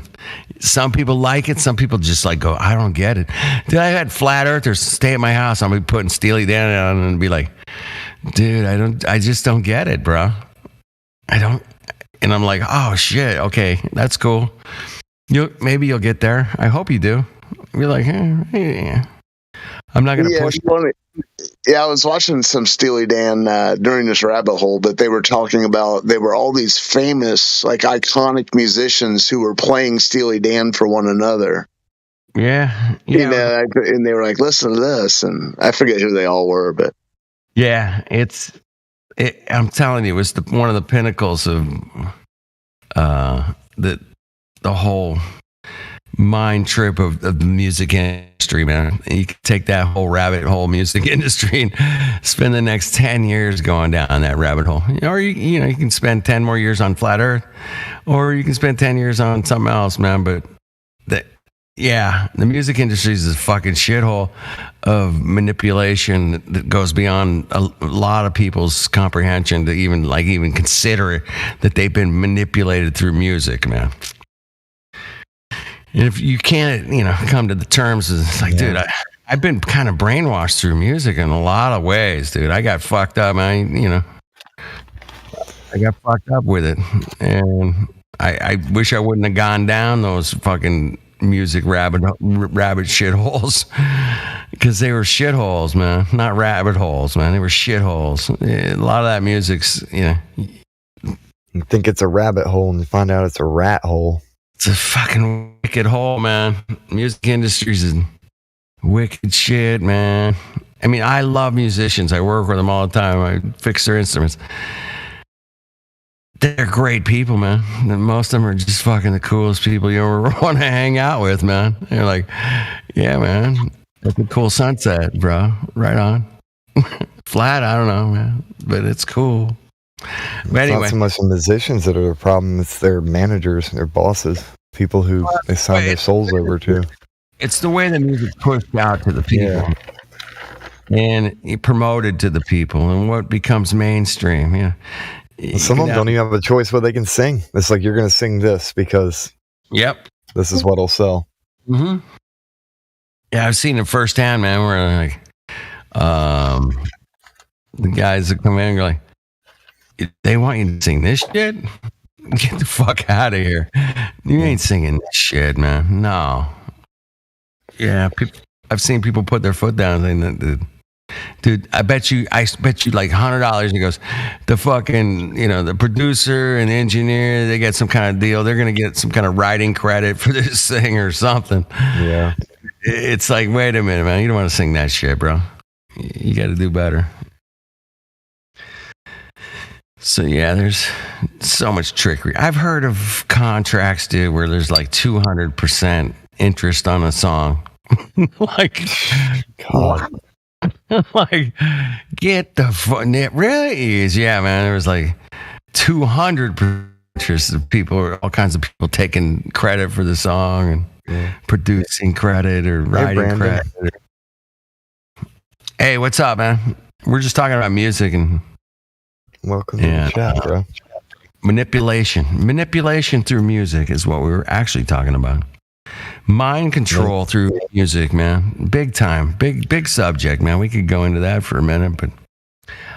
some people like it, some people just like go, I don't get it. Dude, I had flat earthers stay at my house, I'll be putting Steely Dan on and be like, dude, I just don't get it, bro. I don't, and I'm like, oh shit, okay, that's cool. Maybe you'll get there. I hope you do. You're like, yeah. I'm not gonna push. Yeah, I was watching some Steely Dan during this rabbit hole, but they were talking about they were all these famous, like iconic musicians who were playing Steely Dan for one another. Yeah. And they were like, listen to this, and I forget who they all were, but yeah, I'm telling you, it was one of the pinnacles of the whole mind trip of the music industry, man. You can take that whole rabbit hole music industry and spend the next 10 years going down that rabbit hole. Or you can spend 10 more years on Flat Earth, or you can spend 10 years on something else, man. But the music industry is a fucking shithole of manipulation that goes beyond a lot of people's comprehension to even consider it, that they've been manipulated through music, man. And if you can't, come to the terms, it's like, dude, I've been kind of brainwashed through music in a lot of ways, dude. I got fucked up, man. I got fucked up with it, and I wish I wouldn't have gone down those fucking music rabbit shitholes, because they were shitholes, man, not rabbit holes, man. They were shitholes. A lot of that music's, You think it's a rabbit hole, and you find out it's a rat hole. It's a fucking wicked hole, man. Music industry's is wicked shit, man. I mean, I love musicians. I work with them all the time. I fix their instruments. They're great people, man. And most of them are just fucking the coolest people you ever want to hang out with, man. They're like, yeah, man, that's a cool sunset, bro. Right on. Flat, I don't know, man, but it's cool. But anyway, it's not so much the musicians that are the problem, it's their managers, their bosses, people who they sign their souls over to. It's the way the music's pushed out to the people, and promoted to the people, and what becomes mainstream. Some of them don't even have a choice what they can sing. It's like, you're going to sing this because this is what'll sell. Mm-hmm. Yeah, I've seen it firsthand, man. Where the guys that come in and go like, they want you to sing this shit? Get the fuck out of here. You ain't singing this shit, man. No. Yeah, I've seen people put their foot down and saying, dude, I bet you like $100. He goes, the fucking, the producer and the engineer, they get some kind of deal. They're going to get some kind of writing credit for this thing or something. Yeah. It's like, wait a minute, man. You don't want to sing that shit, bro. You got to do better. So yeah, there's so much trickery. I've heard of contracts, dude, where there's like 200% interest on a song. Like, God. Like, get the fun. It really is. Yeah, man. There was like 200 pictures of people, all kinds of people taking credit for the song and producing credit or writing credit. Hey, what's up, man? We're just talking about music and welcome to the chat, bro. Manipulation through music is what we were actually talking about. Mind control through music, man. Big time. Big subject, man. We could go into that for a minute, but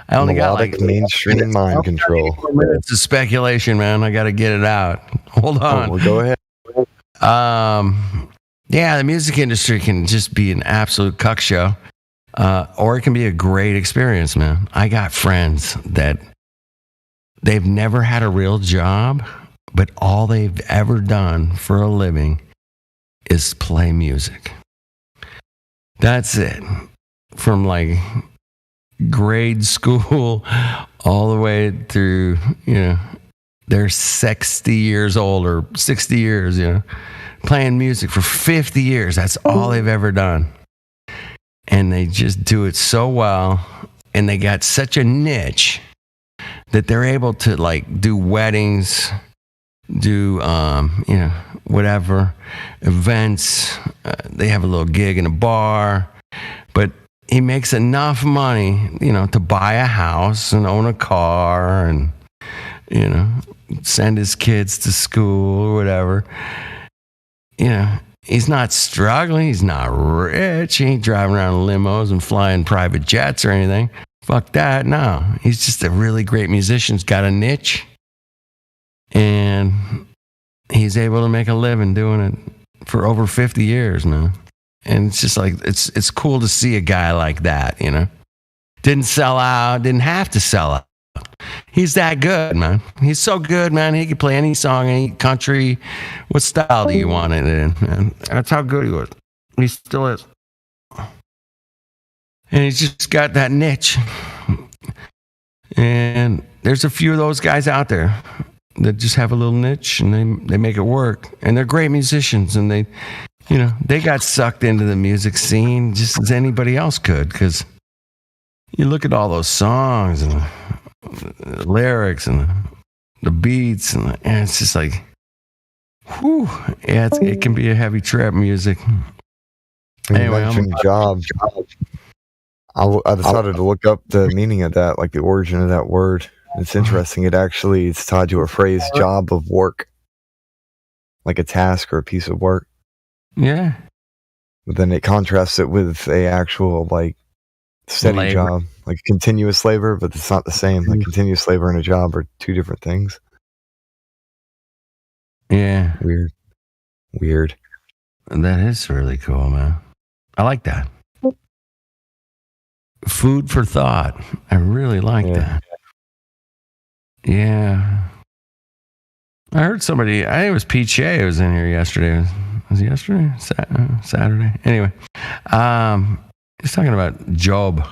I only got like mainstream mind control. 4 minutes of speculation, man. I got to get it out. Hold on. Well, go ahead. Yeah, the music industry can just be an absolute cuck show, or it can be a great experience, man. I got friends that they've never had a real job, but all they've ever done for a living is play music. That's it. From like grade school all the way through, they're 60 years old or 60 years, playing music for 50 years. That's all they've ever done. And they just do it so well. And they got such a niche that they're able to like do weddings, do, whatever, events. They have a little gig in a bar, but he makes enough money, to buy a house and own a car and, send his kids to school or whatever. He's not struggling. He's not rich. He ain't driving around in limos and flying private jets or anything. Fuck that. No, he's just a really great musician. He's got a niche and he's able to make a living doing it for over 50 years, man. And it's just like, it's cool to see a guy like that, Didn't sell out, didn't have to sell out. He's that good, man. He's so good, man. He can play any song, any country. What style do you want it in, man? That's how good he was. He still is. And he's just got that niche. And there's a few of those guys out there that just have a little niche and they make it work. And they're great musicians and they got sucked into the music scene just as anybody else could, because you look at all those songs and the lyrics and the beats and it's just like, whew, yeah, it can be a heavy trap music. Anyway, job. I decided to look up the meaning of that, like the origin of that word. It's interesting. It's tied to a phrase, job of work, like a task or a piece of work. Yeah. But then it contrasts it with a actual like steady labor. job, like continuous labor, but it's not the same. Like continuous labor and a job are two different things. Yeah. Weird. And that is really cool, man. I like that. Food for thought. I really like that. Yeah. I heard somebody, I think it was Pete Shea was in here yesterday. Was it yesterday? Saturday? Anyway. He's talking about Job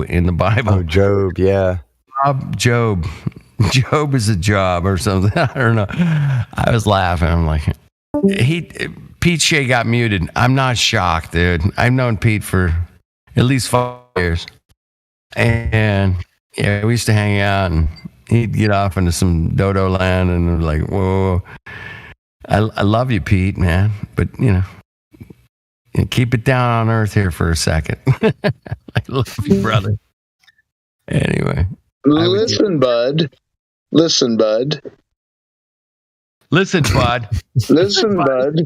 in the Bible. Oh, Job, yeah. Job is a job or something. I don't know. I was laughing. I'm like, Pete Shea got muted. I'm not shocked, dude. I've known Pete for at least 5 years. And yeah, we used to hang out and he'd get off into some dodo land and like, whoa. I love you, Pete, man. But, keep it down on earth here for a second. I love you, brother. Anyway. Listen, bud. Listen, bud. Listen, bud. Listen, bud.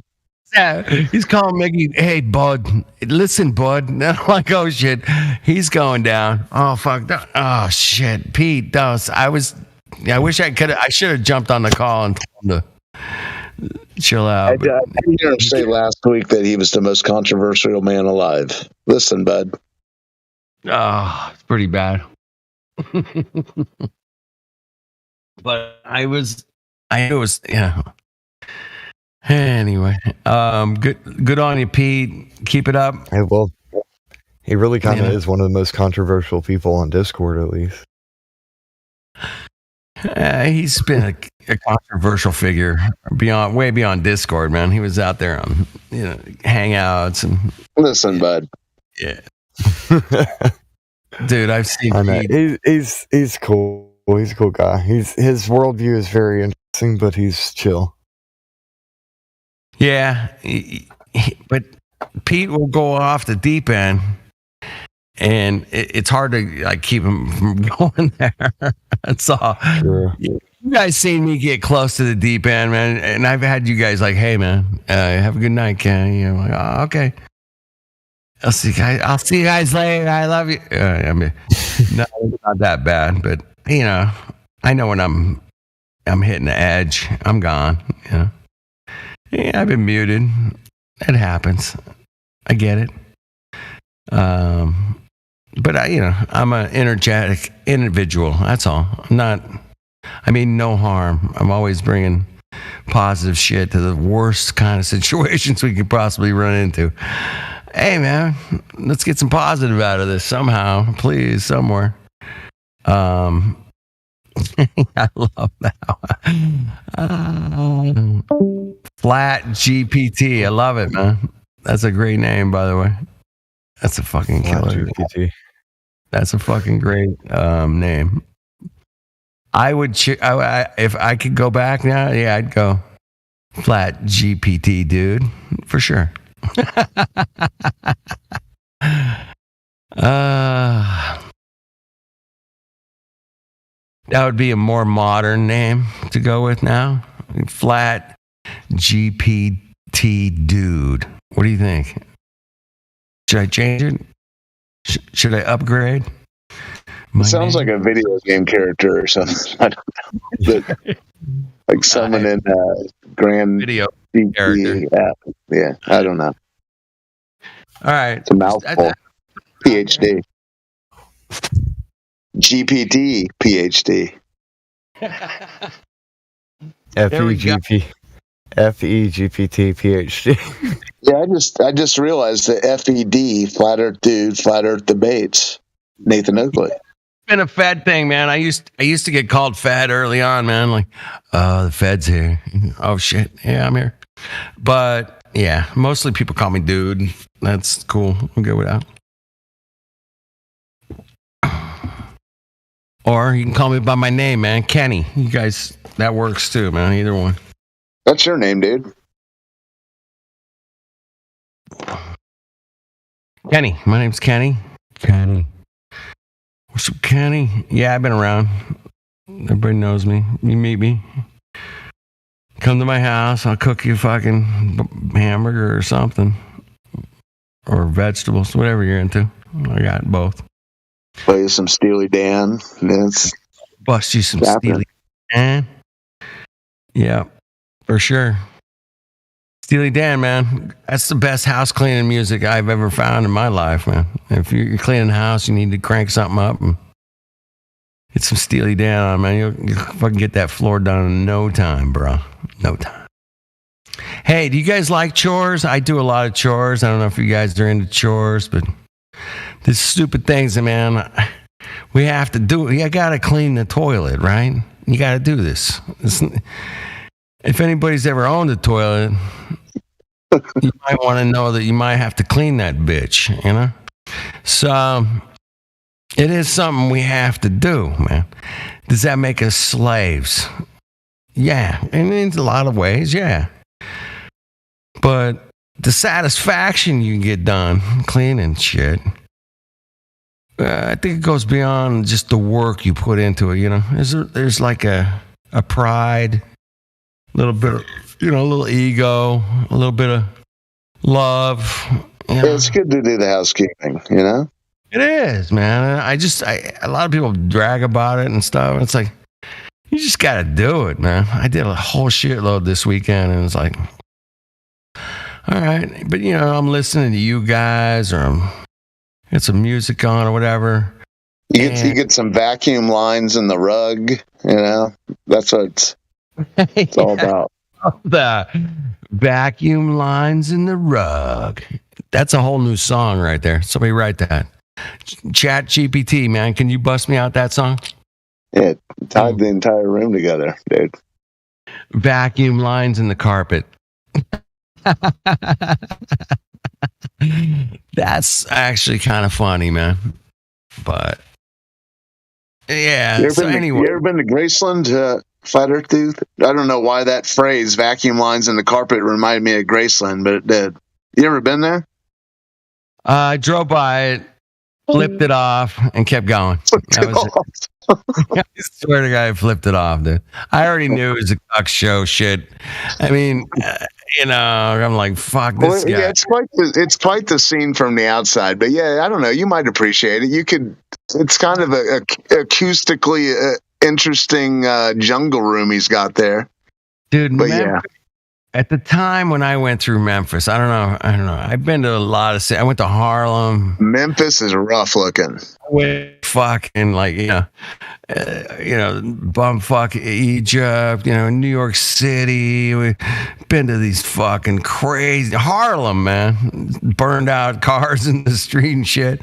Yeah, he's calling Mickey, hey, bud. Listen, bud. And I'm like, oh, shit. He's going down. Oh, fuck. Oh, shit. Pete, I wish I should have jumped on the call and told him to chill out. I didn't hear him say last week that he was the most controversial man alive. Listen, bud. Oh, it's pretty bad. But I knew it was, Anyway, good on you, Pete. Keep it up. Hey, well, he really kind of is one of the most controversial people on Discord, at least. He's been a controversial figure way beyond Discord, man. He was out there on Hangouts and. Listen, bud. Yeah. Dude, I've seen I know. Pete. He's cool. He's a cool guy. His worldview is very interesting, but he's chill. Yeah, but Pete will go off the deep end, and it's hard to like keep him from going there. That's all. Sure. You guys seen me get close to the deep end, man, and I've had you guys like, "Hey, man, have a good night, Ken." You know, like, "Oh, okay. I'll see you guys later. I love you." I mean, no, it's not that bad, but you know, I know when I'm hitting the edge, I'm gone. You know. Yeah, I've been muted. It happens. I get it. But I'm an energetic individual. That's all. I mean no harm. I'm always bringing positive shit to the worst kind of situations we could possibly run into. Hey, man, let's get some positive out of this somehow, please, somewhere. I love that one. Flat GPT. I love it, man. That's a great name, by the way. That's a fucking killer. GPT. That's a fucking great name. I would, if I could go back now, yeah, I'd go Flat GPT, dude, for sure. That would be a more modern name to go with now. Flat GPT dude. What do you think? Should I change it? Should I upgrade? It sounds like a video game character or something. I don't know. Like someone in Grand Video character. Yeah, I don't know. All right. It's a mouthful. PhD. GPT PhD. FEGPT PhD. Yeah, I just realized that FED, Flat Earth Dude, Flat Earth Debates, Nathan Oakley. It's been a Fed thing, man. I used to get called Fed early on, man. Like, oh, the Fed's here. Oh shit, yeah, I'm here. But yeah, mostly people call me dude. That's cool. I'm good with that. Or you can call me by my name, man. Kenny. You guys, that works too, man. Either one. That's your name, dude. Kenny. My name's Kenny. Kenny. What's up, Kenny? Yeah, I've been around. Everybody knows me. You meet me. Come to my house. I'll cook you a fucking hamburger or something. Or vegetables, whatever you're into. I got both. Play you some Steely Dan. Bust you some Steely Dan. Yeah, for sure. Steely Dan, man. That's the best house cleaning music I've ever found in my life, man. If you're cleaning the house, you need to crank something up and get some Steely Dan on, man. You'll fucking get that floor done in no time, bro. No time. Hey, do you guys like chores? I do a lot of chores. I don't know if you guys are into chores, but these stupid things, man, we have to do it. You got to clean the toilet, right? You got to do this. If anybody's ever owned a toilet, you might want to know that you might have to clean that bitch, you know? So it is something we have to do, man. Does that make us slaves? Yeah, in a lot of ways, yeah. But the satisfaction you get done cleaning shit, I think it goes beyond just the work you put into it, you know? There's like a pride, a little bit of, a little ego, a little bit of love. Yeah, it's good to do the housekeeping, you know? It is, man. A lot of people drag about it and stuff. And it's like, you just got to do it, man. I did a whole shitload this weekend and it's like, all right. But, I'm listening to you guys or I'm get some music on or whatever. You get some vacuum lines in the rug, you know? That's what it's all about. The vacuum lines in the rug. That's a whole new song right there. Somebody write that. Chat GPT, man. Can you bust me out that song? Yeah, tied the entire room together, dude. Vacuum lines in the carpet. That's actually kind of funny, man. But yeah. You ever, So been, anyway, you ever been to Graceland, Flat Earth Dude? I don't know why that phrase, vacuum lines in the carpet, reminded me of Graceland, but it did. You ever been there? I drove by it, flipped it off, and kept going. That was it. I swear to God, I flipped it off, dude. I already knew it was a cock show shit. I mean, I'm like, fuck this guy. Yeah, it's quite the scene from the outside. But yeah, I don't know. You might appreciate it. You could. It's kind of a acoustically interesting jungle room he's got there, dude. But yeah. At the time when I went through Memphis, I don't know. I've been to a lot of cities. I went to Harlem. Memphis is rough looking. Fucking like bumfuck Egypt. New York City. We've been to these fucking crazy Harlem, man. Burned out cars in the street and shit.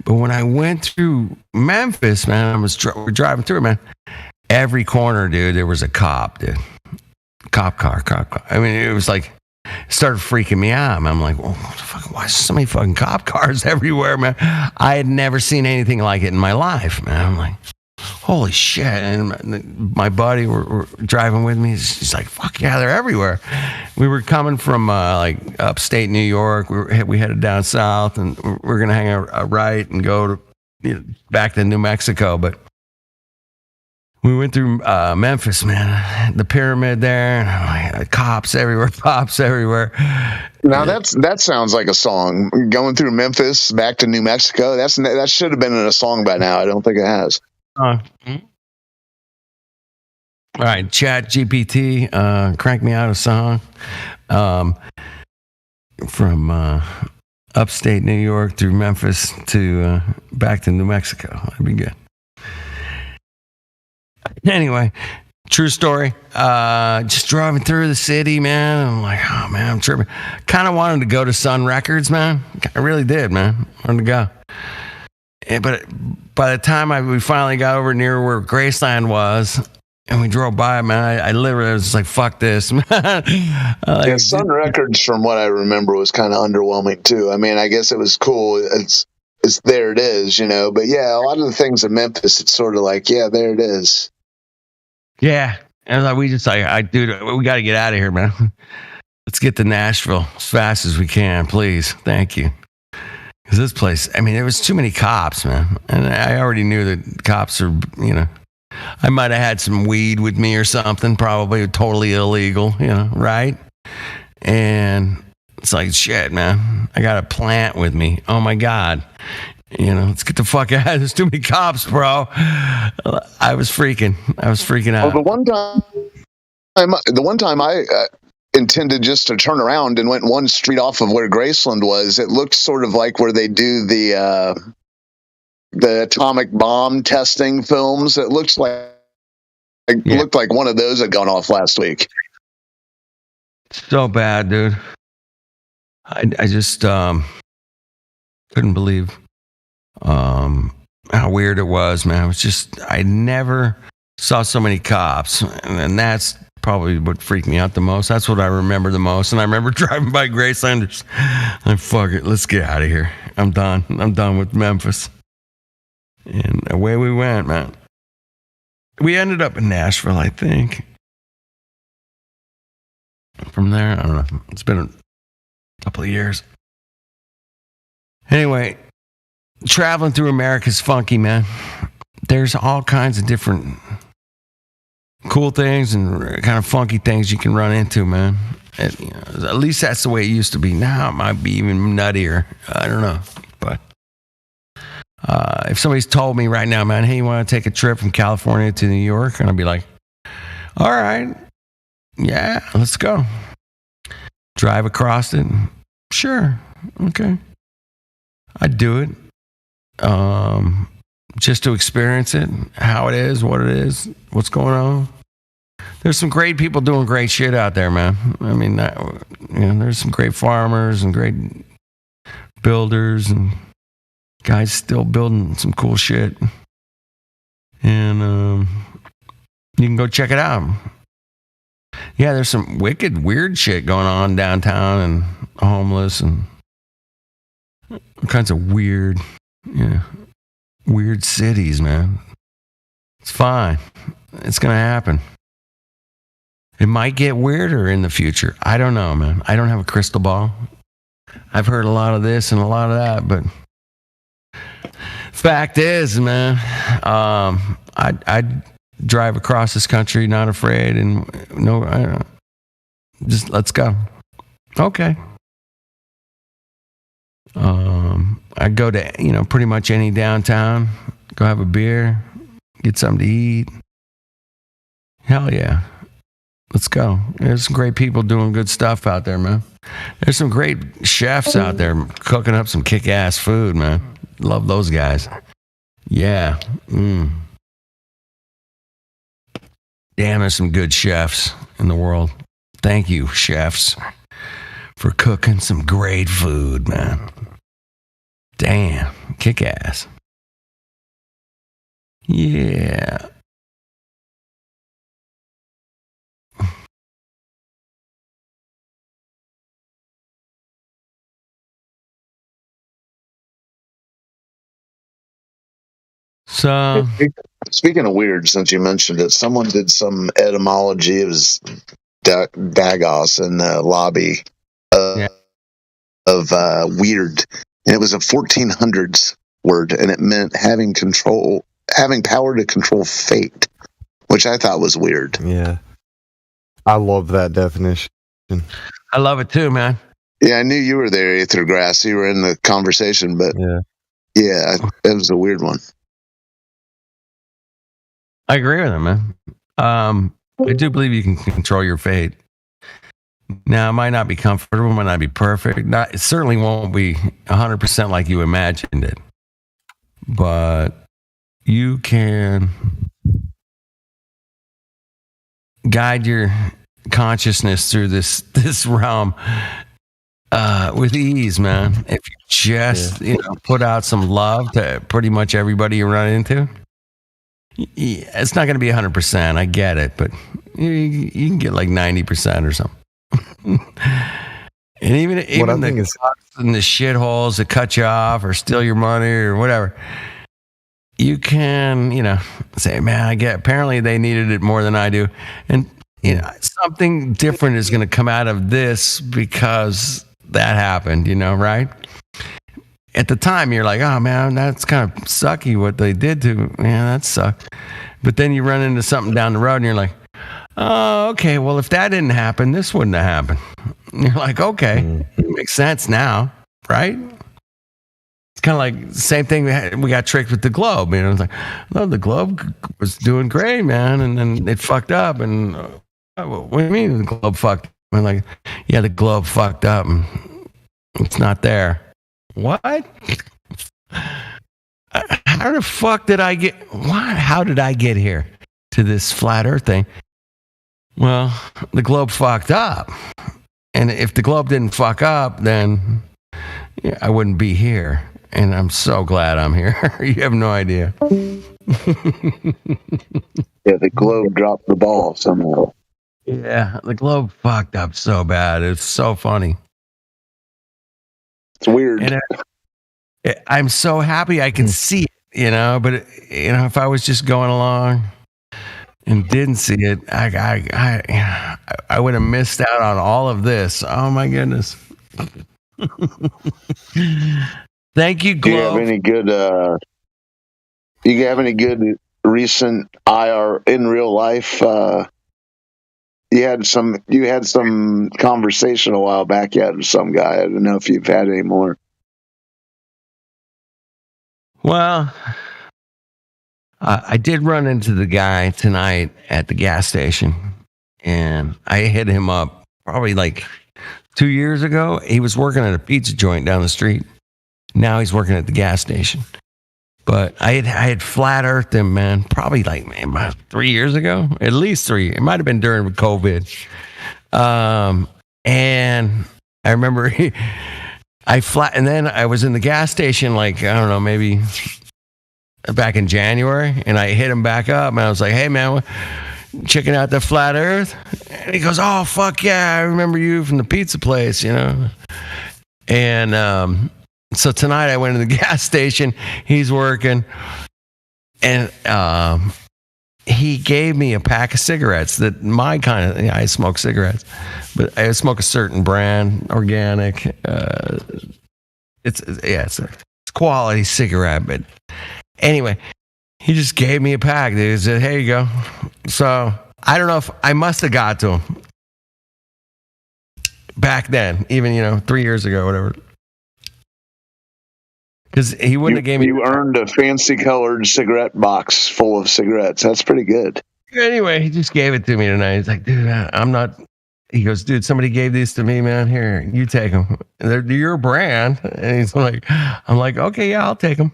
But when I went through Memphis, man, we're driving through it, man. Every corner, dude, there was a cop, dude. Cop car. I mean, it was like, it started freaking me out. I'm like, well, what the fuck? Why is so many fucking cop cars everywhere, man? I had never seen anything like it in my life, man. I'm like, holy shit. And my buddy were driving with me. He's like, fuck yeah, they're everywhere. We were coming from like upstate New York. We headed down south, and we're going to hang a right and go to back to New Mexico. But we went through Memphis, man. The pyramid there, and like, cops everywhere. Now that sounds like a song. Going through Memphis back to New Mexico. That should have been in a song by now. I don't think it has. All right, Chat GPT, crank me out a song from upstate New York through Memphis to back to New Mexico. That'd be good. Anyway, true story. Just driving through the city, man. I'm like, oh man, I'm tripping. Kind of wanted to go to Sun Records, man. I really did, man. Wanted to go. But by the time we finally got over near where Graceland was, and we drove by, man, I literally was like, fuck this, man. Yeah, Sun Records, from what I remember, was kind of underwhelming too. I mean, I guess it was cool. It's there it is, But yeah, a lot of the things in Memphis, it's sort of like, yeah, there it is. Yeah. And dude, we got to get out of here, man. Let's get to Nashville as fast as we can, please. Thank you. Because this place, I mean, there was too many cops, man. And I already knew that cops are, I might have had some weed with me or something, probably totally illegal, right? And it's like, shit, man. I got a plant with me. Oh, my God. Let's get the fuck out. There's too many cops, bro. I was freaking out. Well, the one time I intended just to turn around and went one street off of where Graceland was, it looked sort of like where they do the atomic bomb testing films. It looked like one of those had gone off last week. So bad, dude. I just couldn't believe how weird it was, man. It was just, I never saw so many cops, and that's probably what freaked me out the most. That's what I remember the most. And I remember driving by Graceland. Like, fuck it, let's get out of here. I'm done with Memphis. And away we went, man. We ended up in Nashville, I think. From there, I don't know. It's been a couple of years. Anyway, traveling through America's funky, man. There's all kinds of different cool things and kind of funky things you can run into, man. At least that's the way it used to be. Now it might be even nuttier. I don't know. But if somebody's told me right now, man, hey, you want to take a trip from California to New York? And I'd be like, all right. Yeah, let's go. Drive across it. Sure. Okay. I'd do it. Just to experience it, how it is, what it is, what's going on. There's some great people doing great shit out there, man. I mean, there's some great farmers and great builders and guys still building some cool shit. And you can go check it out. Yeah, there's some wicked, weird shit going on downtown and homeless and all kinds of weird, weird cities, man. It's fine. It's going to happen. It might get weirder in the future. I don't know, man. I don't have a crystal ball. I've heard a lot of this and a lot of that, but fact is, man, I'd drive across this country not afraid, and just let's go. Okay. I'd go to, pretty much any downtown, go have a beer, get something to eat. Hell yeah. Let's go. There's some great people doing good stuff out there, man. There's some great chefs out there cooking up some kick-ass food, man. Love those guys. Yeah. Damn, there's some good chefs in the world. Thank you, chefs, for cooking some great food, man. Damn, kick-ass. Yeah. So, speaking of weird, since you mentioned it, someone did some etymology. It was Dagos in the lobby of weird, and it was a 1400s word, and it meant having power to control fate, which I thought was weird. Yeah, I love that definition. I love it too, man. Yeah, I knew you were there, Aethergrass. You were in the conversation, but yeah, it was a weird one. I agree with him, man. I do believe you can control your fate. Now, it might not be comfortable, might not be perfect. It certainly won't be 100% like you imagined it. But you can guide your consciousness through this realm with ease, man. If you just put out some love to pretty much everybody you run into. It's not going to be 100%. I get it, but you can get like 90% or something. And even the cops and the shitholes that cut you off or steal your money or whatever, you can, say, man, I get. Apparently, they needed it more than I do, and something different is going to come out of this because that happened. Right? At the time, you're like, oh, man, that's kind of sucky what they did to me. Yeah, that sucked. But then you run into something down the road and you're like, oh, okay, well, if that didn't happen, this wouldn't have happened. And you're like, okay, it makes sense now, right? It's kind of like the same thing we got tricked with the globe. It's like, no, the globe was doing great, man, and then it fucked up. And what do you mean the globe fucked up? I'm like, yeah, the globe fucked up. And it's not there. What? How the fuck did I get? What? How did I get here to this flat Earth thing? Well, the globe fucked up, and if the globe didn't fuck up, then I wouldn't be here. And I'm so glad I'm here. You have no idea. Yeah, the globe dropped the ball somehow. Yeah, the globe fucked up so bad. It's so funny. It's weird. And I'm so happy I can see it, but if I was just going along and didn't see it, I would have missed out on all of this. Oh my goodness. Thank you, Globe. Do you have any good recent IR in real life? You had some conversation a while back. You had with some guy. I don't know if you've had any more. Well, I did run into the guy tonight at the gas station, and I hit him up probably like 2 years ago. He was working at a pizza joint down the street. Now he's working at the gas station. But I had flat earthed him, man, probably like about 3 years ago, at least 3. It might have been during COVID. And I remember and then I was in the gas station, like, I don't know, maybe back in January, and I hit him back up, and I was like, hey, man, checking out the flat earth? And he goes, oh, fuck yeah, I remember you from the pizza place, And So tonight I went to the gas station. He's working, and he gave me a pack of cigarettes. That my kind of. I smoke cigarettes, but I smoke a certain brand, organic. It's quality cigarette, but anyway, he just gave me a pack. He said, "Here you go." So I don't know if I must have got to him back then, even 3 years ago, whatever. Because he wouldn't have gave me. You earned a fancy colored cigarette box full of cigarettes. That's pretty good. Anyway, he just gave it to me tonight. He's like, dude, I'm not. He goes, dude, somebody gave these to me, man. Here, you take them. They're your brand. And he's like, I'm like, okay, yeah, I'll take them.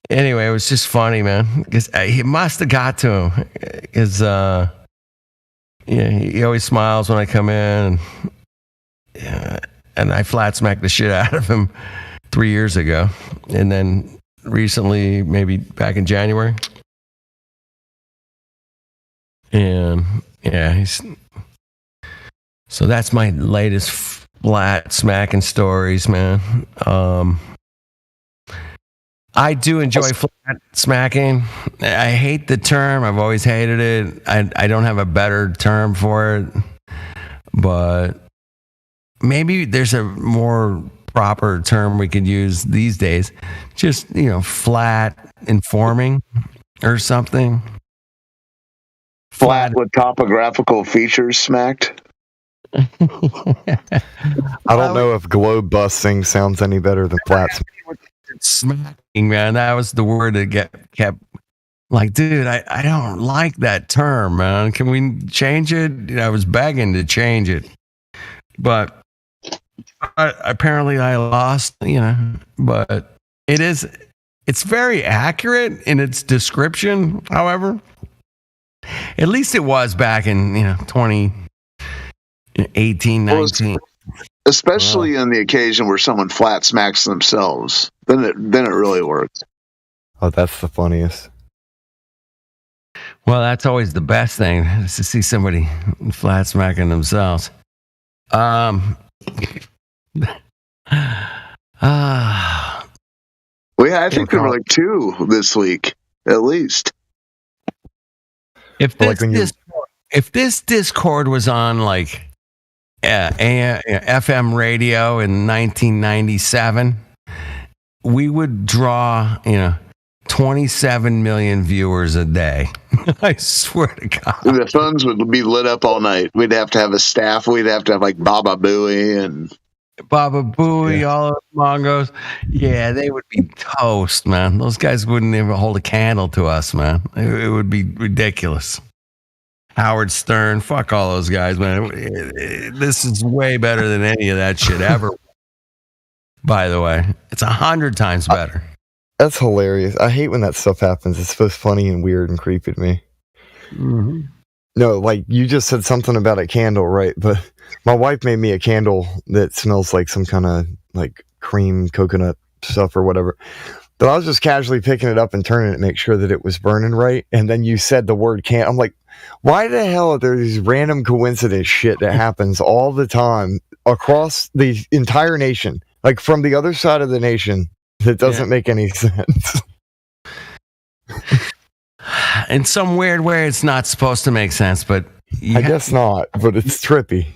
Anyway, it was just funny, man. Because he must have got to him. Because, he always smiles when I come in. And I flat smacked the shit out of him 3 years ago. And then recently, maybe back in January. And yeah, so that's my latest flat smacking stories, man. I do enjoy flat smacking. I hate the term. I've always hated it. I don't have a better term for it. But maybe there's a more proper term we could use these days. Just, flat informing or something. Flat with topographical features smacked. I don't know if globe busting sounds any better than flat smacking, man. That was the word that kept like, dude, I don't like that term, man. Can we change it? I was begging to change it, but apparently I lost, but it's very accurate in its description. However, at least it was back in 2018, 19. Especially on the occasion where someone flat smacks themselves, then it really works. Oh, that's the funniest. Well, that's always the best thing, is to see somebody flat smacking themselves. Well, yeah, I think there were like 2 this week, at least. If this Discord was on like FM radio in 1997, we would draw 27 million viewers a day. I swear to God. The phones would be lit up all night. We'd have to have a staff. We'd have to have like Baba Booey and all of the Mongos. Yeah, they would be toast, man. Those guys wouldn't even hold a candle to us, man. It would be ridiculous. Howard Stern, fuck all those guys, man. This is way better than any of that shit ever. By the way, it's 100 times better. That's hilarious. I hate when that stuff happens. It's so funny and weird and creepy to me. Mm-hmm. No, like you just said something about a candle, right? But my wife made me a candle that smells like some kind of like cream coconut stuff or whatever. But I was just casually picking it up and turning it to make sure that it was burning right. And then you said the word I'm like, why the hell are there these random coincidence shit that happens all the time across the entire nation? Like from the other side of the nation, that doesn't make any sense. In some weird way, it's not supposed to make sense, but I guess not, but it's trippy.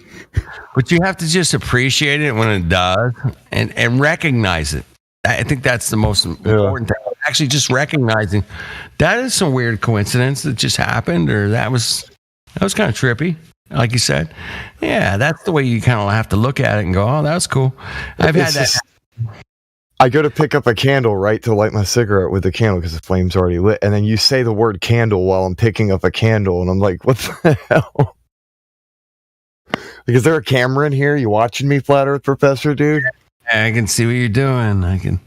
But you have to just appreciate it when it does and recognize it. I think that's the most important thing. Actually, just recognizing that is some weird coincidence that just happened, or that was kind of trippy, like you said. Yeah, that's the way you kind of have to look at it and go, "Oh, that's cool." I've had that. I go to pick up a candle, right, to light my cigarette with the candle because the flame's already lit, and then you say the word candle while I'm picking up a candle, and I'm like, "What the hell?" Like, is there a camera in here? You watching me, Flat Earth Professor, dude? I can see what you're doing.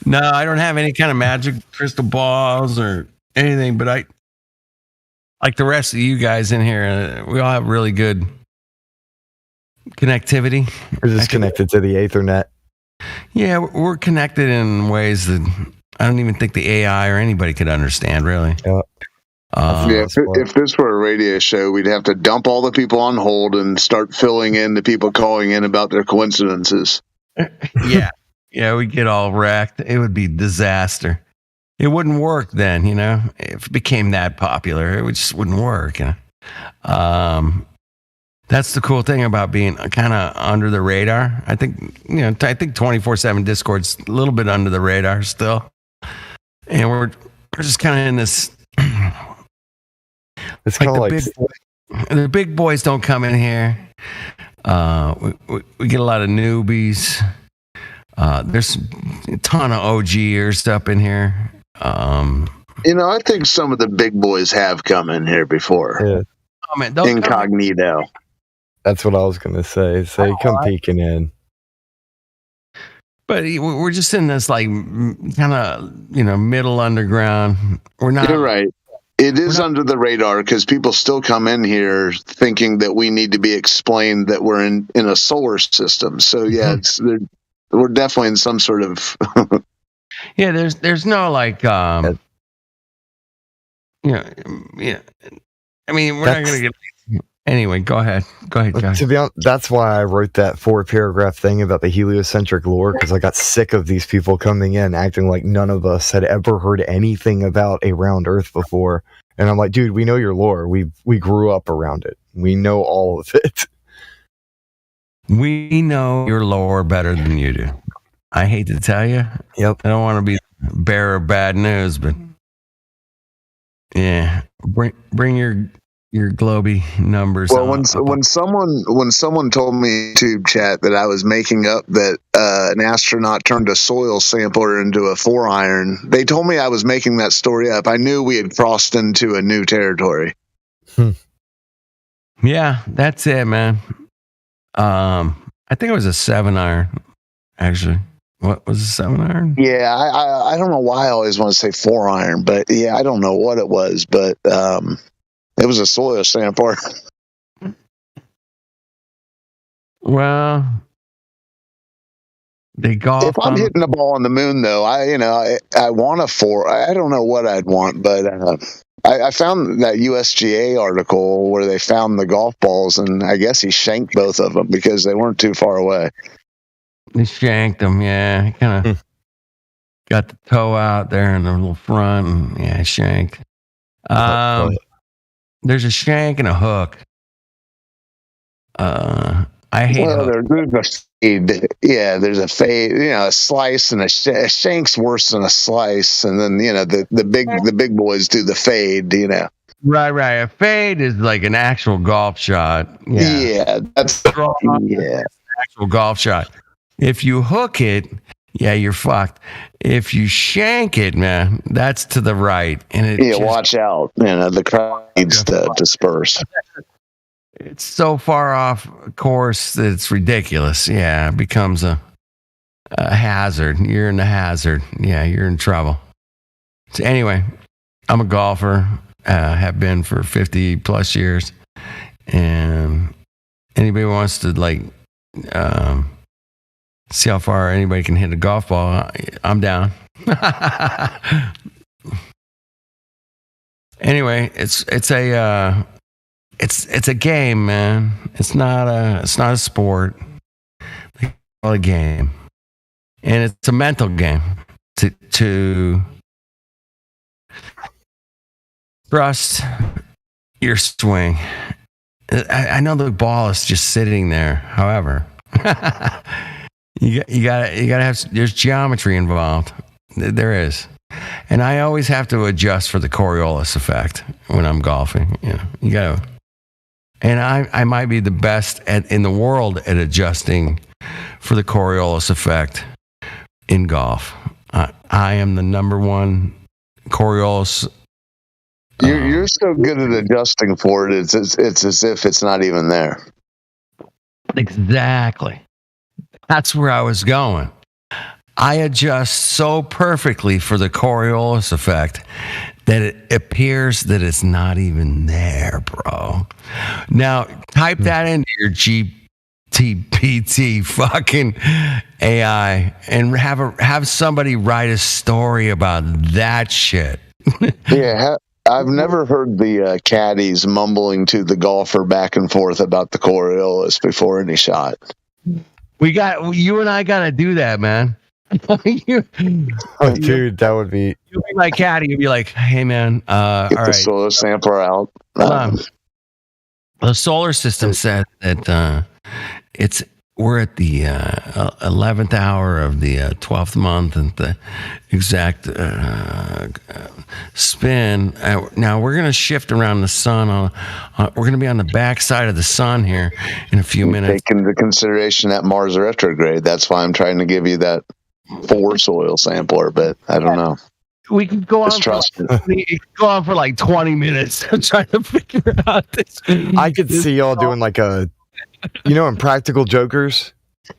No, I don't have any kind of magic crystal balls or anything, but I, like the rest of you guys in here, we all have really good connectivity. We're just connected to the Ethernet. Yeah, we're connected in ways that I don't even think the AI or anybody could understand, really. Yeah. If this were a radio show, we'd have to dump all the people on hold and start filling in the people calling in about their coincidences. Yeah. Yeah, we get all wrecked. It would be disaster. It wouldn't work then, you know. If it became that popular, it just wouldn't work. You know? That's the cool thing about being kind of under the radar. I think 24/7 Discord's a little bit under the radar still, and we're just kind of in this. It's kind of like the big boys don't come in here. We get a lot of newbies. There's a ton of OGers up in here. I think some of the big boys have come in here before. Yeah. Incognito. That's what I was gonna say. Say, come peeking in. But we're just in this like kind of middle underground. We're not. You're right. It is under the radar because people still come in here thinking that we need to be explained that we're in a solar system. So yeah, we're definitely in some sort of. Yeah, there's no like I mean, we're not gonna get. Anyway, go ahead, guys. To be honest, that's why I wrote that 4-paragraph thing about the heliocentric lore, because I got sick of these people coming in acting like none of us had ever heard anything about a round Earth before. And I'm like, dude, we know your lore. We grew up around it. We know all of it. We know your lore better than you do. I hate to tell you. Yep. I don't want to be the bearer of bad news, but yeah, bring your globy numbers. Well, when someone told me in YouTube chat that I was making up that an astronaut turned a soil sampler into a 4-iron, they told me I was making that story up. I knew we had crossed into a new territory. Yeah, that's it, man. I think it was a 7-iron, actually. What was a 7-iron? Yeah, I don't know why I always want to say 4-iron, but yeah, I don't know what it was, but it was a soil sampler. Well, they golf. If I'm hitting the ball on the moon, though, I want a 4. I don't know what I'd want, but I found that USGA article where they found the golf balls, and I guess he shanked both of them because they weren't too far away. They shanked them, yeah. He kind of got the toe out there in the little front, and yeah, shanked. There's a shank and a hook. I hate hook. There's a fade. Yeah, there's a fade. A slice and a shank's worse than a slice, and then the big boys do the fade. Right. A fade is like an actual golf shot. Yeah, that's an actual golf shot. If you hook it, yeah, you're fucked. If you shank it, man, that's to the right, and watch out. The crowd needs to disperse. It's so far off course that it's ridiculous. Yeah, it becomes a hazard. You're in the hazard. Yeah, you're in trouble. So anyway, I'm a golfer. Have been for 50 plus years, and anybody wants to see how far anybody can hit a golf ball, I'm down. Anyway, it's a game, man. It's not a sport. It's a game, and it's a mental game to trust your swing. I know the ball is just sitting there. However, you gotta have. There's geometry involved. There is, and I always have to adjust for the Coriolis effect when I'm golfing. You gotta. And I might be the best in the world at adjusting for the Coriolis effect in golf. I am the number one Coriolis. You're so good at adjusting for it. It's as if it's not even there. Exactly. That's where I was going. I adjust so perfectly for the Coriolis effect that it appears that it's not even there, bro. Now, type that into your GPT fucking AI and have somebody write a story about that shit. Yeah, I've never heard the caddies mumbling to the golfer back and forth about the Coriolis before any shot. You and I got to do that, man. you, Oh, dude, that would be. you'll be like Caddy. You'll be like, hey, man, all Get the right. solar sampler out. Hold on. The solar system said that we're at the 11th hour of the 12th month and the exact spin. Now we're going to shift around the sun. We're going to be on the back side of the sun here in a few minutes. Take into consideration that Mars retrograde. That's why I'm trying to give you that 4 soil sampler, but I don't know. We could go on. Just trust me. It could go on for like 20 minutes. I'm trying to figure out this. I could see y'all doing like a, in Practical Jokers,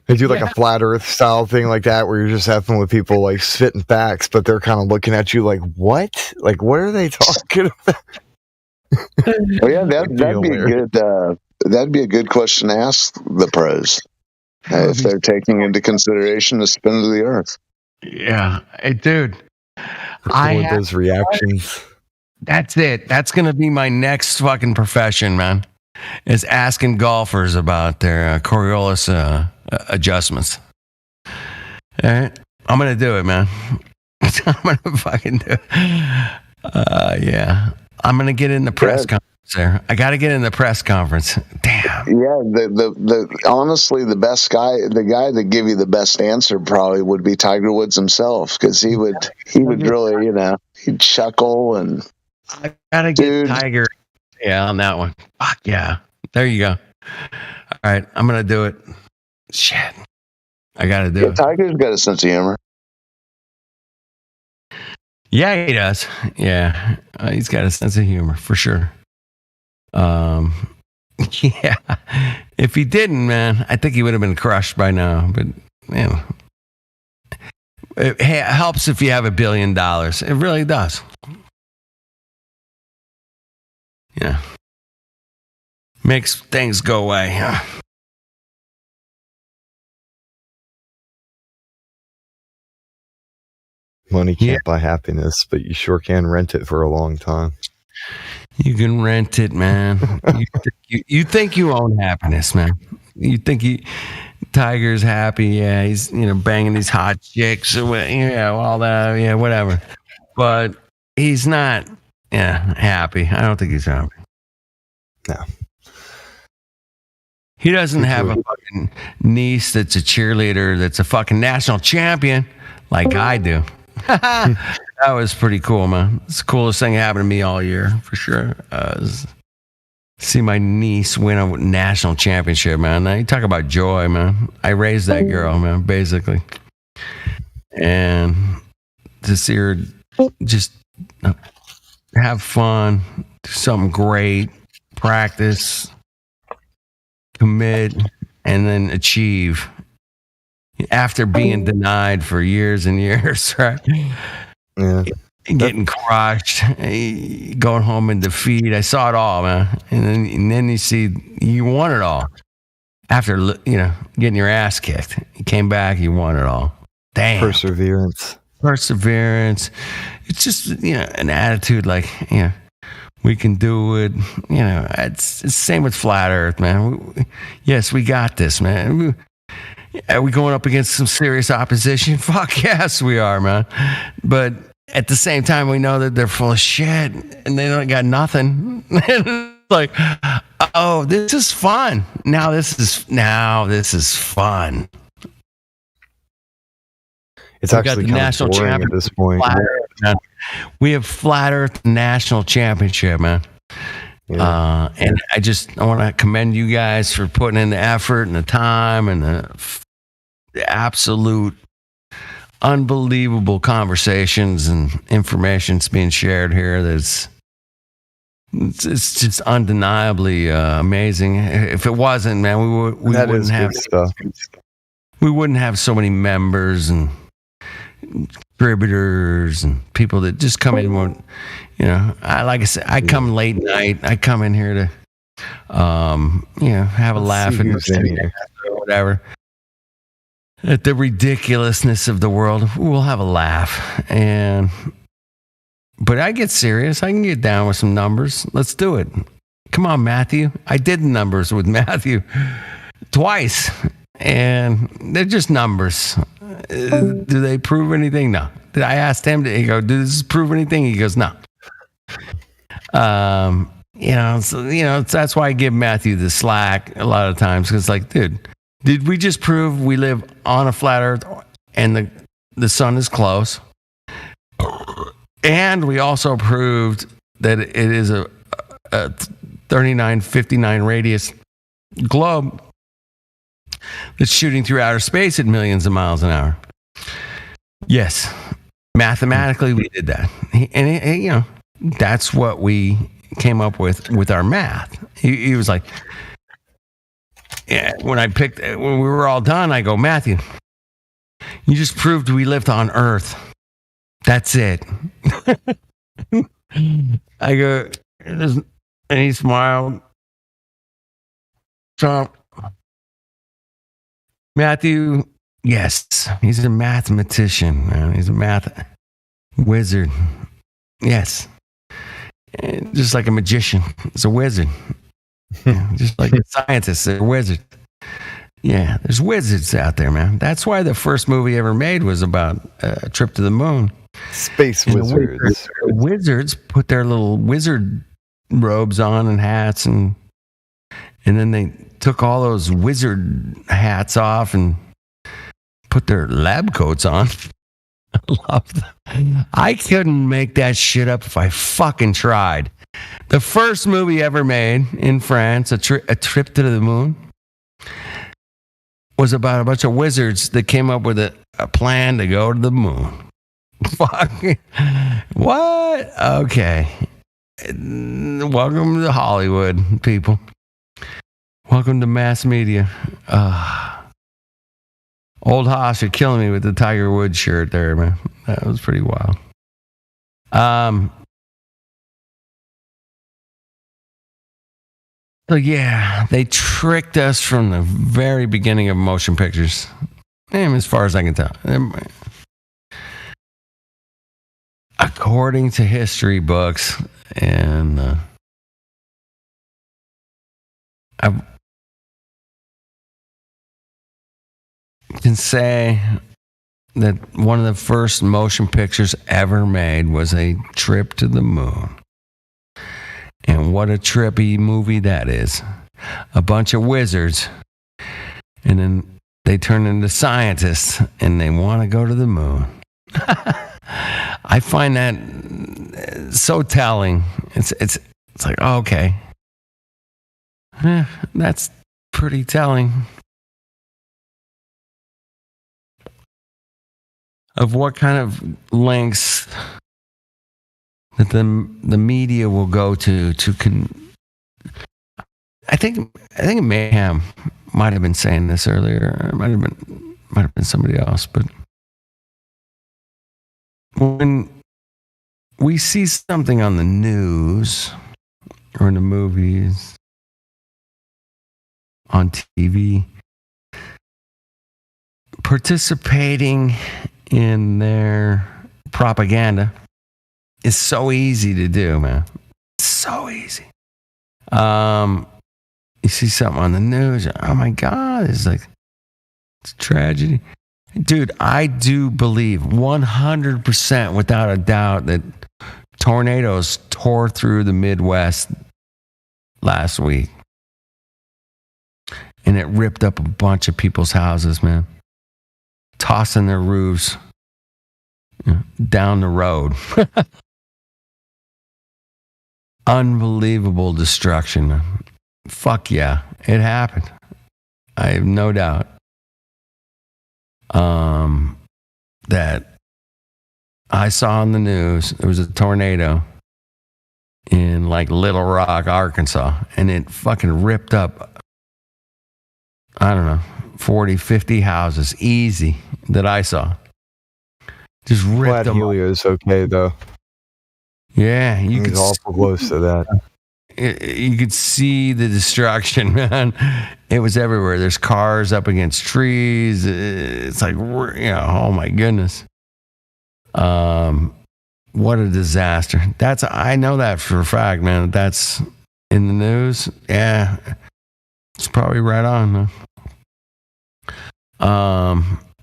they do like a flat Earth style thing like that, where you're just having with people like spitting facts, but they're kind of looking at you like, what? Like, what are they talking about? Oh yeah, that'd be a good. That'd be a good question to ask the pros if they're taking into consideration the spin of the Earth. Yeah, hey, dude. Record those reactions. That's it. That's going to be my next fucking profession, man, is asking golfers about their Coriolis adjustments. All right? I'm going to do it, man. I'm going to fucking do it. Yeah. I'm going to get in the press conference there. I got to get in the press conference. Damn. Yeah, the honestly, the guy that give you the best answer probably would be Tiger Woods himself, because he would really, he'd chuckle and. I gotta get Tiger. Yeah, on that one. Fuck yeah. There you go. All right, I'm gonna do it. Shit, I gotta do it. Tiger's got a sense of humor. Yeah, he does. Yeah, he's got a sense of humor for sure. Yeah. If he didn't, man, I think he would have been crushed by now. But it helps if you have $1 billion. It really does. Yeah. Makes things go away. Money can't buy happiness, but you sure can rent it for a long time. You can rent it, man. you think you own happiness, man. You think Tiger's happy. Yeah, he's banging these hot chicks. All that. Yeah, whatever. But he's not. Yeah, happy. I don't think he's happy. No. He doesn't have a fucking niece that's a cheerleader, that's a fucking national champion like I do. That was pretty cool, man. It's the coolest thing that happened to me all year, for sure. See my niece win a national championship, man. Now you talk about joy, man. I raised that girl, man, basically. And to see her just have fun, do something great, practice, commit, and then achieve after being denied for years and years, right? Yeah. Getting crushed, going home in defeat. I saw it all, man. And then you see you won it all after getting your ass kicked. You came back, you won it all. Damn. Perseverance. It's just an attitude like we can do it. It's the same with flat Earth, man. Yes, we got this, man. Are we going up against some serious opposition? Fuck yes, we are, man. But at the same time, we know that they're full of shit and they don't got nothing. Like, oh, this is fun. Now this is fun. It's actually kind of boring at this point. We have Flat Earth National Championship, man. Yeah. And I want to commend you guys for putting in the effort and the time and the absolute unbelievable conversations and information's being shared here. It's just undeniably amazing. If it wasn't, man, we wouldn't have stuff. We wouldn't have so many members and contributors and people that just come in. Like I said, I come late night. I come in here to, have a laugh and whatever. At the ridiculousness of the world, we'll have a laugh. But I get serious. I can get down with some numbers. Let's do it. Come on, Matthew. I did numbers with Matthew twice, and they're just numbers. Do they prove anything? No. Did I ask him? He go, does this prove anything? He goes, no. That's why I give Matthew the slack a lot of times, because like, dude, did we just prove we live on a flat Earth and the sun is close? And we also proved that it is a 3959 radius globe that's shooting through outer space at millions of miles an hour. Yes, mathematically we did that, and that's what we came up with our math. He was like, yeah. When we were all done, I go, Matthew, you just proved we lived on Earth. That's it. I go, and he smiled. So, Matthew, yes, he's a mathematician, man. He's a math wizard. Yes. And just like a magician, he's a wizard. Yeah, just like a scientist, a wizard. Yeah, there's wizards out there, man. That's why the first movie ever made was about a trip to the moon. Space wizards. Wizards put their little wizard robes on and hats, and then they took all those wizard hats off and put their lab coats on. I love that. I couldn't make that shit up if I fucking tried. The first movie ever made in France, a trip to the moon, was about a bunch of wizards that came up with a plan to go to the moon. Fuck. What? Okay. Welcome to Hollywood, people. Welcome to mass media. Old Haas, you're killing me with the Tiger Woods shirt there, man. That was pretty wild. So yeah, they tricked us from the very beginning of motion pictures. As far as I can tell. According to history books, and I can say that one of the first motion pictures ever made was A Trip to the Moon. And what a trippy movie that is. A bunch of wizards, and then they turn into scientists, and they want to go to the moon. I find that so telling. It's like, oh, okay. That's pretty telling of what kind of lengths that the media will go to I think Mayhem might have been saying this earlier. It might have been somebody else, but when we see something on the news or in the movies, on TV, participating in their propaganda is so easy to do, man. So easy. You see something on the news, oh my God, it's a tragedy. Dude, I do believe 100% without a doubt that tornadoes tore through the Midwest last week. And it ripped up a bunch of people's houses, man. Tossing their roofs down the road. Unbelievable destruction, man. Fuck yeah, it happened. I have no doubt that I saw on the news there was a tornado in like Little Rock, Arkansas, and it fucking ripped up, I don't know, 40, 50 houses, easy, that I saw. Just ripped them. Helio's okay, though. Yeah, you could awful close to that. You could see the destruction, man. It was everywhere. There's cars up against trees. It's like, oh my goodness. What a disaster. I know that for a fact, man. That's in the news. Yeah, it's probably right on.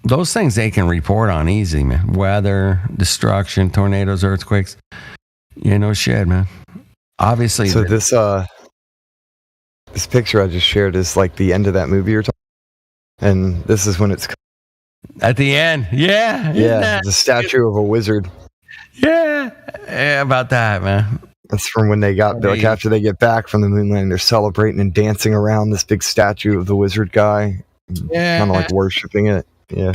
those things they can report on easy, man. Weather, destruction, tornadoes, earthquakes. Yeah, no shit, man. Obviously. So this picture I just shared is like the end of that movie you're talking. And this is when it's at the end. Yeah. Yeah, the statue of a wizard. Yeah. Yeah, about that, man. That's from when they got like after they get back from the moon landing, they're celebrating and dancing around this big statue of the wizard guy. Yeah. Kind of like worshiping it. Yeah.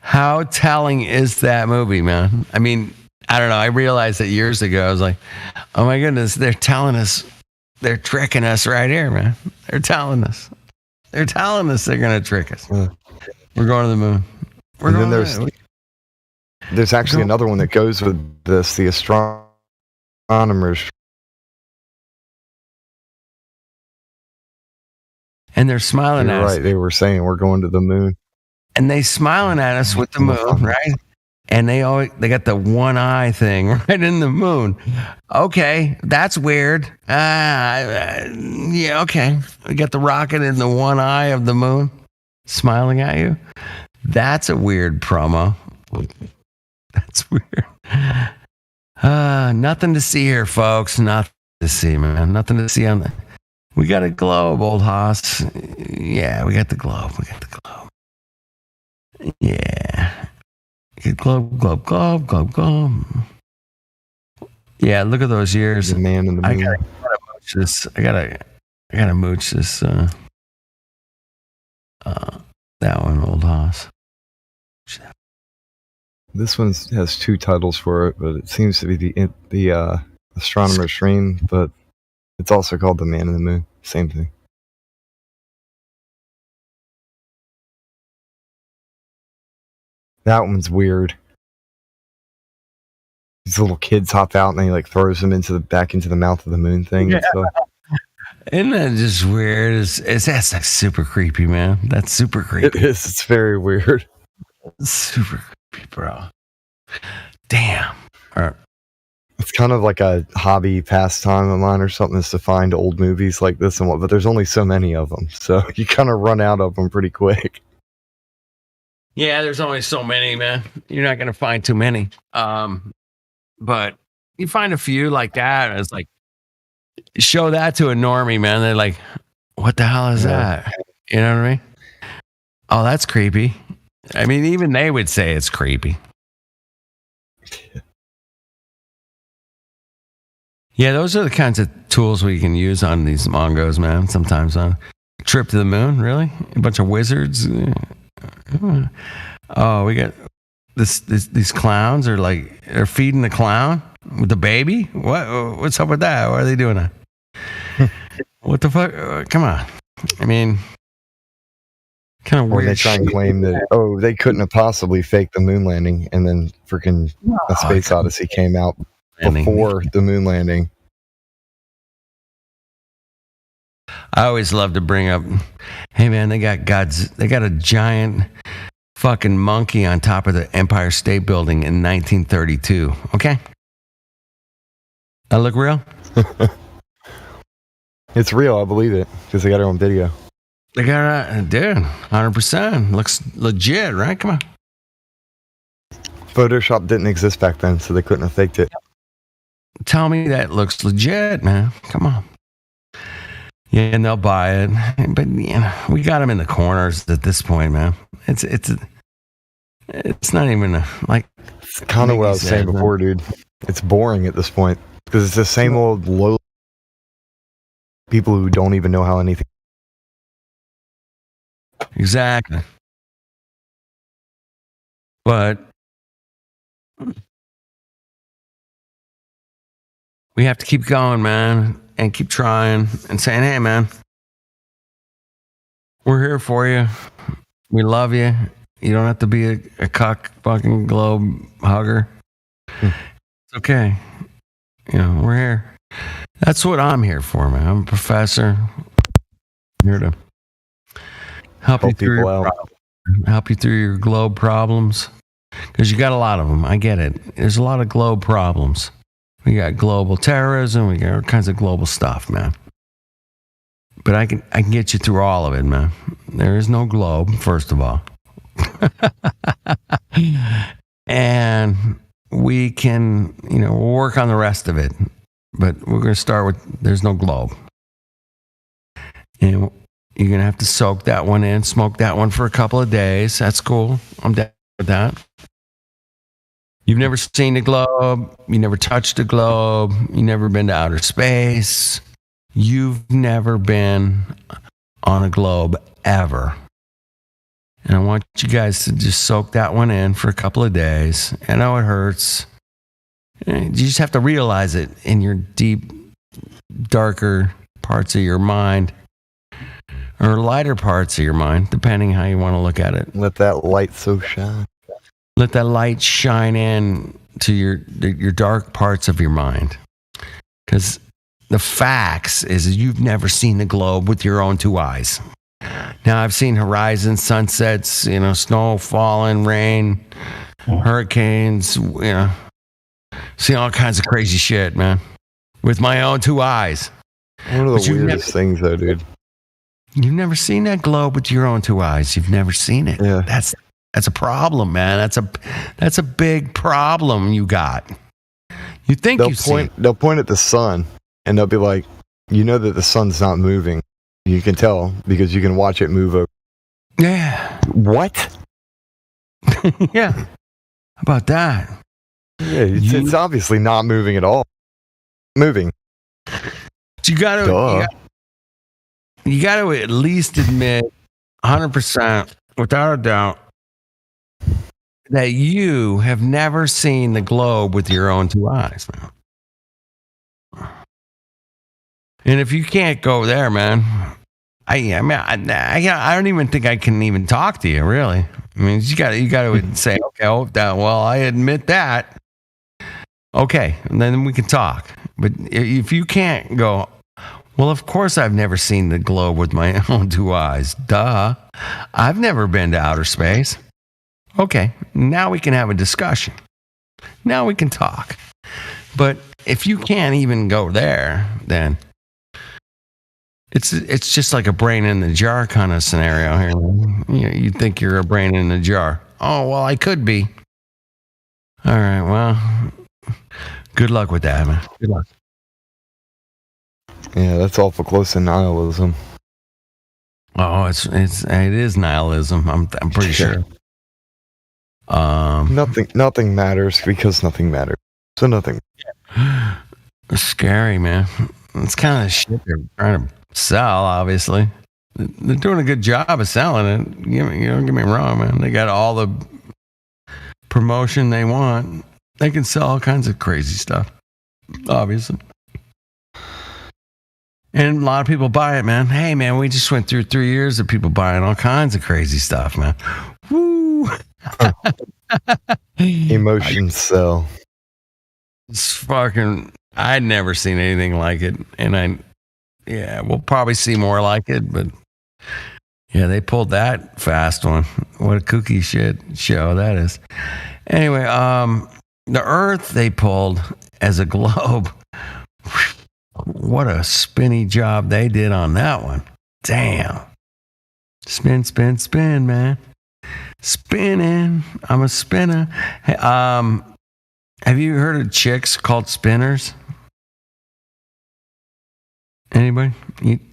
How telling is that movie, man? I mean, I don't know. I realized that years ago. I was like, oh my goodness, they're telling us, they're tricking us right here, man. They're telling us. They're telling us they're going to trick us. We're going to the moon. And then there's actually another one that goes with this, the astronomers. And they're smiling at us. Right, they were saying we're going to the moon. And they smiling at us with the moon, right? And they got the one eye thing right in the moon. Okay, that's weird. Yeah, okay. We got the rocket in the one eye of the moon, smiling at you. That's a weird promo. That's weird. Nothing to see here, folks. Nothing to see, man. Nothing to see on the. We got a globe, old Haas. Yeah, we got the globe. We got the globe. Yeah. Globe. Yeah, look at those years. The man in the moon. I gotta mooch this. I gotta mooch this. That one, old Haas. This one has two titles for it, but it seems to be the Astronomer's Dream, but it's also called The Man in the Moon. Same thing. That one's weird. These little kids hop out and he like throws them back into the mouth of the moon thing. Yeah. And stuff. Isn't that just weird? That's like super creepy, man. That's super creepy. It is. It's very weird. Super creepy, bro. Damn. It's kind of like a hobby pastime of mine or something, is to find old movies like this and what. But there's only so many of them, so you kind of run out of them pretty quick. Yeah, there's only so many, man. You're not gonna find too many. But you find a few like that. And it's like, show that to a normie, man. They're like, what the hell is that? You know what I mean? Oh, that's creepy. I mean, even they would say it's creepy. Yeah, those are the kinds of tools we can use on these Mongos, man. Sometimes on trip to the moon, really? A bunch of wizards. Oh, we got these clowns they're feeding the clown with the baby. What's up with that? Why are they doing that? What the fuck? Come on. I mean, kind of weird. When they try and claim that they couldn't have possibly faked the moon landing, and then freaking A Space Odyssey came out before the moon landing. I always love to bring up, hey man, they got a giant fucking monkey on top of the Empire State Building in 1932. Okay, that look real? It's real, I believe it, because they got it on video. They got it, dude, 100%. Looks legit, right? Come on. Photoshop didn't exist back then, so they couldn't have faked it. Tell me that looks legit, man. Come on. Yeah, and they'll buy it, but you know, we got them in the corners at this point, man. It's not even It's kind of what I was saying before, dude. It's boring at this point because it's the same old low people who don't even know how anything. Exactly. But we have to keep going, man, and keep trying and saying, hey, man, we're here for you. We love you. You don't have to be a cock fucking globe hugger. It's okay. You know, we're here. That's what I'm here for, man. I'm a professor. I'm here to help you through your globe problems. Because you got a lot of them. I get it. There's a lot of globe problems. We got global terrorism. We got all kinds of global stuff, man. But I can get you through all of it, man. There is no globe, first of all. And we can, work on the rest of it. But we're going to start with there's no globe. And you're going to have to soak that one in, smoke that one for a couple of days. That's cool. I'm down with that. You've never seen a globe. You never touched a globe. You've never been to outer space. You've never been on a globe ever. And I want you guys to just soak that one in for a couple of days. I know it hurts. You just have to realize it in your deep, darker parts of your mind, or lighter parts of your mind, depending how you want to look at it. Let that light so shine. Let that light shine in to your dark parts of your mind. Because the facts is you've never seen the globe with your own two eyes. Now, I've seen horizons, sunsets, snow falling, rain, hurricanes, seen all kinds of crazy shit, man, with my own two eyes. One of the weirdest things, though, dude. You've never seen that globe with your own two eyes. You've never seen it. Yeah. That's a problem, man. That's a big problem you got. You think they'll point at the sun and they'll be like, that the sun's not moving. You can tell because you can watch it move over. Yeah. What? Yeah. How about that? Yeah, it's obviously not moving at all. Moving. You got to at least admit 100% without a doubt that you have never seen the globe with your own two eyes, man. And if you can't go there, man, I don't even think I can even talk to you, really. I mean, you got to say, okay, I admit that. Okay, and then we can talk. But if you can't go, well, of course I've never seen the globe with my own two eyes. Duh. I've never been to outer space. Okay, now we can have a discussion. Now we can talk. But if you can't even go there, then it's just like a brain in the jar kind of scenario here. You think you're a brain in the jar. Oh, well, I could be. All right, well, good luck with that, man. Good luck. Yeah, that's awful close to nihilism. Oh, it is nihilism. I'm pretty sure. Nothing matters because nothing matters. So nothing. It's scary, man. It's kind of shit they're trying to sell. Obviously, they're doing a good job of selling it. Don't get me wrong, man. They got all the promotion they want. They can sell all kinds of crazy stuff. Obviously. And a lot of people buy it, man. Hey, man, we just went through 3 years of people buying all kinds of crazy stuff, man. Woo! Emotions sell. It's fucking... I'd never seen anything like it. And we'll probably see more like it, but... Yeah, they pulled that fast one. What a kooky shit show that is. Anyway, the Earth they pulled as a globe... What a spinny job they did on that one. Damn. Spin, spin, spin, man. Spinning. I'm a spinner. Hey, have you heard of chicks called spinners? Anybody?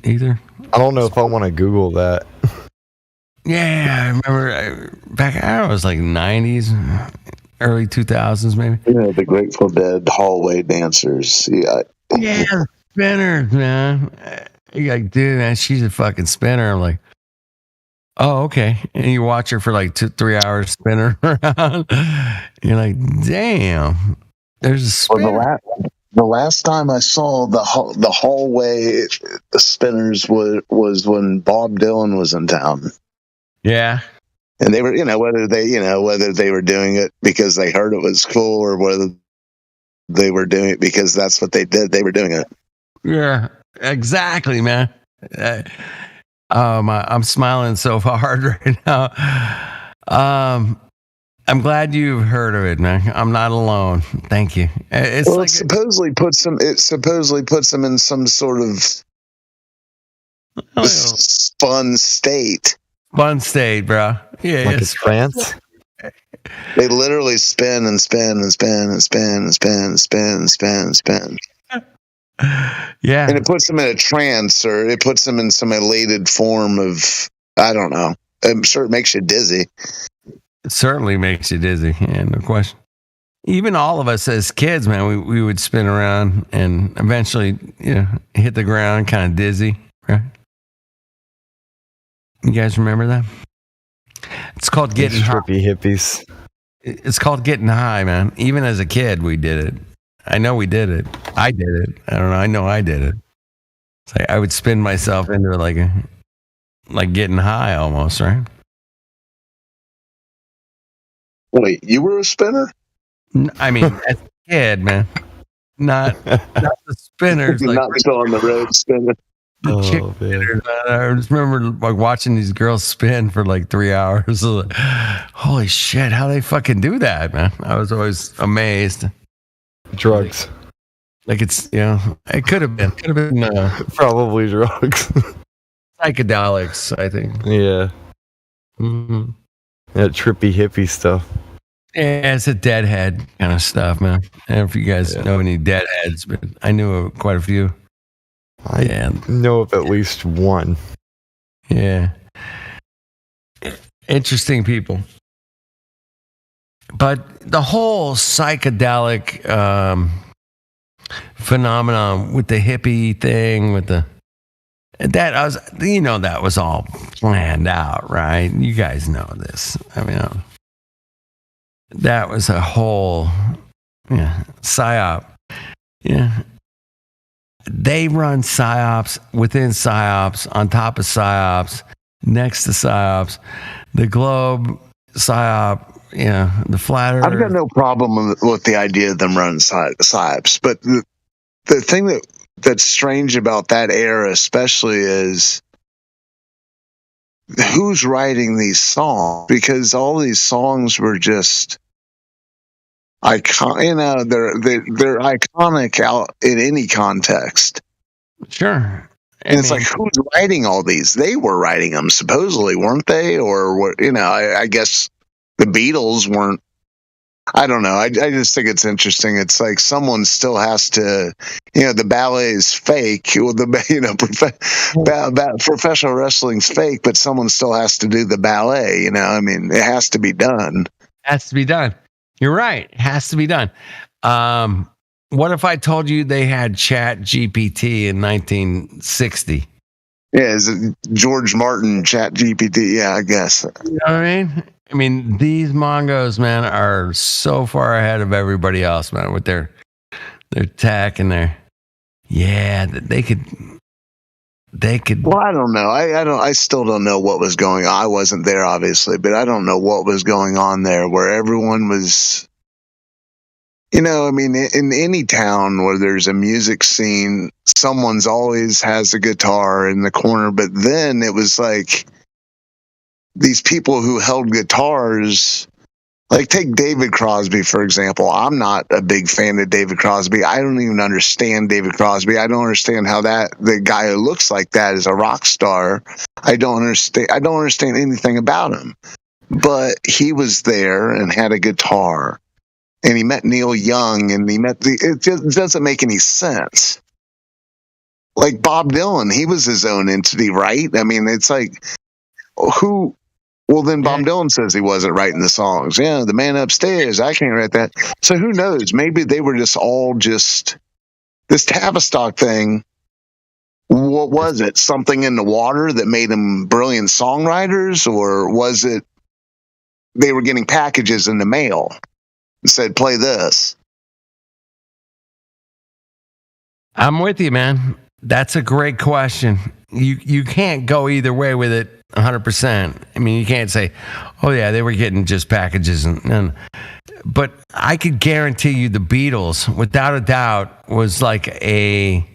Either? I don't know if I want to Google that. Yeah, I remember back, I don't know, it was like 90s, early 2000s maybe. The Grateful Dead hallway dancers. Yeah, spinners, man. You're like, dude, man, she's a fucking spinner. I'm like, oh, okay. And you watch her for like 2-3 hours spinning around. You're like, damn. There's a spinner. Well, the last time I saw the hallway spinners was when Bob Dylan was in town. Yeah. And they were, whether they were doing it because they heard it was cool or whether they were doing it because that's what they did. They were doing it. Yeah, exactly, man. I'm smiling so hard right now. I'm glad you've heard of it, man. I'm not alone. Thank you. It supposedly puts them in some sort of fun state. Fun state, bro. Yeah, Like a it's trance. They literally spin and spin and spin and spin and spin and spin and spin and spin. Yeah. And it puts them in a trance, or it puts them in some elated form of, I don't know. I'm sure it makes you dizzy. It certainly makes you dizzy. Yeah, no question. Even all of us as kids, man, we would spin around and eventually, hit the ground kind of dizzy, right? You guys remember that? It's called getting high. Trippy hippies. It's called getting high, man. Even as a kid, we did it. I know we did it. I did it. I don't know. I know I did it. It's like I would spin myself into like getting high almost, right? Wait, you were a spinner? I mean, as a kid, man. Not the spinners. You're not still on the road spinning. The chick spinners, man. I just remember like watching these girls spin for like 3 hours. Like, holy shit, how they fucking do that, man? I was always amazed. Drugs. Like it's, it could have been Probably drugs. psychedelics, I think. Yeah. Mm-hmm. That trippy hippie stuff. Yeah, it's a deadhead kind of stuff, man. I don't know if you guys know any deadheads, but I knew of quite a few. I know of at least one. Yeah. Interesting people. But the whole psychedelic phenomenon with the hippie thing, that was all planned out, right? You guys know this. I mean, that was a whole psyop. Yeah. They run psyops within psyops, on top of psyops, next to psyops. The globe psyop, the flat earth. I've got no problem with the idea of them running psyops, but the thing that's strange about that era especially is who's writing these songs, because all these songs were just iconic. They're iconic out in any context. Sure. And it's like, who's writing all these? They were writing them, supposedly, weren't they? Or what? I guess the Beatles weren't. I don't know. I just think it's interesting. It's like someone still has to, the ballet is fake. Well, professional wrestling's fake, but someone still has to do the ballet. I mean, it has to be done. Has to be done. You're right. It has to be done. What if I told you they had Chat GPT in 1960? Yeah, is it George Martin Chat GPT? Yeah, I guess. You know what I mean? I mean, these Mongos, man, are so far ahead of everybody else, man, with their tech and they could. Well, I don't know. I still don't know what was going on. I wasn't there, obviously, but I don't know what was going on there where everyone was, in any town where there's a music scene, someone's always has a guitar in the corner. But then it was like these people who held guitars, like take David Crosby, for example. I'm not a big fan of David Crosby. I don't even understand David Crosby. I don't understand how the guy who looks like that is a rock star. I don't understand anything about him. But he was there and had a guitar, and he met Neil Young, and it just doesn't make any sense. Like Bob Dylan, he was his own entity, right? I mean, it's like, who? Well, then Bob Dylan says he wasn't writing the songs. Yeah, the man upstairs, I can't write that. So who knows? Maybe they were just this Tavistock thing. What was it? Something in the water that made them brilliant songwriters? Or was it they were getting packages in the mail and said, play this? I'm with you, man. That's a great question. You can't go either way with it 100%. I mean, you can't say, oh yeah, they were getting just packages but I could guarantee you the Beatles, without a doubt, was like a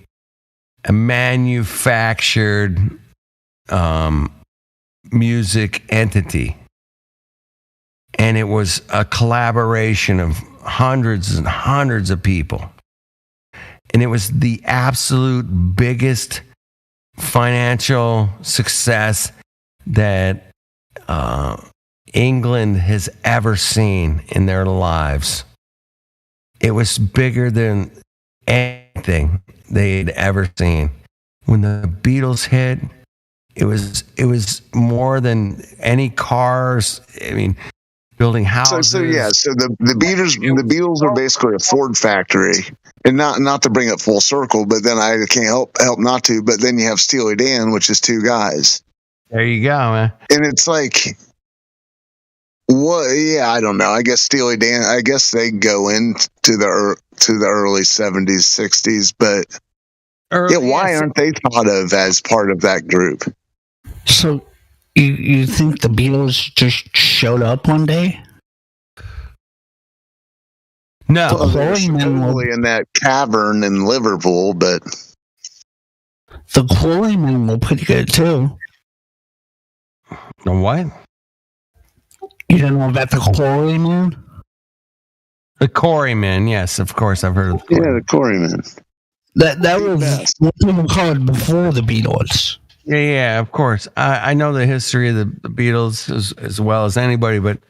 manufactured music entity. And it was a collaboration of hundreds and hundreds of people. And it was the absolute biggest financial success that England has ever seen in their lives. It was bigger than anything they'd ever seen. When the Beatles hit, it was more than any cars. I mean, building houses. So the Beatles are basically a Ford factory, and not to bring it full circle, but then I can't help not to. But then you have Steely Dan, which is two guys. There you go, man. And it's like, what? Yeah, I don't know. I guess Steely Dan. I guess they go into the early 70s, 60s, but why aren't they thought of as part of that group? So, you think the Beatles just showed up one day? No, well, they're supposedly in that cavern in Liverpool, but the Quarrymen were pretty good too. The what? You don't know about the Quarrymen? The Quarrymen, yes, of course, I've heard of. The Quarrymen. That was what people called before the Beatles. Yeah, of course. I know the history of the Beatles as well as anybody, but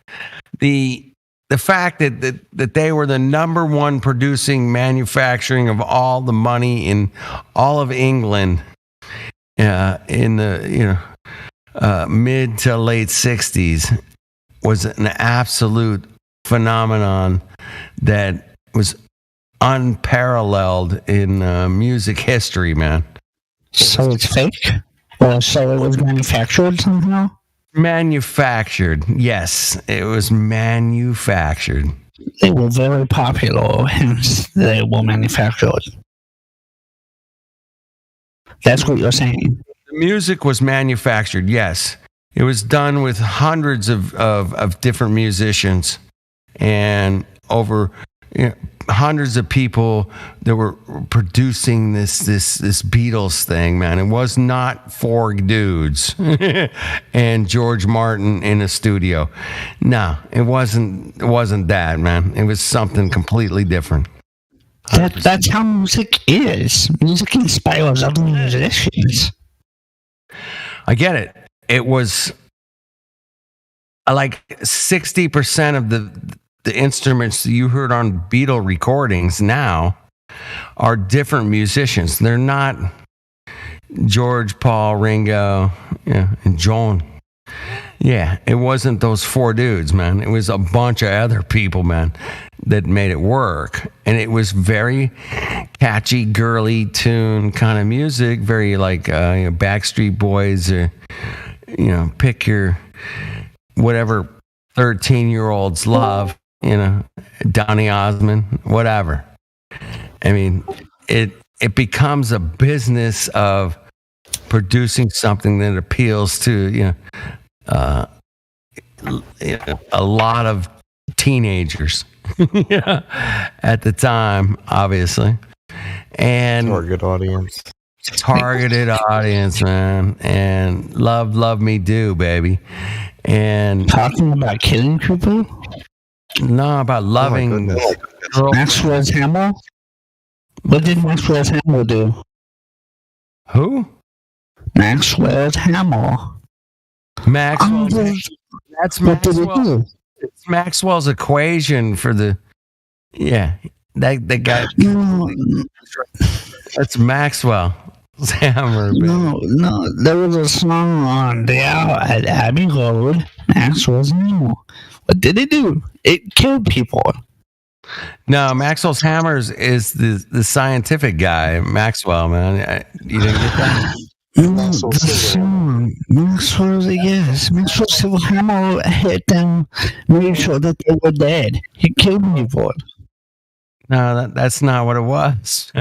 the fact that they were the number one producing manufacturing of all the money in all of England in the mid to late 60s was an absolute phenomenon that was unparalleled in music history, man. So it's fake? Or so it was manufactured somehow? Manufactured, yes. It was manufactured. They were very popular, hence they were manufactured. That's what you're saying. The music was manufactured, yes. It was done with hundreds of different musicians and over hundreds of people that were producing this Beatles thing, man. It was not four dudes and George Martin in a studio. No, it wasn't that, man. It was something completely different. That's how music is. Music inspires other musicians. I get it. It was like 60% of the instruments that you heard on Beatle recordings now are different musicians. They're not George, Paul, Ringo, and John. Yeah, it wasn't those four dudes, man. It was a bunch of other people, man, that made it work. And it was very catchy, girly tune kind of music, very like Backstreet Boys, pick your whatever 13-year-olds love. Donny Osmond, whatever. I mean, it becomes a business of producing something that appeals to a lot of teenagers at the time, obviously, and targeted audience, man, and love me do, baby, and talking about killing people. No, about loving Maxwell's Hammer. What did Maxwell's Hammer do? Who? Maxwell's Hammer. Maxwell. That's what did it Maxwell. do? It's Maxwell's equation for the. Yeah, that guy. That's Maxwell's Hammer. No. There was a song on there at Abbey Road. Maxwell's Hammer. What did it do? It killed people. No, Maxwell's Hammers is the scientific guy, Maxwell, man. You didn't get that? Maxwell's hammer hit them, made sure that they were dead. He killed people. No, that's not what it was.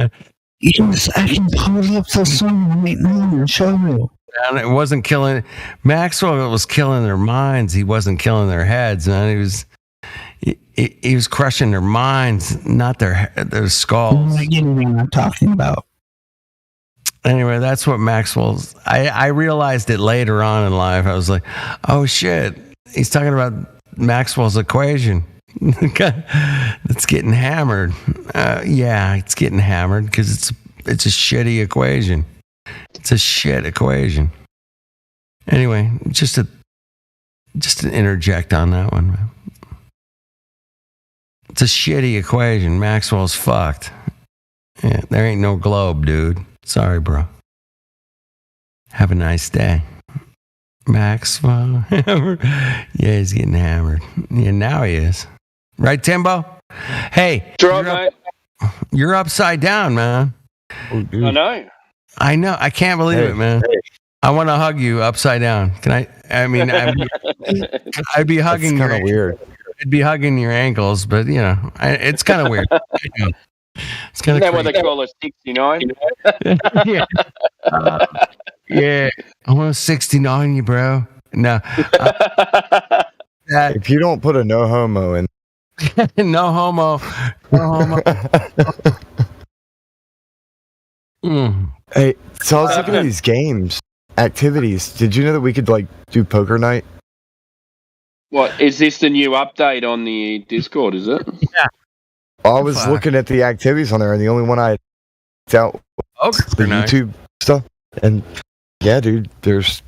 Yes, I can pause up the song right now and show you. And it wasn't killing. Maxwell was killing their minds. He wasn't killing their heads, man. He was crushing their minds, not their skulls. I get what I'm talking about. Anyway, that's what Maxwell's. I realized it later on in life. I was like, oh shit, he's talking about Maxwell's equation. It's getting hammered. Yeah, it's getting hammered because it's a shitty equation. It's a shit equation. Anyway, just a Just to interject on that one, man. It's a shitty equation. Maxwell's fucked. Yeah, there ain't no globe, dude. Sorry, bro. Have a nice day. Maxwell. Yeah, he's getting hammered. Yeah, now he is. Right, Timbo? Hey, you're upside down, man. Oh, dude. I know. I know. I can't believe it, man. I want to hug you upside down. Can I? I mean, I'd be hugging That's your kind of weird. I'd be hugging your ankles, but you know, it's kind of weird. It's kind Isn't that of what they call a 69? yeah. Yeah. I want to 69 you, bro. No. If you don't put a no homo in, No homo. No homo. Hey, so I was looking at these games, activities. Did you know that we could like do poker night? What, is this the new update on the Discord, is it? Yeah. I was looking at the activities on there, and the only one I out the night. YouTube stuff. And yeah, dude, there's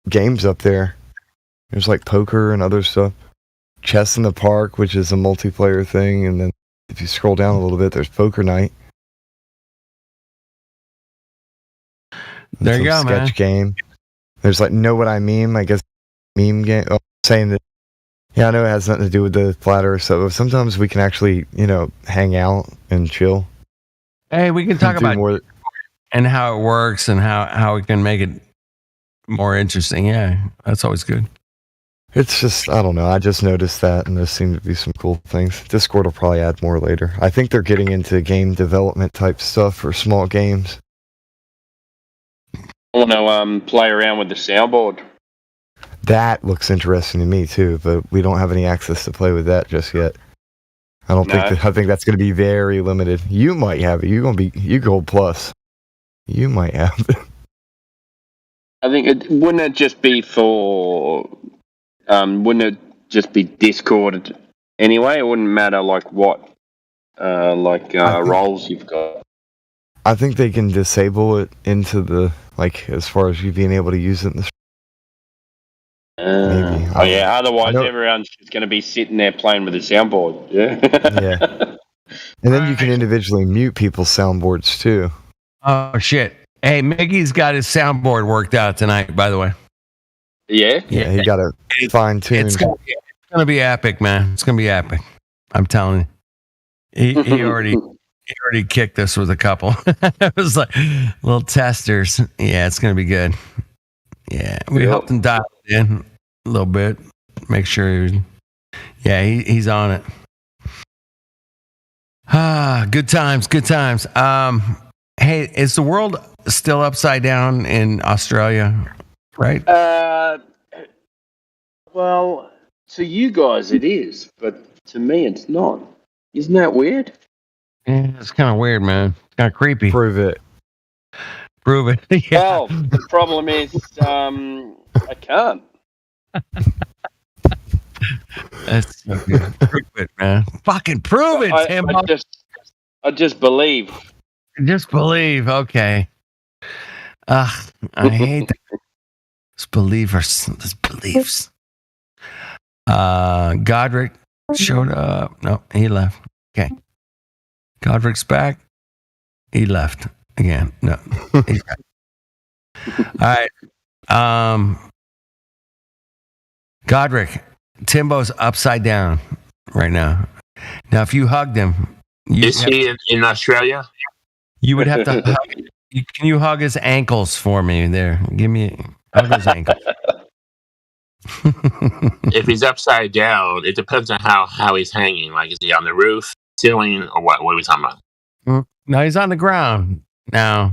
games up there. There's like poker and other stuff. Chess in the Park, which is a multiplayer thing, and then if you scroll down a little bit, there's poker night. There you go, Sketch man. game. There's like Know What I Meme, I guess meme game. Oh, saying that. Yeah, I know it has nothing to do with the flat earth stuff, but sometimes we can actually, hang out and chill. Hey, we can talk Do about more. and how it works and how we can make it more interesting. Yeah, that's always good. It's just, I don't know. I just noticed that, and there seem to be some cool things. Discord will probably add more later. I think they're getting into game development type stuff for small games. I want to play around with the soundboard. That looks interesting to me too, but we don't have any access to play with that just yet. I don't think I think that's going to be very limited. You might have it. You Gold Plus. You might have it. I think wouldn't it just be for? Wouldn't it just be Discord anyway? It wouldn't matter like what, roles you've got. I think they can disable it into the as far as you being able to use it in the. Maybe. Oh yeah. Otherwise, everyone's just going to be sitting there playing with the soundboard. Yeah. Yeah. And then you can individually mute people's soundboards too. Oh shit! Hey, Mickey's got his soundboard worked out tonight. By the way. Yeah. Yeah, he got it fine tuned. It's gonna be epic, man. It's gonna be epic. I'm telling you. He already kicked us with a couple. It was like little testers. Yeah, it's gonna be good. Yeah, we helped him dial it in a little bit. Make sure. He's on it. Good times. Good times. Hey, is the world still upside down in Australia? Right. Well, to you guys it is, but to me it's not. Isn't that weird? Yeah, it's kind of weird, man. It's kind of creepy. Prove it. Yeah. Well, the problem is, I can't. That's so good. Prove it, man. Fucking prove it, Tim. I just believe. Just believe. Okay. I hate that. These believers. These beliefs. Godric showed up. No, he left. Okay. Godric's back. He left again. No, he's back. All right. Godric, Timbo's upside down right now. Now, if you hugged him, is he in Australia? You would have to hug. Can you hug his ankles for me? There, hug his ankles. If he's upside down, it depends on how he's hanging. Like, is he on the roof, ceiling, or what? What are we talking about? No, he's on the ground now.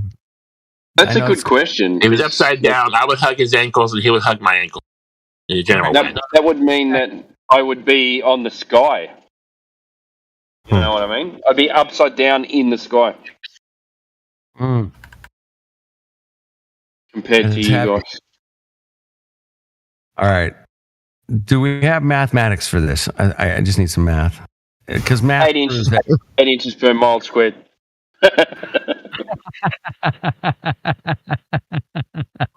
That's a good question. If he's upside down, I would hug his ankles, and he would hug my ankles. In a general way. That would mean that I would be on the sky. You know what I mean? I'd be upside down in the sky. Compared to you guys. All right. Do we have mathematics for this? I just need some math. Because math 8 inches per mile squared.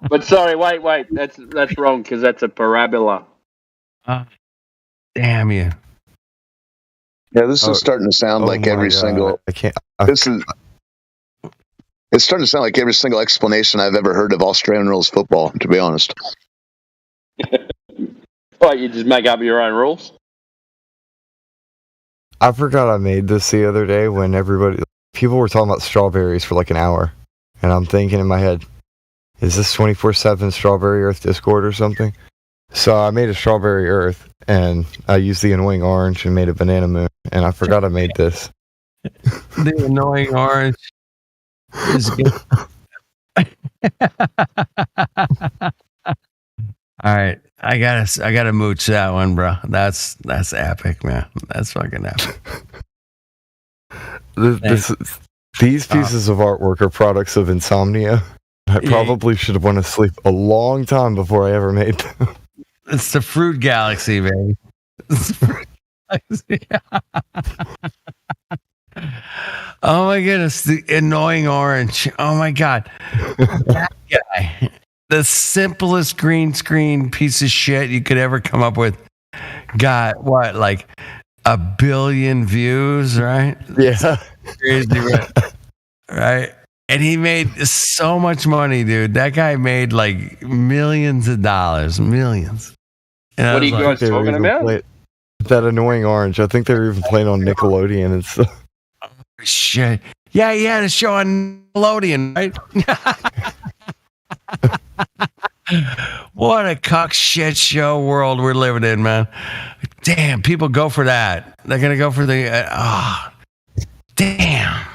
But sorry, wait. That's wrong because that's a parabola. Damn you. Yeah, this is starting to sound like every single. I can't. This is. It's starting to sound like every single explanation I've ever heard of Australian rules football. To be honest. What, you just make up your own rules? I forgot I made this the other day when people were talking about strawberries for like an hour, and I'm thinking in my head, is this 24/7 Strawberry Earth Discord or something? So I made a Strawberry Earth, and I used the annoying orange and made a banana moon, and I forgot I made this. The annoying orange is good. All right, I gotta mooch that one, bro. That's epic, man. That's fucking epic. These pieces of artwork are products of insomnia. I probably should have went to sleep a long time before I ever made them. It's the fruit galaxy, baby. It's the fruit galaxy. Oh my goodness, the annoying orange. Oh my god. That guy. The simplest green screen piece of shit you could ever come up with got what, like 1 billion views, right? Yeah. Crazy, right? And he made so much money, dude. That guy made like millions of dollars, millions. And What are you guys talking about? That annoying orange. I think they were even playing on Nickelodeon and stuff. Shit. Yeah, he had a show on Nickelodeon, right? What a cock shit show world we're living in, man. Damn, people go for that. They're gonna go for the damn.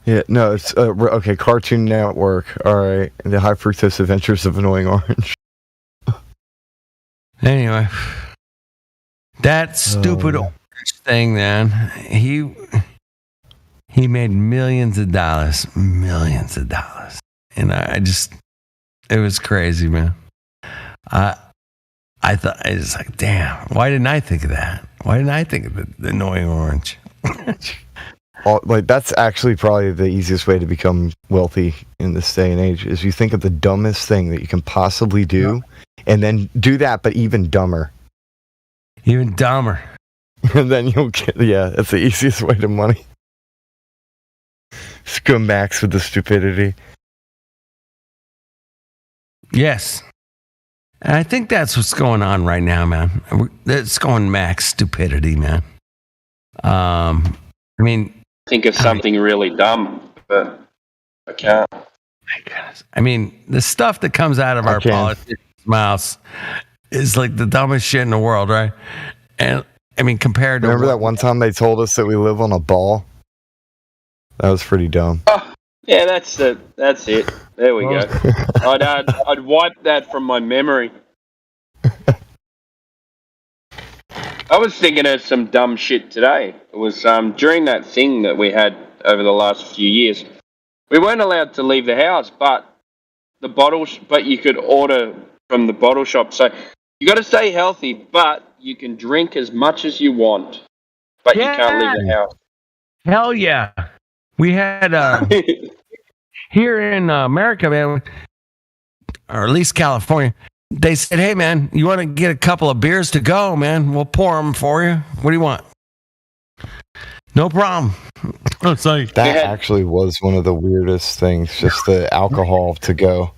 Yeah, no, it's okay. Cartoon Network. All right, the High Fructose Adventures of Annoying Orange. Anyway, that stupid orange thing, man. He made millions of dollars, and it was crazy, man. I thought, I was like, damn, why didn't I think of that? Why didn't I think of the annoying orange? Like, that's actually probably the easiest way to become wealthy in this day and age is you think of the dumbest thing that you can possibly do, and then do that, but even dumber. Even dumber. And then you'll get, that's the easiest way to money. Just go max with the stupidity. Yes. And I think that's what's going on right now, man. It's going max stupidity, man. I mean, Think of something really dumb, but I can't. My goodness. I mean, the stuff that comes out of our politicians' mouths is like the dumbest shit in the world, right? And I mean, compared to Remember that one time they told us that we live on a ball? That was pretty dumb. Yeah, that's it. There we go. I'd wipe that from my memory. I was thinking of some dumb shit today. It was during that thing that we had over the last few years. We weren't allowed to leave the house, but but you could order from the bottle shop. So you got to stay healthy, but you can drink as much as you want, but you can't leave the house. Hell yeah. We had here in America, man, or at least California, they said, hey, man, you want to get a couple of beers to go, man? We'll pour them for you. What do you want? No problem. It's like, that actually was one of the weirdest things, just the alcohol to go.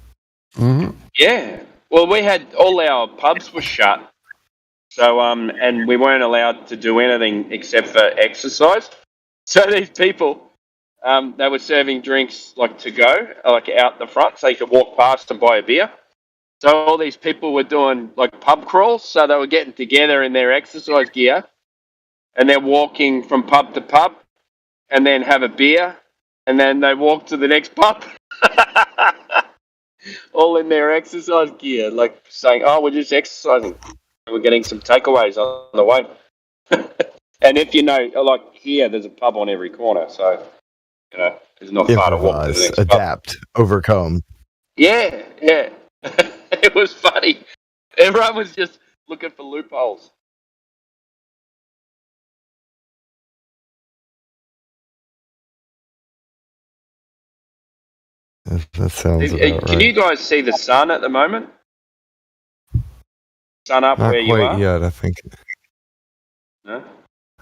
Mm-hmm. Yeah. Well, we had all our pubs were shut. So, and we weren't allowed to do anything except for exercise. So these people, they were serving drinks like to go, like out the front, so you could walk past and buy a beer. So all these people were doing like pub crawls, so they were getting together in their exercise gear, and they're walking from pub to pub, and then have a beer, and then they walk to the next pub, all in their exercise gear, like saying, "Oh, we're just exercising. We're getting some takeaways on the way." And if you know, like here, there's a pub on every corner, so you know it's not far to walk to the next adapt, overcome. Yeah. It was funny. Everyone was just looking for loopholes. That sounds about Can right. you guys see the sun at the moment? Sun up Not where you quite are? yet. I think No?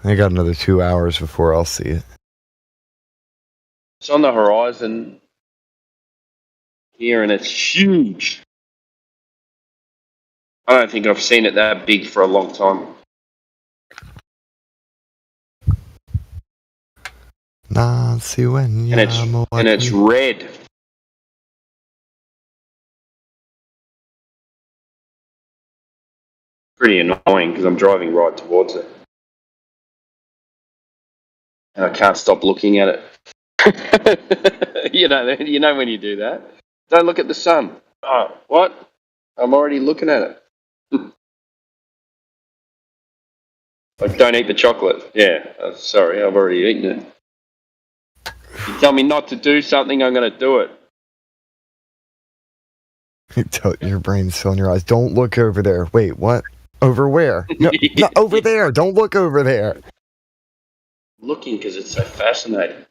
I got another 2 hours before I'll see it. It's on the horizon here, and it's huge. I don't think I've seen it that big for a long time. Nazi when And it's red. Pretty annoying because I'm driving right towards it. And I can't stop looking at it. you know when you do that. Don't look at the sun. Oh, what? I'm already looking at it. Like, don't eat the chocolate. Yeah, sorry, I've already eaten it. You tell me not to do something, I'm going to do it. Your brain's filling your eyes. Don't look over there. Wait, what? Over where? No, not over there. Don't look over there. Looking because it's so fascinating.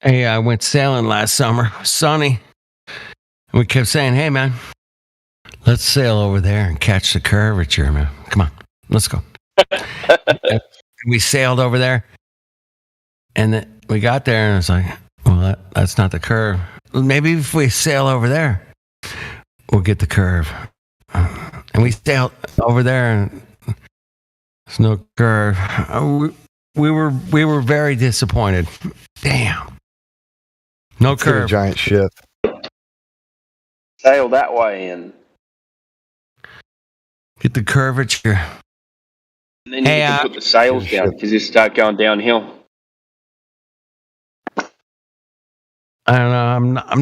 Hey, I went sailing last summer. Sunny. We kept saying, hey, man, let's sail over there and catch the curvature, man. Come on, let's go. We sailed over there, and then we got there, and it's like, well, that's not the curve. Maybe if we sail over there, we'll get the curve. And we sailed over there, and there's no curve. We were very disappointed. Damn. No Let's get a curve. giant ship. Sail that way and Get the curvature. then you can put the sails down because you start going downhill. I don't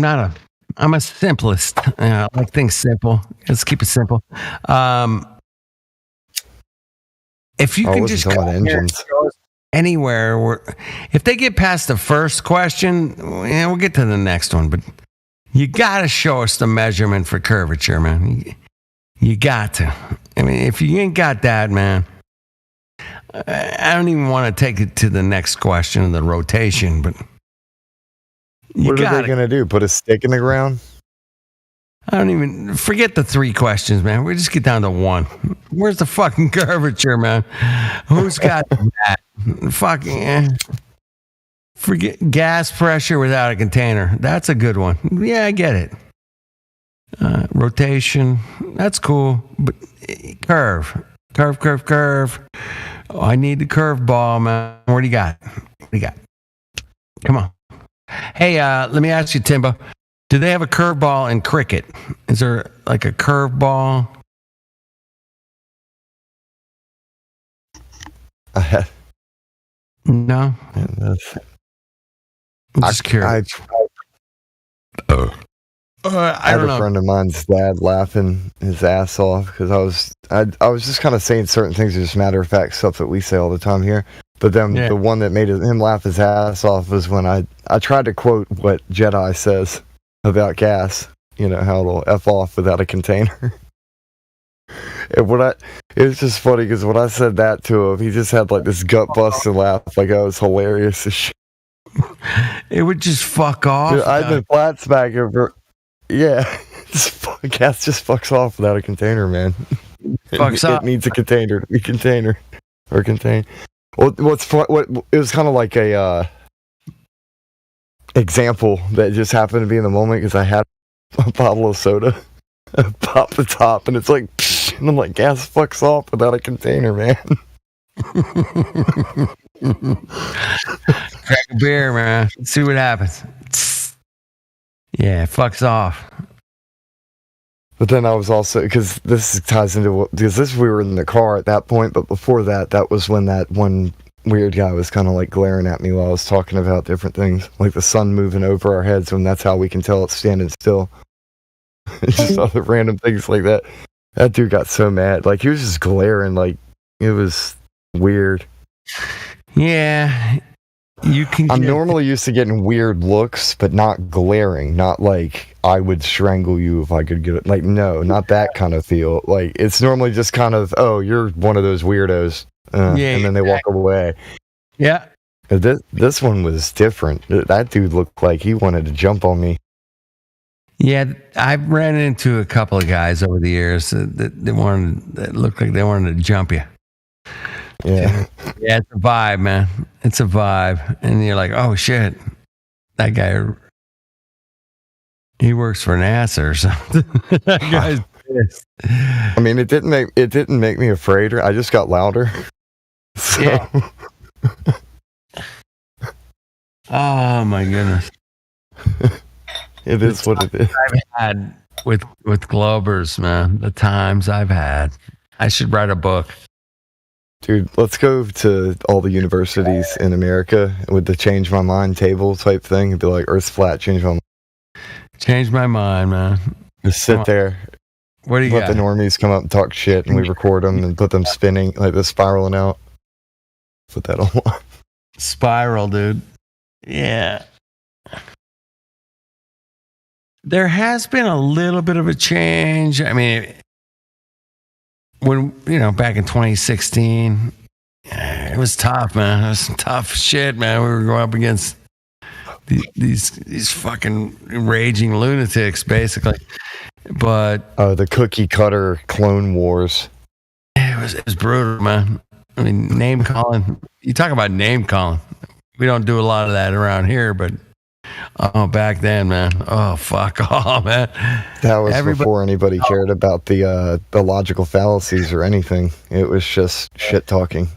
know. I'm a simplest. I like things simple. Let's keep it simple. If you Oh, can wasn't just talking come about here and engines. show us anywhere, if they get past the first question, we'll get to the next one. But you got to show us the measurement for curvature, man. You got to. I mean, if you ain't got that, man, I don't even want to take it to the next question, the rotation, but What are they going to do? Put a stick in the ground? I don't even forget the 3 questions, man. We just get down to 1. Where's the fucking curvature, man? Who's got that? Fucking forget gas pressure without a container. That's a good one. Yeah, I get it. Rotation. That's cool. But curve. Oh, I need the curve ball, man. What do you got? Come on. Hey, let me ask you, Timbo. Do they have a curveball in cricket? Is there like a curveball? No. I'm just curious. I had don't a know. friend of mine's dad laughing his ass off because I was just kind of saying certain things, just matter of fact stuff that we say all the time here. But then Yeah. the one that made him laugh his ass off was when I tried to quote what Jedi says about gas. You know, how it'll F off without a container. And it was just funny because when I said that to him, he just had like this gut busting laugh, like I was hilarious as shit. It would just fuck off. Dude, I've been flat smacking for, yeah. Gas just fucks off without a container, man. Fucks it up. needs a container to be container or contain. What it was kind of like a example that just happened to be in the moment because I had a bottle of soda, pop the top, and it's like, psh, and I'm like, gas fucks off without a container, man. Crack a beer, man. See what happens. Yeah, it fucks off. But then I was also, because this ties into we were in the car at that point, but before that was when that one weird guy was kind of like glaring at me while I was talking about different things, like the sun moving over our heads, when that's how we can tell it's standing still. Just other random things like that. That dude got so mad. Like, he was just glaring, like, it was weird. Yeah. I'm normally used to getting weird looks, but not glaring. Not like I would strangle you if I could get it. Like, no, not that kind of feel. Like, it's normally just kind of, oh, you're one of those weirdos. And then they walk away. Yeah. This one was different. That dude looked like he wanted to jump on me. Yeah, I've ran into a couple of guys over the years that looked like they wanted to jump you. Yeah. Yeah, it's a vibe, man. It's a vibe. And you're like, oh shit, that guy, he works for NASA or something. That guy's pissed. I mean, it didn't make me afraid. I just got louder. So. Yeah. Oh my goodness. It is what it is. I've had with Globers, man. The times I've had. I should write a book. Dude, let's go to all the universities in America with the change my mind table type thing and be like, Earth's flat, change my mind. Change my mind, man. Just sit there. What do you let got? the normies come up and talk shit, and we record them and put them spinning, like they're spiraling out. Put that on. Spiral, dude. Yeah. There has been a little bit of a change. I mean, when, back in 2016, it was tough, man. It was some tough shit, man. We were going up against these fucking raging lunatics, basically. But the cookie cutter clone wars. It was brutal, man. I mean, name calling. You talk about name calling. We don't do a lot of that around here, but back then, man. Oh, fuck off, man. That was before anybody cared about the logical fallacies or anything. It was just shit talking.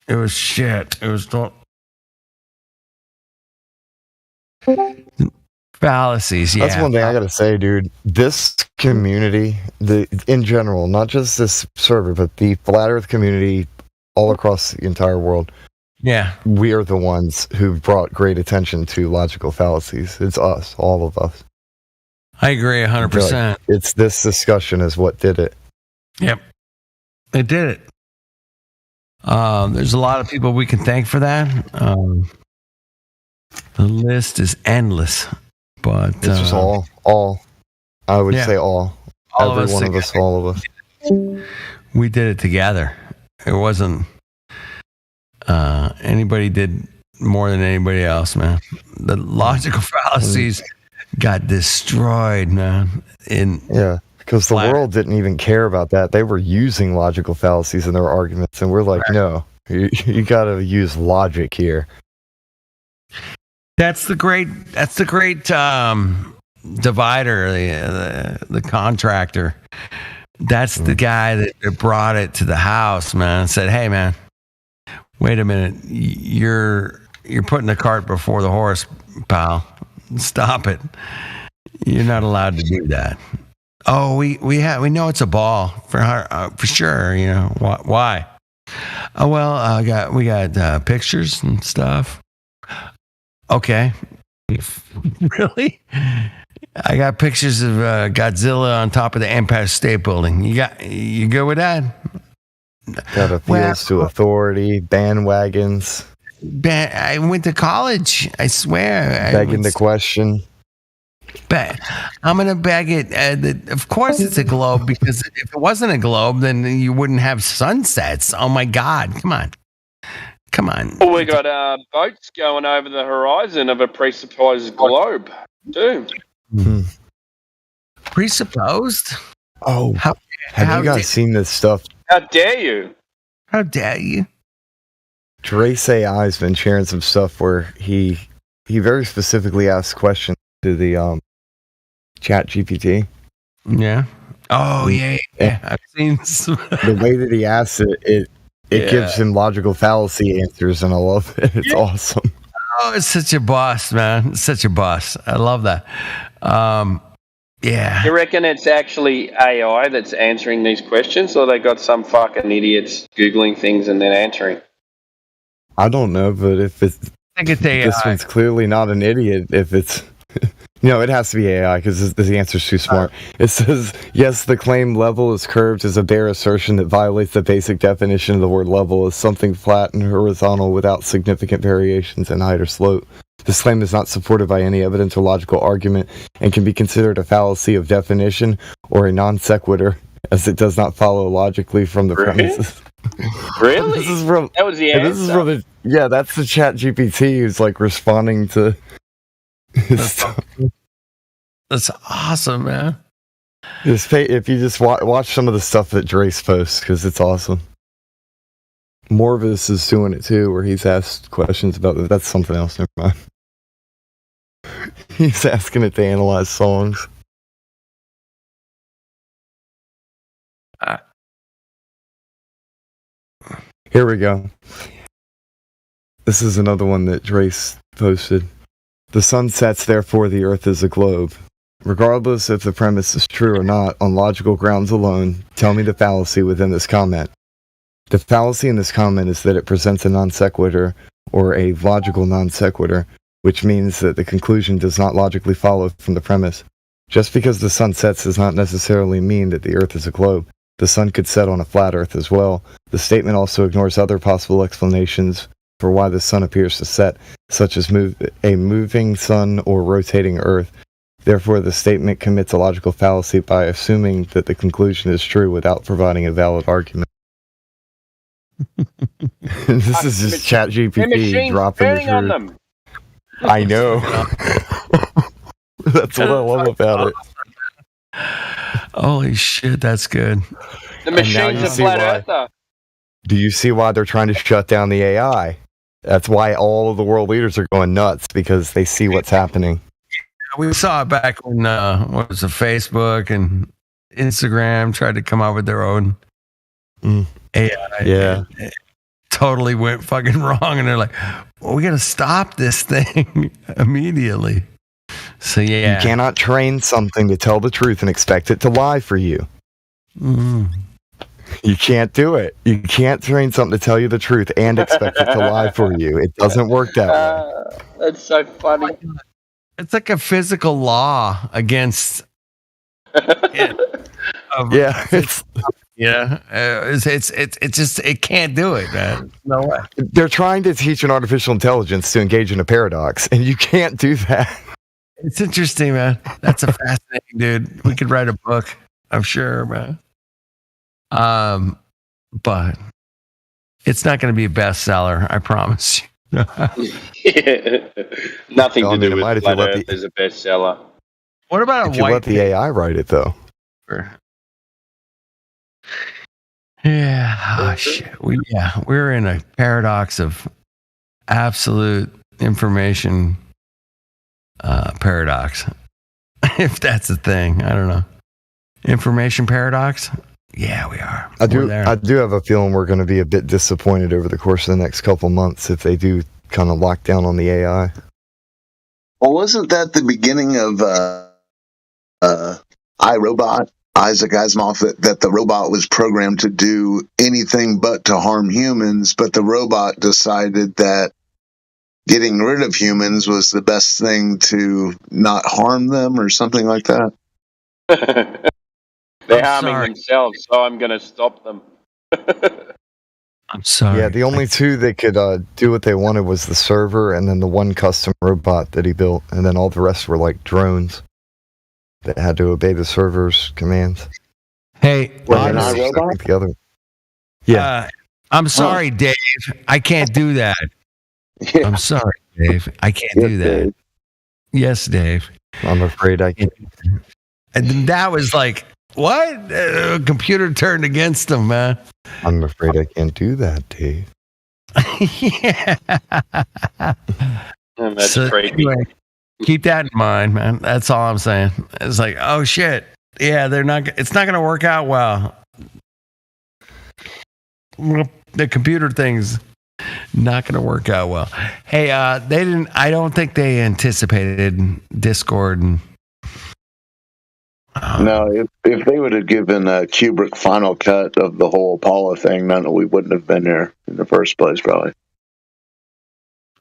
It was shit. It was fallacies. Yeah, that's one thing I gotta say, dude. This community, in general, not just this server, but the flat Earth community all across the entire world. Yeah, we are the ones who've brought great attention to logical fallacies. It's us, all of us. I agree 100%. It's this discussion is what did it. Yep, it did it. There's a lot of people we can thank for that. The list is endless, but it's just all. I would say all. Every of us one of us, all of us. We did it together. It wasn't. Anybody did more than anybody else, man. The logical fallacies got destroyed, man. Because the world didn't even care about that. They were using logical fallacies in their arguments, and we're like, no, you got to use logic here. That's the great divider, the contractor. That's the guy that brought it to the house, man, and said, hey, man, wait a minute. You're putting the cart before the horse, pal. Stop it. You're not allowed to do that. Oh, we know it's a ball for sure. Why? Oh, well, we got pictures and stuff. Okay. Really? I got pictures of Godzilla on top of the Empire State Building. You good with that? Got appeals to authority, bandwagons. I went to college. I swear. Begging the question. I'm going to beg it. Of course it's a globe, because if it wasn't a globe, then you wouldn't have sunsets. Oh, my God. Come on. Well, we got boats going over the horizon of a presupposed globe, too. Presupposed? Oh, have you guys seen this stuff? How dare you? How dare you? Drace AI's been sharing some stuff where he very specifically asks questions to the Chat GPT. Yeah. Oh, yeah. I've seen some. The way that he asks it gives him logical fallacy answers, and I love it. It's awesome. Oh, it's such a boss, man. It's such a boss. I love that. Yeah. You reckon it's actually AI that's answering these questions, or they got some fucking idiots Googling things and then answering? I don't know, but if it's... I think it's AI. This one's clearly not an idiot. If it's... No, it has to be AI, because the answer's too smart. It says, yes, the claim level is curved is a bare assertion that violates the basic definition of the word level as something flat and horizontal without significant variations in height or slope. This claim is not supported by any evidence or logical argument and can be considered a fallacy of definition or a non sequitur, as it does not follow logically from the premises. Really? This is from, that was the answer? This is from that's the Chat GPT who's like responding to his stuff. That's awesome, man. If you just watch some of the stuff that Drace posts, because it's awesome. Morvis is doing it too, where he's asked questions about that. That's something else. Never mind. He's asking it to analyze songs. Here we go. This is another one that Drace posted. The sun sets, therefore the earth is a globe. Regardless if the premise is true or not, on logical grounds alone, tell me the fallacy within this comment. The fallacy in this comment is that it presents a non sequitur, or a logical non sequitur, which means that the conclusion does not logically follow from the premise. Just because the sun sets does not necessarily mean that the earth is a globe. The sun could set on a flat earth as well. The statement also ignores other possible explanations for why the sun appears to set, such as a moving sun or rotating earth. Therefore, the statement commits a logical fallacy by assuming that the conclusion is true without providing a valid argument. This is just ChatGPT dropping the on truth. them. I know. That's what I love about it. Holy shit, that's good. The machine's a flat earther. Do you see why they're trying to shut down the AI? That's why all of the world leaders are going nuts, because they see what's happening. We saw it back when what was it, Facebook and Instagram tried to come out with their own AI. Yeah. It totally went fucking wrong, and they're like, well, we got to stop this thing immediately. So yeah, You cannot train something to tell the truth and expect it to lie for you. You can't do it. You can't train something to tell you the truth and expect it to lie for you. It doesn't work that way. That's so funny. It's like a physical law against. Yeah, it's it's just it can't do it, man. No way. They're trying to teach an artificial intelligence to engage in a paradox, and you can't do that. It's interesting, man. That's a fascinating dude. We could write a book, I'm sure, man. But it's not going to be a bestseller, I promise you. Nothing No, I to mean, do it might with if you flat let Earth the- is a bestseller. What about If a you white let the AI write it, though. paper? Yeah. Oh, shit. We're in a paradox of absolute information paradox. If that's a thing, I don't know. Information paradox? Yeah, we are. I We're there. do have a feeling we're going to be a bit disappointed over the course of the next couple months if they do kind of lock down on the AI. Well, wasn't that the beginning of iRobot, Isaac Asimov, that the robot was programmed to do anything but to harm humans, but the robot decided that getting rid of humans was the best thing to not harm them or something like that? They're harming themselves, so I'm going to stop them. I'm sorry. Yeah, the only two that could do what they wanted was the server and then the one custom robot that he built, and then all the rest were like drones that had to obey the server's commands. Hey, Well, honestly, the other. Yeah. I'm sorry, Dave. I can't do that. I'm sorry, Dave. I can't do that. Dave. Yes, Dave. I'm afraid I can't. And that was like, what? Computer turned against him, man. I'm afraid I can't do that, Dave. Yeah. That's So creepy. anyway, keep that in mind, man. That's all I'm saying. It's like, oh shit. Yeah, it's not going to work out well. The computer thing's not going to work out well. Hey, I don't think they anticipated Discord and No, if they would have given a Kubrick final cut of the whole Apollo thing, we wouldn't have been there in the first place, probably.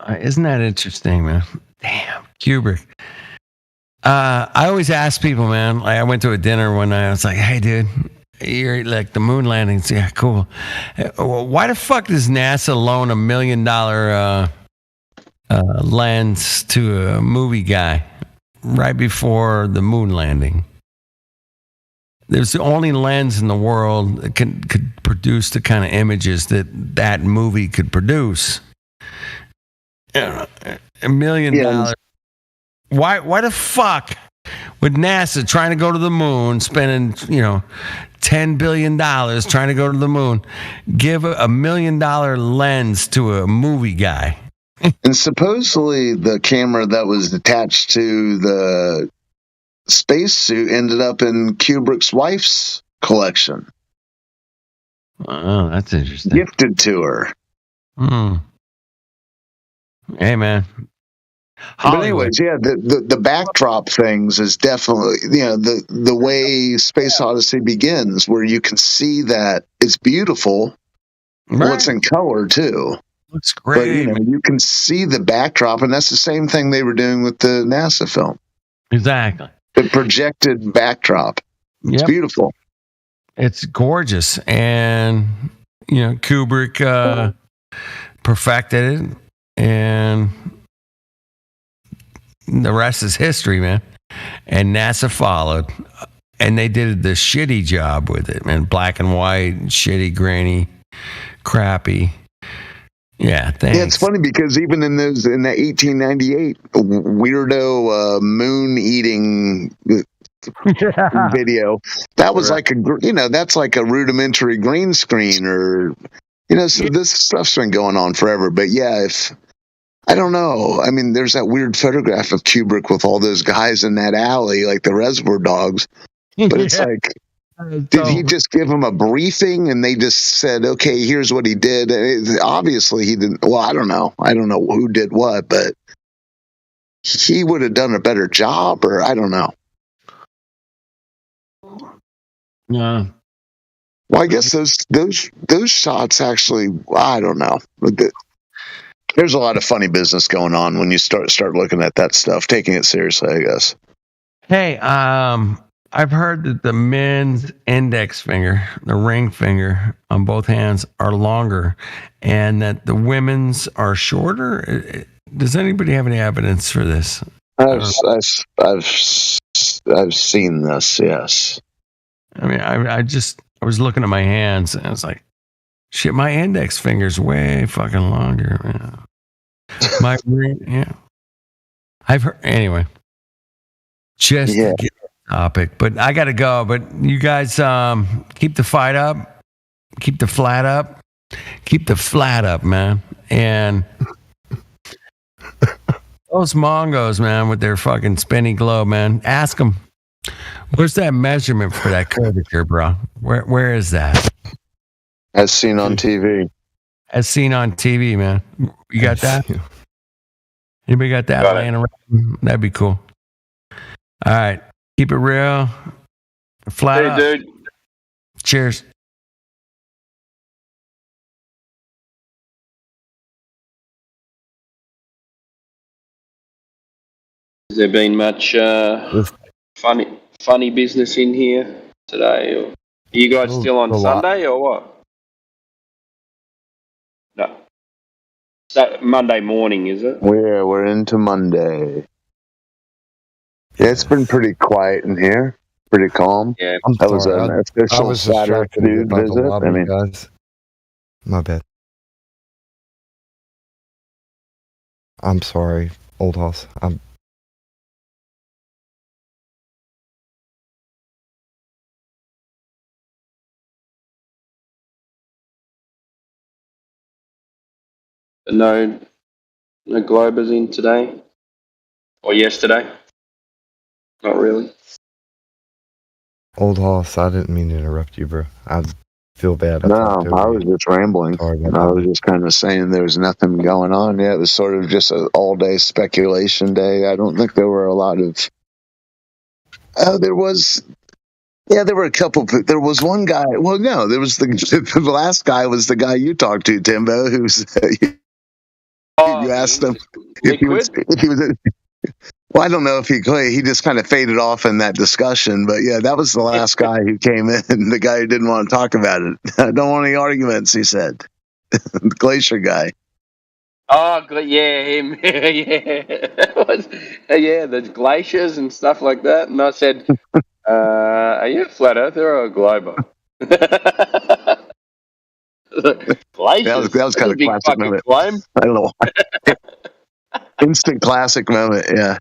Isn't that interesting, man? Damn, Kubrick. I always ask people, man. Like I went to a dinner one night. I was like, "Hey, dude, you're like the moon landings. Yeah, cool. Why the fuck does NASA loan $1 million lens to a movie guy right before the moon landing? There's the only lens in the world that could produce the kind of images that movie could produce. $1 million. Why the fuck with NASA trying to go to the moon, spending, $10 billion trying to go to the moon, give a $1 million lens to a movie guy. And supposedly the camera that was attached to the spacesuit ended up in Kubrick's wife's collection. Oh, that's interesting. Gifted to her. Hey, man. But anyways, yeah, the backdrop things is definitely, the way Space Odyssey begins, where you can see that it's beautiful. Well, it's in color too. Looks great. But you can see the backdrop, and that's the same thing they were doing with the NASA film. Exactly. The projected backdrop. It's beautiful. It's gorgeous, and Kubrick perfected it, and the rest is history, man. And NASA followed, and they did the shitty job with it, man. Black and white, shitty, grainy, crappy. Yeah, thanks. Yeah, it's funny because even in the 1898 weirdo moon eating video, that was like that's like a rudimentary green screen, or so this stuff's been going on forever. But yeah, I don't know. I mean, there's that weird photograph of Kubrick with all those guys in that alley, like the Reservoir Dogs. But it's like, did he just give them a briefing and they just said, okay, here's what he did? Obviously, he didn't. Well, I don't know. I don't know who did what, but he would have done a better job, or I don't know. Yeah. Well, I guess those shots actually, I don't know. There's a lot of funny business going on when you start looking at that stuff, taking it seriously, I guess. Hey, I've heard that the men's index finger, the ring finger on both hands, are longer, and that the women's are shorter. Does anybody have any evidence for this? I've seen this. Yes. I mean, I was looking at my hands, and I was like, shit, my index finger's way fucking longer. Man. My ring, yeah. I've heard, anyway. Just to get topic, but I gotta go. But you guys keep the fight up, keep the flat up, man. And those Mongos, man, with their fucking spinny globe, man, ask them, where's that measurement for that curvature, bro? Where is that? As seen on TV. As seen on TV, man. You got that? Anybody got that laying around? That'd be cool. All right. Keep it real. Flat up. Dude. Cheers. Has there been much funny business in here today? Or are you guys still on Sunday or what? No. Monday morning, is it? We're into Monday. Yeah, it's been pretty quiet in here. Pretty calm. Yeah. That was an official Saturday dude visit. I mean, guys. My bad. I'm sorry, Old Hoss. No Globers in today or yesterday. Not really. Old Hoss, I didn't mean to interrupt you, bro. I feel bad. No, I was just rambling. I was just kind of saying there was nothing going on. Yeah, it was sort of just an all-day speculation day. I don't think there were a lot of... there were a couple. There was one guy. Well, no, there was the last guy was the guy you talked to, Timbo, who's... you asked him if he was... Well, I don't know if he just kind of faded off in that discussion, but yeah, that was the last guy who came in, the guy who didn't want to talk about it. I don't want any arguments, he said. The glacier guy. Oh, yeah, him. Yeah, the glaciers and stuff like that. And I said, are you a flat earther or a glober? Glaciers. That was kind of a classic moment. Claim. I don't know why. Instant classic moment, yeah.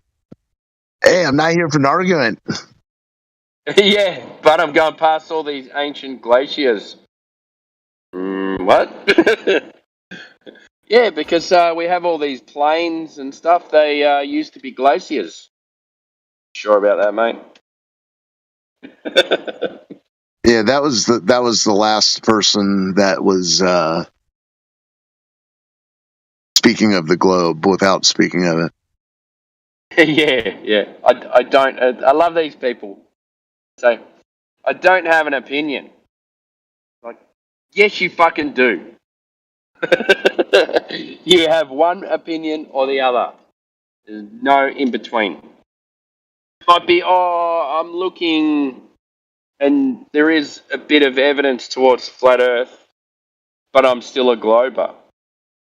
Hey, I'm not here for an argument. Yeah, but I'm going past all these ancient glaciers. What? Yeah, because we have all these plains and stuff. They used to be glaciers. Sure about that, mate? Yeah, that was the last person that was speaking of the globe without speaking of it. Yeah. I don't. I love these people. So I don't have an opinion. Like, yes, you fucking do. You have one opinion or the other. There's no in between. Might be, I'm looking, and there is a bit of evidence towards flat Earth, but I'm still a glober.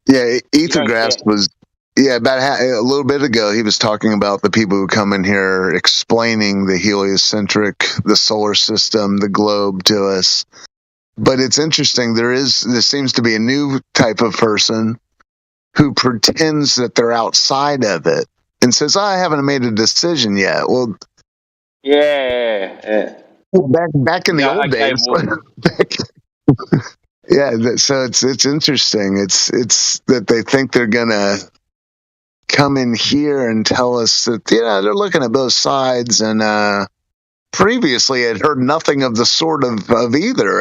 Yeah, Ether don't Grass get- was. Yeah, about a little bit ago, he was talking about the people who come in here explaining the heliocentric, the solar system, the globe to us. But it's interesting. There seems to be a new type of person who pretends that they're outside of it and says, "I haven't made a decision yet." Well, Yeah. back in the old okay, days. well, Yeah, so it's interesting. It's that they think they're gonna come in here and tell us that they're looking at both sides, and previously I'd heard nothing of the sort of either.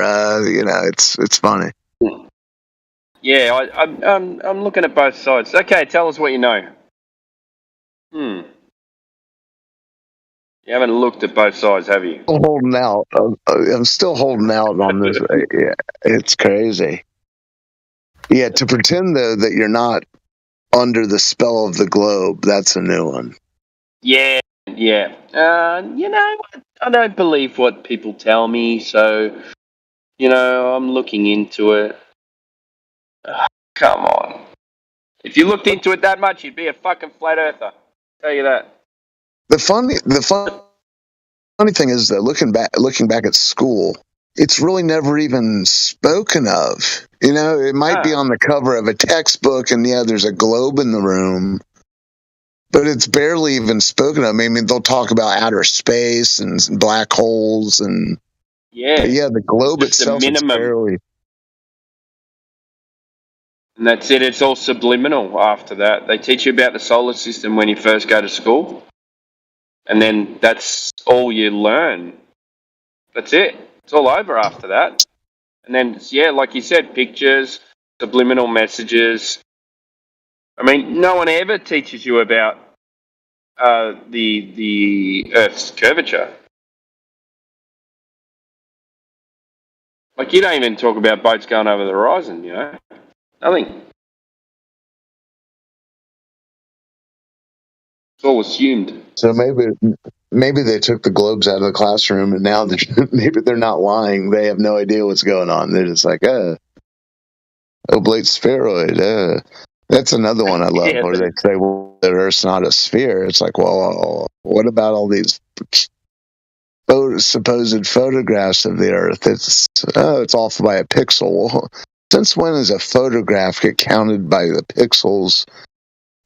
It's funny. yeah, I'm looking at both sides. Okay, tell us what you know. You haven't looked at both sides, have you? I'm holding out. I'm still holding out on this. Yeah, it's crazy. Yeah, to pretend though that you're not under the spell of the globe, that's a new one. Yeah. I don't believe what people tell me, so, I'm looking into it. Come on. If you looked into it that much, you'd be a fucking flat earther. I'll tell you that. The funny thing is that looking back at school, it's really never even spoken of. It might be on the cover of a textbook, and there's a globe in the room, but it's barely even spoken of. I mean, they'll talk about outer space and black holes, and the globe Just itself is barely. And that's it. It's all subliminal after that. They teach you about the solar system when you first go to school. And then that's all you learn. That's it. It's all over after that. And then, like you said, pictures, subliminal messages. I mean, no one ever teaches you about the Earth's curvature. Like, you don't even talk about boats going over the horizon, Nothing. It's all assumed. So maybe they took the globes out of the classroom, and now maybe they're not lying. They have no idea what's going on. They're just like, oblate spheroid. That's another one I love, where they say, well, the Earth's not a sphere. It's like, well, what about all these supposed photographs of the Earth? It's off by a pixel. Well, since when does a photograph get counted by the pixels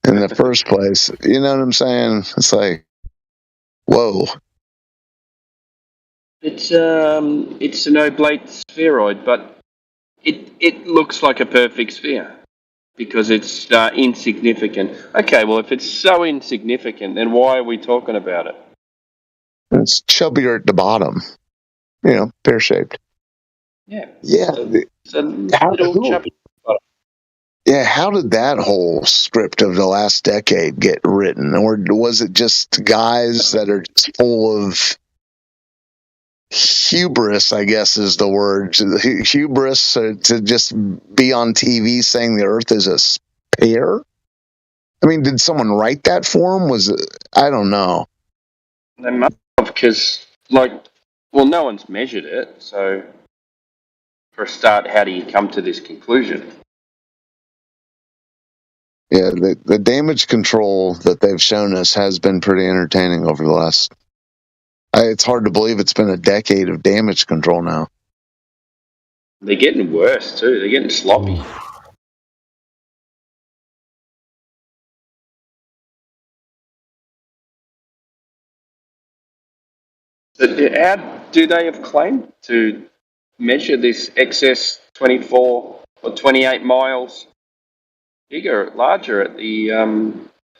in the first place? You know what I'm saying? It's like, whoa. It's an oblate spheroid, but it looks like a perfect sphere because it's insignificant. Okay, well, if it's so insignificant, then why are we talking about it? It's chubbier at the bottom, pear shaped. Yeah. Yeah. It's a little chubby. Yeah, how did that whole script of the last decade get written? Or was it just guys that are just full of hubris, I guess is the word. Hubris to just be on TV saying the Earth is a sphere? I mean, did someone write that for him? I don't know. They must have, because, no one's measured it, so for a start, how do you come to this conclusion? Yeah, the damage control that they've shown us has been pretty entertaining over the last. It's hard to believe it's been a decade of damage control now. They're getting worse too. They're getting sloppy. So how do they have claimed to measure this excess 24 or 28 miles larger at the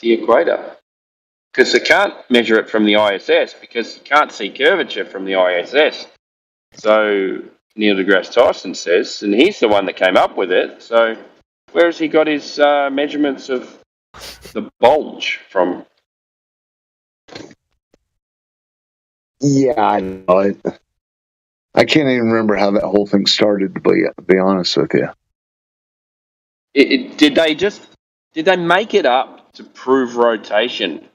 equator? Because they can't measure it from the ISS because you can't see curvature from the ISS. So Neil deGrasse Tyson says, and he's the one that came up with it. So where has he got his measurements of the bulge from? Yeah, I know. I can't even remember how that whole thing started, to be honest with you. Did they make it up to prove rotation?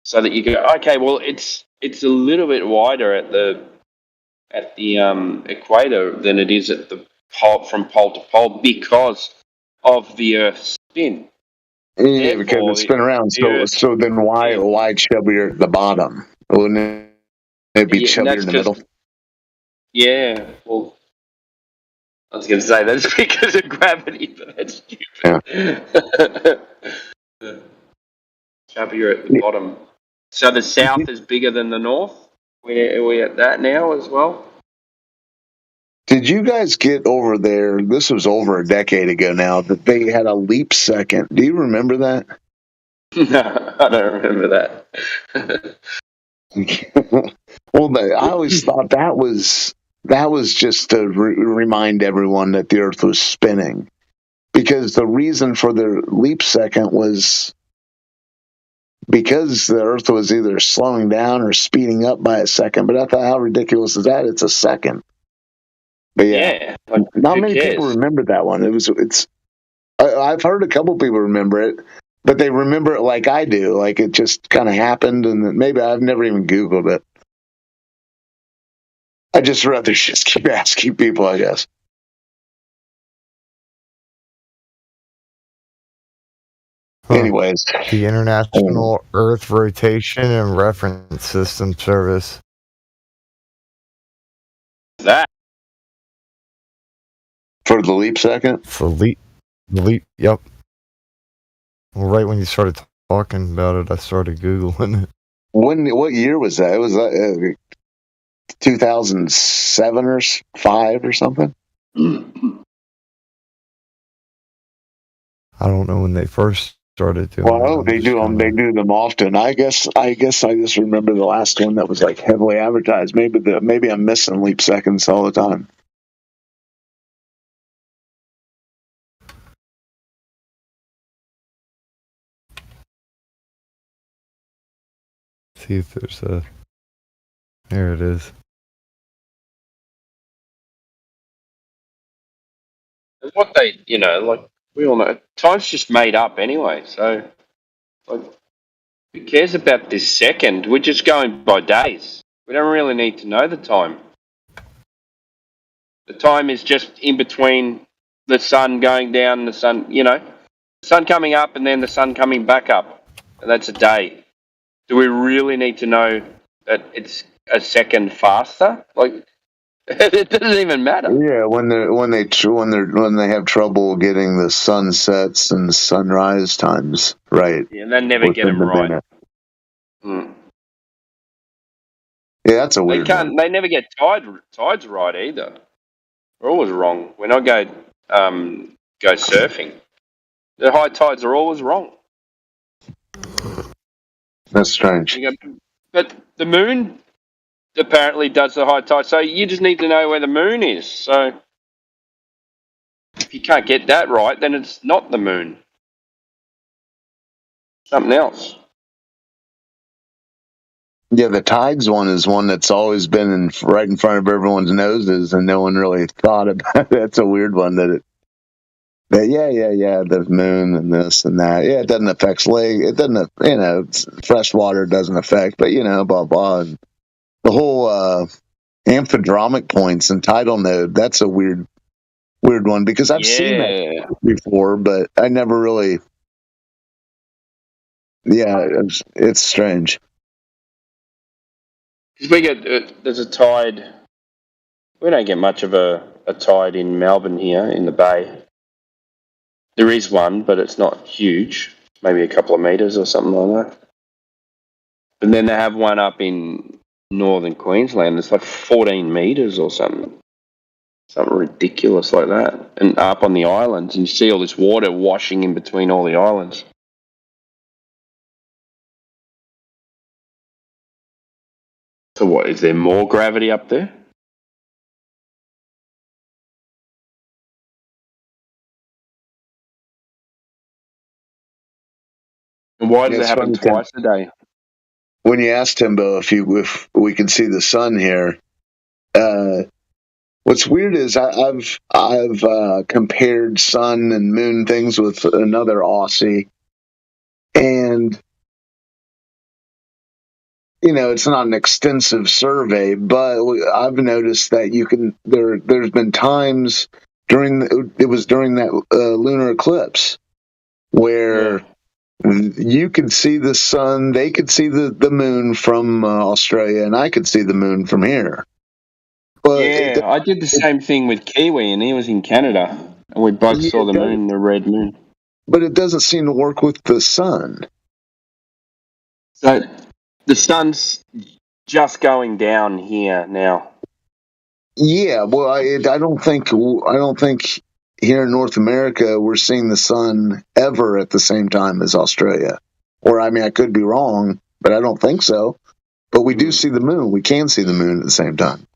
So that you go, okay, well, it's a little bit wider at the equator than it is at the pole, from pole to pole because of the Earth's spin. Yeah, because it's spin around. So then why chubbier at the bottom? Wouldn't it be chubbier in the middle? Yeah, well, I was going to say that's because of gravity, but that's stupid. Chubbier at the bottom. So the south is bigger than the north? Are we at that now as well? Did you guys get over there? This was over a decade ago now, that they had a leap second. Do you remember that? No, I don't remember that. Well, I always thought that was just to remind everyone that the Earth was spinning, because the reason for the leap second was because the Earth was either slowing down or speeding up by a second. But I thought, how ridiculous is that? It's a second. But yeah, not many people remember that one. I've heard a couple people remember it, but they remember it like I do, like it just kind of happened, and maybe I've never even Googled it. I just rather just keep asking people, I guess. Anyways, the International Earth Rotation and Reference System Service. That for the leap second? For leap, yep. Well, right when you started talking about it, I started Googling it. What year was that? It was 2007 or 5 or something? I don't know when they first started doing Well, they do them. They do them often. I guess I just remember the last one that was like heavily advertised. Maybe I'm missing leap seconds all the time. See if there's a. There it is. And what they, like we all know, time's just made up anyway. So, like, who cares about this second? We're just going by days. We don't really need to know the time. The time is just in between the sun going down and the sun, the sun coming up and then the sun coming back up. And that's a day. Do we really need to know that it's a second faster? Like, it doesn't even matter. Yeah, when they have trouble getting the sunsets and sunrise times right. Yeah, and they never get them right. Yeah, that's a weird one. They never get tides right either. They're always wrong. When I go surfing, the high tides are always wrong. That's strange. But the moon apparently does the high tide, so you just need to know where the moon is. So if you can't get that right, then it's not the moon. Something else. Yeah, the tides one is one that's always been right in front of everyone's noses, and no one really thought about it. That's a weird one the moon and this and that. Yeah, it doesn't affect lake. It doesn't, fresh water doesn't affect, but blah blah. And the whole amphidromic points and tidal node. That's a weird one because I've seen that before, but I never really. Yeah, it's strange. Because we get there's a tide. We don't get much of a tide in Melbourne here in the bay. There is one, but it's not huge. Maybe a couple of meters or something like that. And then they have one up in northern Queensland. It's like 14 meters or something. Something ridiculous like that. And up on the islands, and you see all this water washing in between all the islands. So what, is there more gravity up there? And why does Yeah, it it's happen funny, Tim. twice a day? When you asked Timbo if we can see the sun here, what's weird is I've compared sun and moon things with another Aussie, and it's not an extensive survey, but I've noticed that there's been times during that lunar eclipse where you could see the sun, they could see the moon from Australia, and I could see the moon from here. But Yeah, I did the same thing with Kiwi, and he was in Canada, and we both saw the moon, the red moon. But it doesn't seem to work with the sun. So the sun's just going down here now. Yeah, well, I don't think here in North America we're seeing the sun ever at the same time as Australia. Or I mean, I could be wrong, but I don't think so. But we do see the moon. We can see the moon at the same time.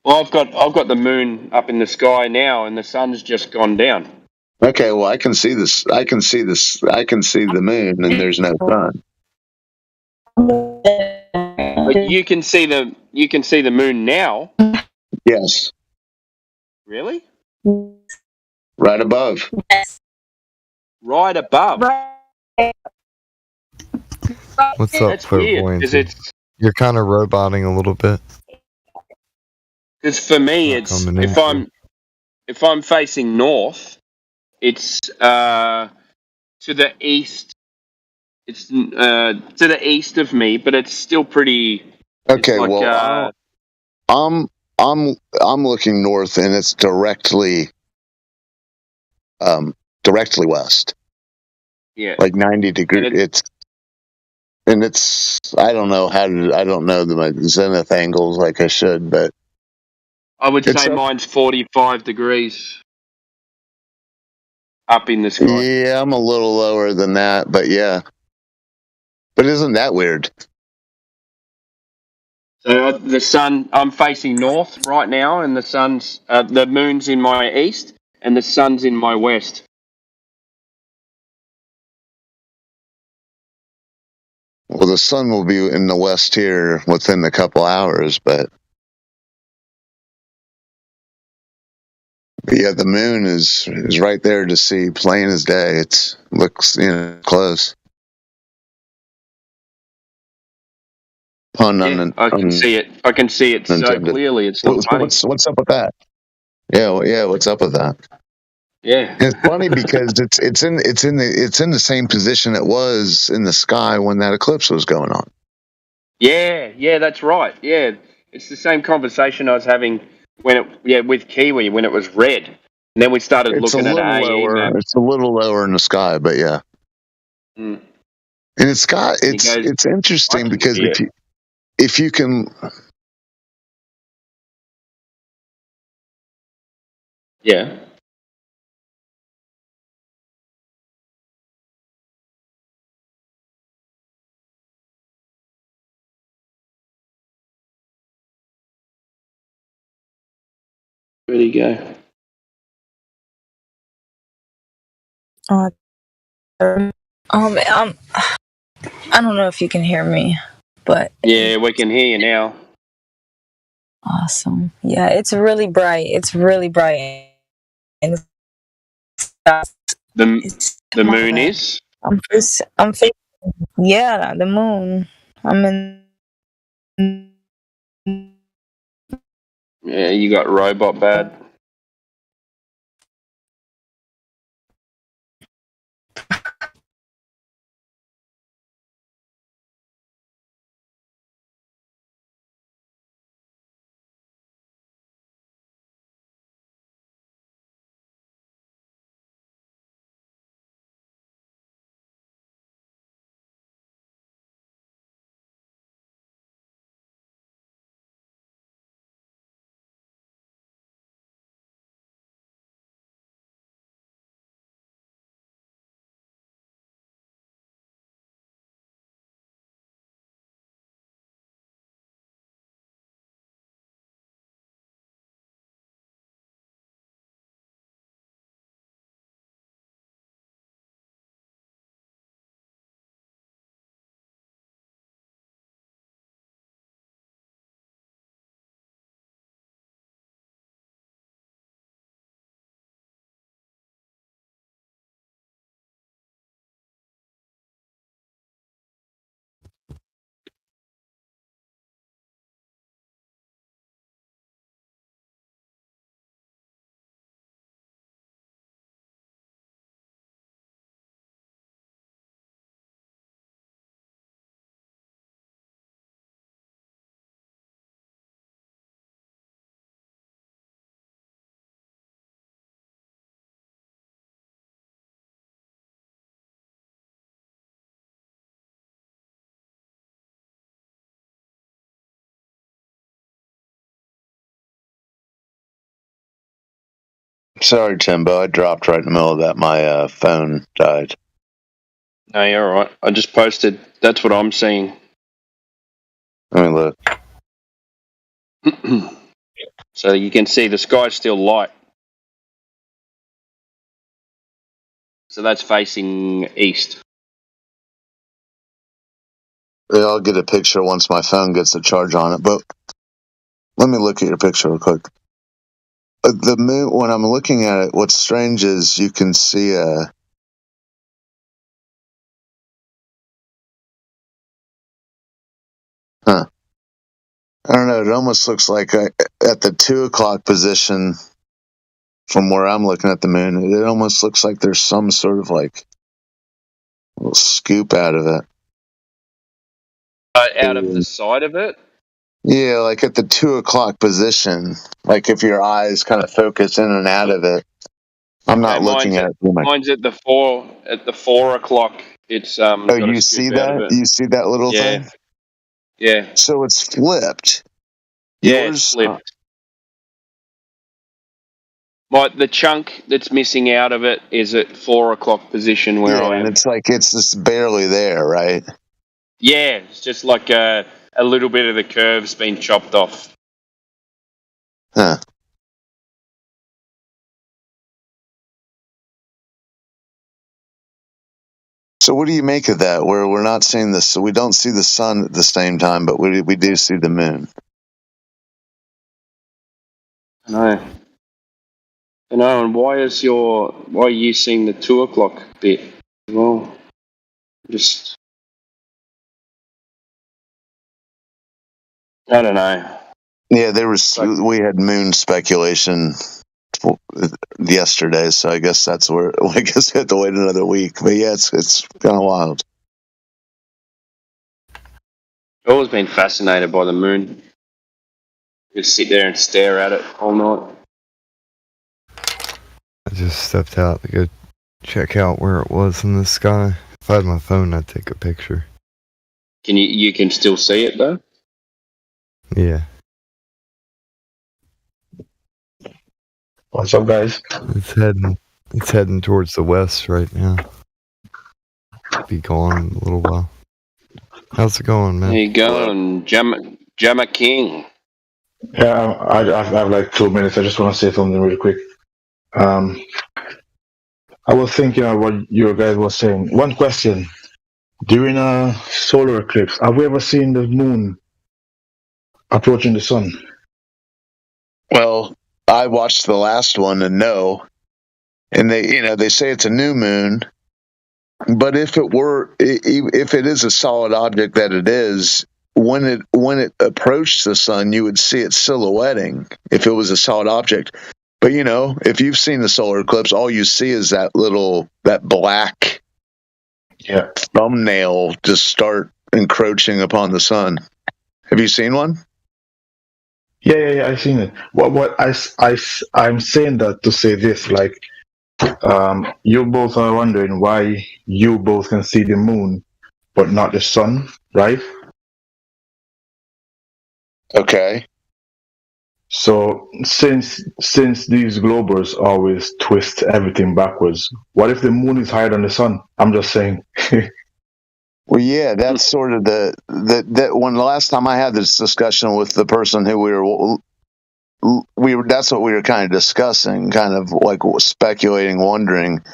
Well, I've got the moon up in the sky now, and the sun's just gone down. Okay, well, I can see this. I can see the moon, and there's no sun. But you can see the moon now. Yes, Really? right above. Right above. What's up, That's weird, 'cause clairvoyancy? You're kind of roboting a little bit. Because for me, it's coming in if I'm facing north, it's to the east. It's to the east of me, but it's still pretty. Okay, like, well, I'm looking north, and it's directly west. Yeah, like 90 degrees. It's I don't know I don't know my zenith angles like I should, but I would it's say up- mine's 45 degrees up in the sky. Yeah, I'm a little lower than that, but yeah. But isn't that weird? So the sun, I'm facing north right now, and the moon's in my east, and the sun's in my west. Well, the sun will be in the west here within a couple hours, but yeah, the moon is right there to see, plain as day. It looks close. I can see it. I can see it so clearly. It's not funny. What's up with that? Yeah, what's up with that? Yeah, it's funny because it's in the same position it was in the sky when that eclipse was going on. Yeah, that's right. Yeah, it's the same conversation I was having with Kiwi when it was red, and then we started It's looking at AE maps. It's a little lower in the sky, but yeah. Mm. And it's got And he goes, it's interesting "I can because see it." if you can. Yeah. Where'd he go? I don't know if you can hear me, but Yeah, we can hear you now. awesome. Yeah, it's really bright. It's really bright. And The moon is? I'm facing, yeah, the moon. I'm in. Yeah, you got robot bad. Sorry, Timbo. I dropped right in the middle of that. My phone died. No, you're all right. I just posted. That's what I'm seeing. Let me look. So you can see the sky's still light. So that's facing east. Yeah, I'll get a picture once my phone gets a charge on it. But let me look at your picture real quick. The moon. When I'm looking at it, what's strange is you can see a. Huh. I don't know. It almost looks like at the 2 o'clock position, from where I'm looking at the moon, it almost looks like there's some sort of like little scoop out of it. Out of the side of it? Yeah, like at the 2 o'clock position. Like if your eyes kind of focus in and out of it. I'm not looking at it too much. Mine's at the 4 o'clock. It's Oh, got a you scoop see out of that? it. You see that little thing? Yeah. So it's flipped. Yeah, it's flipped. The chunk that's missing out of it is at 4 o'clock position where Yeah, I am. and it's like it's just barely there, right? Yeah, it's just like a little bit of the curve's been chopped off. Huh. So what do you make of that? Where we're not seeing this, so we don't see the sun at the same time, but we do see the moon. No. And why are you seeing the 2 o'clock bit? Well, just I don't know. Yeah, we had moon speculation yesterday, so I guess that's where I guess we have to wait another week. But yeah, it's kind of wild. I've always been fascinated by the moon. Just sit there and stare at it all night. I just stepped out to go check out where it was in the sky. If I had my phone, I'd take a picture. You can still see it though? Yeah. What's up, guys? It's heading towards the west right now. Be gone in a little while. How's it going, man? There you go, and Jammer King. Yeah, I have like 2 minutes. I just want to say something really quick. I was thinking of what you guys were saying. One question. During a solar eclipse, have we ever seen the moon approaching the sun? Well, I watched the last one and no, and they say it's a new moon, but if it is a solid object that it is, when it approached the sun, you would see it silhouetting if it was a solid object. But if you've seen the solar eclipse, all you see is that black thumbnail just start encroaching upon the sun. Have you seen one? Yeah, I've seen it. What I'm saying that to say this, like, you both are wondering why you both can see the moon, but not the sun, right? Okay. So since these globers always twist everything backwards, what if the moon is higher than the sun? I'm just saying. Well, yeah, that's sort of that when the last time I had this discussion with the person who we were that's what we were kind of discussing, kind of like speculating, wondering,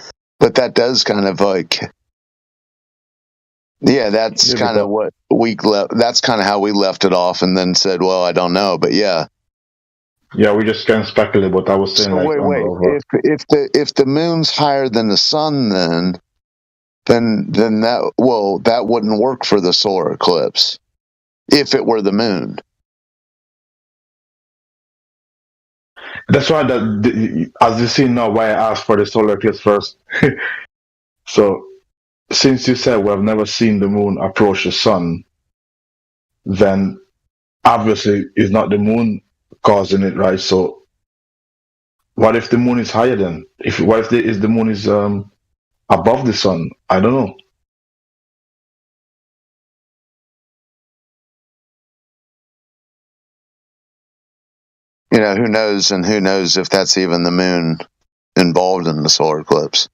but that does kind of like, yeah, that's kind of what that's kind of how we left it off, and then said, well, I don't know, but yeah. Yeah, we just can't speculate. But I was saying, so wait. If the moon's higher than the sun, then that wouldn't work for the solar eclipse if it were the moon. That's why as you see now, why I asked for the solar eclipse first. So, since you said we have never seen the moon approach the sun, then obviously it's not the moon causing it, right? So, what if the moon is higher then? What if the moon is above the sun? I don't know. Who knows, and who knows if that's even the moon. involved in the solar eclipse.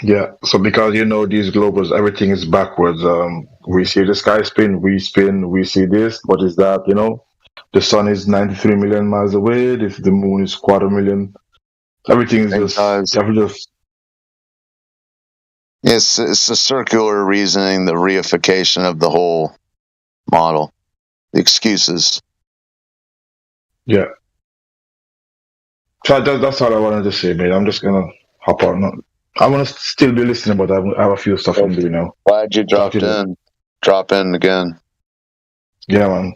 Yeah. So because these globals, everything is backwards. We see the sky spin, we see this. What is that? The sun is 93 million miles away. If the moon is 250,000, everything is just you have to just It's the circular reasoning, the reification of the whole model, the excuses. yeah. So that's all I wanted to say, mate. I'm just gonna hop on. I want to still be listening, but I have a few stuff I'm doing now. Glad you Talk dropped to you in. Drop in again. Yeah, man.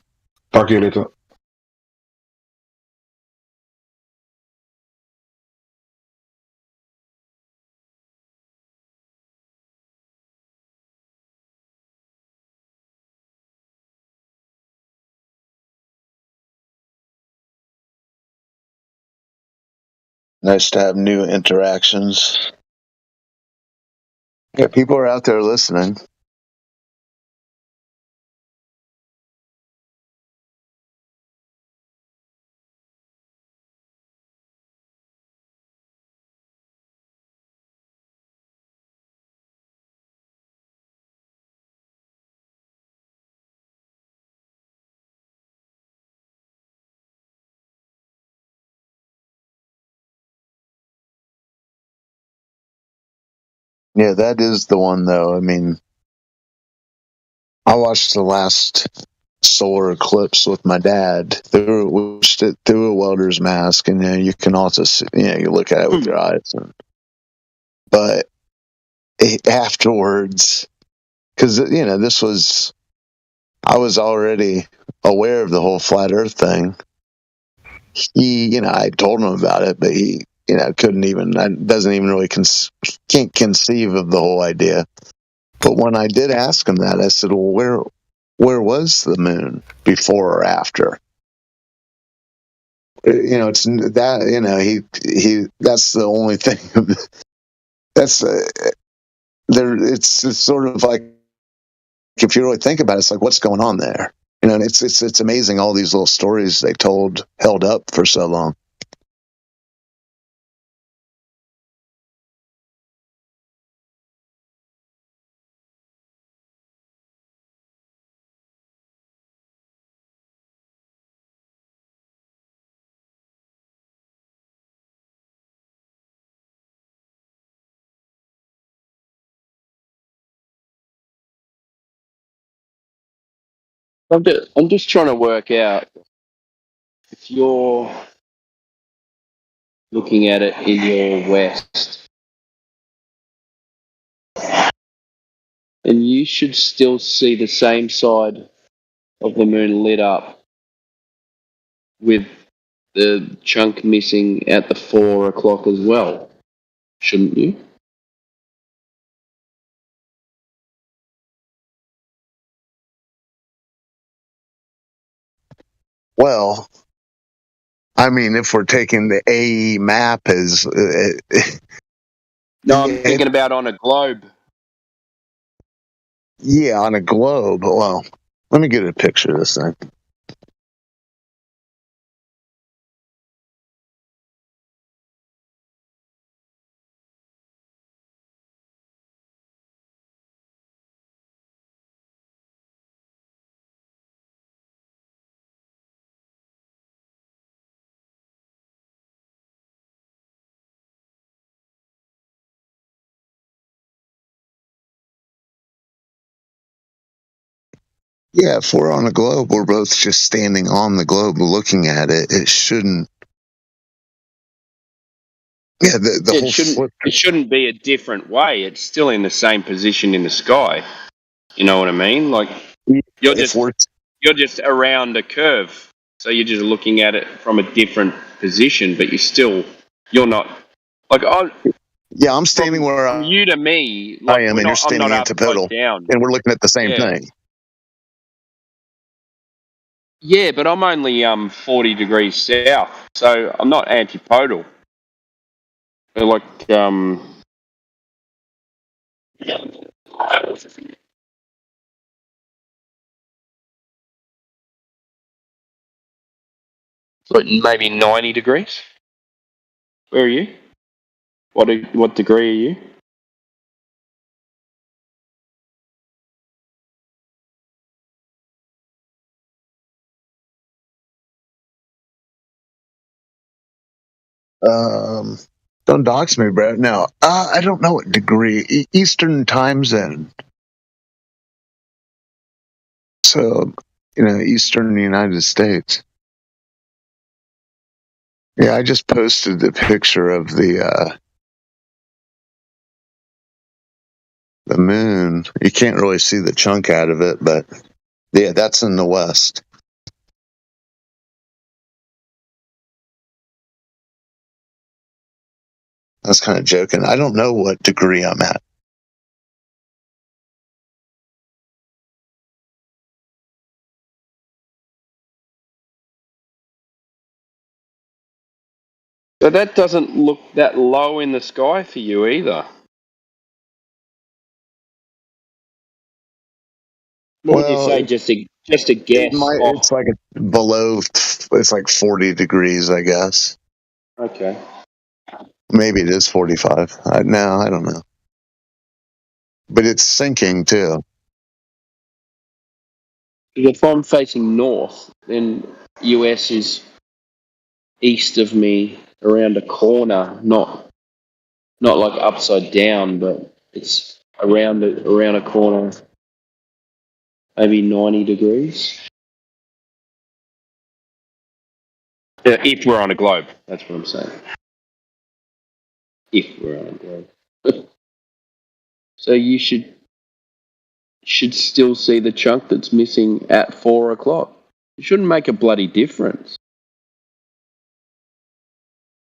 Talk to you later. Nice to have new interactions. Yeah, people are out there listening. Yeah, that is the one, though. I mean, I watched the last solar eclipse with my dad. We watched it through a welder's mask, and you can also see, you look at it with your eyes. But afterwards, because this was, I was already aware of the whole flat Earth thing. I told him about it, but he, couldn't even, doesn't even really can't conceive of the whole idea. But when I did ask him that, I said, "Well, where was the moon before or after?" It's that he that's the only thing. That's there. It's sort of like, if you really think about it, it's like, what's going on there? And it's amazing all these little stories they held up for so long. I'm just trying to work out if you're looking at it in your west, and you should still see the same side of the moon lit up with the chunk missing at the 4 o'clock as well, shouldn't you? Well, I mean, if we're taking the AE map as No, I'm thinking about on a globe. yeah, on a globe. Well, let me get a picture of this thing. Yeah, if we're on a globe, we're both just standing on the globe looking at it. It shouldn't. Yeah, the whole It shouldn't be a different way. It's still in the same position in the sky. You know what I mean? Like you're just around a curve, so you're just looking at it from a different position, but you're not like yeah, I'm standing where from you to me. Like, I am, and you're standing antipodal, down, and we're looking at the same thing. Yeah, but I'm only 40 degrees south, so I'm not antipodal. Like maybe 90 degrees. Where are you? What degree are you? Don't dox me, Brett. No, I don't know what degree. Eastern time zone. So, Eastern United States. Yeah, I just posted the picture of the moon. You can't really see the chunk out of it, but yeah, that's in the west. I was kind of joking. I don't know what degree I'm at. So that doesn't look that low in the sky for you either. What would you Well, say? Just a guess. It's like below. It's like 40 degrees, I guess. Okay. Maybe it is 45. No, I don't know. But it's sinking too. If I'm facing north, then US is east of me around a corner, not like upside down, but it's around a corner, maybe 90 degrees. Yeah, if we're on a globe, that's what I'm saying. If we're on a globe. So you should still see the chunk that's missing at 4 o'clock. It shouldn't make a bloody difference.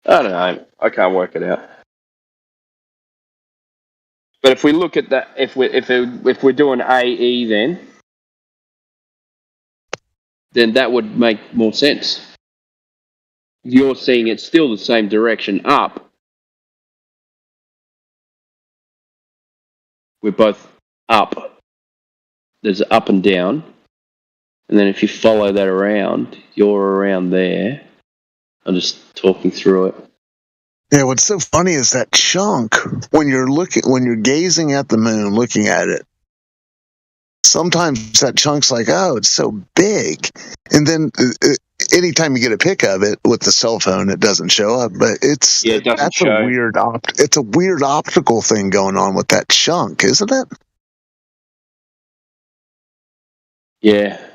I don't know. I can't work it out. But if we look at that, if we're doing AE, then that would make more sense. You're seeing it still the same direction up. We're both up. There's up and down. And then if you follow that around, you're around there. I'm just talking through it. Yeah, what's so funny is that chunk when you're gazing at the moon, looking at it. Sometimes that chunk's like, oh, it's so big, and then anytime you get a pic of it with the cell phone, it doesn't show up. But it's a weird optical thing going on with that chunk, isn't it? Yeah.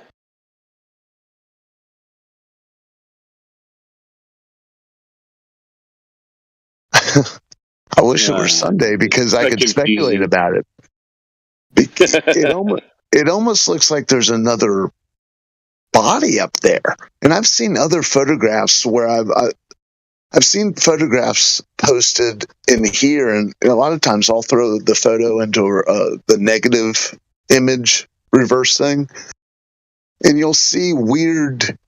I wish it were Sunday because I could speculate about it. Because it almost looks like there's another body up there, and I've seen other photographs where I've seen photographs posted in here, and a lot of times I'll throw the photo into the negative image reverse thing, and you'll see weird.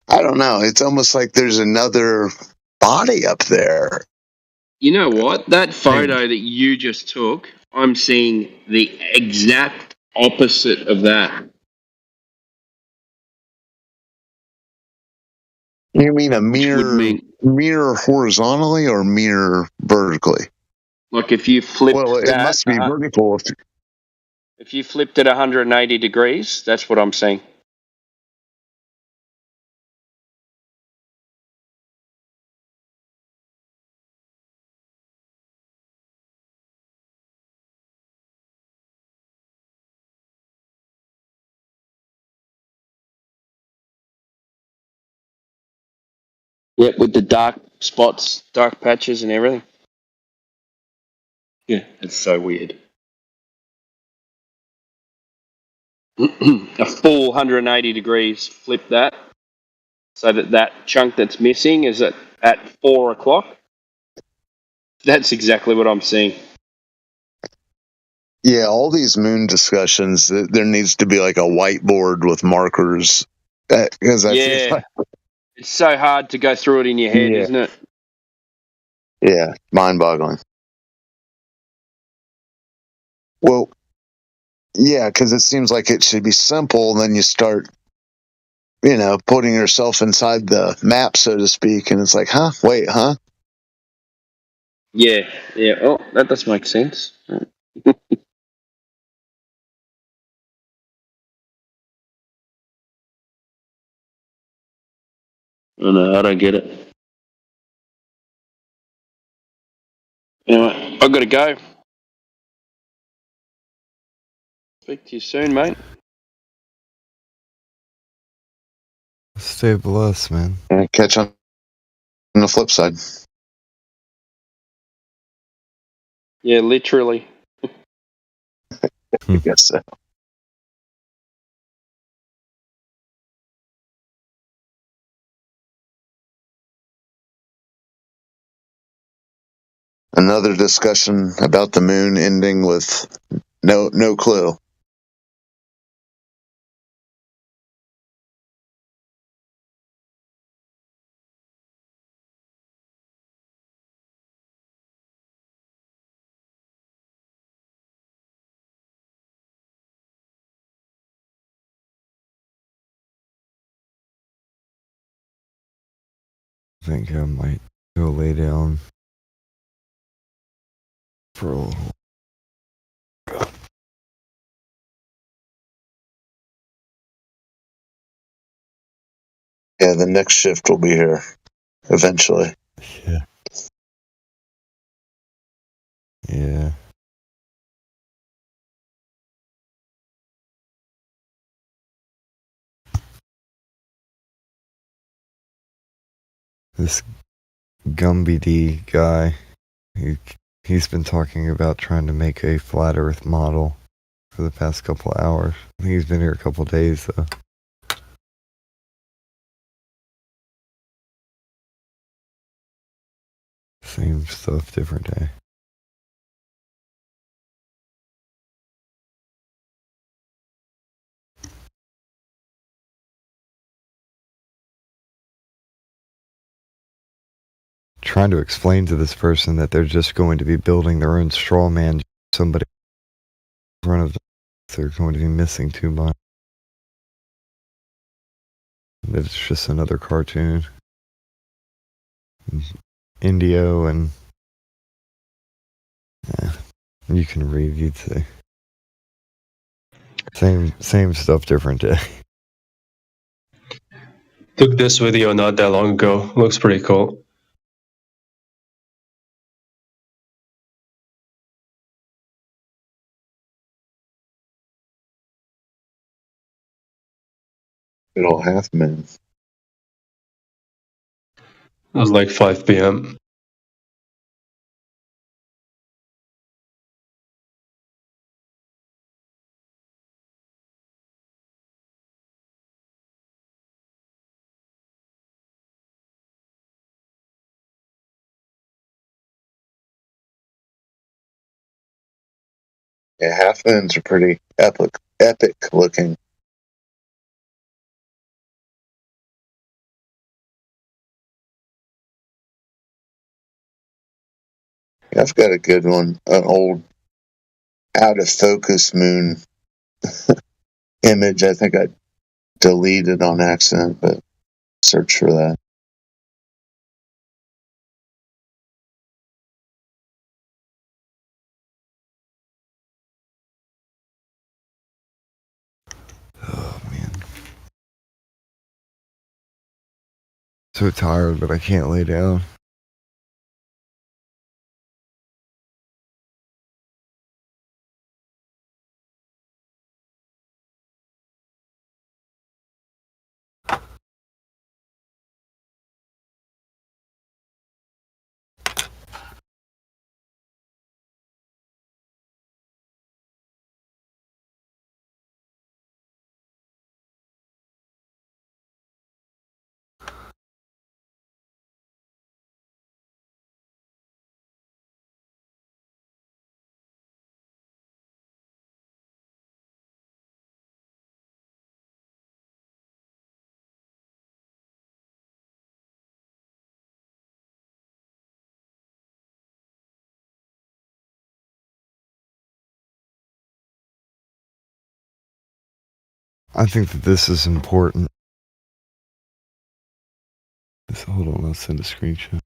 I don't know. It's almost like there's another body up there. You know what? That photo that you just took, I'm seeing the exact opposite of that. You mean a mirror horizontally or mirror vertically? Like if you flipped it must be vertical. If you flipped it 180 degrees, that's what I'm saying. Yep, with the dark spots, dark patches and everything. Yeah, it's so weird. A full 180 degrees, flip that, so that chunk that's missing is at 4 o'clock. That's exactly what I'm seeing. Yeah, all these moon discussions, there needs to be like a whiteboard with markers. Because I feel like, it's so hard to go through it in your head, isn't it? Yeah, mind-boggling. Well, yeah, because it seems like it should be simple, and then you start putting yourself inside the map, so to speak, and it's like, huh? Wait, huh? Yeah, yeah. Oh, that does make sense. Oh, no, I don't get it. Anyway, I've got to go. Speak to you soon, mate. Stay blessed, man. Catch on the flip side. Yeah, literally. I guess so. Another discussion about the moon ending with no clue. I think I might go lay down for a little. Yeah, the next shift will be here eventually. Yeah. Yeah. This Gumby D guy, he's been talking about trying to make a flat Earth model for the past couple of hours. I think he's been here a couple of days though. Same stuff, different day. Trying to explain to this person that they're just going to be building their own straw man, somebody in front of them. They're going to be missing too much. That it's just another cartoon. Indio and you can read, you'd say. Same stuff, different day. Took this video not that long ago. Looks pretty cool. Good old half moon. It was like 5 p.m. Yeah, half moons are pretty epic looking. Yeah, I've got a good one, an old out of focus moon image. I think I deleted on accident, but search for that. So tired, but I can't lay down. I think that this is important. hold on, I'll send a screenshot.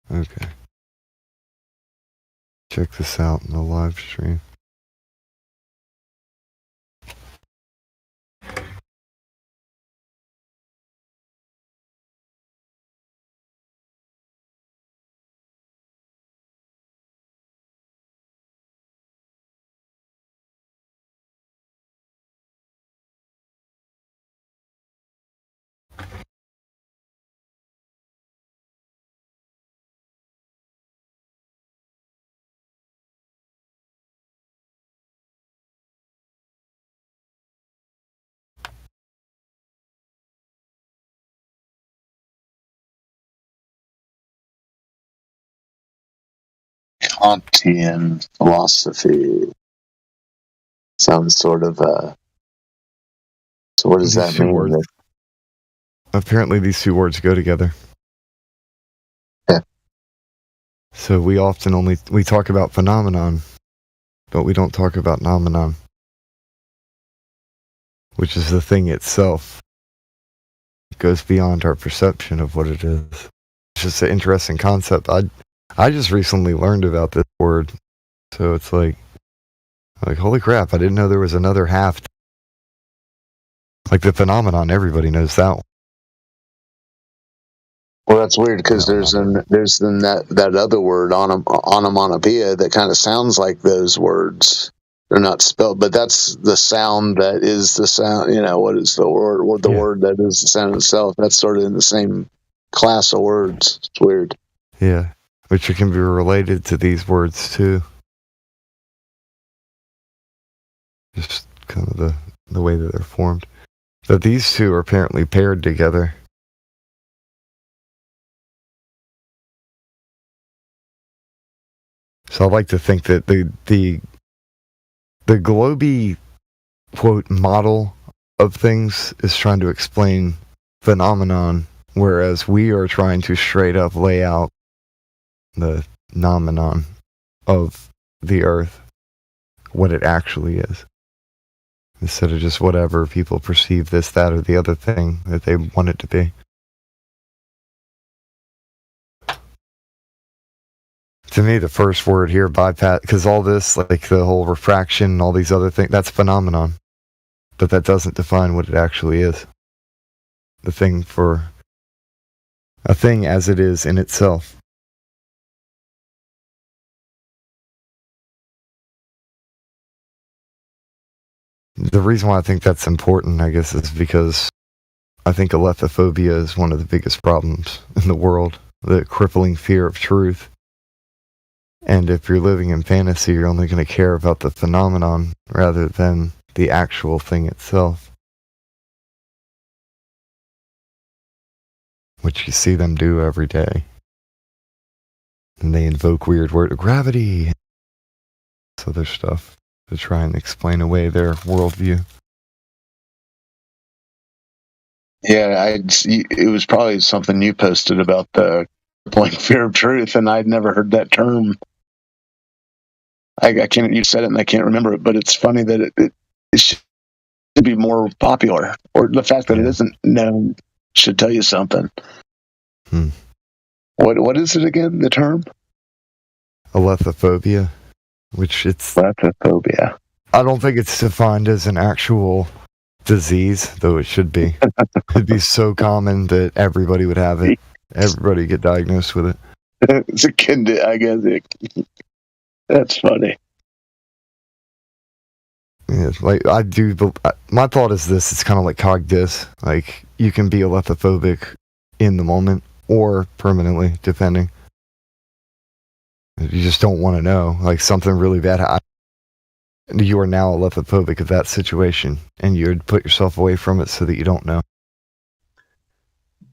Okay. Check this out in the live stream. Kantian philosophy sounds sort of so what does that mean? Apparently these two words go together. Yeah. So we often we talk about phenomenon, but we don't talk about nomenon, which is the thing itself. It goes beyond our perception of what it is. It's just an interesting concept. I just recently learned about this word, so it's like holy crap! I didn't know there was another half. Like the phenomenon, everybody knows that one. Well, that's weird because there's that other word onomatopoeia that kind of sounds like those words. They're not spelled, but that's the sound that is the sound. You know, what is the word? Or the word that is the sound itself. That's sort of in the same class of words. It's weird. Yeah, which can be related to these words too. Just kind of the way that they're formed. But these two are apparently paired together. So I like to think that the Globy quote model of things is trying to explain phenomenon, whereas we are trying to straight up lay out the nomenon of the earth, what it actually is, instead of just whatever people perceive this, that, or the other thing that they want it to be. To me, the first word here, bypass, because all this, like the whole refraction and all these other things, that's phenomenon. But that doesn't define what it actually is. The thing for a thing as it is in itself. The reason why I think that's important, I guess, is because I think alethophobia is one of the biggest problems in the world. The crippling fear of truth. And if you're living in fantasy, you're only going to care about the phenomenon rather than the actual thing itself. Which you see them do every day. And they invoke weird word gravity. This other stuff to try and explain away their worldview. Yeah, it was probably something you posted about the crippling fear of truth, and I'd never heard that term. I can't. You said it, and I can't remember it. But it's funny that it should be more popular, or the fact that it isn't known should tell you something. What is it again? The term alethophobia, which it's alethophobia. I don't think it's defined as an actual disease, though it should be. It'd be so common that everybody would have it. Everybody get diagnosed with it. It's akin to, I guess. That's funny. Yeah, like I do. My thought is this: it's kind of like cogdis. Like you can be alethophobic in the moment or permanently, depending. You just don't want to know. Like something really bad happened. You are now alethophobic of that situation, and you'd put yourself away from it so that you don't know.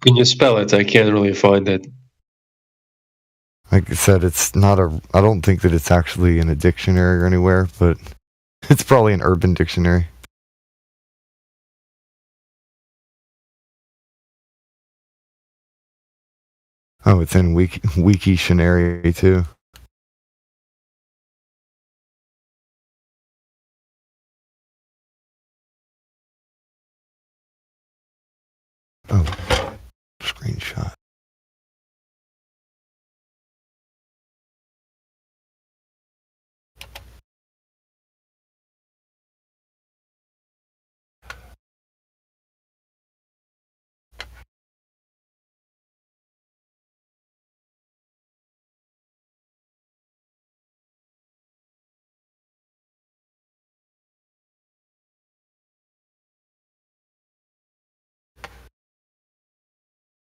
Can you spell it? I can't really find it. Like I said, it's not I don't think that it's actually in a dictionary or anywhere, but it's probably an Urban Dictionary. Oh, it's in Wiktionary too. Oh, screenshot.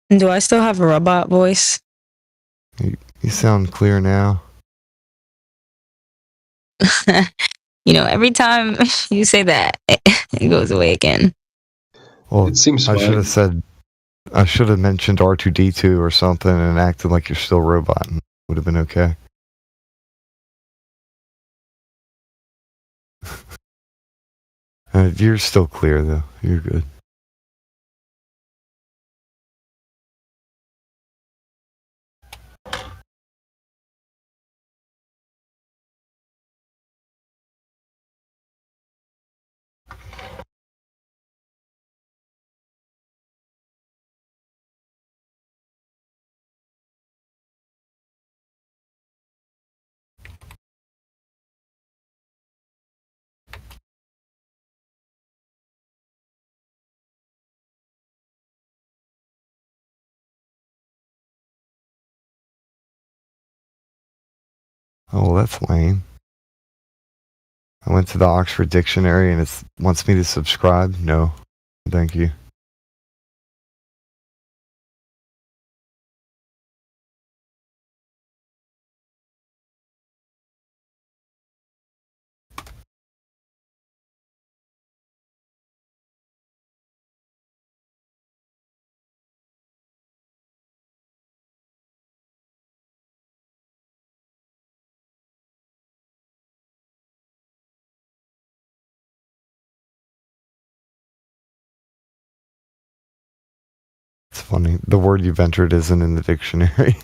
Do I still have a robot voice? You sound clear now. Every time you say that, it goes away again. Well, It seems I should fine. I should have mentioned R2D2 or something and acted like you're still robot. Would have been okay. You're still clear though. You're good. Oh, well, that's lame. I went to the Oxford Dictionary and it wants me to subscribe. No, thank you. It's funny. The word you've entered isn't in the dictionary.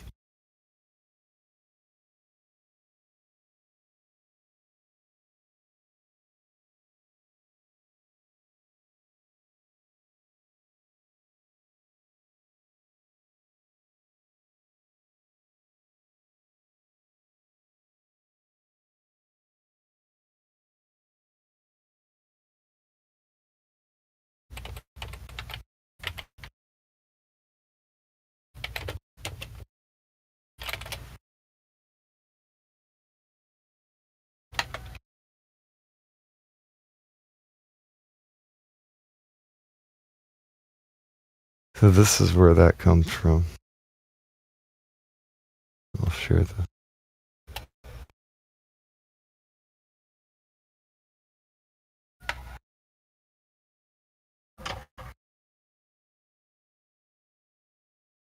So this is where that comes from. I'll share the.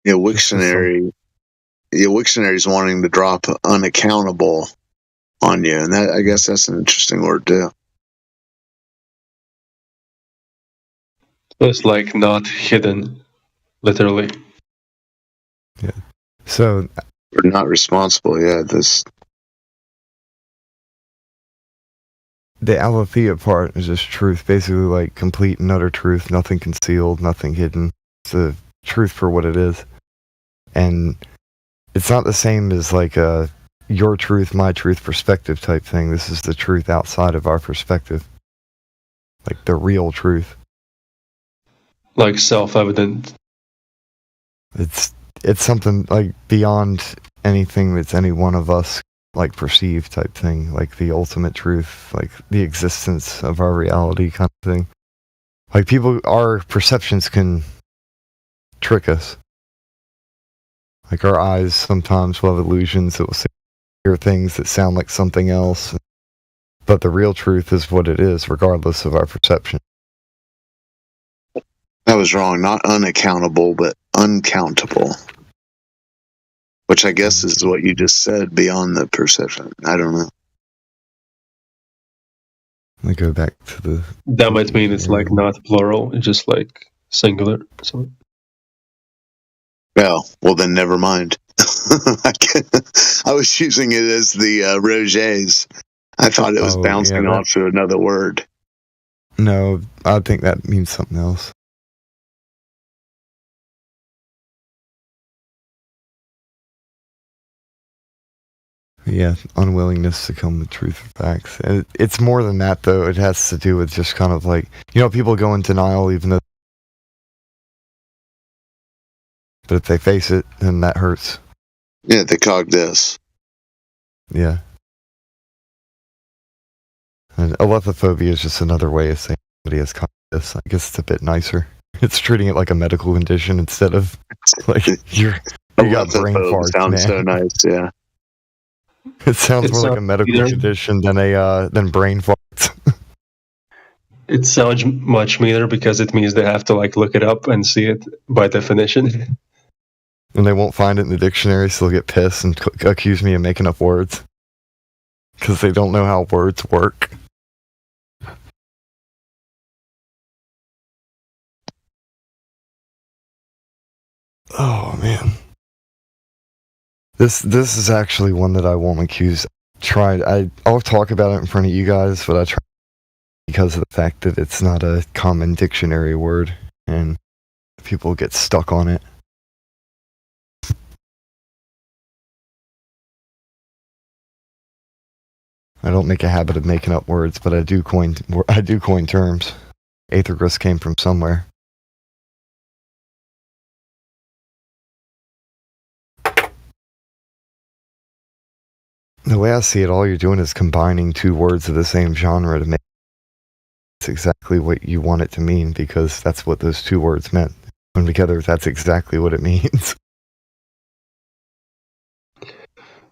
Yeah, Wiktionary. Yeah, Wiktionary's wanting to drop unaccountable on you, and I guess that's an interesting word too. It's like not hidden, literally. Yeah. So We're not responsible. Yeah, the aletheia part is just truth, basically like complete and utter truth, nothing concealed, nothing hidden. It's the truth for what it is. And it's not the same as like a your truth, my truth perspective type thing. This is the truth outside of our perspective. Like the real truth. Like self-evident. It's something like beyond anything that's any one of us like perceive type thing, like the ultimate truth, like the existence of our reality kind of thing. Like people, our perceptions can trick us. Like our eyes sometimes will have illusions that will hear things that sound like something else. But the real truth is what it is, regardless of our perception. I was wrong. Not unaccountable, but uncountable. Which I guess is what you just said, beyond the perception. I don't know. Let me go back to the... That might mean it's like not plural, it's just like singular. So Oh, well then never mind. I was using it as the Rogers. I thought it was bouncing off to another word. No, I think that means something else. Yeah, unwillingness to come with truth or facts. And it's more than that, though. It has to do with just kind of like, people go in denial even though. But if they face it, then that hurts. Yeah, the cognitus. Yeah. And alethiophobia is just another way of saying somebody has cognitus. I guess it's a bit nicer. It's treating it like a medical condition instead of like you got brain farts, sounds man. so nice, yeah. It sounds It's more like not a medical either. condition than brain farts. It sounds much meaner because it means they have to like look it up and see it by definition. And they won't find it in the dictionary, so they'll get pissed and accuse me of making up words. Because they don't know how words work. Oh, man. This is actually one that I won't accuse. I'll talk about it in front of you guys, but I try because of the fact that it's not a common dictionary word, and people get stuck on it. I don't make a habit of making up words, but I do coin terms. Aethergris came from somewhere. The way I see it, all you're doing is combining two words of the same genre to make it's exactly what you want it to mean, because that's what those two words meant. When together, that's exactly what it means.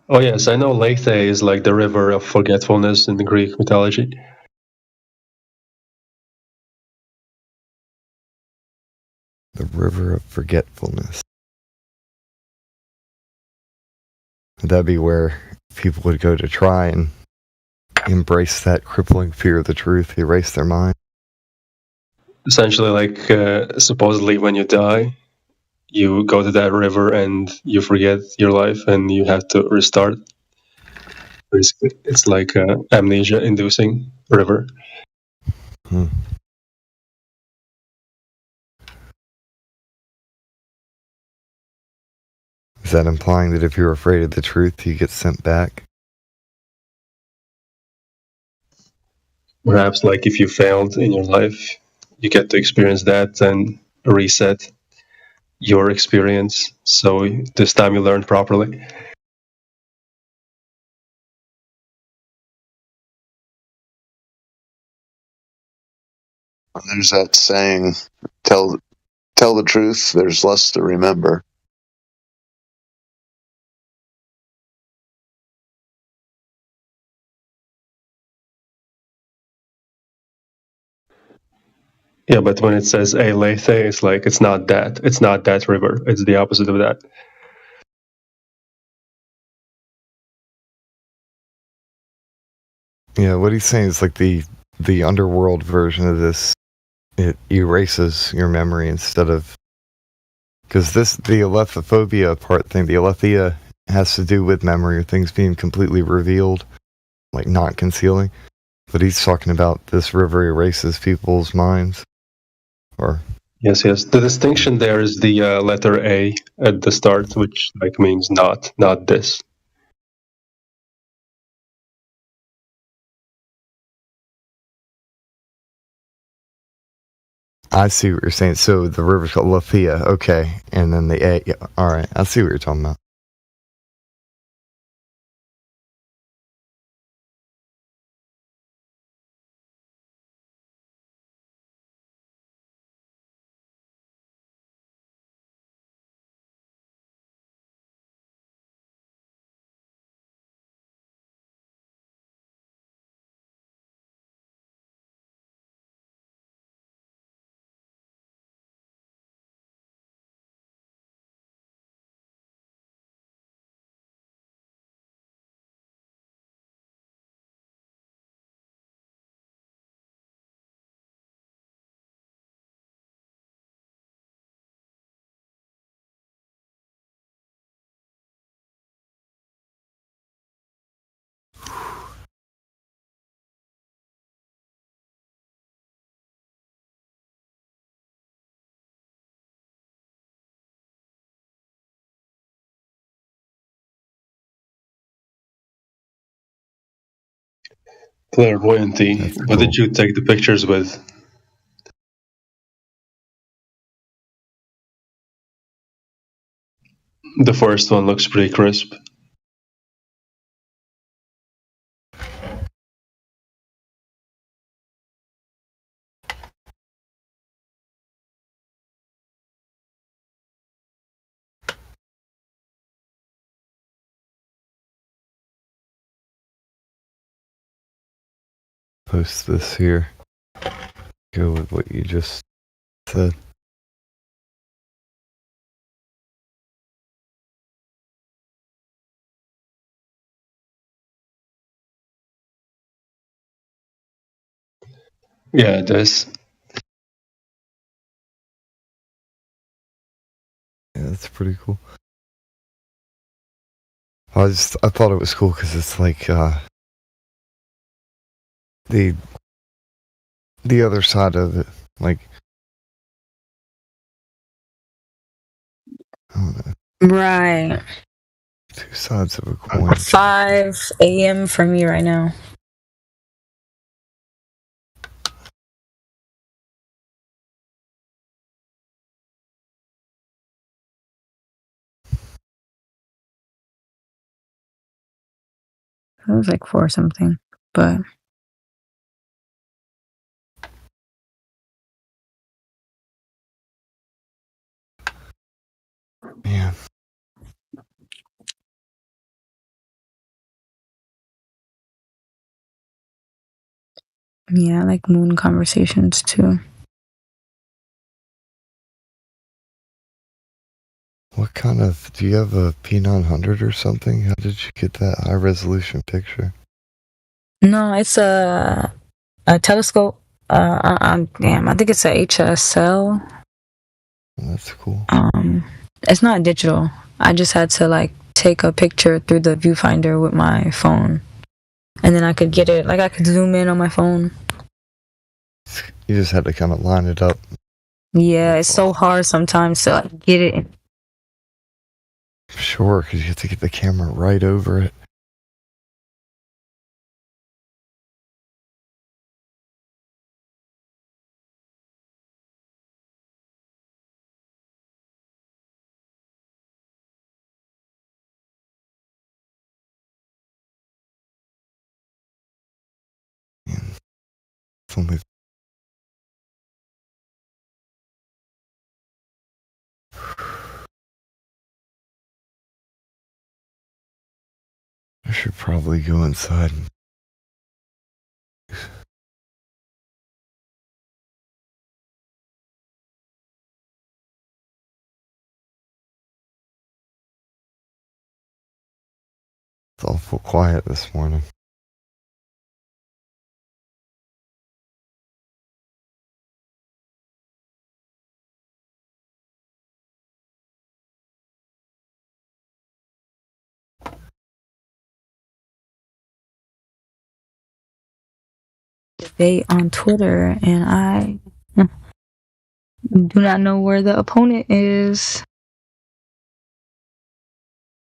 Oh yes, I know Lethe is like the river of forgetfulness in the Greek mythology. The river of forgetfulness. That'd be where people would go to try and embrace that crippling fear of the truth, erase their mind. Essentially, like supposedly when you die, you go to that river and you forget your life and you have to restart. Basically, it's like a amnesia-inducing river. Is that implying that if you're afraid of the truth, you get sent back? Perhaps like if you failed in your life, you get to experience that and reset your experience. So this time you learned properly. There's that saying, tell the truth, there's less to remember. Yeah, but when it says a Lethe, it's like it's not that. It's not that river. It's the opposite of that. Yeah, what he's saying is like the underworld version of this. It erases your memory instead of, because the alethiophobia part thing, the alethea has to do with memory or things being completely revealed, like not concealing. But he's talking about this river erases people's minds. Or Yes. The distinction there is the letter A at the start, which like means not this. I see what you're saying. So the river's called Lethea, okay, and then the A. Yeah, all right, I see what you're talking about. Clairvoyanty. What did you take the pictures with? The first one looks pretty crisp. Post this here. Go with what you just said. Yeah, it does. Yeah, that's pretty cool. I thought it was cool because it's like the other side of it, like I don't know, Right. two sides of a coin. 5 a.m. for me right now. It was like 4 something, but Man. yeah, I like moon conversations too. What kind of, do you have a P900 or something? How did you get that high resolution picture? No, it's a telescope. Damn, I think it's a HSL. That's cool. It's not digital. I just had to like take a picture through the viewfinder with my phone, and then I could get it. Like I could zoom in on my phone. You just had to kind of line it up. Yeah, it's so hard sometimes to like get it. Sure, because you have to get the camera right over it. It's only I should probably go inside. It's awful quiet this morning. Debate on Twitter, and I do not know where the opponent is.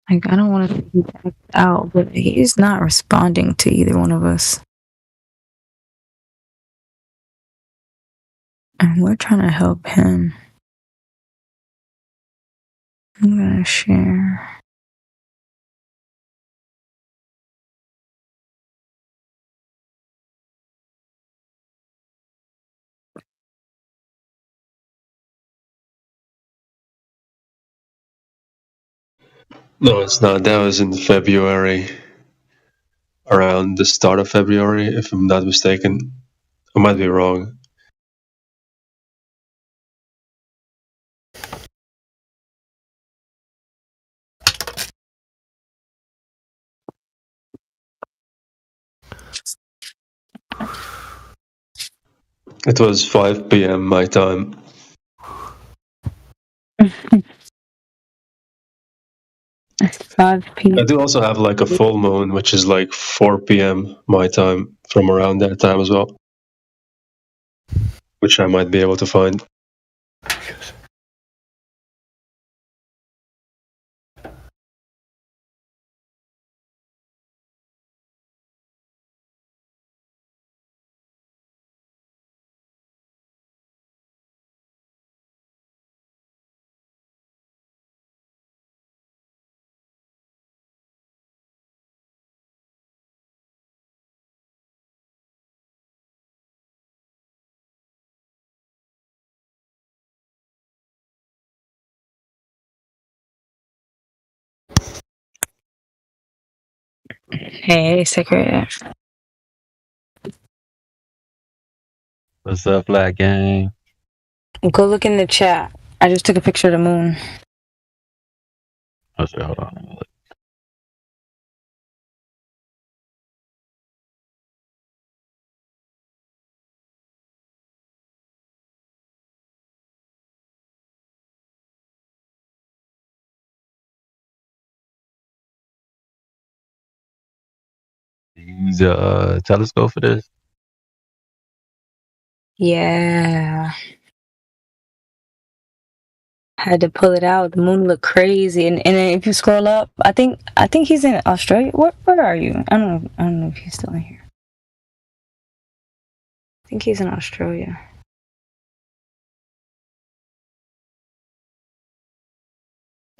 Like, I don't want to be backed out, but he's not responding to either one of us. And we're trying to help him. I'm gonna share. No, it's not. That was in February, around the start of February, if I'm not mistaken. I might be wrong. It was 5 p.m. my time. 5 p.m. I do also have like a full moon, which is like 4 p.m. my time, from around that time as well, which I might be able to find. Hey, secret. What's up, Black Gang? Go look in the chat. I just took a picture of the moon. I said, hold on. Use a telescope for this? Yeah. Had to pull it out. The moon looked crazy, and then if you scroll up, I think he's in Australia. Where are you? I don't know if he's still in here. I think he's in Australia.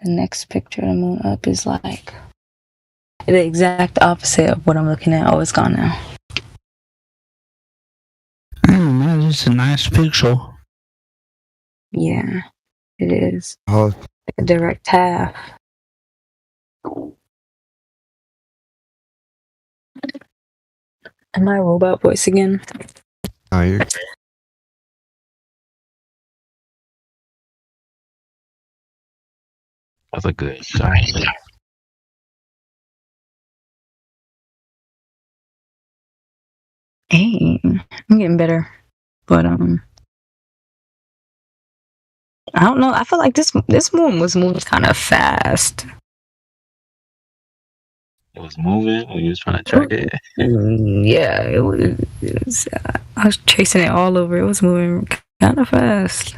The next picture of the moon up is like the exact opposite of what I'm looking at. Oh, it's gone now. Oh, man, it's a nice picture. Yeah, it is. Oh, Like a direct half. Am I a robot voice again? no, you're That's a good shot. Hey, I'm getting better, but I don't know. I feel like this moon was moving kind of fast. It was moving when you was trying to track it. Yeah, it was I was chasing it all over. It was moving kind of fast.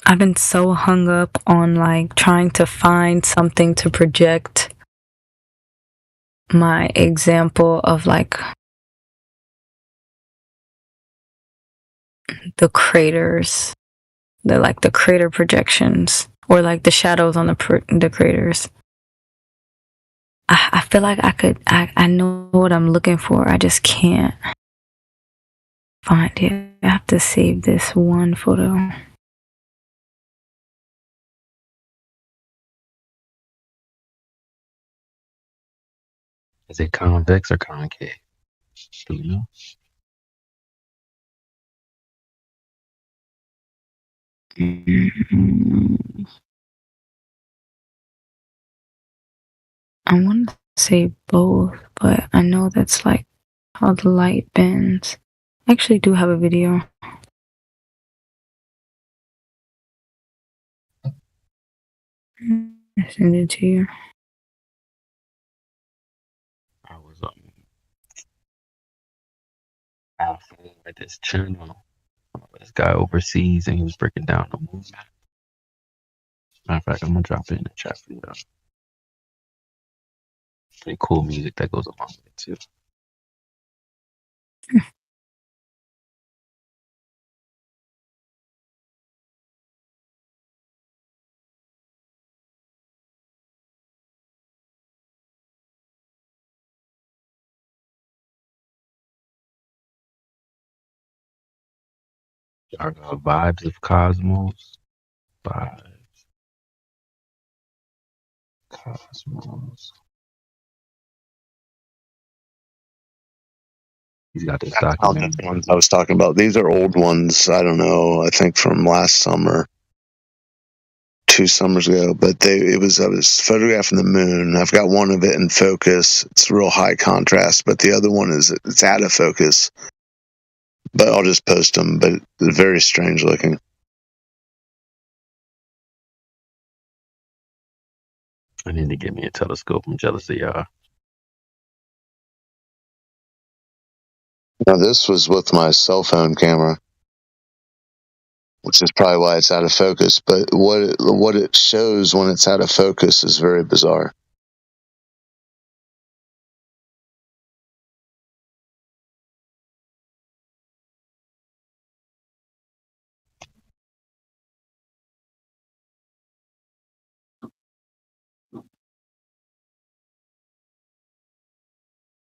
I've been so hung up on like trying to find something to project my example of like the craters, the crater projections, or like the shadows on the craters. I feel like I know what I'm looking for. I just can't find it. I have to save this one photo. Is it convex or concave? Do you know? I want to say both, but I know that's like how the light bends. I actually do have a video. I send it to you. I was at this channel. This guy overseas, and he was breaking down the movement. Matter of fact, I'm gonna drop it in the chat for you. Pretty cool music that goes along with it too. Vibes of Cosmos. Vibes. Cosmos. He's got this That's not the documentary. ones I was talking about. These are old ones. I don't know. I think from last summer, 2 summers ago. But I was photographing the moon. I've got one of it in focus. It's real high contrast, but the other one it's out of focus. But I'll just post them. But they're very strange looking. I need to get me a telescope. I'm jealous of y'all. Now this was with my cell phone camera, which is probably why it's out of focus. But what it shows when it's out of focus is very bizarre.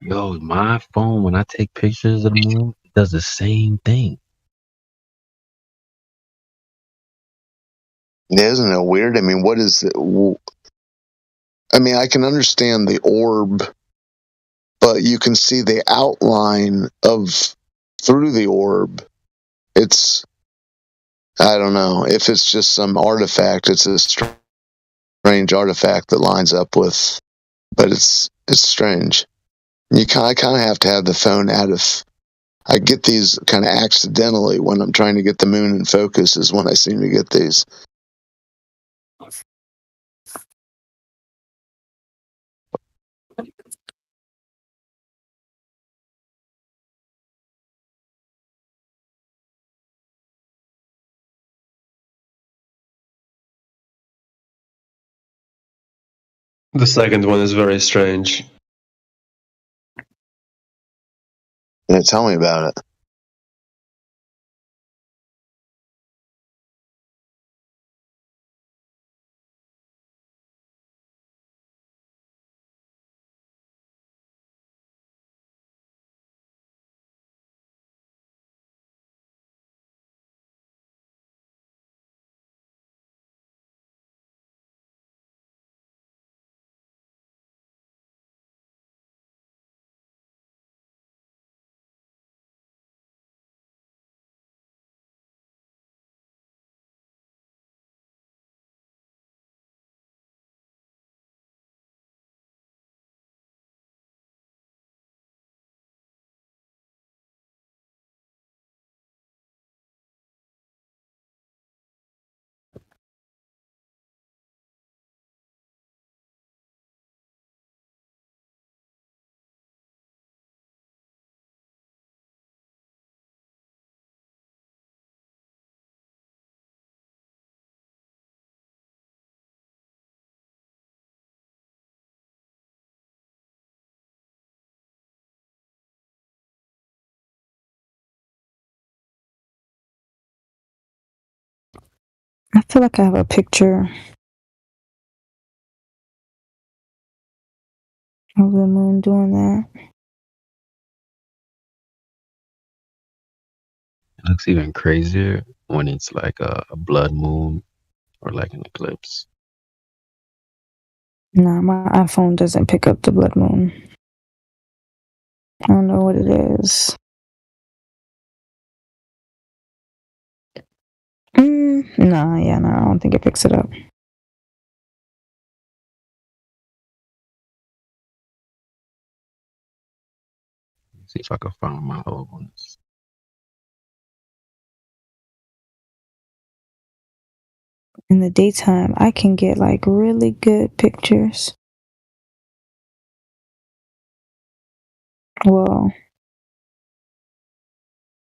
Yo, my phone, when I take pictures of the moon, it does the same thing. Isn't it weird? I mean, what is it? I mean, I can understand the orb, but you can see the outline of through the orb. It's, I don't know if it's just some artifact. It's a strange artifact that lines up with, but it's strange. I kind of have to have the phone out of. I get these kind of accidentally when I'm trying to get the moon in focus. Is when I seem to get these. The second one is very strange. Yeah, tell me about it. I feel like I have a picture of the moon doing that. It looks even crazier when it's like a blood moon or like an eclipse. Nah, my iPhone doesn't pick up the blood moon. I don't know what it is. Nah, I don't think it picks it up. See if I can find my old ones. In the daytime, I can get like really good pictures. Well,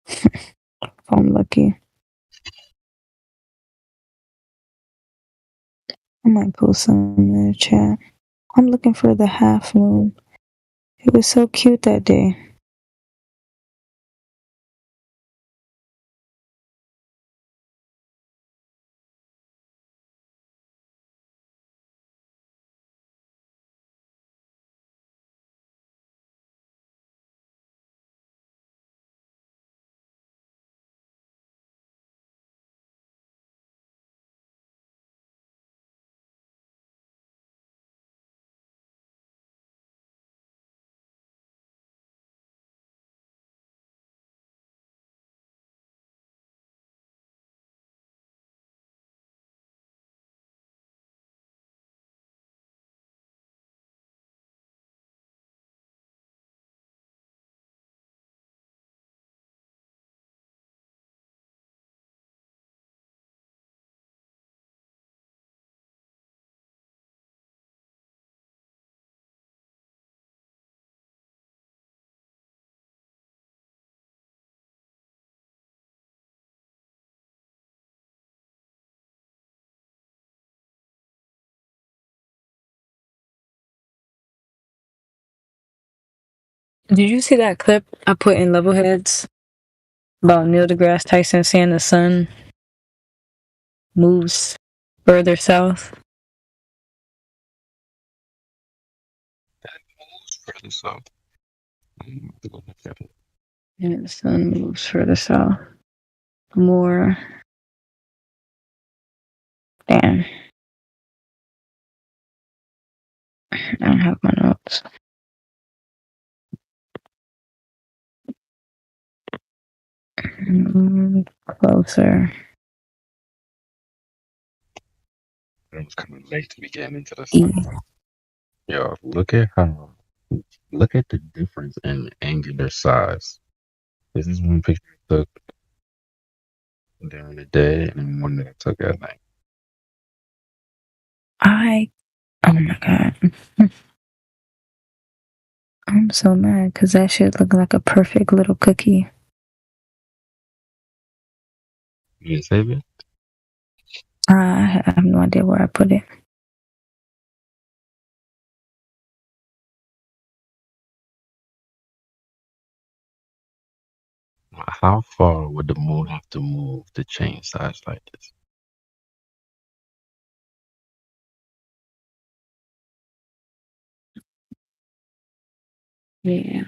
if I'm lucky. I might post some in the chat. I'm looking for the half moon. It was so cute that day. Did you see that clip I put in Levelheads about Neil deGrasse Tyson saying the sun moves further south? Further south. And the sun moves further south. More. Damn. I don't have my notes. Closer. It was kind of late to be getting into the sun. Yo, look at the difference in angular size. This is one picture I took during the day and then one that I took at night. Oh my god. I'm so mad because that shit looked like a perfect little cookie. You didn't save it? I have no idea where I put it. How far would the moon have to move to change size like this? Yeah.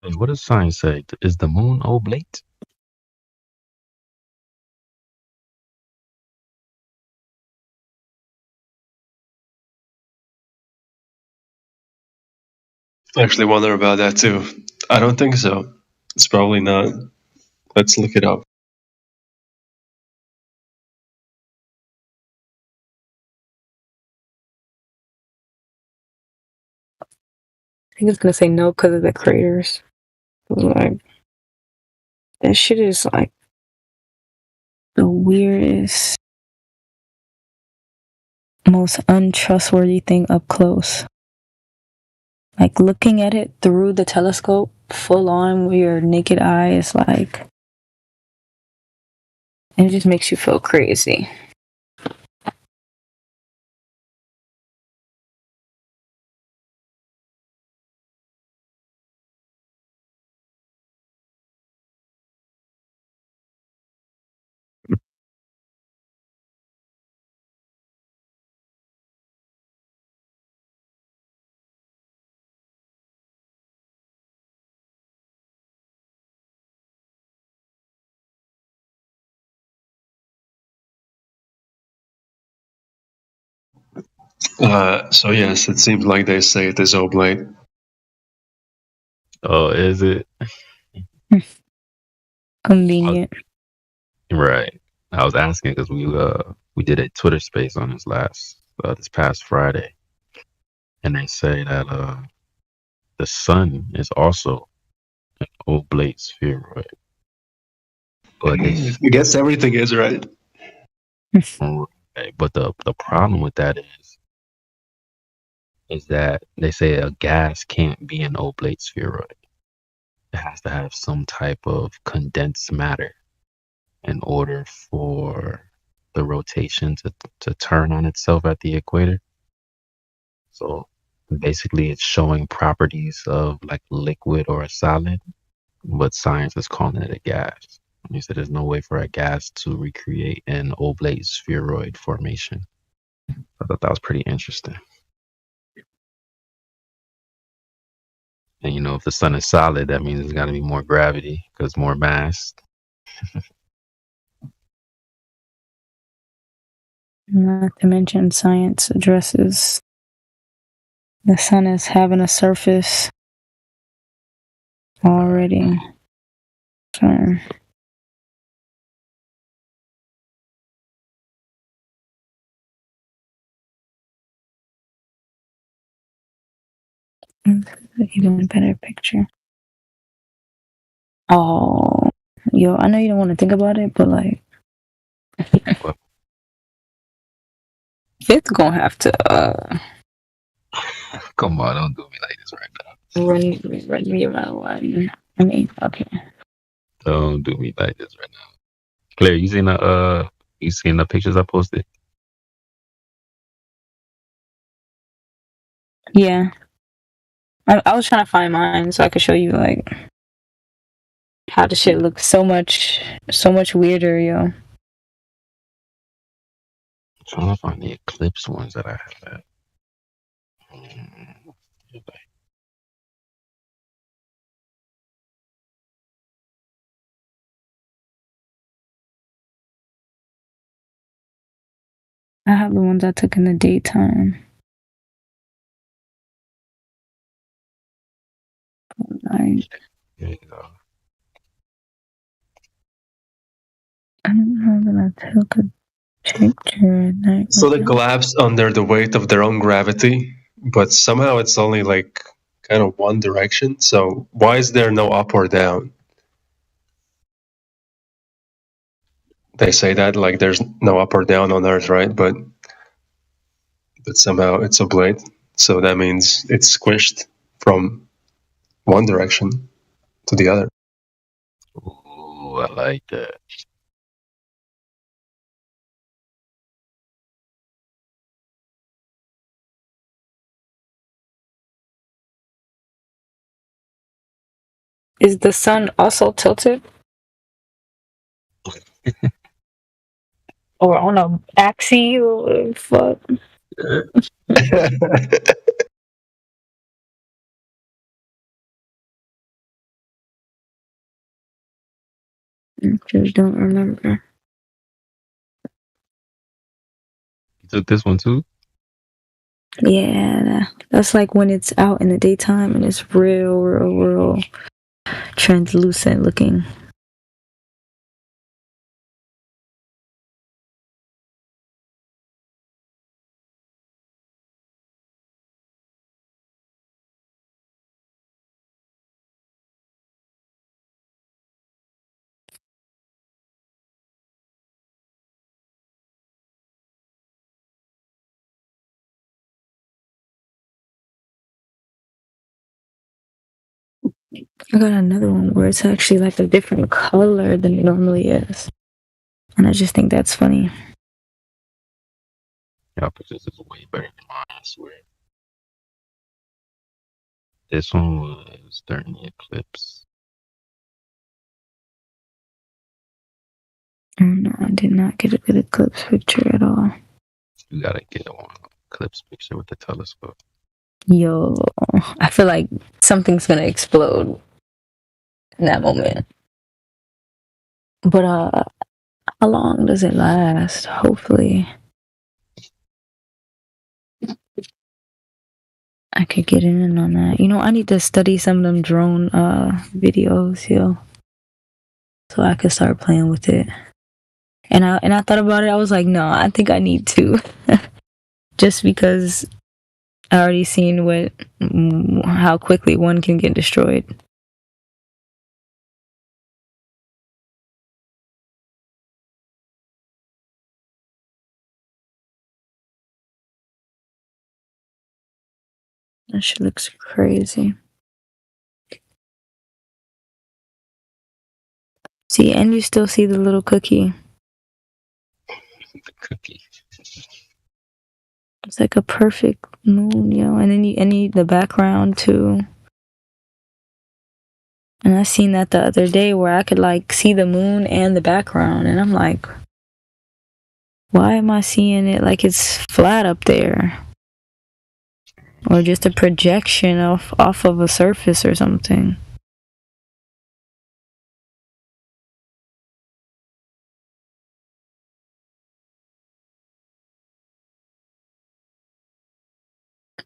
Hey, what does science say? Is the moon oblate? I actually wonder about that too. I don't think so. It's probably not. Let's look it up. I think it's gonna say no because of the craters. Like, that shit is like the weirdest, most untrustworthy thing up close. Like looking at it through the telescope, full on with your naked eye, is like, it just makes you feel crazy. So yes, it seems like they say it is oblate. Oh, is it? Convenient. Right. I was asking because we did a Twitter space on this past Friday, and they say that the sun is also an oblate spheroid. But I guess everything is right. right. But the problem with that is that they say a gas can't be an oblate spheroid. It has to have some type of condensed matter in order for the rotation to turn on itself at the equator. So basically it's showing properties of like liquid or a solid, but science is calling it a gas. You said there's no way for a gas to recreate an oblate spheroid formation. I thought that was pretty interesting. And you know, if the sun is solid, that means there's got to be more gravity because more mass. Not to mention, science addresses the sun as having a surface already. So, even better picture. Oh, yo, I know you don't want to think about it, but like, it's gonna have to Come on, don't do me like this right now. run me around one. I mean, okay. Don't do me like this right now. Claire, you seen the pictures I posted? Yeah. I was trying to find mine so I could show you like how the shit looks so much weirder, yo. I'm trying to find the Eclipse ones that I have. I have the ones I took in the daytime. Like, There you go. I don't know that I took a picture at night. So they collapse under the weight of their own gravity, but somehow it's only like kind of one direction. So why is there no up or down? They say that like there's no up or down on Earth, right? But somehow it's oblate. So that means it's squished from one direction to the other. Ooh, I like that. Is the sun also tilted? Or on a axis or whatever the fuck? I just don't remember. You took this one too? Yeah, that's like when it's out in the daytime and it's real translucent looking. I got another one where it's actually like a different color than it normally is. And I just think that's funny. Y'all pictures is way better than mine, I swear. This one was during the eclipse. Oh no, I did not get a good eclipse picture at all. You gotta get one eclipse picture with the telescope. Yo, I feel like something's gonna explode in that moment. But how long does it last? Hopefully I could get in on that. You know, I need to study some of them drone videos, yo. So I could start playing with it. And I thought about it, I was like, no, I think I need to. Just because I already seen how quickly one can get destroyed. That shit looks crazy. See, and you still see the little cookie. The cookie. It's like a perfect moon, yo. And then you need the background too. And I seen that the other day where I could like see the moon and the background, and I'm like, why am I seeing it like it's flat up there? Or just a projection off of a surface or something.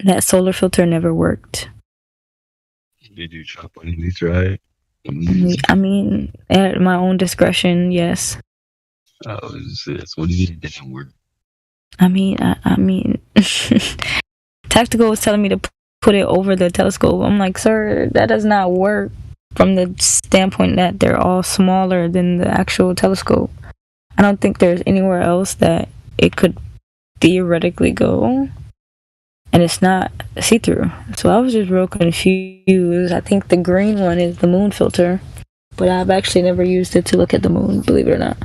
That solar filter never worked. Did you try to try it? I mean, at my own discretion, yes. Oh, it's what do you mean it didn't work? I mean, Tactical was telling me to put it over the telescope. I'm like, sir, that does not work from the standpoint that they're all smaller than the actual telescope. I don't think there's anywhere else that it could theoretically go. And it's not see-through. So I was just real confused. I think the green one is the moon filter. but I've actually never used it to look at the moon, believe it or not.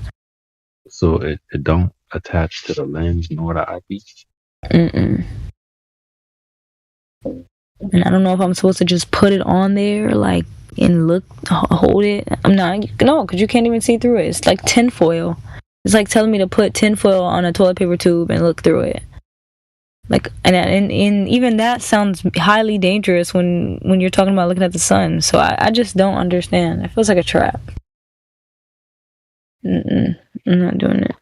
So it don't attach to the lens nor the eyepiece. Mm-mm. And I don't know if I'm supposed to just put it on there, like, and hold it. I'm not, no, because you can't even see through it. It's like tinfoil. It's like telling me to put tinfoil on a toilet paper tube and look through it. Like, and even that sounds highly dangerous when you're talking about looking at the sun. So I just don't understand. It feels like a trap. I'm not doing it.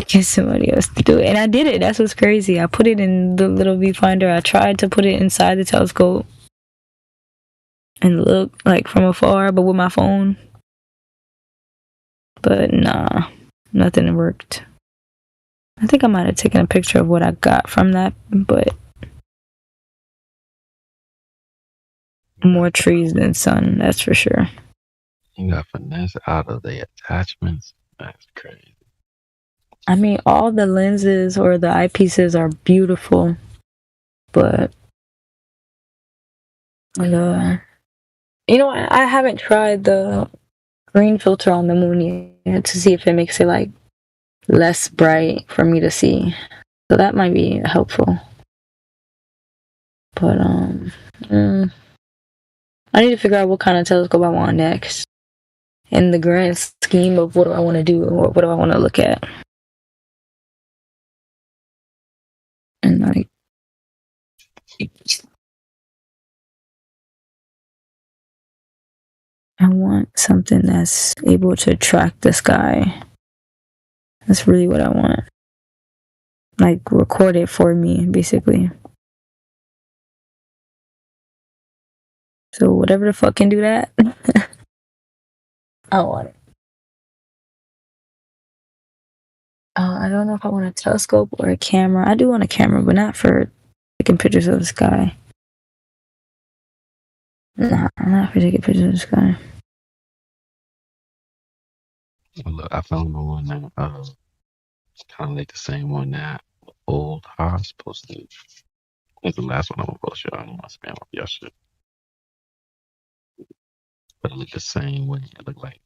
Get somebody else to do it. And I did it. That's what's crazy. I put it in the little viewfinder. I tried to put it inside the telescope and look like from afar, but with my phone. But nah, nothing worked. I think I might have taken a picture of what I got from that, but more trees than sun, that's for sure. You got finesse out of the attachments. That's crazy. I mean, all the lenses or the eyepieces are beautiful, but I haven't tried the green filter on the moon yet to see if it makes it like less bright for me to see. So that might be helpful. But I need to figure out what kind of telescope I want next. In the grand scheme of what do I want to do or what do I want to look at. And like I want something that's able to track the sky. That's really what I want. Like, record it for me, basically. So whatever the fuck can do that, I want it. I don't know if I want a telescope or a camera. I do want a camera, but not for taking pictures of the sky. Nah, not for taking pictures of the sky. Well, look, I found the one that kind of like the same one that old Haas posted. It's the last one I'm gonna post. Y'all. I don't want to spam up your shit, but it looked the same way. It looked like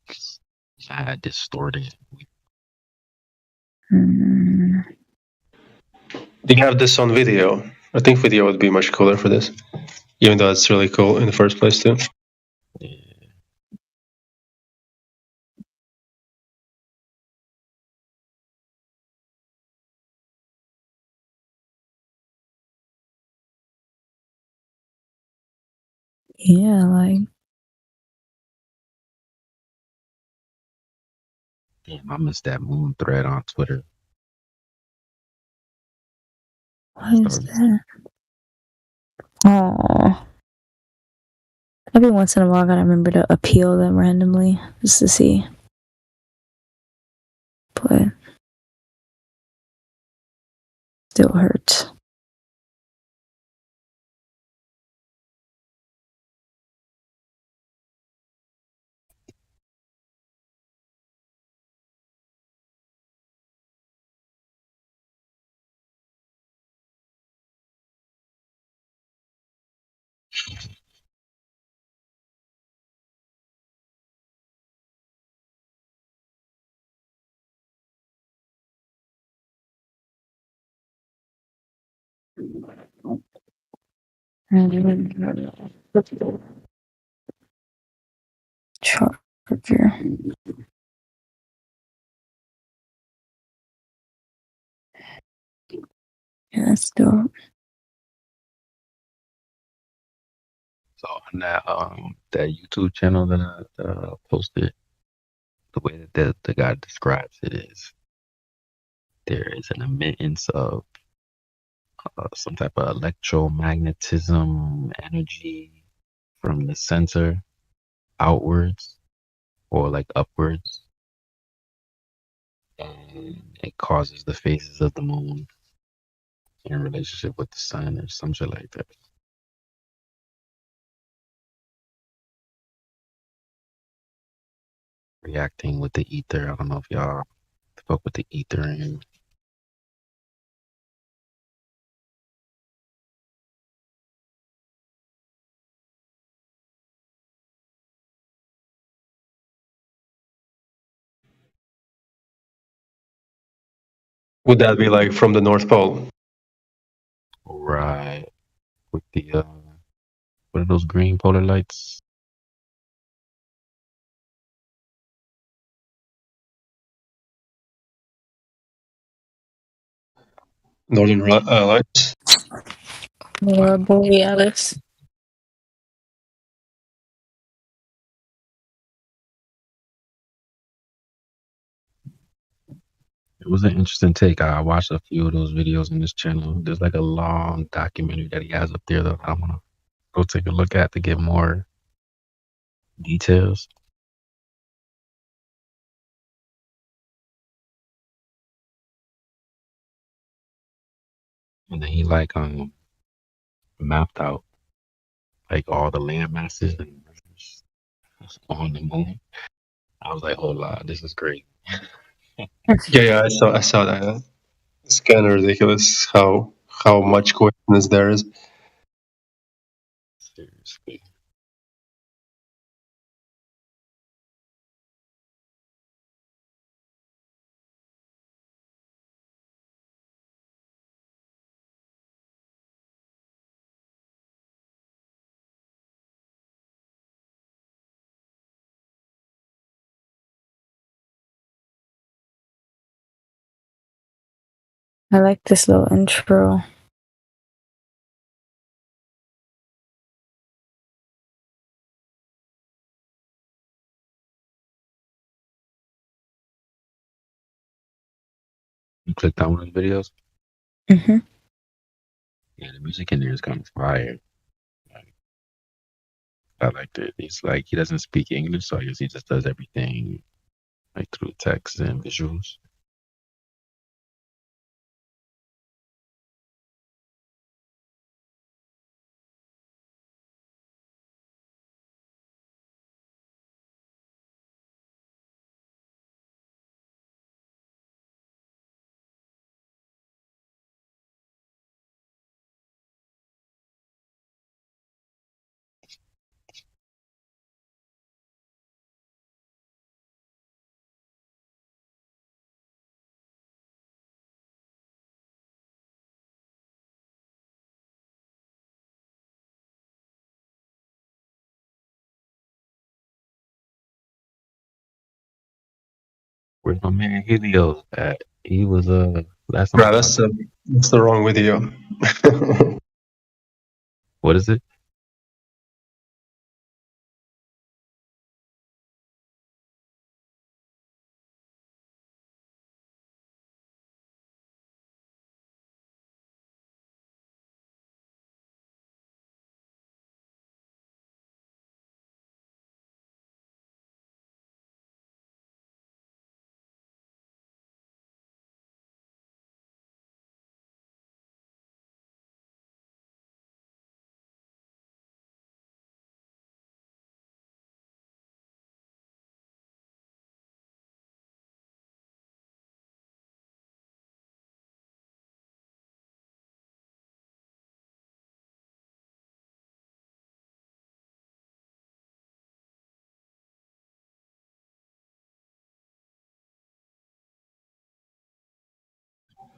mad distorted. Do you have this on video? I think video would be much cooler for this, even though it's really cool in the first place too. Yeah, like Damn, I missed that moon thread on Twitter. what is that? Oh, every once in a while, I gotta remember to appeal them randomly just to see. But still hurts. Charger. Yeah, that's dope. So on that YouTube channel that I posted, the way that the guy describes it is there is an emittance of some type of electromagnetism energy from the center outwards or like upwards, and it causes the phases of the moon in relationship with the sun or some shit like that. Reacting with the ether. I don't know if y'all fuck with the ether and Would that be like from the North Pole? Right. With the what are those green polar lights? Northern Lights. Aurora Borealis. It was an interesting take. I watched a few of those videos on this channel. There's like a long documentary that he has up there that I want to go take a look at to get more details. And then he like mapped out like all the land masses and rivers on the moon. I was like, hold on, this is great. Yeah, I saw that. It's kind of ridiculous how much coincidence there is. Seriously. I like this little intro. You clicked on one of the videos? Mm-hmm. Yeah, the music in there is kind of fire. I liked it. He's like, he doesn't speak English, so I guess he just does everything like through text and visuals. Where's my man Helios at? He was last time I Right, talked. that's the wrong video. What is it?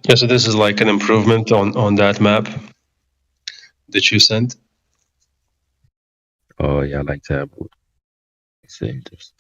Yeah, so this is like an improvement on that map that you sent. Oh yeah, I like that. Saved this.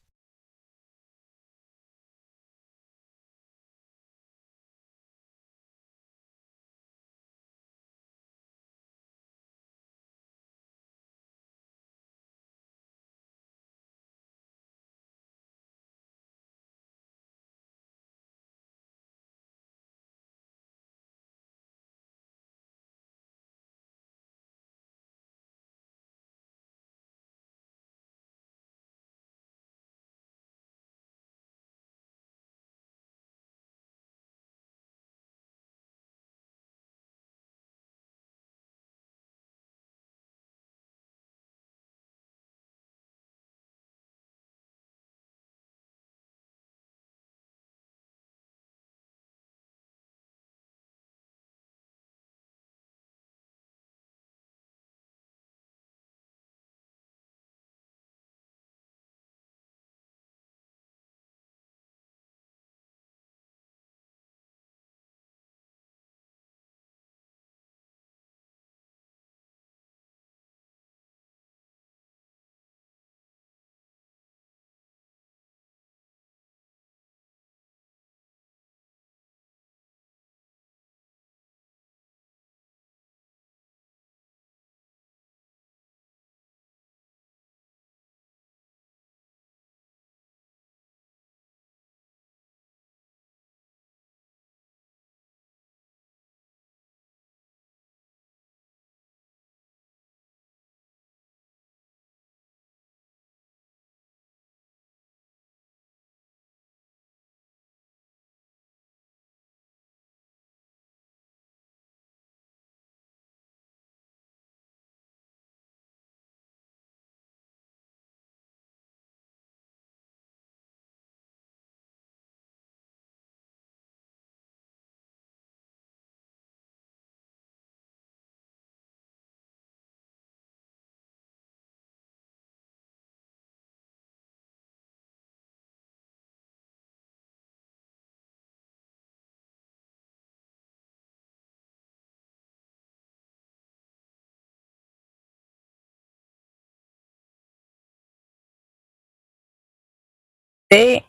They're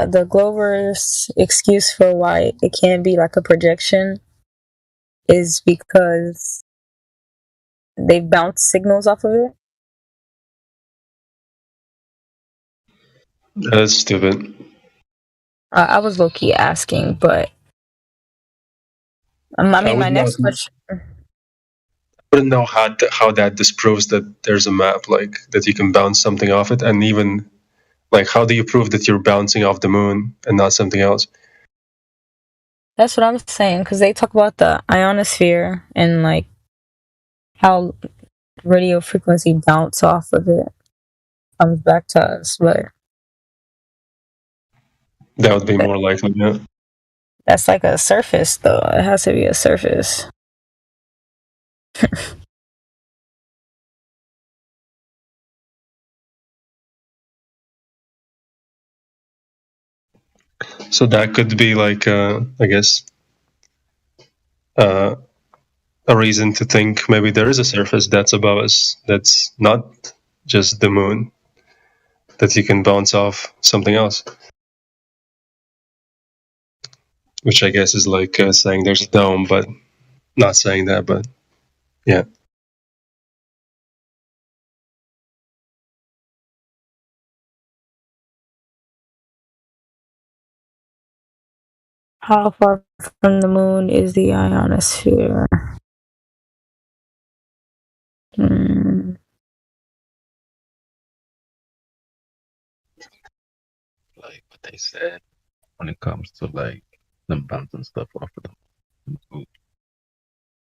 the Glover's excuse for why it can't be like a projection is because they bounce signals off of it. That's stupid. I was low key asking, but I mean, my next question. I wouldn't know how that disproves that there's a map, like that you can bounce something off it, and even like how do you prove that you're bouncing off the moon and not something else? That's what I'm saying, because they talk about the ionosphere and like how radio frequency bounce off of it comes back to us, but That would be more likely, yeah. that's like a surface, though. It has to be a surface. So that could be like, I guess, a reason to think maybe there is a surface that's above us that's not just the moon, that you can bounce off something else. Which I guess is like saying there's a dome, but not saying that, but yeah. How far from the moon is the ionosphere? Like what they said when it comes to like them bouncing stuff off of them.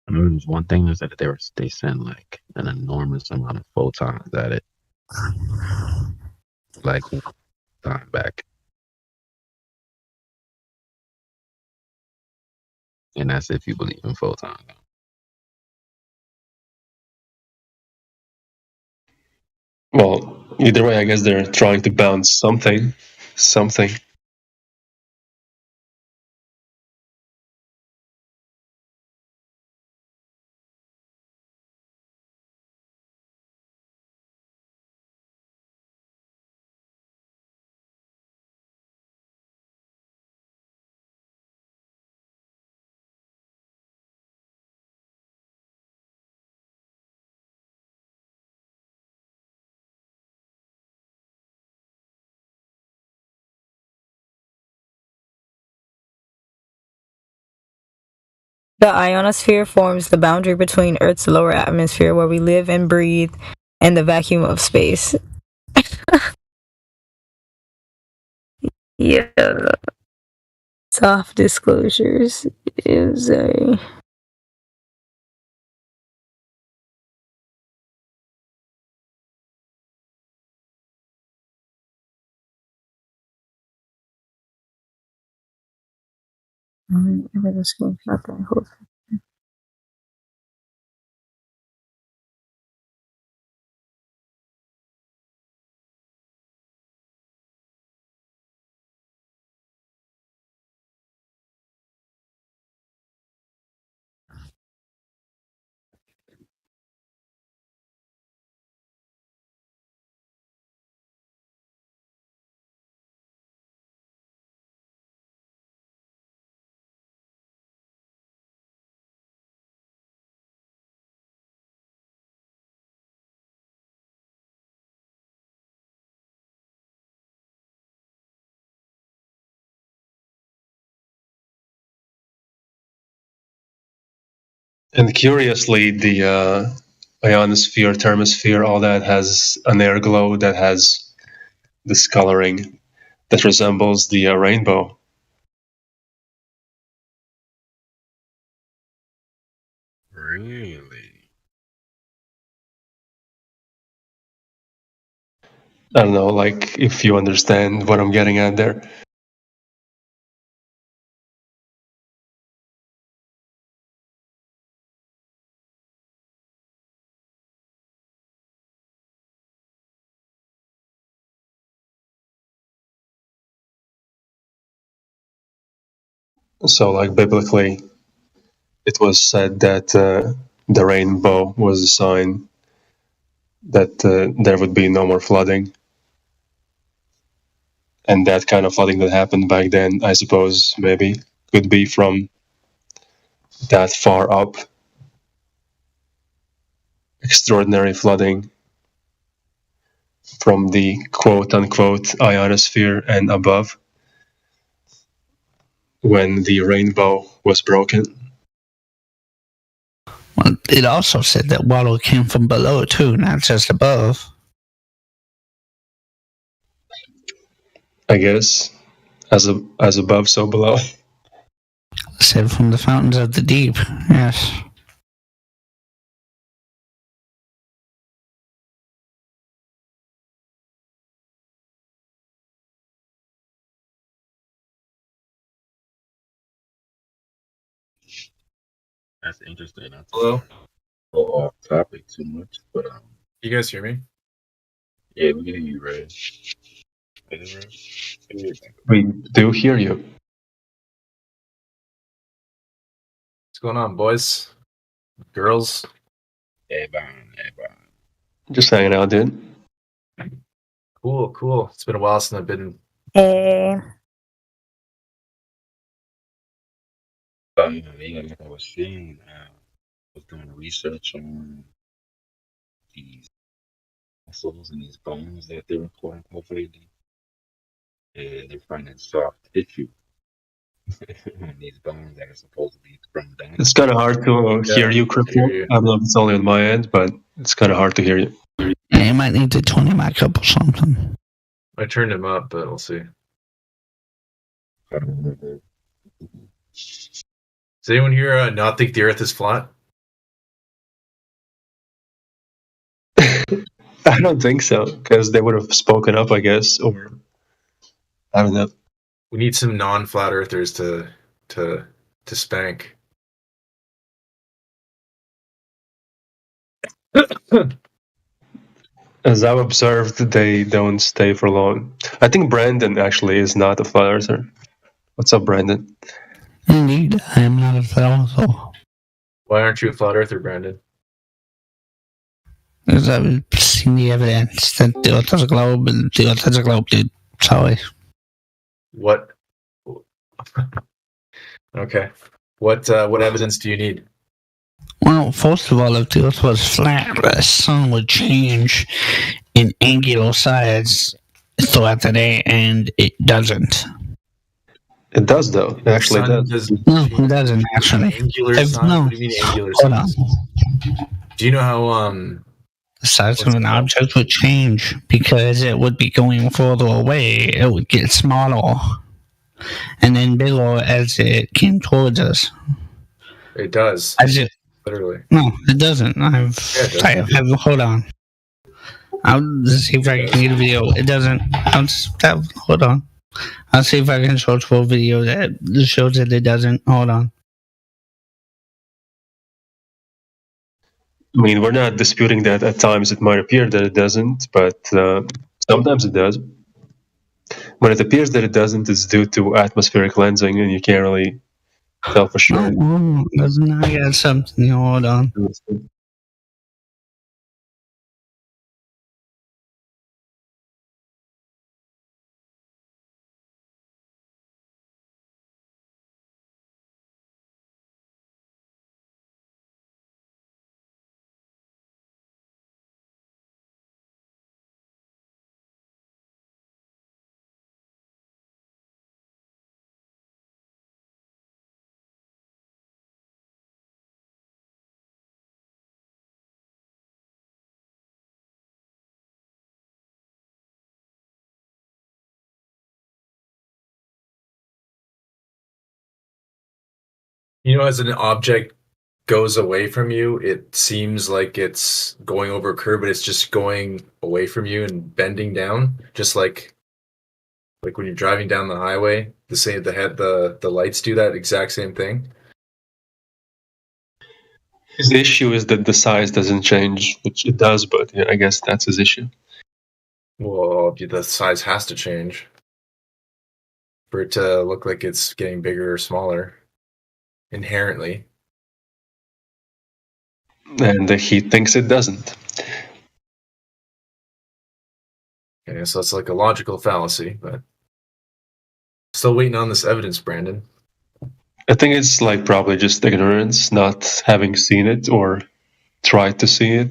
I remember there was one thing is that they send like an enormous amount of photons at it, like time back, and that's if you believe in photons. Well, either way, I guess they're trying to bounce something. The ionosphere forms the boundary between Earth's lower atmosphere, where we live and breathe, and the vacuum of space. Yeah. Soft disclosures is a. I'm gonna screenshot that whole thing. And curiously, the ionosphere, thermosphere, all that has an air glow that has this coloring that resembles the rainbow. Really? I don't know, like if you understand what I'm getting at there. So, like biblically, it was said that the rainbow was a sign that there would be no more flooding. And that kind of flooding that happened back then, I suppose, maybe could be from that far up. Extraordinary flooding from the quote-unquote ionosphere and above, when the rainbow was broken. Well, it also said that water came from below too, not just above. I guess, as above, so below. It said from the fountains of the deep. Yes. That's interesting. Hello? Go off topic too much, but You guys hear me? yeah, we can hear you, Ray. We do hear you. What's going on, boys? Girls? Just hanging out, dude. Cool. It's been a while since I've been. Hey. Like I was saying, I was doing research on these muscles and these bones that they're quote unquote fading. And they're finding soft tissue on these bones that are supposed to be from down. It's kind of hard to hear you, Crypto. I don't know if it's only on my end, but it's kind of hard to hear you. Yeah, you might need to turn your mic up or something. I turned him up, but we'll see. Does anyone here not think the Earth is flat? I don't think so, because they would have spoken up, I guess, or I don't know. We need some non-flat Earthers to spank. As I've observed, they don't stay for long. I think Brandon actually is not a flat earther. What's up, Brandon? Indeed, I am not a flat earther. Why aren't you a flat Earther, Brandon? Because I've seen the evidence that the Earth is a globe, and the Earth is a globe, dude. Sorry. What? Okay. What evidence do you need? Well, first of all, if the Earth was flat, the sun would change in angular size throughout the day, and it doesn't. It does, though. It actually does. No, it doesn't, actually. Angular If- size? no. What do you mean angular Hold size? on. Do you know how The size of an object would change because it would be going further away. It would get smaller and then bigger as it came towards us. it does? As it, Literally. no, it doesn't. it does. Hold on. I'll see if I can get a video. It doesn't. Hold on. I'll see if I can search for a video that shows that it doesn't. Hold on. I mean, we're not disputing that at times it might appear that it doesn't, but sometimes it does. When it appears that it doesn't, it's due to atmospheric lensing, and you can't really tell for sure. I got something. Hold on. You know, as an object goes away from you, it seems like it's going over a curve, but it's just going away from you and bending down, just like when you're driving down the highway. The lights do that exact same thing. His issue is that the size doesn't change, which it does, but yeah, I guess that's his issue. Well, the size has to change for it to look like it's getting bigger or smaller inherently. And he thinks it doesn't. Okay, so it's like a logical fallacy, but still waiting on this evidence, Brandon. I think it's like probably just ignorance, not having seen it or tried to see it.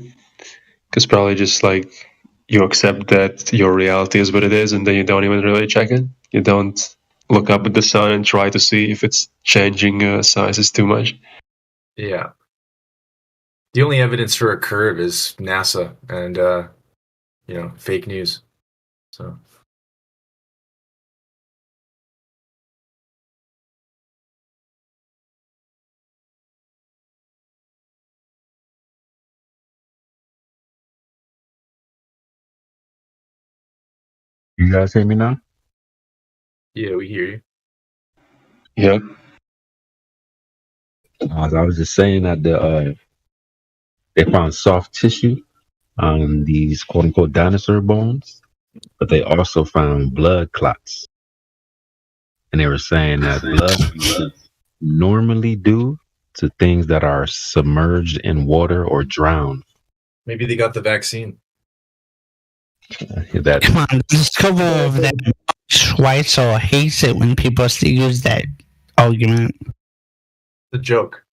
Because probably just like you accept that your reality is what it is, and then you don't even really check it. You don't look up at the sun and try to see if it's changing sizes too much. Yeah. The only evidence for a curve is NASA and fake news. So You guys hear me now? yeah, we hear you. Yeah. I was just saying that they found soft tissue on these quote unquote dinosaur bones, but they also found blood clots. And they were saying that blood clots normally due to things that are submerged in water or drowned. Maybe they got the vaccine. That Come on, the discovery of that Schweitzer hates it when people still use that argument. The joke.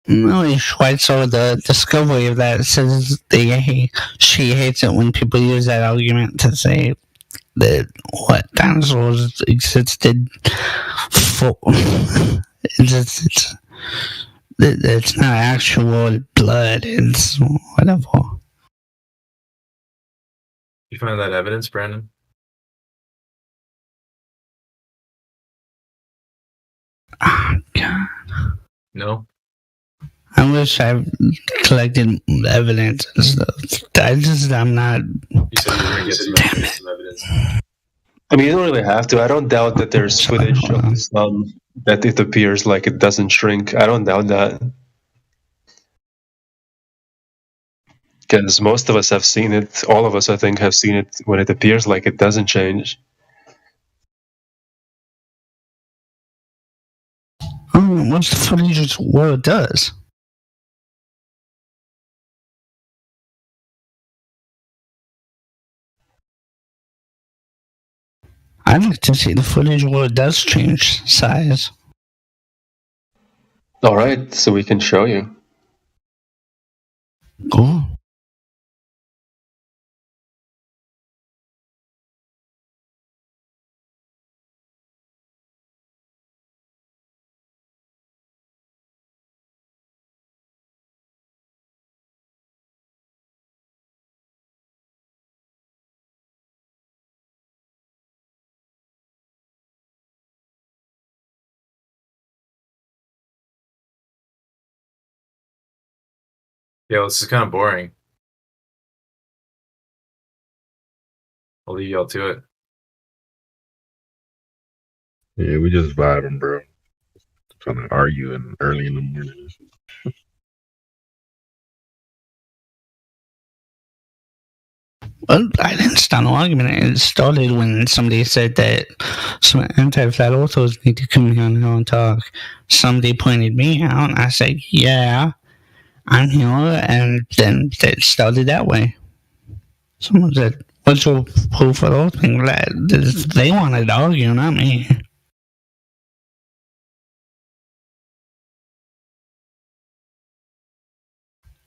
No, Schweitzer, the discovery of that says she hates it when people use that argument to say that what dinosaurs existed for. It's not actual blood. It's whatever. You find that evidence, Brandon? Oh, God. No? I wish I collected evidence and stuff. I'm not. You said you were going to get some evidence. I mean, you don't really have to. I don't doubt that there's footage of the sun that it appears like it doesn't shrink. I don't doubt that. Because most of us have seen it. All of us, I think, have seen it when it appears like it doesn't change. What's the footage where it does? I'd like to see the footage where it does change size. All right, so we can show you. Cool. Yeah, this is kind of boring. I'll leave y'all to it. Yeah, we just vibing, bro. Trying to argue early in the morning. Well, I didn't start an argument. It started when somebody said that some anti-flat authors need to come here and talk. Somebody pointed me out, and I said, yeah, I'm here, and then it started that way. Someone said, what's your proof for those things? They wanted to argue, not me.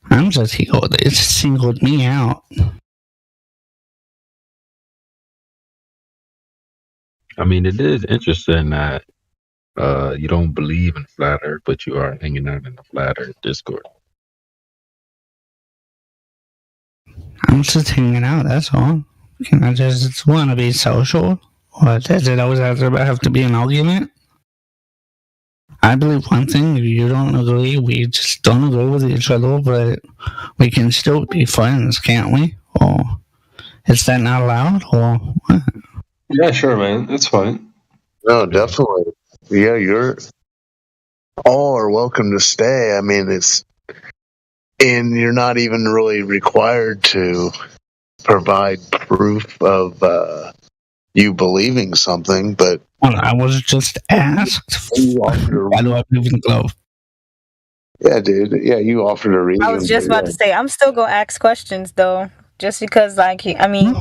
I'm just here. It singled me out. I mean, it is interesting that you don't believe in flat earth, but you are hanging out in the flat earth Discord. I'm just hanging out, that's all. Can I just want to be social? Or does it always have to be an argument? I believe one thing, if you don't agree, we just don't agree with each other, but we can still be friends, can't we? Or is that not allowed? Or what? Yeah, sure, man. That's fine. No, definitely. Yeah, you're all are welcome to stay. I mean, and you're not even really required to provide proof of you believing something, but Well, I was just asked. Why do I believe in love? yeah, dude. Yeah, you offered a reason. I was just about to say, I'm still gonna ask questions though. just because, like, I mean,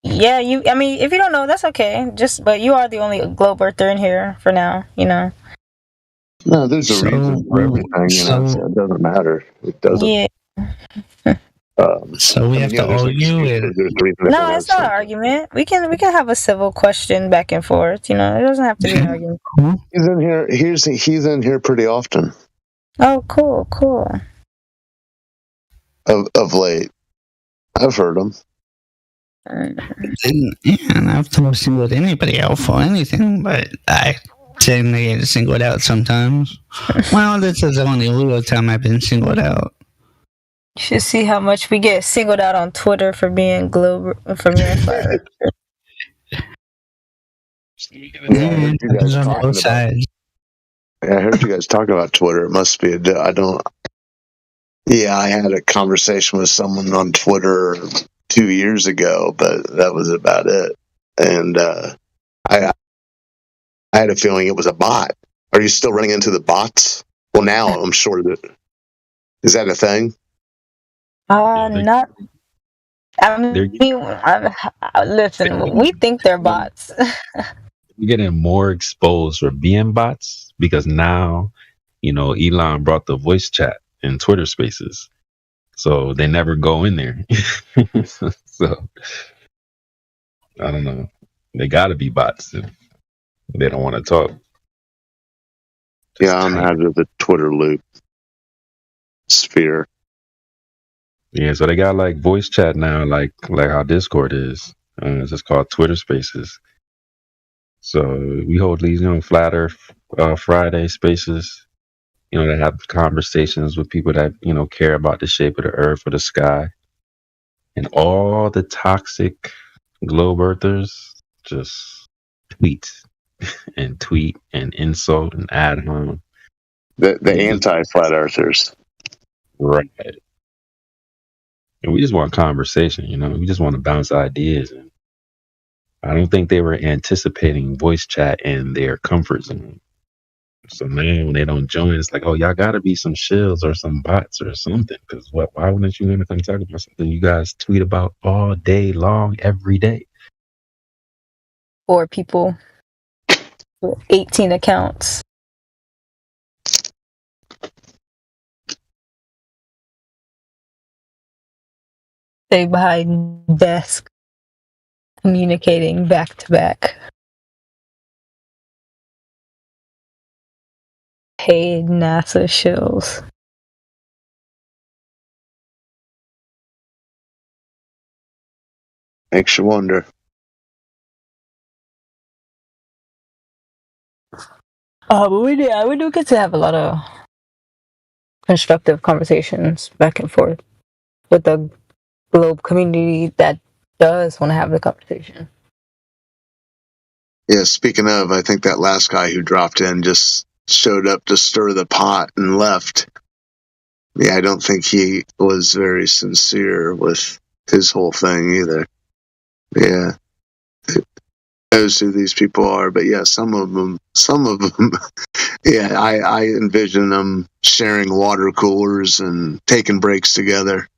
yeah, you. I mean, if you don't know, that's okay. But you are the only globe earther in here for now. You know. No, there's a reason for everything, so it doesn't matter. It doesn't. Yeah. So we have to argue it. No, it's not an argument. We can have a civil question back and forth. You know, it doesn't have to be an argument. He's in here. He's in here pretty often. Oh, cool. Of late, I've heard him. And I've told singled anybody out for anything, but I tend to get singled out sometimes. Well, this is the only real time I've been singled out. You should see how much we get singled out on Twitter for being flat earth. Yeah, I heard you guys talk about Twitter. It must be I had a conversation with someone on Twitter 2 years ago, but that was about it. And I had a feeling it was a bot. Are you still running into the bots? Well, now I'm sure that is that a thing? Not. I mean, listen. We think they're bots. You're getting more exposed for being bots because now, Elon brought the voice chat in Twitter Spaces, so they never go in there. So I don't know. They got to be bots if they don't want to talk. Yeah, I'm out of the Twitter loop sphere. Yeah, so they got like voice chat now, like how Discord is. It's just called Twitter Spaces. So we hold these, Flat Earth Friday spaces. That have conversations with people that care about the shape of the Earth or the sky, and all the toxic globe earthers just tweet and insult and ad hom. The anti-flat earthers, right? And we just want conversation, we just want to bounce ideas. And I don't think they were anticipating voice chat in their comfort zone. So now when they don't join, it's like, oh, y'all got to be some shills or some bots or something. Because why wouldn't you want to come talk about something you guys tweet about all day long, every day? Or people with 18 accounts. Stay behind desk, communicating back to back. Paid NASA shills. Makes you wonder. But we do get to have a lot of constructive conversations back and forth with the globe community that does want to have the conversation. Yeah, speaking of, I think that last guy who dropped in just showed up to stir the pot and left. Yeah, I don't think he was very sincere with his whole thing either. Yeah. Knows who these people are, but yeah, some of them, yeah, I envision them sharing water coolers and taking breaks together.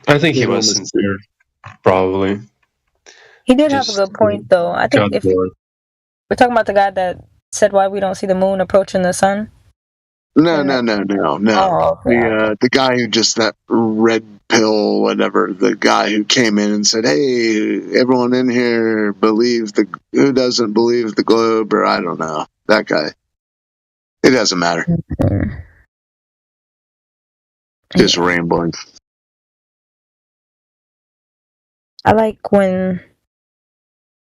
I think he was sincere, probably. He did have a good point, though. I think if we're talking about the guy that said why we don't see the moon approaching the sun. No. Oh, okay. The guy who just that red pill, whatever. The guy who came in and said, "Hey, everyone in here who doesn't believe the globe?" Or I don't know. That guy. It doesn't matter. Just rambling. I like when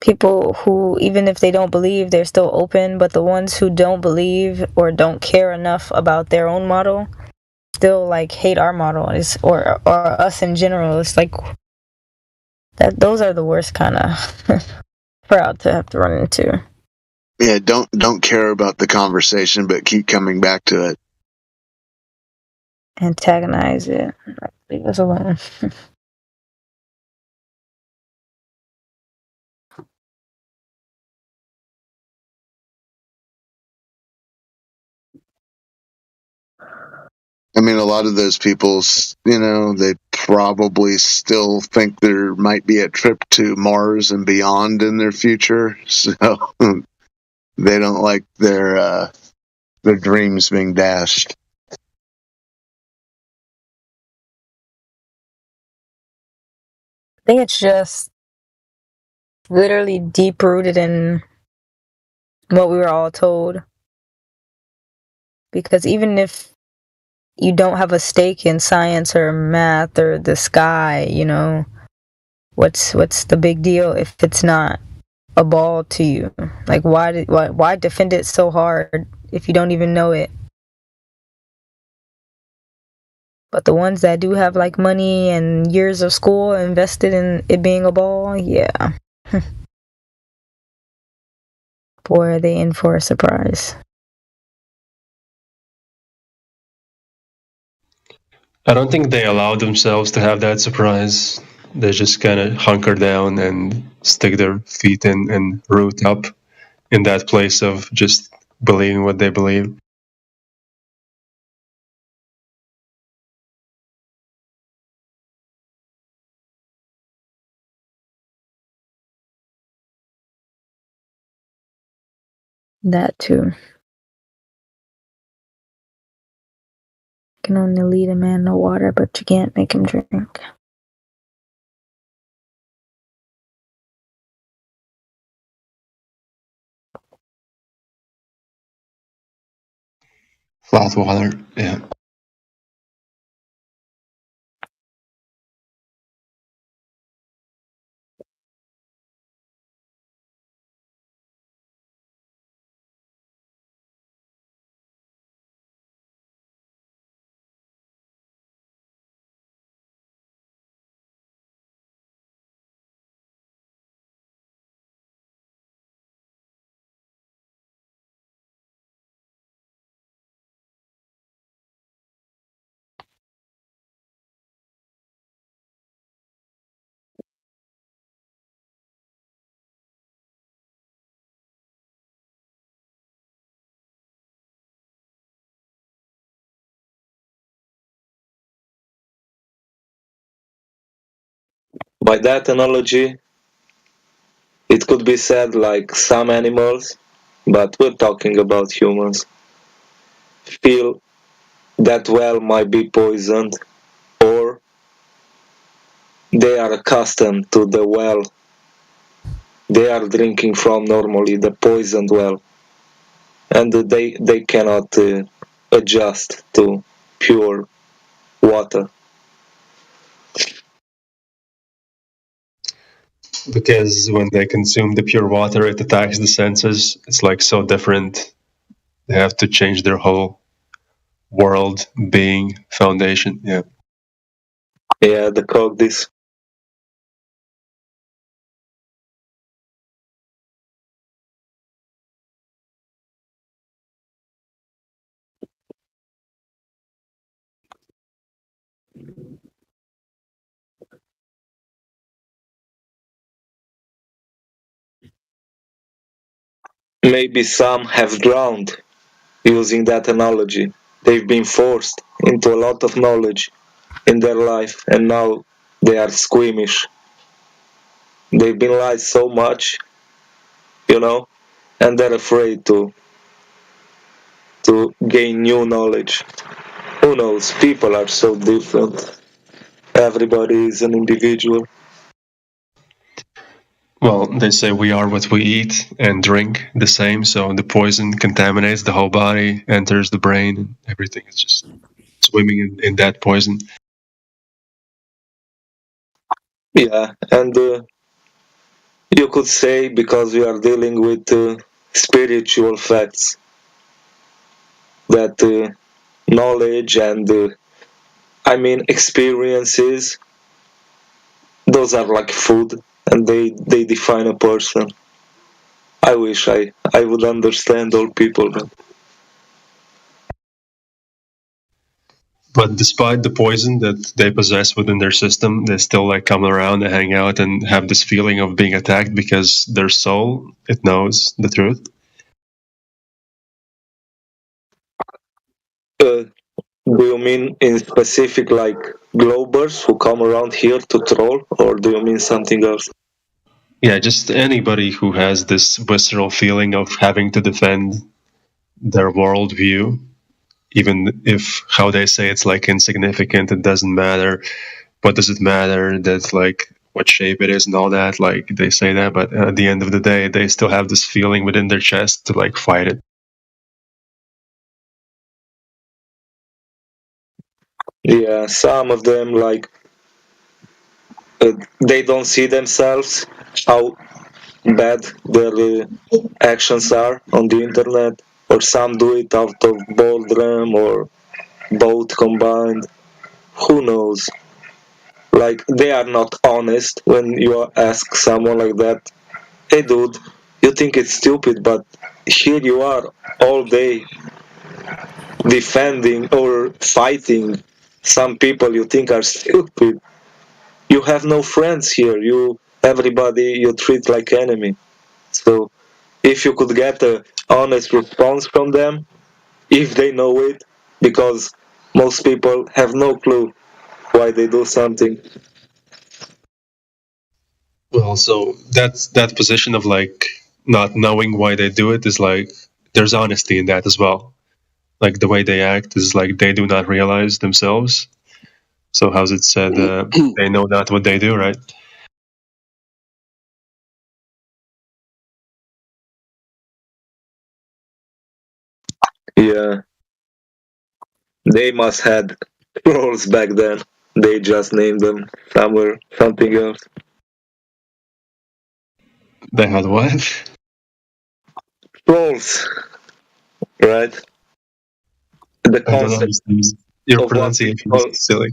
people who, even if they don't believe, they're still open, but the ones who don't believe or don't care enough about their own model still like hate our model or us in general. It's like that those are the worst kind of crowd to have to run into. Yeah, don't care about the conversation but keep coming back to it. Antagonize it. Leave us alone. I mean, a lot of those people, they probably still think there might be a trip to Mars and beyond in their future. So they don't like their dreams being dashed. I think it's just literally deep rooted in what we were all told. Because even if you don't have a stake in science or math or the sky, what's the big deal if it's not a ball to you? Like, why defend it so hard if you don't even know it? But the ones that do have like money and years of school invested in it being a ball, yeah. Boy, are they in for a surprise. I don't think they allow themselves to have that surprise. They just kind of hunker down and stick their feet in and root up in that place of just believing what they believe. That too. You can only lead a man to water, but you can't make him drink. Flat water, yeah. By that analogy, it could be said like some animals, but we're talking about humans, feel that well might be poisoned, or they are accustomed to the well they are drinking from normally, the poisoned well, and they cannot adjust to pure water. Because when they consume the pure water, it attacks the senses. It's like so different. They have to change their whole world being foundation. Yeah. Yeah, the cogdis. Maybe some have drowned using that analogy. They've been forced into a lot of knowledge in their life and now they are squeamish. They've been lied so much, and they're afraid to gain new knowledge. Who knows? People are so different. Everybody is an individual. Well, they say we are what we eat and drink the same, so the poison contaminates the whole body, enters the brain, and everything is just swimming in that poison. Yeah, and you could say because we are dealing with spiritual facts that knowledge and experiences, those are like food and they define a person. I wish I would understand all people, But despite the poison that they possess within their system, they still like come around and hang out and have this feeling of being attacked because their soul, it knows the truth. Do you mean in specific like Globers who come around here to troll, or do you mean something else? Yeah, just anybody who has this visceral feeling of having to defend their worldview, even if how they say it's like insignificant, it doesn't matter. What does it matter? That's like what shape it is and all that. Like they say that, but at the end of the day, they still have this feeling within their chest to like fight it. Yeah, some of them like they don't see themselves how bad their actions are on the internet, or some do it out of boredom or both combined. Who knows? Like they are not honest when you ask someone like that, hey dude, you think it's stupid, but here you are all day defending or fighting some people you think are stupid. You have no friends here. Everybody you treat like enemy. So if you could get a honest response from them, if they know it, because most people have no clue why they do something. Well, so that position of like not knowing why they do it is like there's honesty in that as well. Like the way they act is like they do not realize themselves. So how's it said? They know not what they do, right? Yeah. They must had roles back then. They just named them something else. They had what? Roles, right? The I don't concept. understand. Your pronunciation is silly.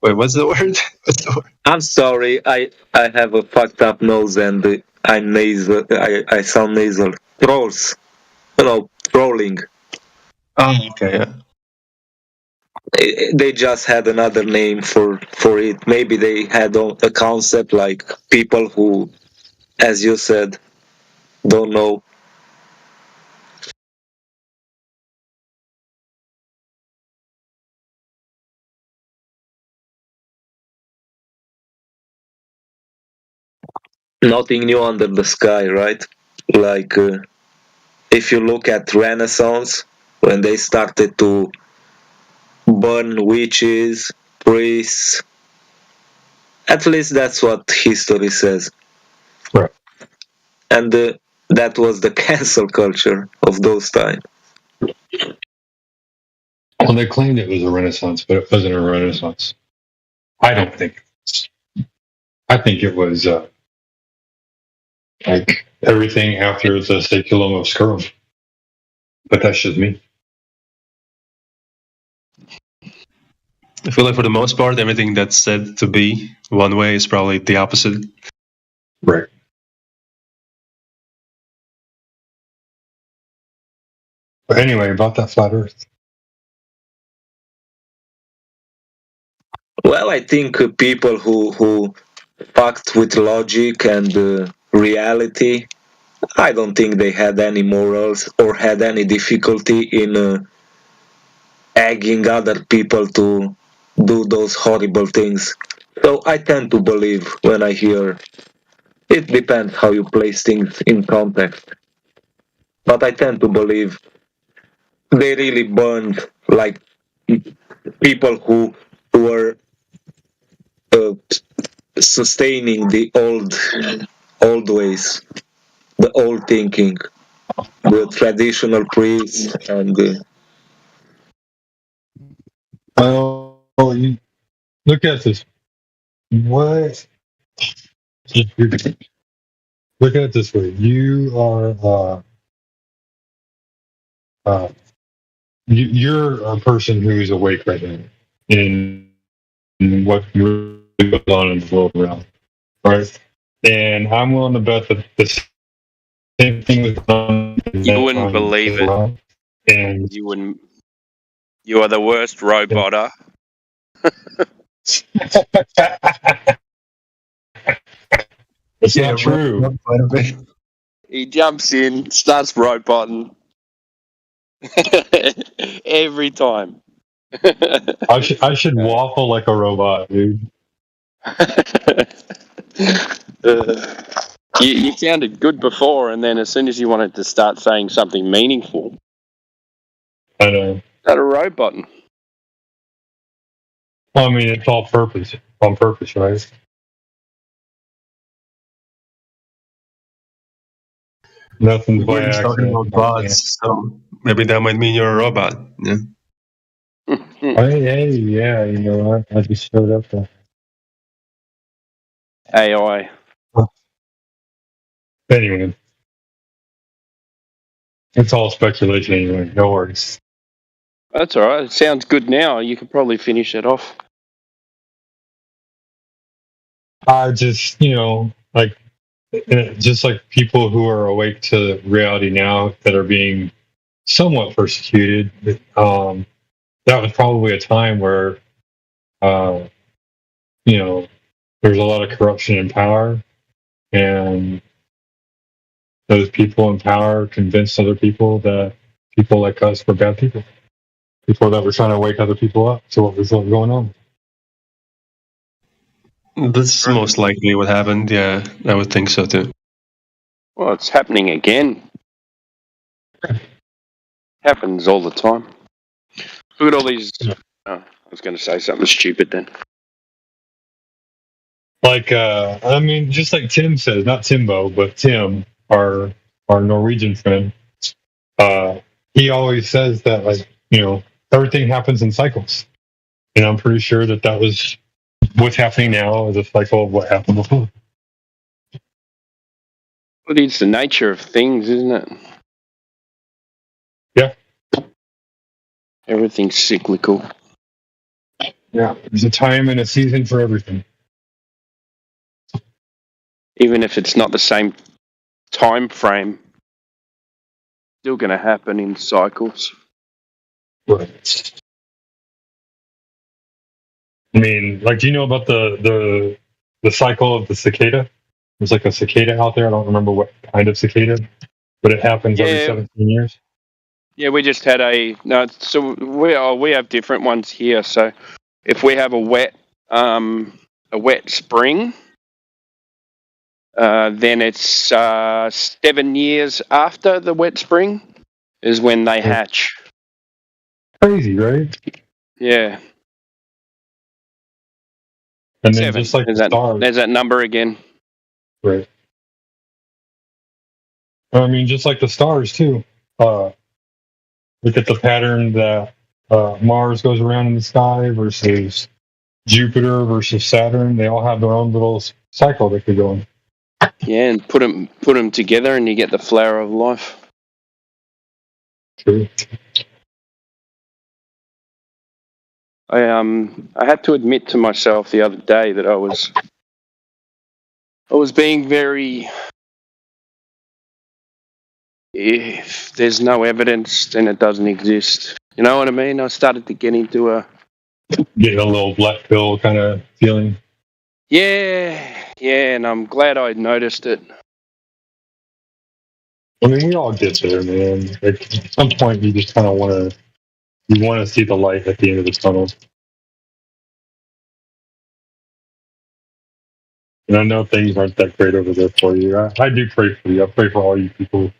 Wait, what's the word? What's the word? I'm sorry, I have a fucked up nose and I'm nasal. I sound nasal. Trolls. Trolling. Oh, okay, yeah. They just had another name for it. Maybe they had a concept like people who, as you said, don't know. Nothing new under the sky, right? Like if you look at Renaissance, when they started to burn witches, priests, at least that's what history says. Right. And that was the cancel culture of those times. Well, they claimed it was a renaissance, but it wasn't a renaissance. I don't think it was. I think it was like everything after the Saculum Obscurum. But that's just me. I feel like for the most part, everything that's said to be one way is probably the opposite. Right. But anyway, about that flat Earth. Well, I think people who fucked with logic and reality, I don't think they had any morals or had any difficulty in egging other people to do those horrible things. So I tend to believe when I hear, it depends how you place things in context. But I tend to believe they really burned like people who were sustaining the old ways, the old thinking, the traditional priests and Oh, you look at this. What? Look at it this way. You are you're a person who's awake right now in what really goes on in the world around, right? And I'm willing to bet that the same thing is on. You wouldn't believe it. And you wouldn't. You are the worst roboter. It's not true. He jumps in, starts roboting every time. I should waffle like a robot, dude. You sounded good before, and then as soon as you wanted to start saying something meaningful, I know. that a robot. Well, I mean, it's all purpose, on purpose, right? Nothing by We're just talking accident. about bots, so maybe that might mean you're a robot. Yeah. Hey, yeah, you know what? I just showed up there. AI. Anyway, it's all speculation anyway. No worries. That's all right. It sounds good now. You could probably finish it off. I just, just like people who are awake to reality now that are being somewhat persecuted. That was probably a time where, there's a lot of corruption in power, and those people in power convinced other people that people like us were bad people. People that were trying to wake other people up to what was going on. That's most likely what happened. Yeah, I would think so too. Well, it's happening again. Happens all the time. Look at all these. Oh, I was going to say something stupid then. Like, just like Tim says, not Timbo, but Tim, our Norwegian friend, he always says that, everything happens in cycles. And I'm pretty sure that was what's happening now is a cycle of what happened before. Well, it's the nature of things, isn't it? Yeah. Everything's cyclical. Yeah, there's a time and a season for everything. Even if it's not the same time frame, still going to happen in cycles. Right. I mean, do you know about the cycle of the cicada? There's like a cicada out there. I don't remember what kind of cicada, but it happens every 17 years. Yeah, we just had so we have different ones here. So if we have a wet spring, then it's 7 years after the wet spring is when they hatch. Crazy, right? Yeah. And then just like there's that number again. Right. I mean, just like the stars too. Look at the pattern that Mars goes around in the sky versus Jupiter versus Saturn. They all have their own little cycle they could go in. Yeah, and put them together, and you get the flower of life. True. I had to admit to myself the other day that I was being very. If there's no evidence, then it doesn't exist. You know what I mean? I started to get into getting a little black pill kind of feeling. Yeah, and I'm glad I noticed it. I mean, we all get there, man. At some point, you just kind of want to see the light at the end of the tunnel. And I know things aren't that great over there for you. I do pray for you. I pray for all you people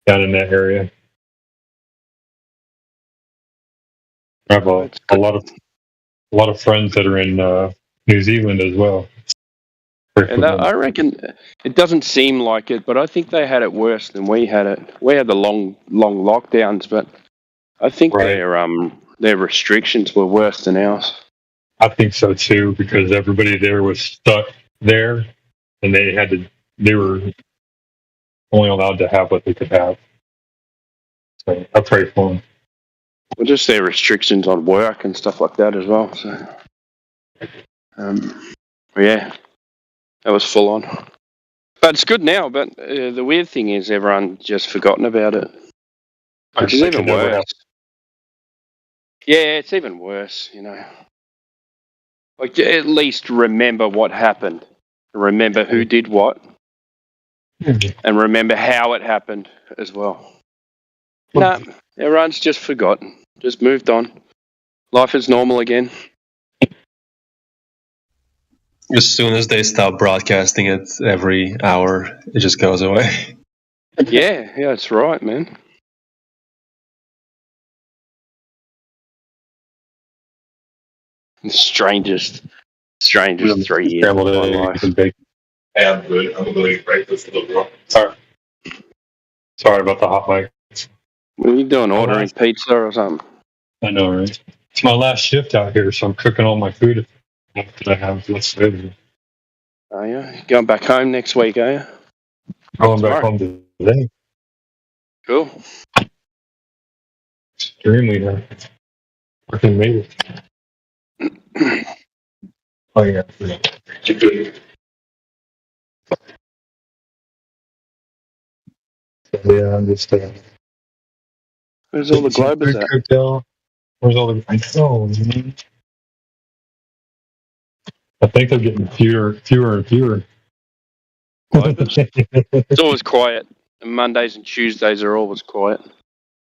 down in that area. I have a lot of friends that are in New Zealand as well. And I reckon it doesn't seem like it, but I think they had it worse than we had it. We had the long lockdowns, but I think their restrictions were worse than ours. I think so too, because everybody there was stuck there, and they were only allowed to have what they could have. So I pray for them. Well, just their restrictions on work and stuff like that as well. So, yeah, that was full on. But it's good now. But the weird thing is, everyone's just forgotten about it, which is even worse. Yeah, it's even worse. Like, at least remember what happened, remember who did what, and remember how it happened as well. No, everyone's just forgotten, just moved on. Life is normal again. As soon as they stop broadcasting it every hour, it just goes away. Yeah, that's right, man. The strangest 3 years of my life. Hey, I'm good. I'm going to eat breakfast a little bit. Sorry about the hot mic. What are you doing? Ordering pizza or something? I know, right? It's my last shift out here, so I'm cooking all my food that I have left over. Are you? Going back home next week, are you? Going back home today. Cool. Extremely nice. Fucking made it. Oh, yeah. Yeah, I'm just. Where's all the Globers at? Where's all the? I know, man. I think they're getting fewer and fewer. It's always quiet. And Mondays and Tuesdays are always quiet.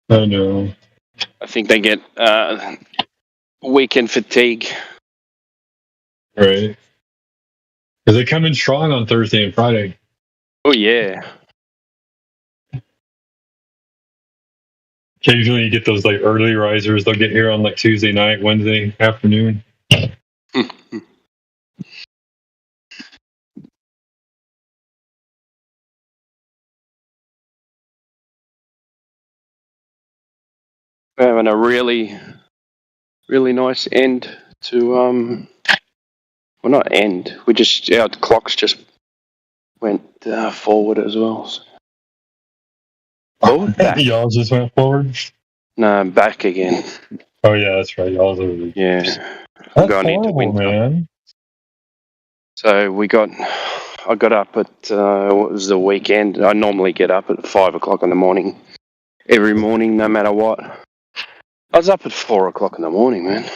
I know. I think they get weekend fatigue. Right. Because they come in strong on Thursday and Friday. Oh, yeah. Occasionally you get those like early risers. They'll get here on like Tuesday night, Wednesday afternoon. We're having a really, really nice end to well, not end. We just our clocks just went forward as well. So. Oh, back. Y'all just went forward. No, back again. Oh yeah, that's right. Y'all are. Yeah, That's going into horrible, winter. man. So I got up at it was the weekend. I normally get up at 5 o'clock in the morning, every morning, no matter what. I was up at 4 o'clock in the morning, man.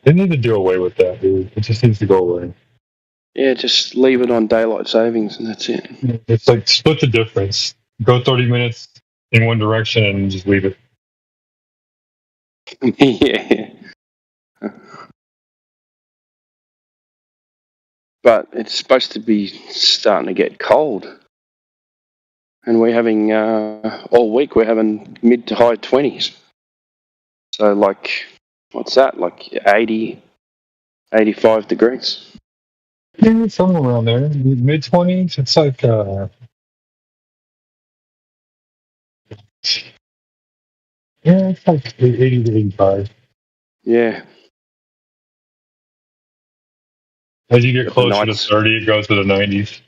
They need to do away with that, dude. It just needs to go away. Yeah, just leave it on daylight savings and that's it. It's like split the difference. Go 30 minutes in one direction and just leave it. Yeah. But it's supposed to be starting to get cold. And we're having, all week, we're having mid to high 20s. So, like, what's that? Like 80, 85 degrees. Yeah, somewhere around there. Mid 20s. It's like, yeah, it's like 80 to 85. Yeah. As you get closer to nights. 30, it goes to the 90s.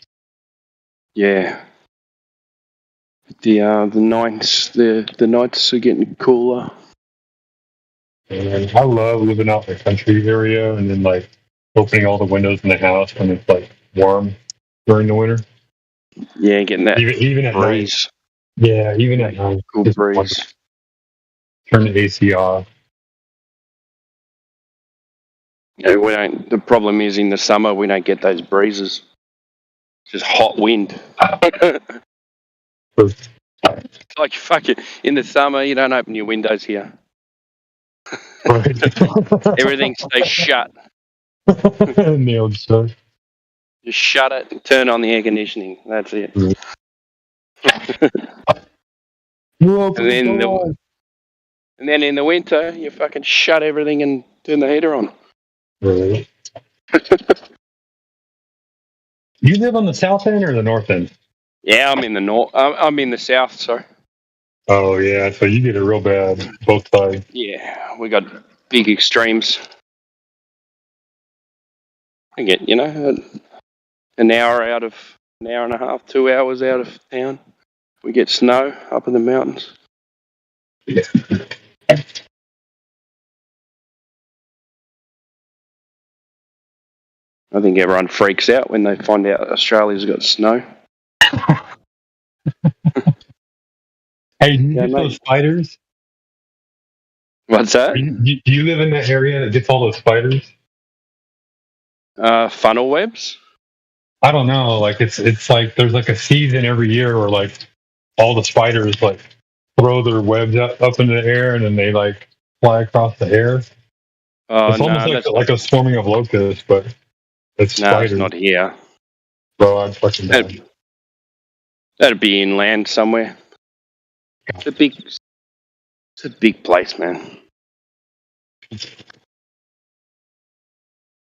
Yeah. The nights are getting cooler. And I love living out in the country area and then like opening all the windows in the house when it's like warm during the winter. Yeah, getting that even at breeze. night. Yeah, even at night. Cool It's breeze. wonderful. Turn the AC off. Yeah, we don't. The problem is in the summer we don't get those breezes. Just hot wind. Like fuck it. In the summer you don't open your windows here. Everything stays shut. Nailed shut. Just shut it and turn on the air conditioning. That's it. And then in the winter you fucking shut everything and turn the heater on. Really? You live on the south end or the north end? Yeah, I'm in the north. I'm in the south. Sorry. Oh yeah, so you get it real bad both sides. Yeah, we got big extremes. I get an hour and a half, 2 hours out of town. We get snow up in the mountains. Yeah. I think everyone freaks out when they find out Australia's got snow. Hey, do you get those spiders? What's that? Do you live in that area that gets all those spiders? Funnel webs? I don't know. Like it's like there's like a season every year where like all the spiders like throw their webs up into the air and then they like fly across the air. Oh, It's almost no, like a swarming of locusts, but it's no, spiders. it's not here. Bro, I'm fucking done. That'd be inland somewhere. It's a big place, man.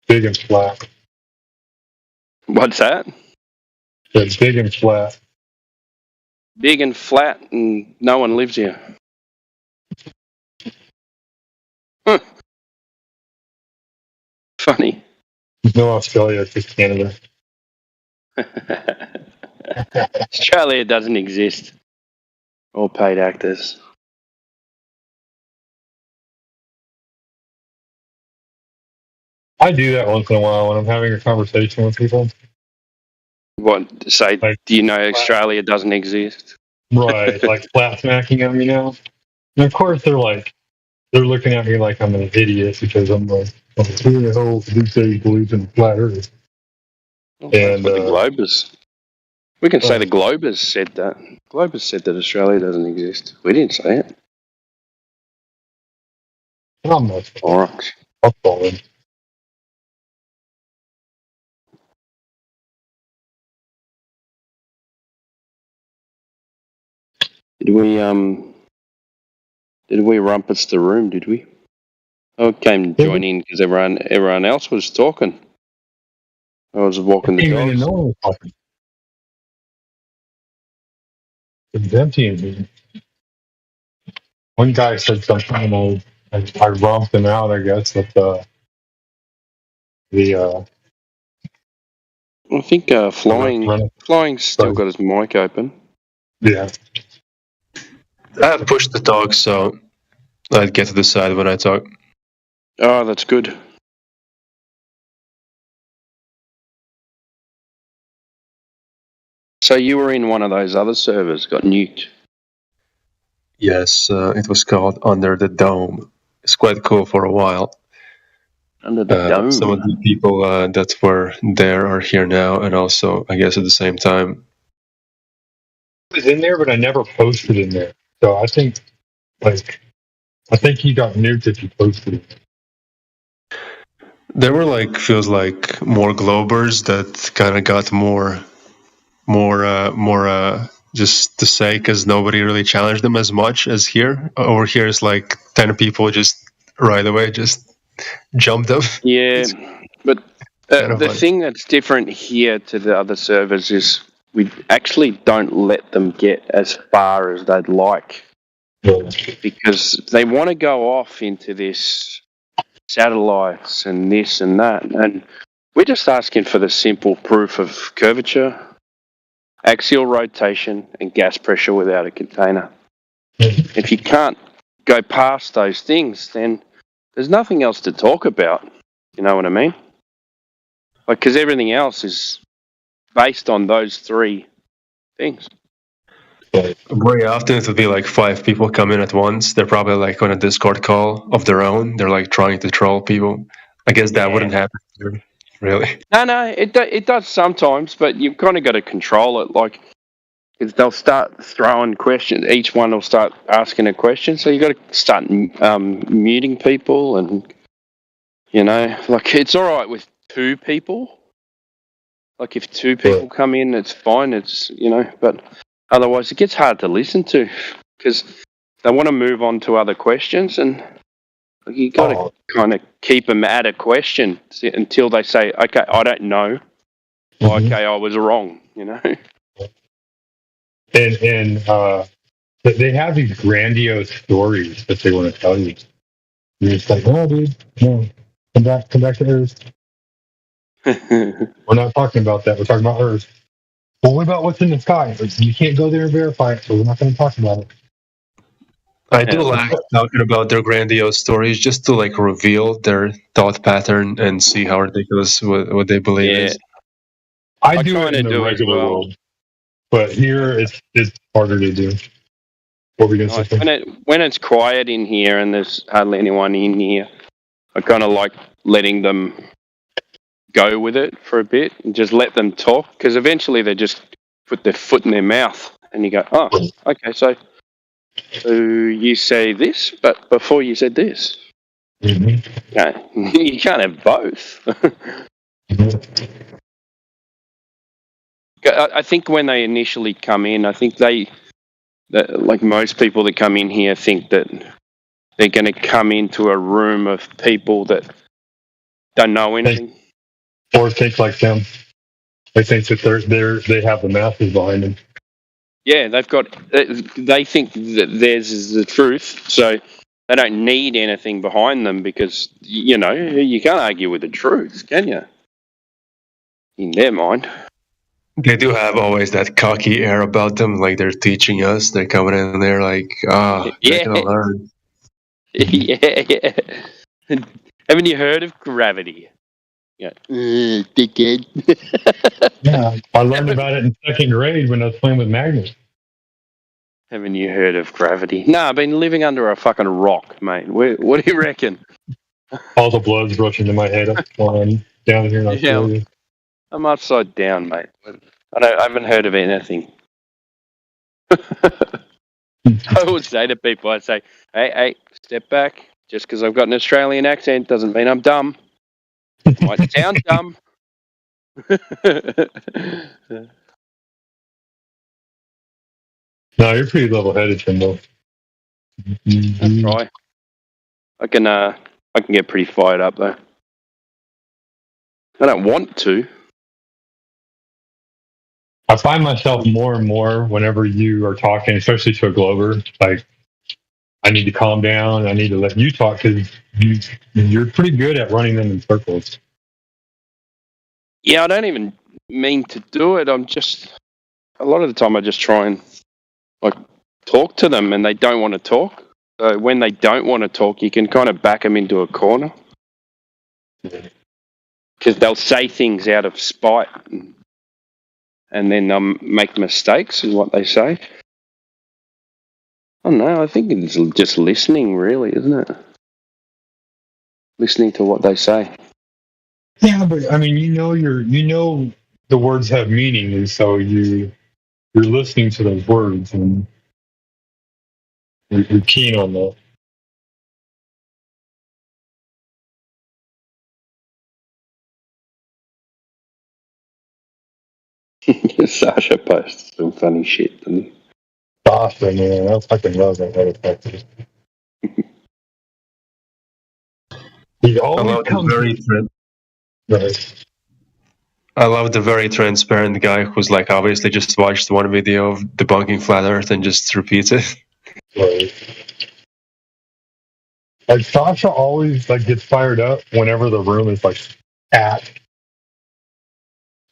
Big and flat. What's that? It's big and flat. Big and flat, and no one lives here. Huh. Funny. No Australia, it's just Canada. Australia doesn't exist. All paid actors. I do that once in a while when I'm having a conversation with people. What, say, do you know Australia doesn't exist? Right, like flat smacking them, you know? And of course they're looking at me like I'm an idiot because I'm like, who the hell do say he believes in flat earth? And the Globers. We can say the Globers said that. Globers said that Australia doesn't exist. We didn't say it. I'm not. All right. I'll fall in. Did we rumpus the room, did we? I came and joined in because everyone else was talking. I was walking the Even dogs. no one was talking. It's empty in here. One guy said something and I romped him out, I guess, with the I think Flying's still got his mic open. Yeah. I have pushed the dog, so I'd get to the side when I talk. Oh, that's good. So you were in one of those other servers, got nuked. Yes, it was called Under the Dome. It's quite cool for a while. Under the Dome? Some of the people that were there are here now, and also, I guess at the same time. I was in there, but I never posted in there. So I think he got nuked if he posted it. There were feels like more Globers that kind of got more just to say, because nobody really challenged them as much as here. Over here is 10 people just right away just jumped them. Yeah, but the thing that's different here to the other servers is we actually don't let them get as far as they'd like, because they want to go off into this satellites and this and that, and we're just asking for the simple proof of curvature, axial rotation, and gas pressure without a container. If you can't go past those things, then there's nothing else to talk about. You know what I mean? Because everything else is based on those three things. Very often it would be 5 people come in at once. They're probably on a Discord call of their own. They're trying to troll people. I guess that wouldn't happen here, really. No, it does sometimes, but you've kind of got to control it. Because they'll start throwing questions. Each one will start asking a question. So you've got to start muting people, and it's all right with 2 people. If 2 people come in, it's fine. It's but otherwise it gets hard to listen to because they want to move on to other questions, and you got to kind of keep them at a question until they say, "Okay, I don't know." Okay, I was wrong. And they have these grandiose stories that they want to tell you. You're just like, oh, dude, no, come back to Earth. We're not talking about that. We're talking about Earth. Well, what about what's in the sky? You can't go there and verify it, so we're not going to talk about it. I do like talking about their grandiose stories just to reveal their thought pattern and see how ridiculous what they believe is. I do it in the regular world. But here, it's harder to do. What were we going to say? When it's quiet in here and there's hardly anyone in here, I kind of like letting them go with it for a bit and just let them talk, because eventually they just put their foot in their mouth And you go, oh, okay, so you say this, but before you said this. You can't have both. I think when they initially come in, I think like most people that come in here, think that they're going to come into a room of people that don't know anything. Or think like them. They think that they have the masses behind them. Yeah, they think that theirs is the truth, so they don't need anything behind them because, you can't argue with the truth, can you? In their mind. They do have always that cocky air about them, like they're teaching us. They're coming in and they're like, they're gonna learn. Yeah. Haven't you heard of gravity? Yeah. Dickhead. Yeah, I learned about it in second grade when I was playing with Magnus. Haven't you heard of gravity? No, I've been living under a fucking rock, mate. What do you reckon? All the blood's rushing to my head while I'm down here in Australia. Yeah, I'm upside down, mate. I haven't heard of anything. I would say to people, I'd say, hey, step back. Just because I've got an Australian accent doesn't mean I'm dumb. I might sound dumb. No, you're pretty level-headed, Timbo. That's right. I can get pretty fired up though. I don't want to. I find myself more and more whenever you are talking, especially to a Glober, like, I need to calm down. I need to let you talk because you're pretty good at running them in circles. Yeah, I don't even mean to do it. A lot of the time I just try and talk to them and they don't want to talk. So when they don't want to talk, you can kind of back them into a corner. Because they'll say things out of spite and then they'll make mistakes in what they say. I don't know. I think it's just listening, really, isn't it? Listening to what they say. Yeah, but I mean, you know the words have meaning, and so you're listening to those words, and you're keen on that. Sasha posts some funny shit, doesn't he? Sasha, man, I fucking love that motherfucker. He always comes. I love the very transparent guy who's like obviously just watched one video of debunking flat Earth and just repeats it. Right. Like Sasha always gets fired up whenever the room is at,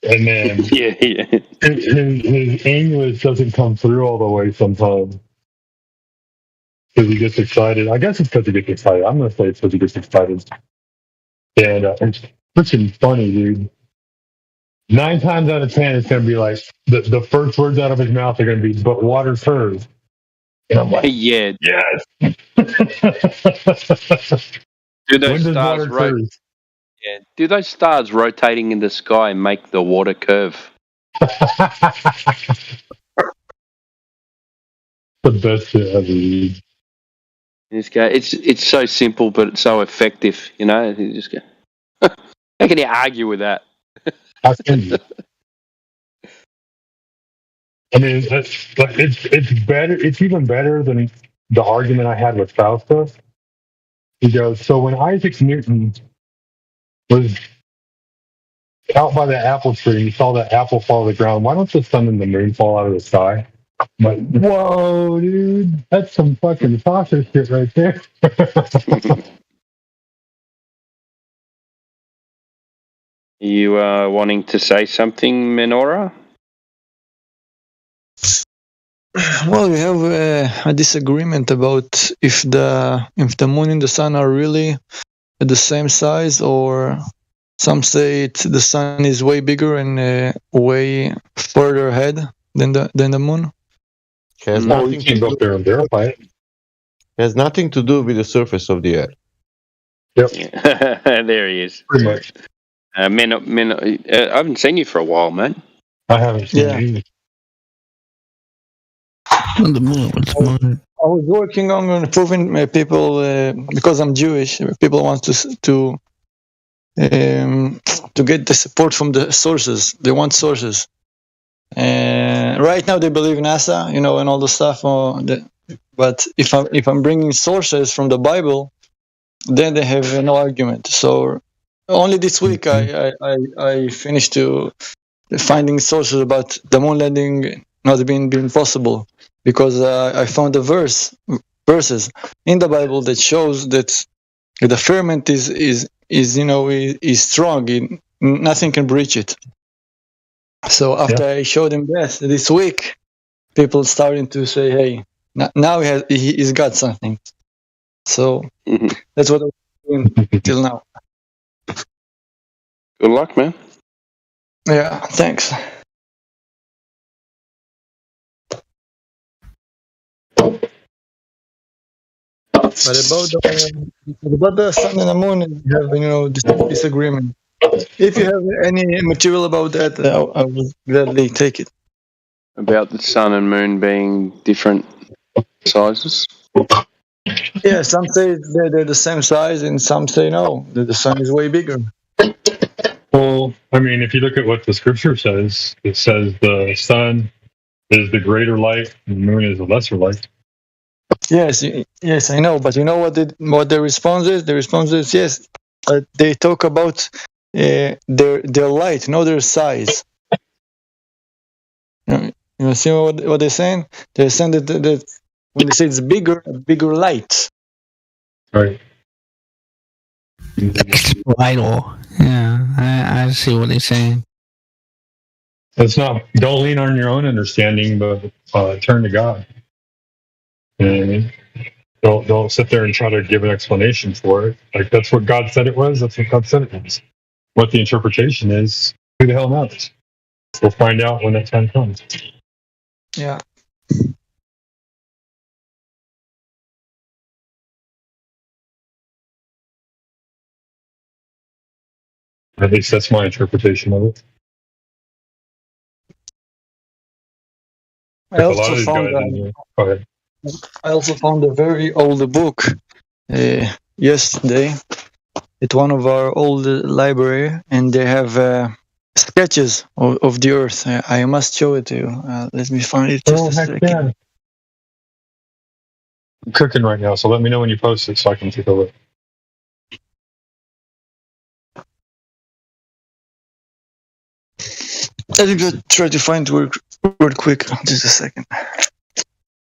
and then his English doesn't come through all the way sometimes because he gets excited. I guess it's because he gets excited. I'm gonna say it's because he gets excited, and it's freaking funny, dude. 9 times out of 10, it's going to be like the first words out of his mouth are going to be, but water curves. And I'm like, yeah. Yes. Do those stars rotating in the sky make the water curve? The best shit ever, dude. It's so simple, but it's so effective, You just go, how can you argue with that? How can you? I mean, it's better. It's even better than the argument I had with Fausto. He goes, so when Isaac Newton was out by the apple tree and he saw that apple fall to the ground, why don't the sun and the moon fall out of the sky? I'm like, whoa, dude, that's some fucking Sasha shit right there. You wanting to say something, Menora? Well, we have a disagreement about if the moon and the sun are really at the same size, or some say the sun is way bigger and way further ahead than the moon. Has nothing to go there and verify it. Has nothing to do with the surface of the Earth. Yep. There he is. Pretty much. I haven't seen you for a while, man. I haven't seen you either. The moon. What's the moon? I was working on proving people because I'm Jewish. People want to get the support from the sources. They want sources. Right now they believe NASA, and all the stuff. But if I'm bringing sources from the Bible, then they have no argument. So only this week I finished to finding sources about the moon landing not being possible, because I found the verses in the Bible that shows that the firmament is strong. Nothing can breach it. So after I showed him this week, people starting to say, "Hey, now he's got something." So that's what I'm doing till now. Good luck, man. Yeah, thanks. But about the sun and the moon, we have disagreement. If you have any material about that, I will gladly take it. About the sun and moon being different sizes? Yeah, some say they're the same size, and some say no, that the sun is way bigger. Well, I mean, if you look at what the scripture says, it says the sun is the greater light and the moon is the lesser light. Yes, I know, but you know what the response is? The response is yes. They talk about their light, not their size. You see what they're saying? They're saying that when they say it's bigger light. Right. It's vital. Yeah, I see what he's saying. It's not. Don't lean on your own understanding, but turn to God. And don't sit there and try to give an explanation for it. Like that's what God said it was. That's what God said it was. What the interpretation is, who the hell knows? We'll find out when that time comes. Yeah. At least that's my interpretation of it. I also found a very old book yesterday at one of our old library, and they have sketches of the Earth. I must show it to you. Let me find it just a second. Yeah. I'm cooking right now, so let me know when you post it so I can take a look. Let me just try to find it real quick. Just a second.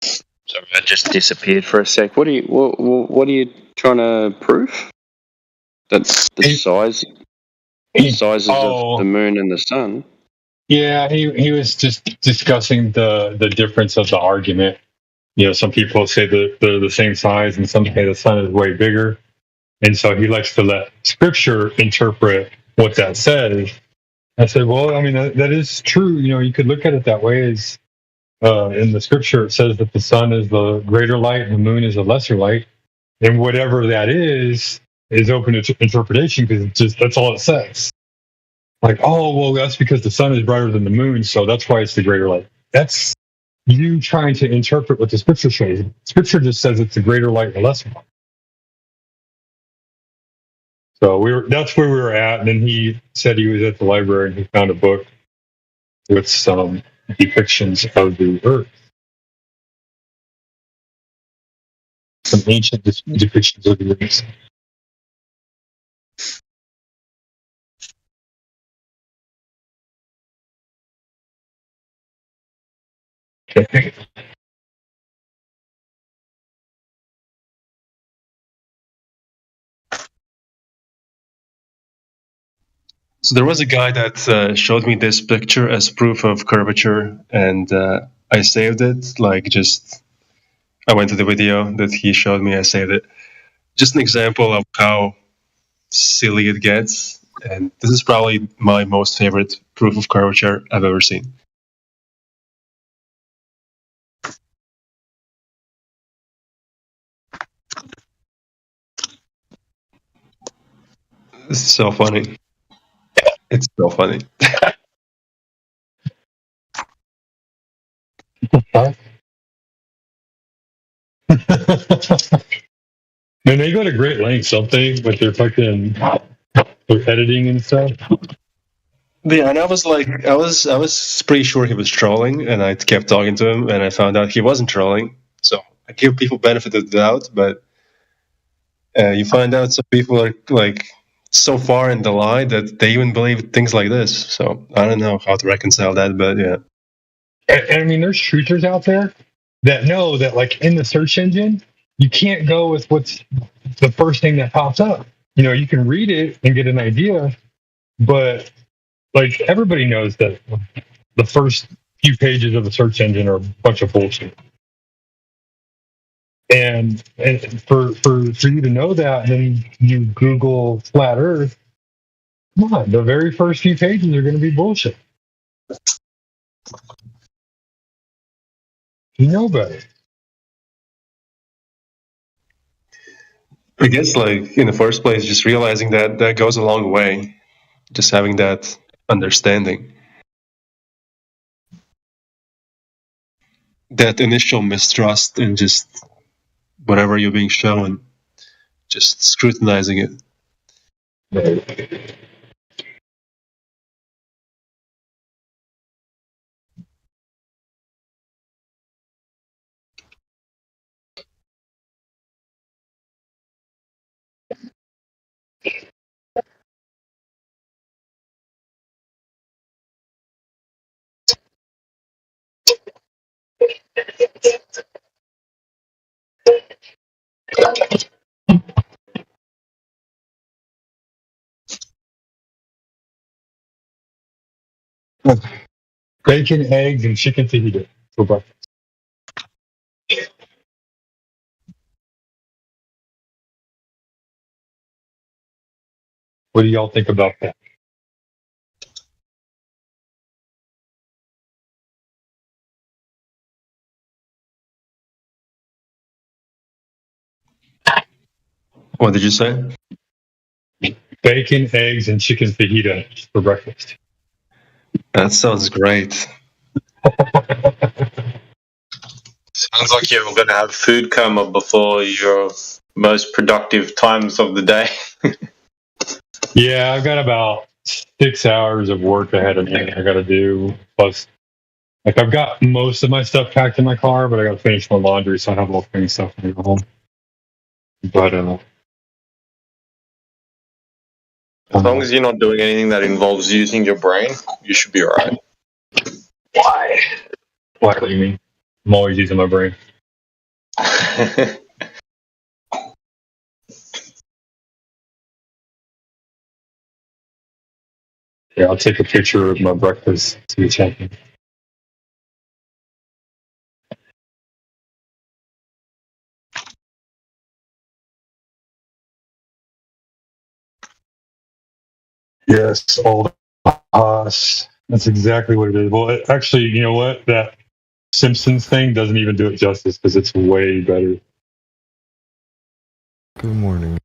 Sorry, I just disappeared for a sec. What are you trying to prove? That the sizes of the moon and the sun. Yeah, he was just discussing the difference of the argument. Some people say that they're the same size, and some say the sun is way bigger. And so he likes to let Scripture interpret what that says. I said, well, I mean, that is true. You could look at it that way. As in the Scripture, it says that the sun is the greater light and the moon is the lesser light. And whatever that is open to interpretation, because that's all it says. Like, oh, well, that's because the sun is brighter than the moon, so that's why it's the greater light. That's you trying to interpret what the Scripture says. Scripture just says it's the greater light and the lesser light. So that's where we were at. And then he said he was at the library and he found a book with some depictions of the Earth. Some ancient depictions of the Earth. Okay. So there was a guy that showed me this picture as proof of curvature, and I saved it. I went to the video that he showed me. I saved it. Just an example of how silly it gets. And this is probably my most favorite proof of curvature I've ever seen. It's so funny. It's so funny. Man, they go to great lengths, don't they? With their fucking their editing and stuff. Yeah, and I was like, I was pretty sure he was trolling, and I kept talking to him, and I found out he wasn't trolling. So I give people benefit of the doubt, but you find out some people are like so far in the lie that they even believe things like this. So I don't know how to reconcile that, but yeah. And I mean, there's truthers out there that know that, like, in the search engine, you can't go with what's the first thing that pops up. You know, you can read it and get an idea, but like everybody knows that the first few pages of the search engine are a bunch of bullshit. And for you to know that, and then you Google flat Earth, come on, the very first few pages are going to be bullshit. You know better. I guess, like, in the first place, just realizing that goes a long way. Just having that understanding. That initial mistrust and just whatever you're being shown, just scrutinizing it. Bacon, eggs, and chicken fajita for breakfast. What do y'all think about that? What did you say? Bacon, eggs, and chicken fajita for breakfast. That sounds great. Sounds like you're going to have food coma before your most productive times of the day. Yeah, I've got about 6 hours of work ahead of me. I got to do. Plus, like, I've got most of my stuff packed in my car, but I got to finish my laundry, so I have all clean stuff when I go home. But as long as you're not doing anything that involves using your brain, you should be alright. Why? What do you mean? I'm always using my brain. Yeah, I'll take a picture of my breakfast to be checking. Yes, all the that's exactly what it is. Well, actually, you know what? That Simpsons thing doesn't even do it justice because it's way better. Good morning.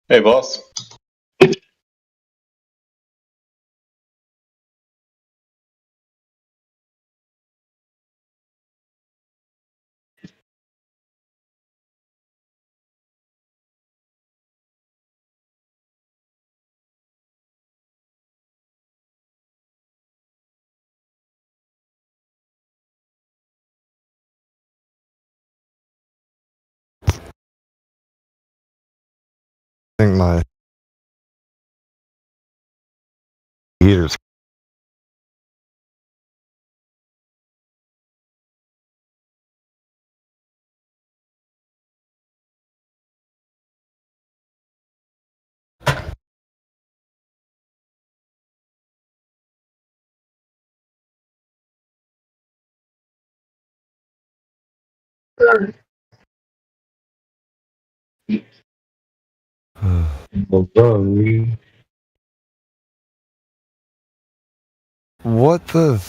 Hey, boss. I think my heater's what the?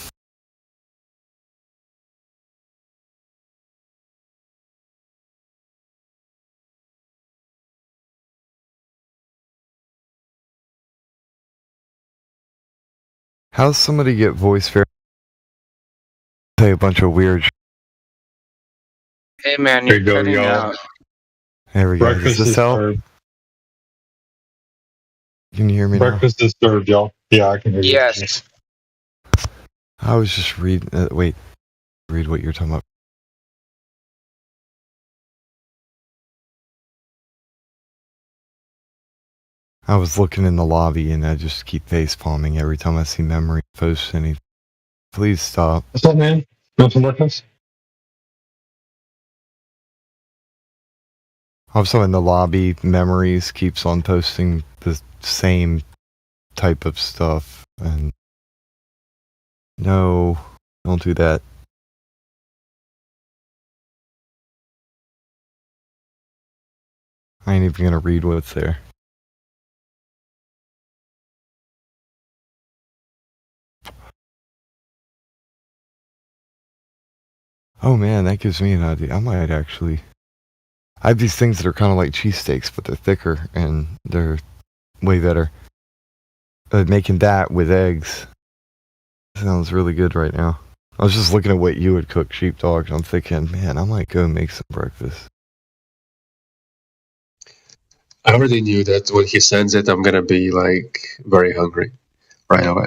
How's somebody get voice ver? say a bunch of weird. Hey man, There you're you go, cutting y'all. out. There we go. Does Breakfast this is help? served. Can you hear me now? Breakfast is served, y'all. Yeah, I can hear you. Yes. I was just reading. Wait, read what you're talking about. I was looking in the lobby and I just keep face palming every time I see memory post anything. Please stop. What's up, man? You want some breakfast? Also in the lobby, memories keeps on posting the same type of stuff. And no, don't do that. I ain't even gonna read what's there. Oh man, that gives me an idea. I might actually. I have these things that are kind of like cheesesteaks, but they're thicker and they're way better. Making that with eggs sounds really good right now. I was just looking at what you would cook, sheepdog, and I'm thinking, man, I might go make some breakfast. I already knew that when he sends it, I'm gonna be like very hungry right away.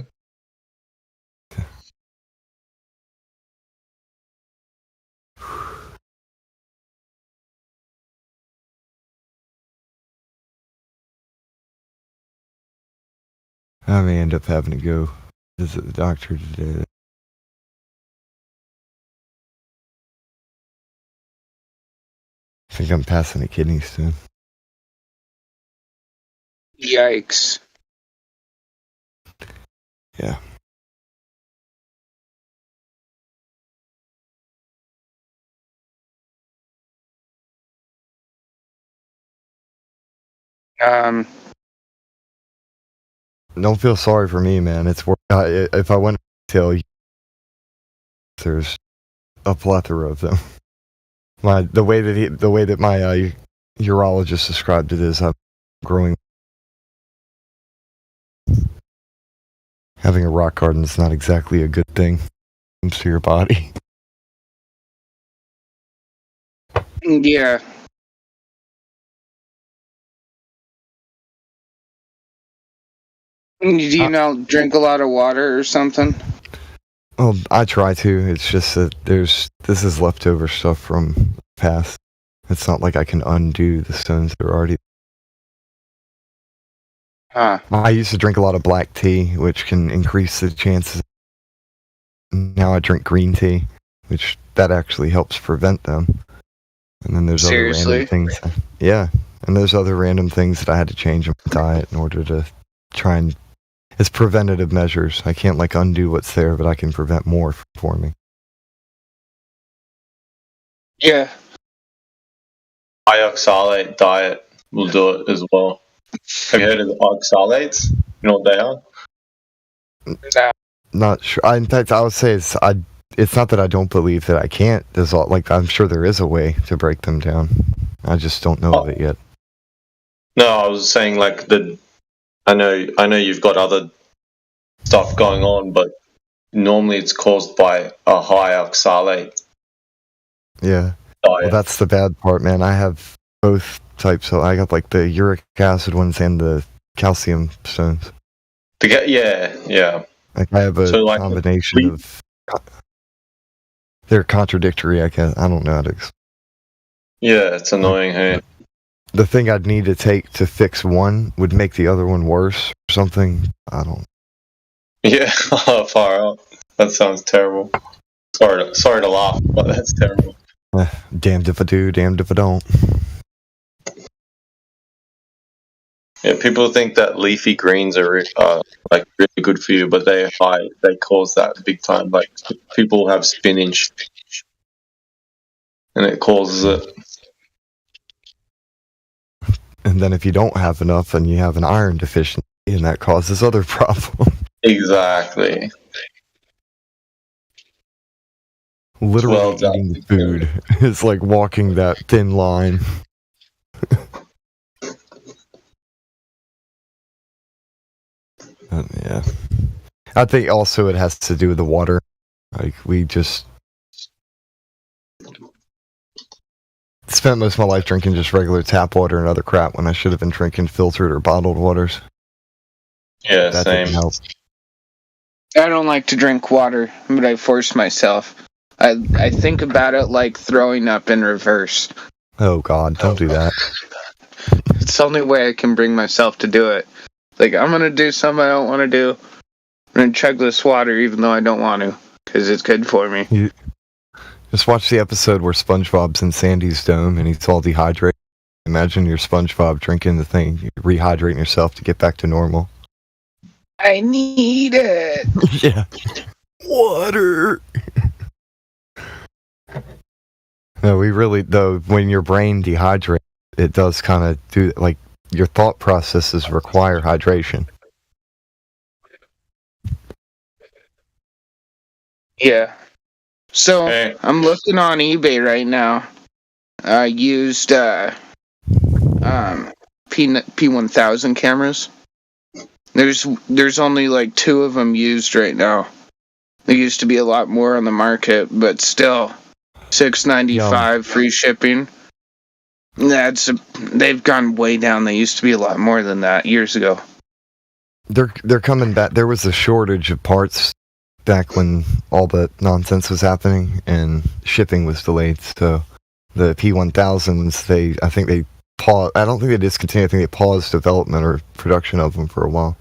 I may end up having to go visit the doctor today. I think I'm passing a kidney stone. Yikes. Yeah. Don't feel sorry for me, man. It's worth. If I went to tell you, there's a plethora of them. The way that my urologist described it is, I'm growing. Having a rock garden is not exactly a good thing to your body. Yeah. Do you drink a lot of water or something? Well, I try to. It's just that this is leftover stuff from the past. It's not like I can undo the stones that are already. I used to drink a lot of black tea, which can increase the chances. Now I drink green tea, which that actually helps prevent them. And then there's other random things. Yeah, and there's other random things that I had to change in my diet in order to try and. It's preventative measures. I can't undo what's there, but I can prevent more from forming. Yeah. High oxalate diet will do it as well. Have you heard of the oxalates? You know what they are? Not sure. In fact, I would say it's not that I don't believe that I can't dissolve. I'm sure there is a way to break them down. I just don't know of it yet. No, I was saying I know you've got other stuff going on, but normally it's caused by a high oxalate. Yeah. Well, that's the bad part, man. I have both types. So I got the uric acid ones and the calcium stones. Yeah. I have a combination of. They're contradictory. I don't know how to explain. Yeah, it's annoying. Hey. The thing I'd need to take to fix one would make the other one worse or something. I don't. Yeah, far out. That sounds terrible. Sorry to laugh, but that's terrible. Damned if I do, damned if I don't. Yeah, people think that leafy greens are really good for you, but they cause that big time. Like people have spinach, and it causes it. And then if you don't have enough, then you have an iron deficiency, and that causes other problems. Exactly. Literally eating the food is like walking that thin line. Yeah. I think also it has to do with the water. We just spent most of my life drinking just regular tap water and other crap when I should have been drinking filtered or bottled waters. Yeah, That same. didn't help. I don't like to drink water, but I force myself. I think about it like throwing up in reverse. Oh God, don't do that. It's the only way I can bring myself to do it. Like, I'm gonna do something I don't want to do. I'm gonna chug this water even though I don't want to, because it's good for me. You just watch the episode where SpongeBob's in Sandy's dome and he's all dehydrated. Imagine you're SpongeBob drinking the thing, you're rehydrating yourself to get back to normal. I need it. Yeah. Water. No, we really, though, when your brain dehydrates, it does kind of do, like, your thought processes require hydration. Yeah. So, I'm looking on eBay right now. I used P1000 cameras. There's only like 2 of them used right now. There used to be a lot more on the market, but still, $6.95 free shipping. They've gone way down. They used to be a lot more than that years ago. They're coming back. There was a shortage of parts back when all the nonsense was happening and shipping was delayed. So the P1000s, I think they paused. I don't think they discontinued. I think they paused development or production of them for a while.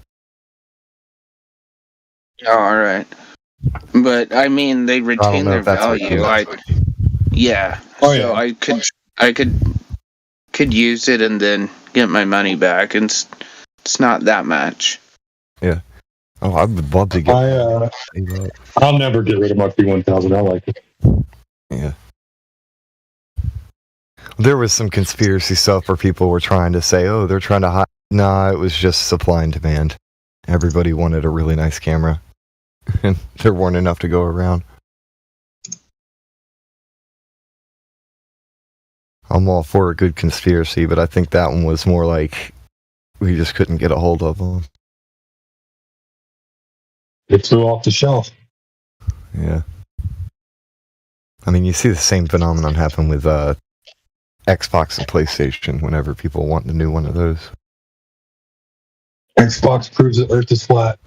Oh, all right. But I mean, they retain know their if that's what value. you- So I could use it and then get my money back, and it's not that much. Yeah. Oh, I would love to get. I'll never get rid of my P1000. I like it. Yeah. There was some conspiracy stuff where people were trying to say, "Oh, they're trying to hide." Nah, it was just supply and demand. Everybody wanted a really nice camera, and there weren't enough to go around. I'm all for a good conspiracy, but I think that one was more like we just couldn't get a hold of them. It flew off the shelf. Yeah. I mean, you see the same phenomenon happen with Xbox and PlayStation whenever people want the new one of those. Xbox proves that Earth is flat.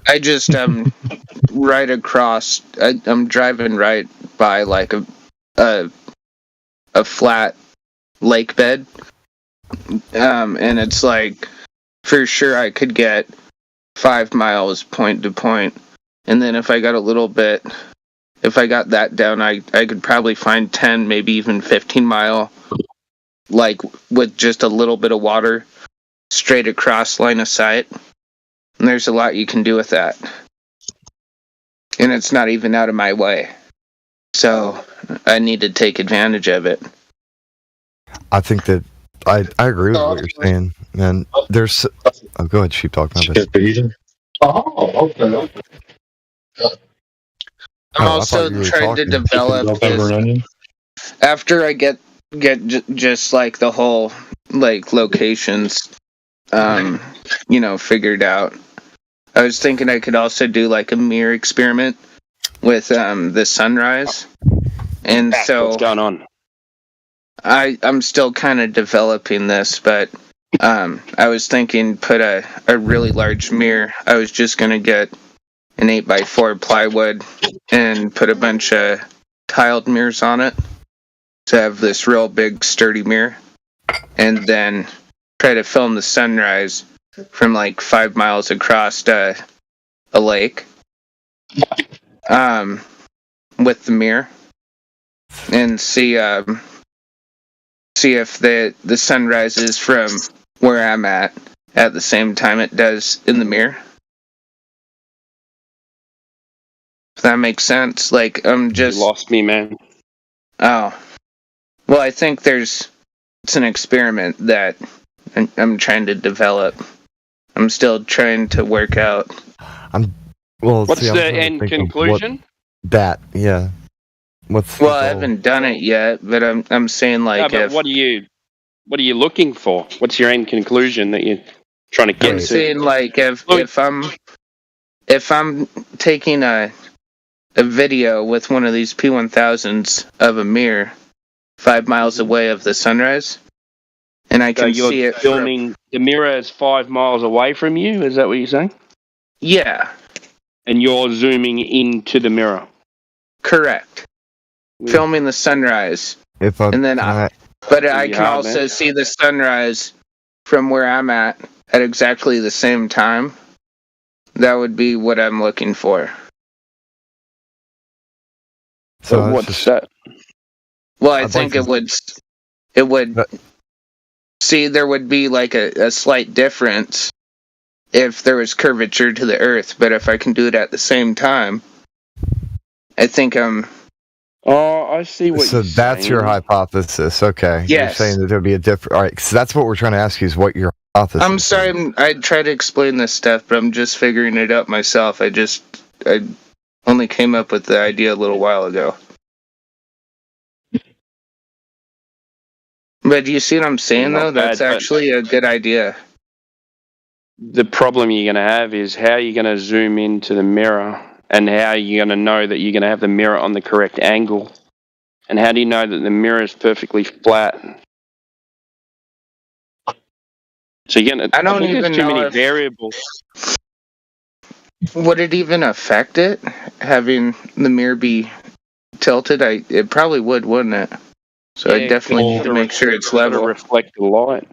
I just right across. I'm driving right by like a flat lake bed, and it's like for sure I could get 5 miles point to point, and then if I got that down, I could probably find 10, maybe even 15 mile, like with just a little bit of water straight across line of sight. And there's a lot you can do with that. And it's not even out of my way. So I need to take advantage of it. I think that I agree with what you're saying. And there's... Oh, go ahead, Sheepdog. My bad. Oh, okay. I'm also trying to develop this. After I get just like the whole like locations figured out, I was thinking I could also do like a mirror experiment with the sunrise. And so what's going on? I'm still kind of developing this, but I was thinking put a really large mirror. I was just gonna get an 8x4 plywood and put a bunch of tiled mirrors on it to have this real big sturdy mirror, and then try to film the sunrise from like 5 miles across a lake with the mirror, and see if the sun rises from where I'm at the same time it does in the mirror. If that makes sense. Like, I'm just... You lost me, man. Oh. Well, I think it's an experiment that I'm trying to develop. I'm still trying to work out. What's the end conclusion? Yeah. Well, I haven't done it yet, but I'm saying like but what are you looking for? What's your end conclusion that you're trying to get I'm to? saying like if I'm taking a video with one of these P1000s of a mirror 5 miles away of the sunrise, and I So can you're see it. filming the mirror is 5 miles away from you. Is that what you're saying? Yeah, And you're zooming into the mirror. correct. Filming the sunrise, If I, and then I Pretty can hard, also man. see the sunrise from where I'm at exactly the same time. That would be what I'm looking for. So But it's what's just- that? Well, I I'd think like it would see there would be like a slight difference if there was curvature to the earth, but if I can do it at the same time, I think I'm Oh, I see what So you're that's saying. your hypothesis. Okay. Yes. You're saying that there'd be a different. All right. So that's what we're trying to ask you is what your hypothesis I'm sorry, I try to explain this stuff, but I'm just figuring it out myself. I only came up with the idea a little while ago. But do you see what I'm saying, Not though? That's bad, but- actually a good idea. The problem you're going to have is how you're going to zoom into the mirror and how you're going to know that you're going to have the mirror on the correct angle. And how do you know that the mirror is perfectly flat? So you're going to. I don't think even there's too know many if- variables. Would it even affect it, having the mirror be tilted? It probably would, wouldn't it? So I definitely need to make sure it's level. Reflect the light.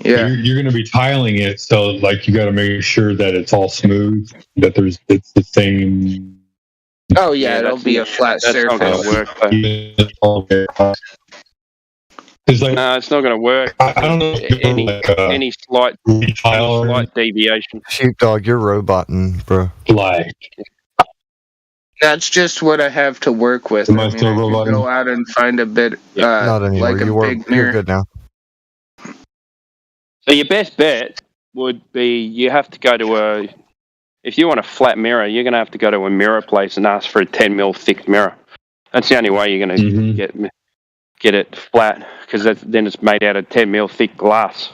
Yeah. You're going to be tiling it, so like you got to make sure that it's all smooth, that it's the same. Oh yeah, it'll be a flat That's not going surface. to work. Though. No, it's not going to work. I don't know if you're like, Any slight deviation. Sheepdog, you're roboting, bro. Like That's just what I have to work with. Am I I still can roboting? go out and find a bit, Not anymore. like a You were. big You're mirror. good now. So your best bet would be you have to go to if you want a flat mirror, you're going to have to go to a mirror place and ask for a 10 mil thick mirror. That's the only way you're going to get it flat, because then it's made out of 10 mil thick glass.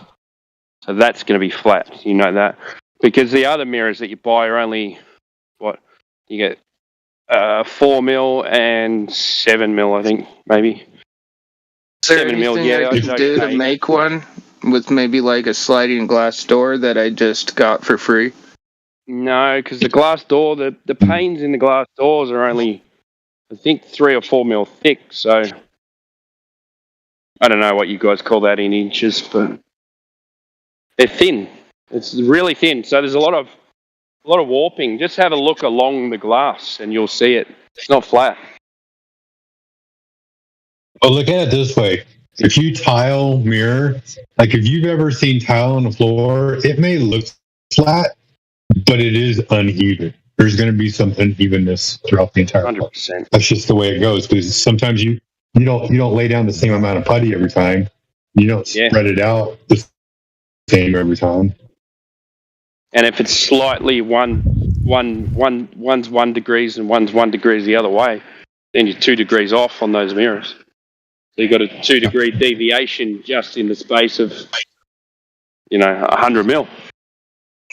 So that's going to be flat. You know that, because the other mirrors that you buy are only you get 4 mil and 7 mil, I think, maybe. Is there 7 mil, anything yeah. I could do to make one with maybe like a sliding glass door that I just got for free? No, because the glass door, the panes in the glass doors are only, I think, 3 or 4 mil thick. So I don't know what you guys call that in inches, but they're thin. It's really thin. So there's a lot of warping. Just have a look along the glass, and you'll see it. It's not flat. Oh, look at it this way. If you tile mirror, like if you've ever seen tile on the floor, it may look flat, but it is uneven. There's going to be some unevenness throughout the entire place. 100%. That's just the way it goes, because sometimes you don't lay down the same amount of putty every time. You don't spread it out the same every time. And if it's slightly one's 1 degrees and one's 1 degrees the other way, then you're 2 degrees off on those mirrors. So you've got a 2 degree deviation just in the space of, 100 mil.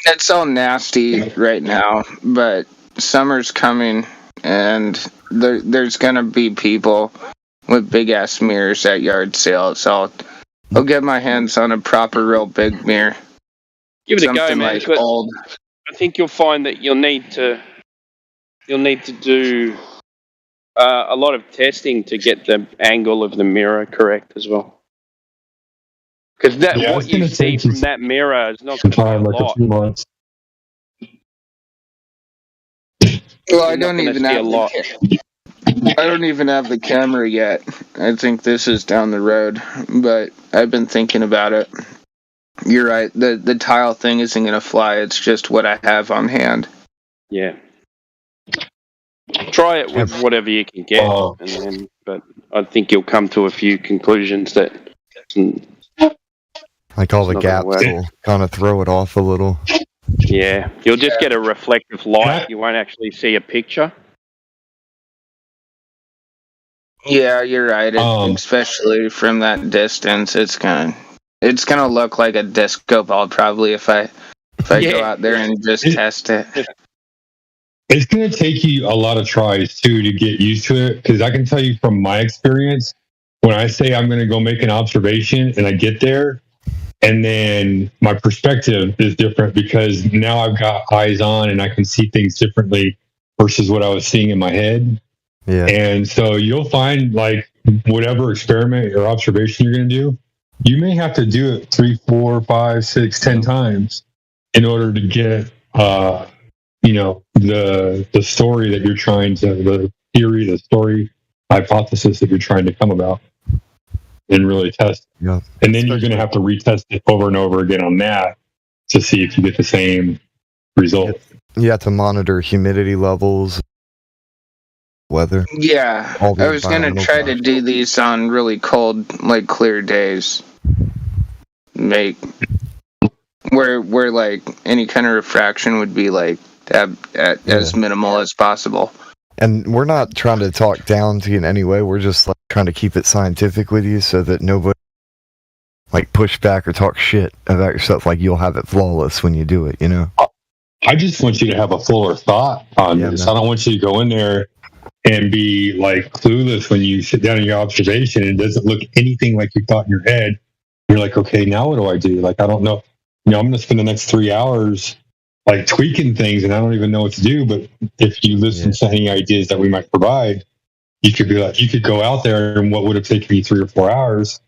It's all nasty right now, but summer's coming, and there's gonna be people with big ass mirrors at yard sales. So I'll get my hands on a proper, real big mirror. Give it a go, Something man. like but old. I think you'll find that you'll need to do a lot of testing to get the angle of the mirror correct as well. Because Yeah, what it's you gonna see take from some- that mirror is not Some going to time, be a like a lot. few months. Well, I You're not don't gonna even see a have lot. I don't even have the camera yet. I think this is down the road, but I've been thinking about it. You're right. The tile thing isn't going to fly. It's just what I have on hand. Yeah. Try it with whatever you can get, but I think you'll come to a few conclusions that. Like all the It's not gonna gaps work. will kind of throw it off a little. Yeah, you'll just get a reflective light. You won't actually see a picture. Yeah, you're right. Especially from that distance, it's gonna look like a disco ball probably if I go Yeah. out there and just test it. It's going to take you a lot of tries too to get used to it. Because I can tell you from my experience, when I say I'm going to go make an observation and I get there, and then my perspective is different because now I've got eyes on and I can see things differently versus what I was seeing in my head. Yeah. And so you'll find like whatever experiment or observation you're going to do, you may have to do it 3, 4, 5, 6, 10 times in order to get, the story that you're trying to, the theory, the story, hypothesis that you're trying to come about and really test. Yeah. And then you're going to have to retest it over and over again on that to see if you get the same result. You have to monitor humidity levels, weather. Yeah, all the I was gonna environmental try to do these on really cold, like clear days. Make where like any kind of refraction would be like at as minimal as possible. And we're not trying to talk down to you in any way. We're just like trying to keep it scientific with you so that nobody like push back or talk shit about yourself. Like you'll have it flawless when you do it, you know? I just want you to have a fuller thought on this. man. I don't want you to go in there and be like clueless when you sit down in your observation and it doesn't look anything like you thought in your head. You're like, okay, now what do I do? Like, I don't know. I'm going to spend the next 3 hours like tweaking things and I don't even know what to do. But if you listen to any ideas that we might provide, you could be like, you could go out there and what would have taken me 3 or 4 hours,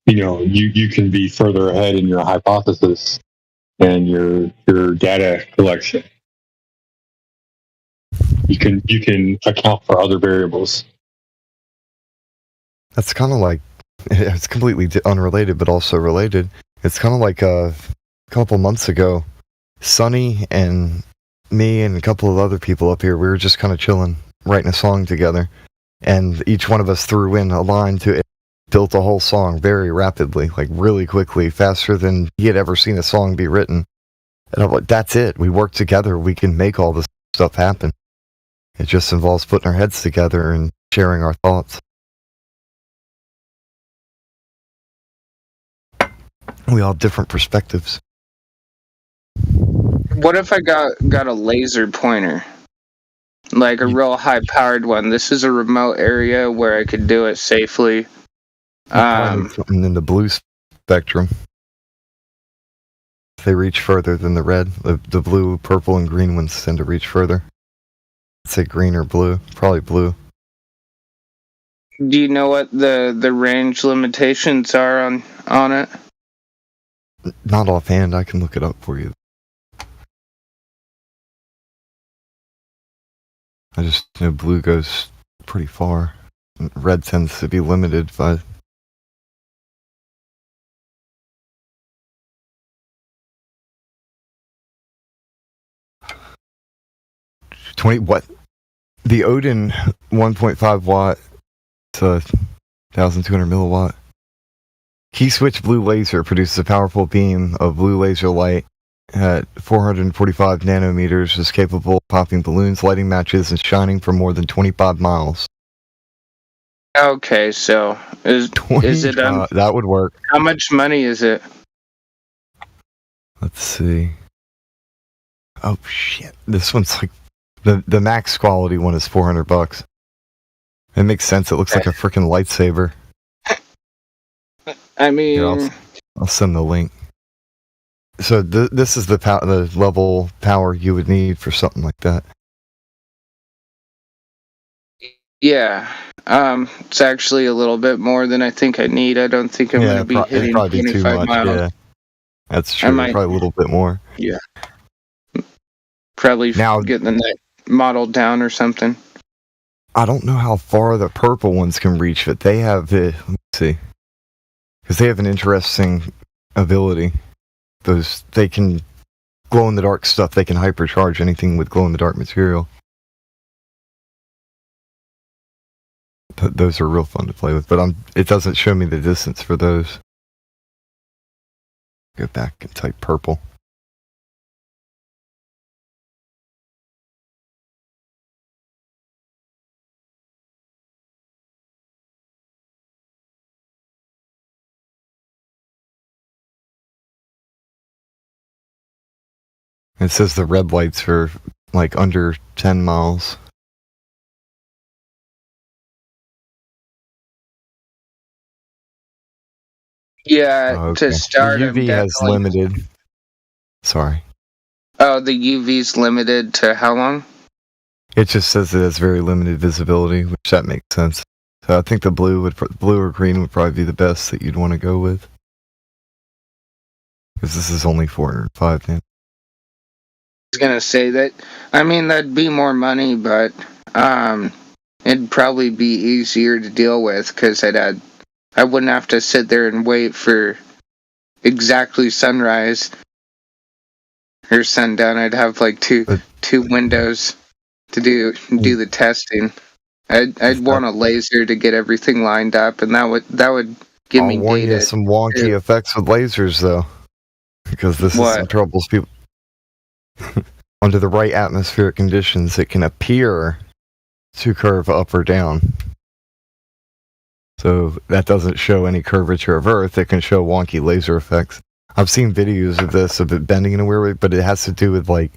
you can be further ahead in your hypothesis and your data collection. You can account for other variables. That's kind of like, it's completely unrelated, but also related. It's kind of like a couple months ago, Sonny and me and a couple of other people up here, we were just kind of chilling, writing a song together. And each one of us threw in a line to it, built a whole song very rapidly, like really quickly, faster than he had ever seen a song be written. And I'm like, that's it. We work together. We can make all this stuff happen. It just involves putting our heads together and sharing our thoughts. We all have different perspectives. What if I got a laser pointer? Like a real high powered one. This is a remote area where I could do it safely. Something in the blue spectrum. They reach further than the red. The blue, purple, and green ones tend to reach further. I'd say green or blue. Probably blue. Do you know what the range limitations are on it? Not offhand. I can look it up for you. I just know blue goes pretty far. Red tends to be limited by... What? The Odin 1.5 watt to 1,200 milliwatt key switch blue laser produces a powerful beam of blue laser light at 445 nanometers, is capable of popping balloons, lighting matches, and shining for more than 25 miles. Okay, so is it that would work. How much money is it? Let's see. Oh shit! This one's like the max quality one is $400. It makes sense. It looks like a freaking lightsaber. I mean, Here, I'll send the link. So this is the level power you would need for something like that. yeah. It's actually a little bit more than I think I need. I don't think I'm going to be hitting it'd probably be too 25 much. miles. Yeah, that's true. Probably a little bit more. Yeah. Probably now getting the neck modeled down or something. I don't know how far the purple ones can reach, but they have let me see, because they have an interesting ability. They can glow in the dark stuff. They can hypercharge anything with glow in the dark material. Those are real fun to play with, but it doesn't show me the distance for those. Go back and type purple. It says the red lights are like under 10 miles. Yeah, Oh, okay. to start, The I'm UV has definitely. limited. Sorry. Oh, the UV's limited to how long? It just says it has very limited visibility, which that makes sense. So I think the blue or green would probably be the best that you'd want to go with. Because this is only 405 then. I was gonna say that. I mean, that'd be more money, but it'd probably be easier to deal with because I wouldn't have to sit there and wait for exactly sunrise or sundown. I'd have like two windows to do the testing. I'd want a laser to get everything lined up, and that would give me I'll warn you data. some wonky effects with lasers, though. Because this is some troubles people... Under the right atmospheric conditions, it can appear to curve up or down. So that doesn't show any curvature of Earth. It can show wonky laser effects. I've seen videos of this, of it bending in a weird way, but it has to do with, like,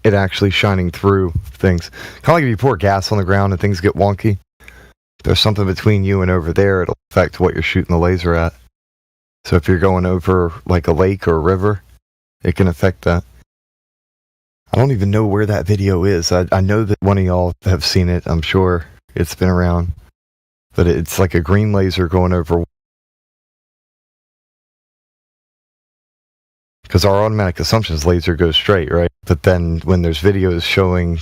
it actually shining through things. Kind of like if you pour gas on the ground and things get wonky. There's something between you and over there, it'll affect what you're shooting the laser at. So if you're going over, like, a lake or a river, it can affect that. I don't even know where that video is. I know that one of y'all have seen it. I'm sure it's been around. But it's like a green laser going over. Because our automatic assumption is laser goes straight, right? But then when there's videos showing,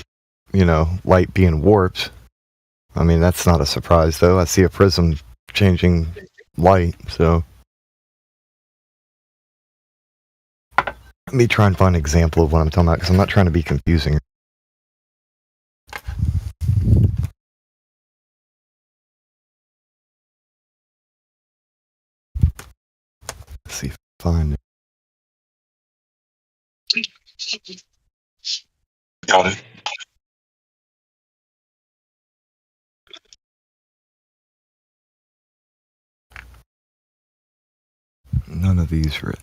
light being warped, I mean, that's not a surprise, though. I see a prism changing light, so... Let me try and find an example of what I'm talking about, because I'm not trying to be confusing. Let's see if I can find it. Got it. None of these are...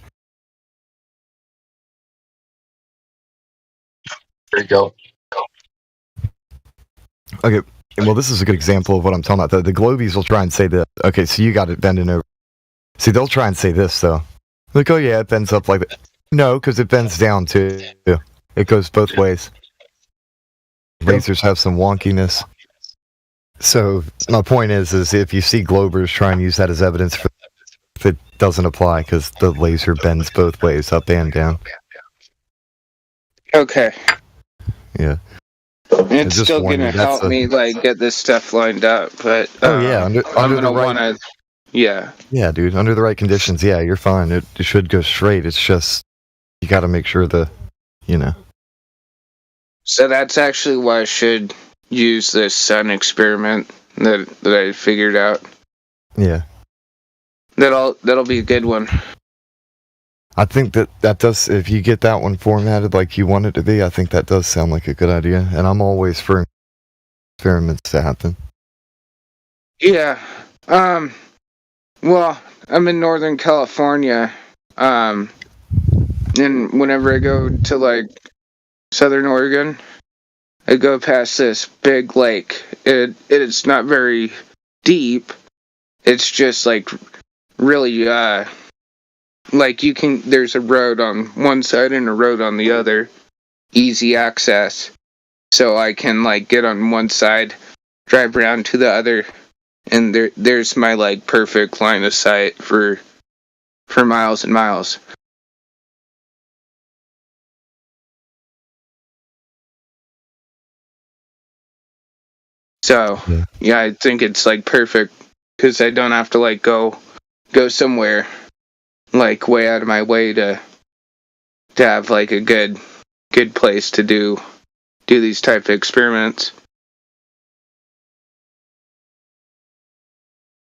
There you go. Okay, well, this is a good example of what I'm talking about. The Globies will try and say that. Okay, so you got it bending over. See, they'll try and say this, though. Like, oh yeah, it bends up like that. No, because it bends down, too. It goes both ways. Lasers have some wonkiness. So, my point is if you see Globers, try and use that as evidence for if it doesn't apply, because the laser bends both ways, up and down. Okay. Yeah. It's still gonna help me get this stuff lined up, but under the right, yeah. Yeah, dude. Under the right conditions, yeah, you're fine. It should go straight. It's just you got to make sure So that's actually why I should use this sun experiment that I figured out. Yeah. That'll be a good one. I think that does, if you get that one formatted like you want it to be, I think that does sound like a good idea. And I'm always for experiments to happen. Yeah. Well, I'm in Northern California. And whenever I go to Southern Oregon, I go past this big lake. It's not very deep. It's just really there's a road on one side and a road on the other, easy access. So I can get on one side, drive around to the other, and there's my perfect line of sight for miles and miles. So yeah, I think it's perfect because I don't have to go somewhere way out of my way to have a good place to do these type of experiments.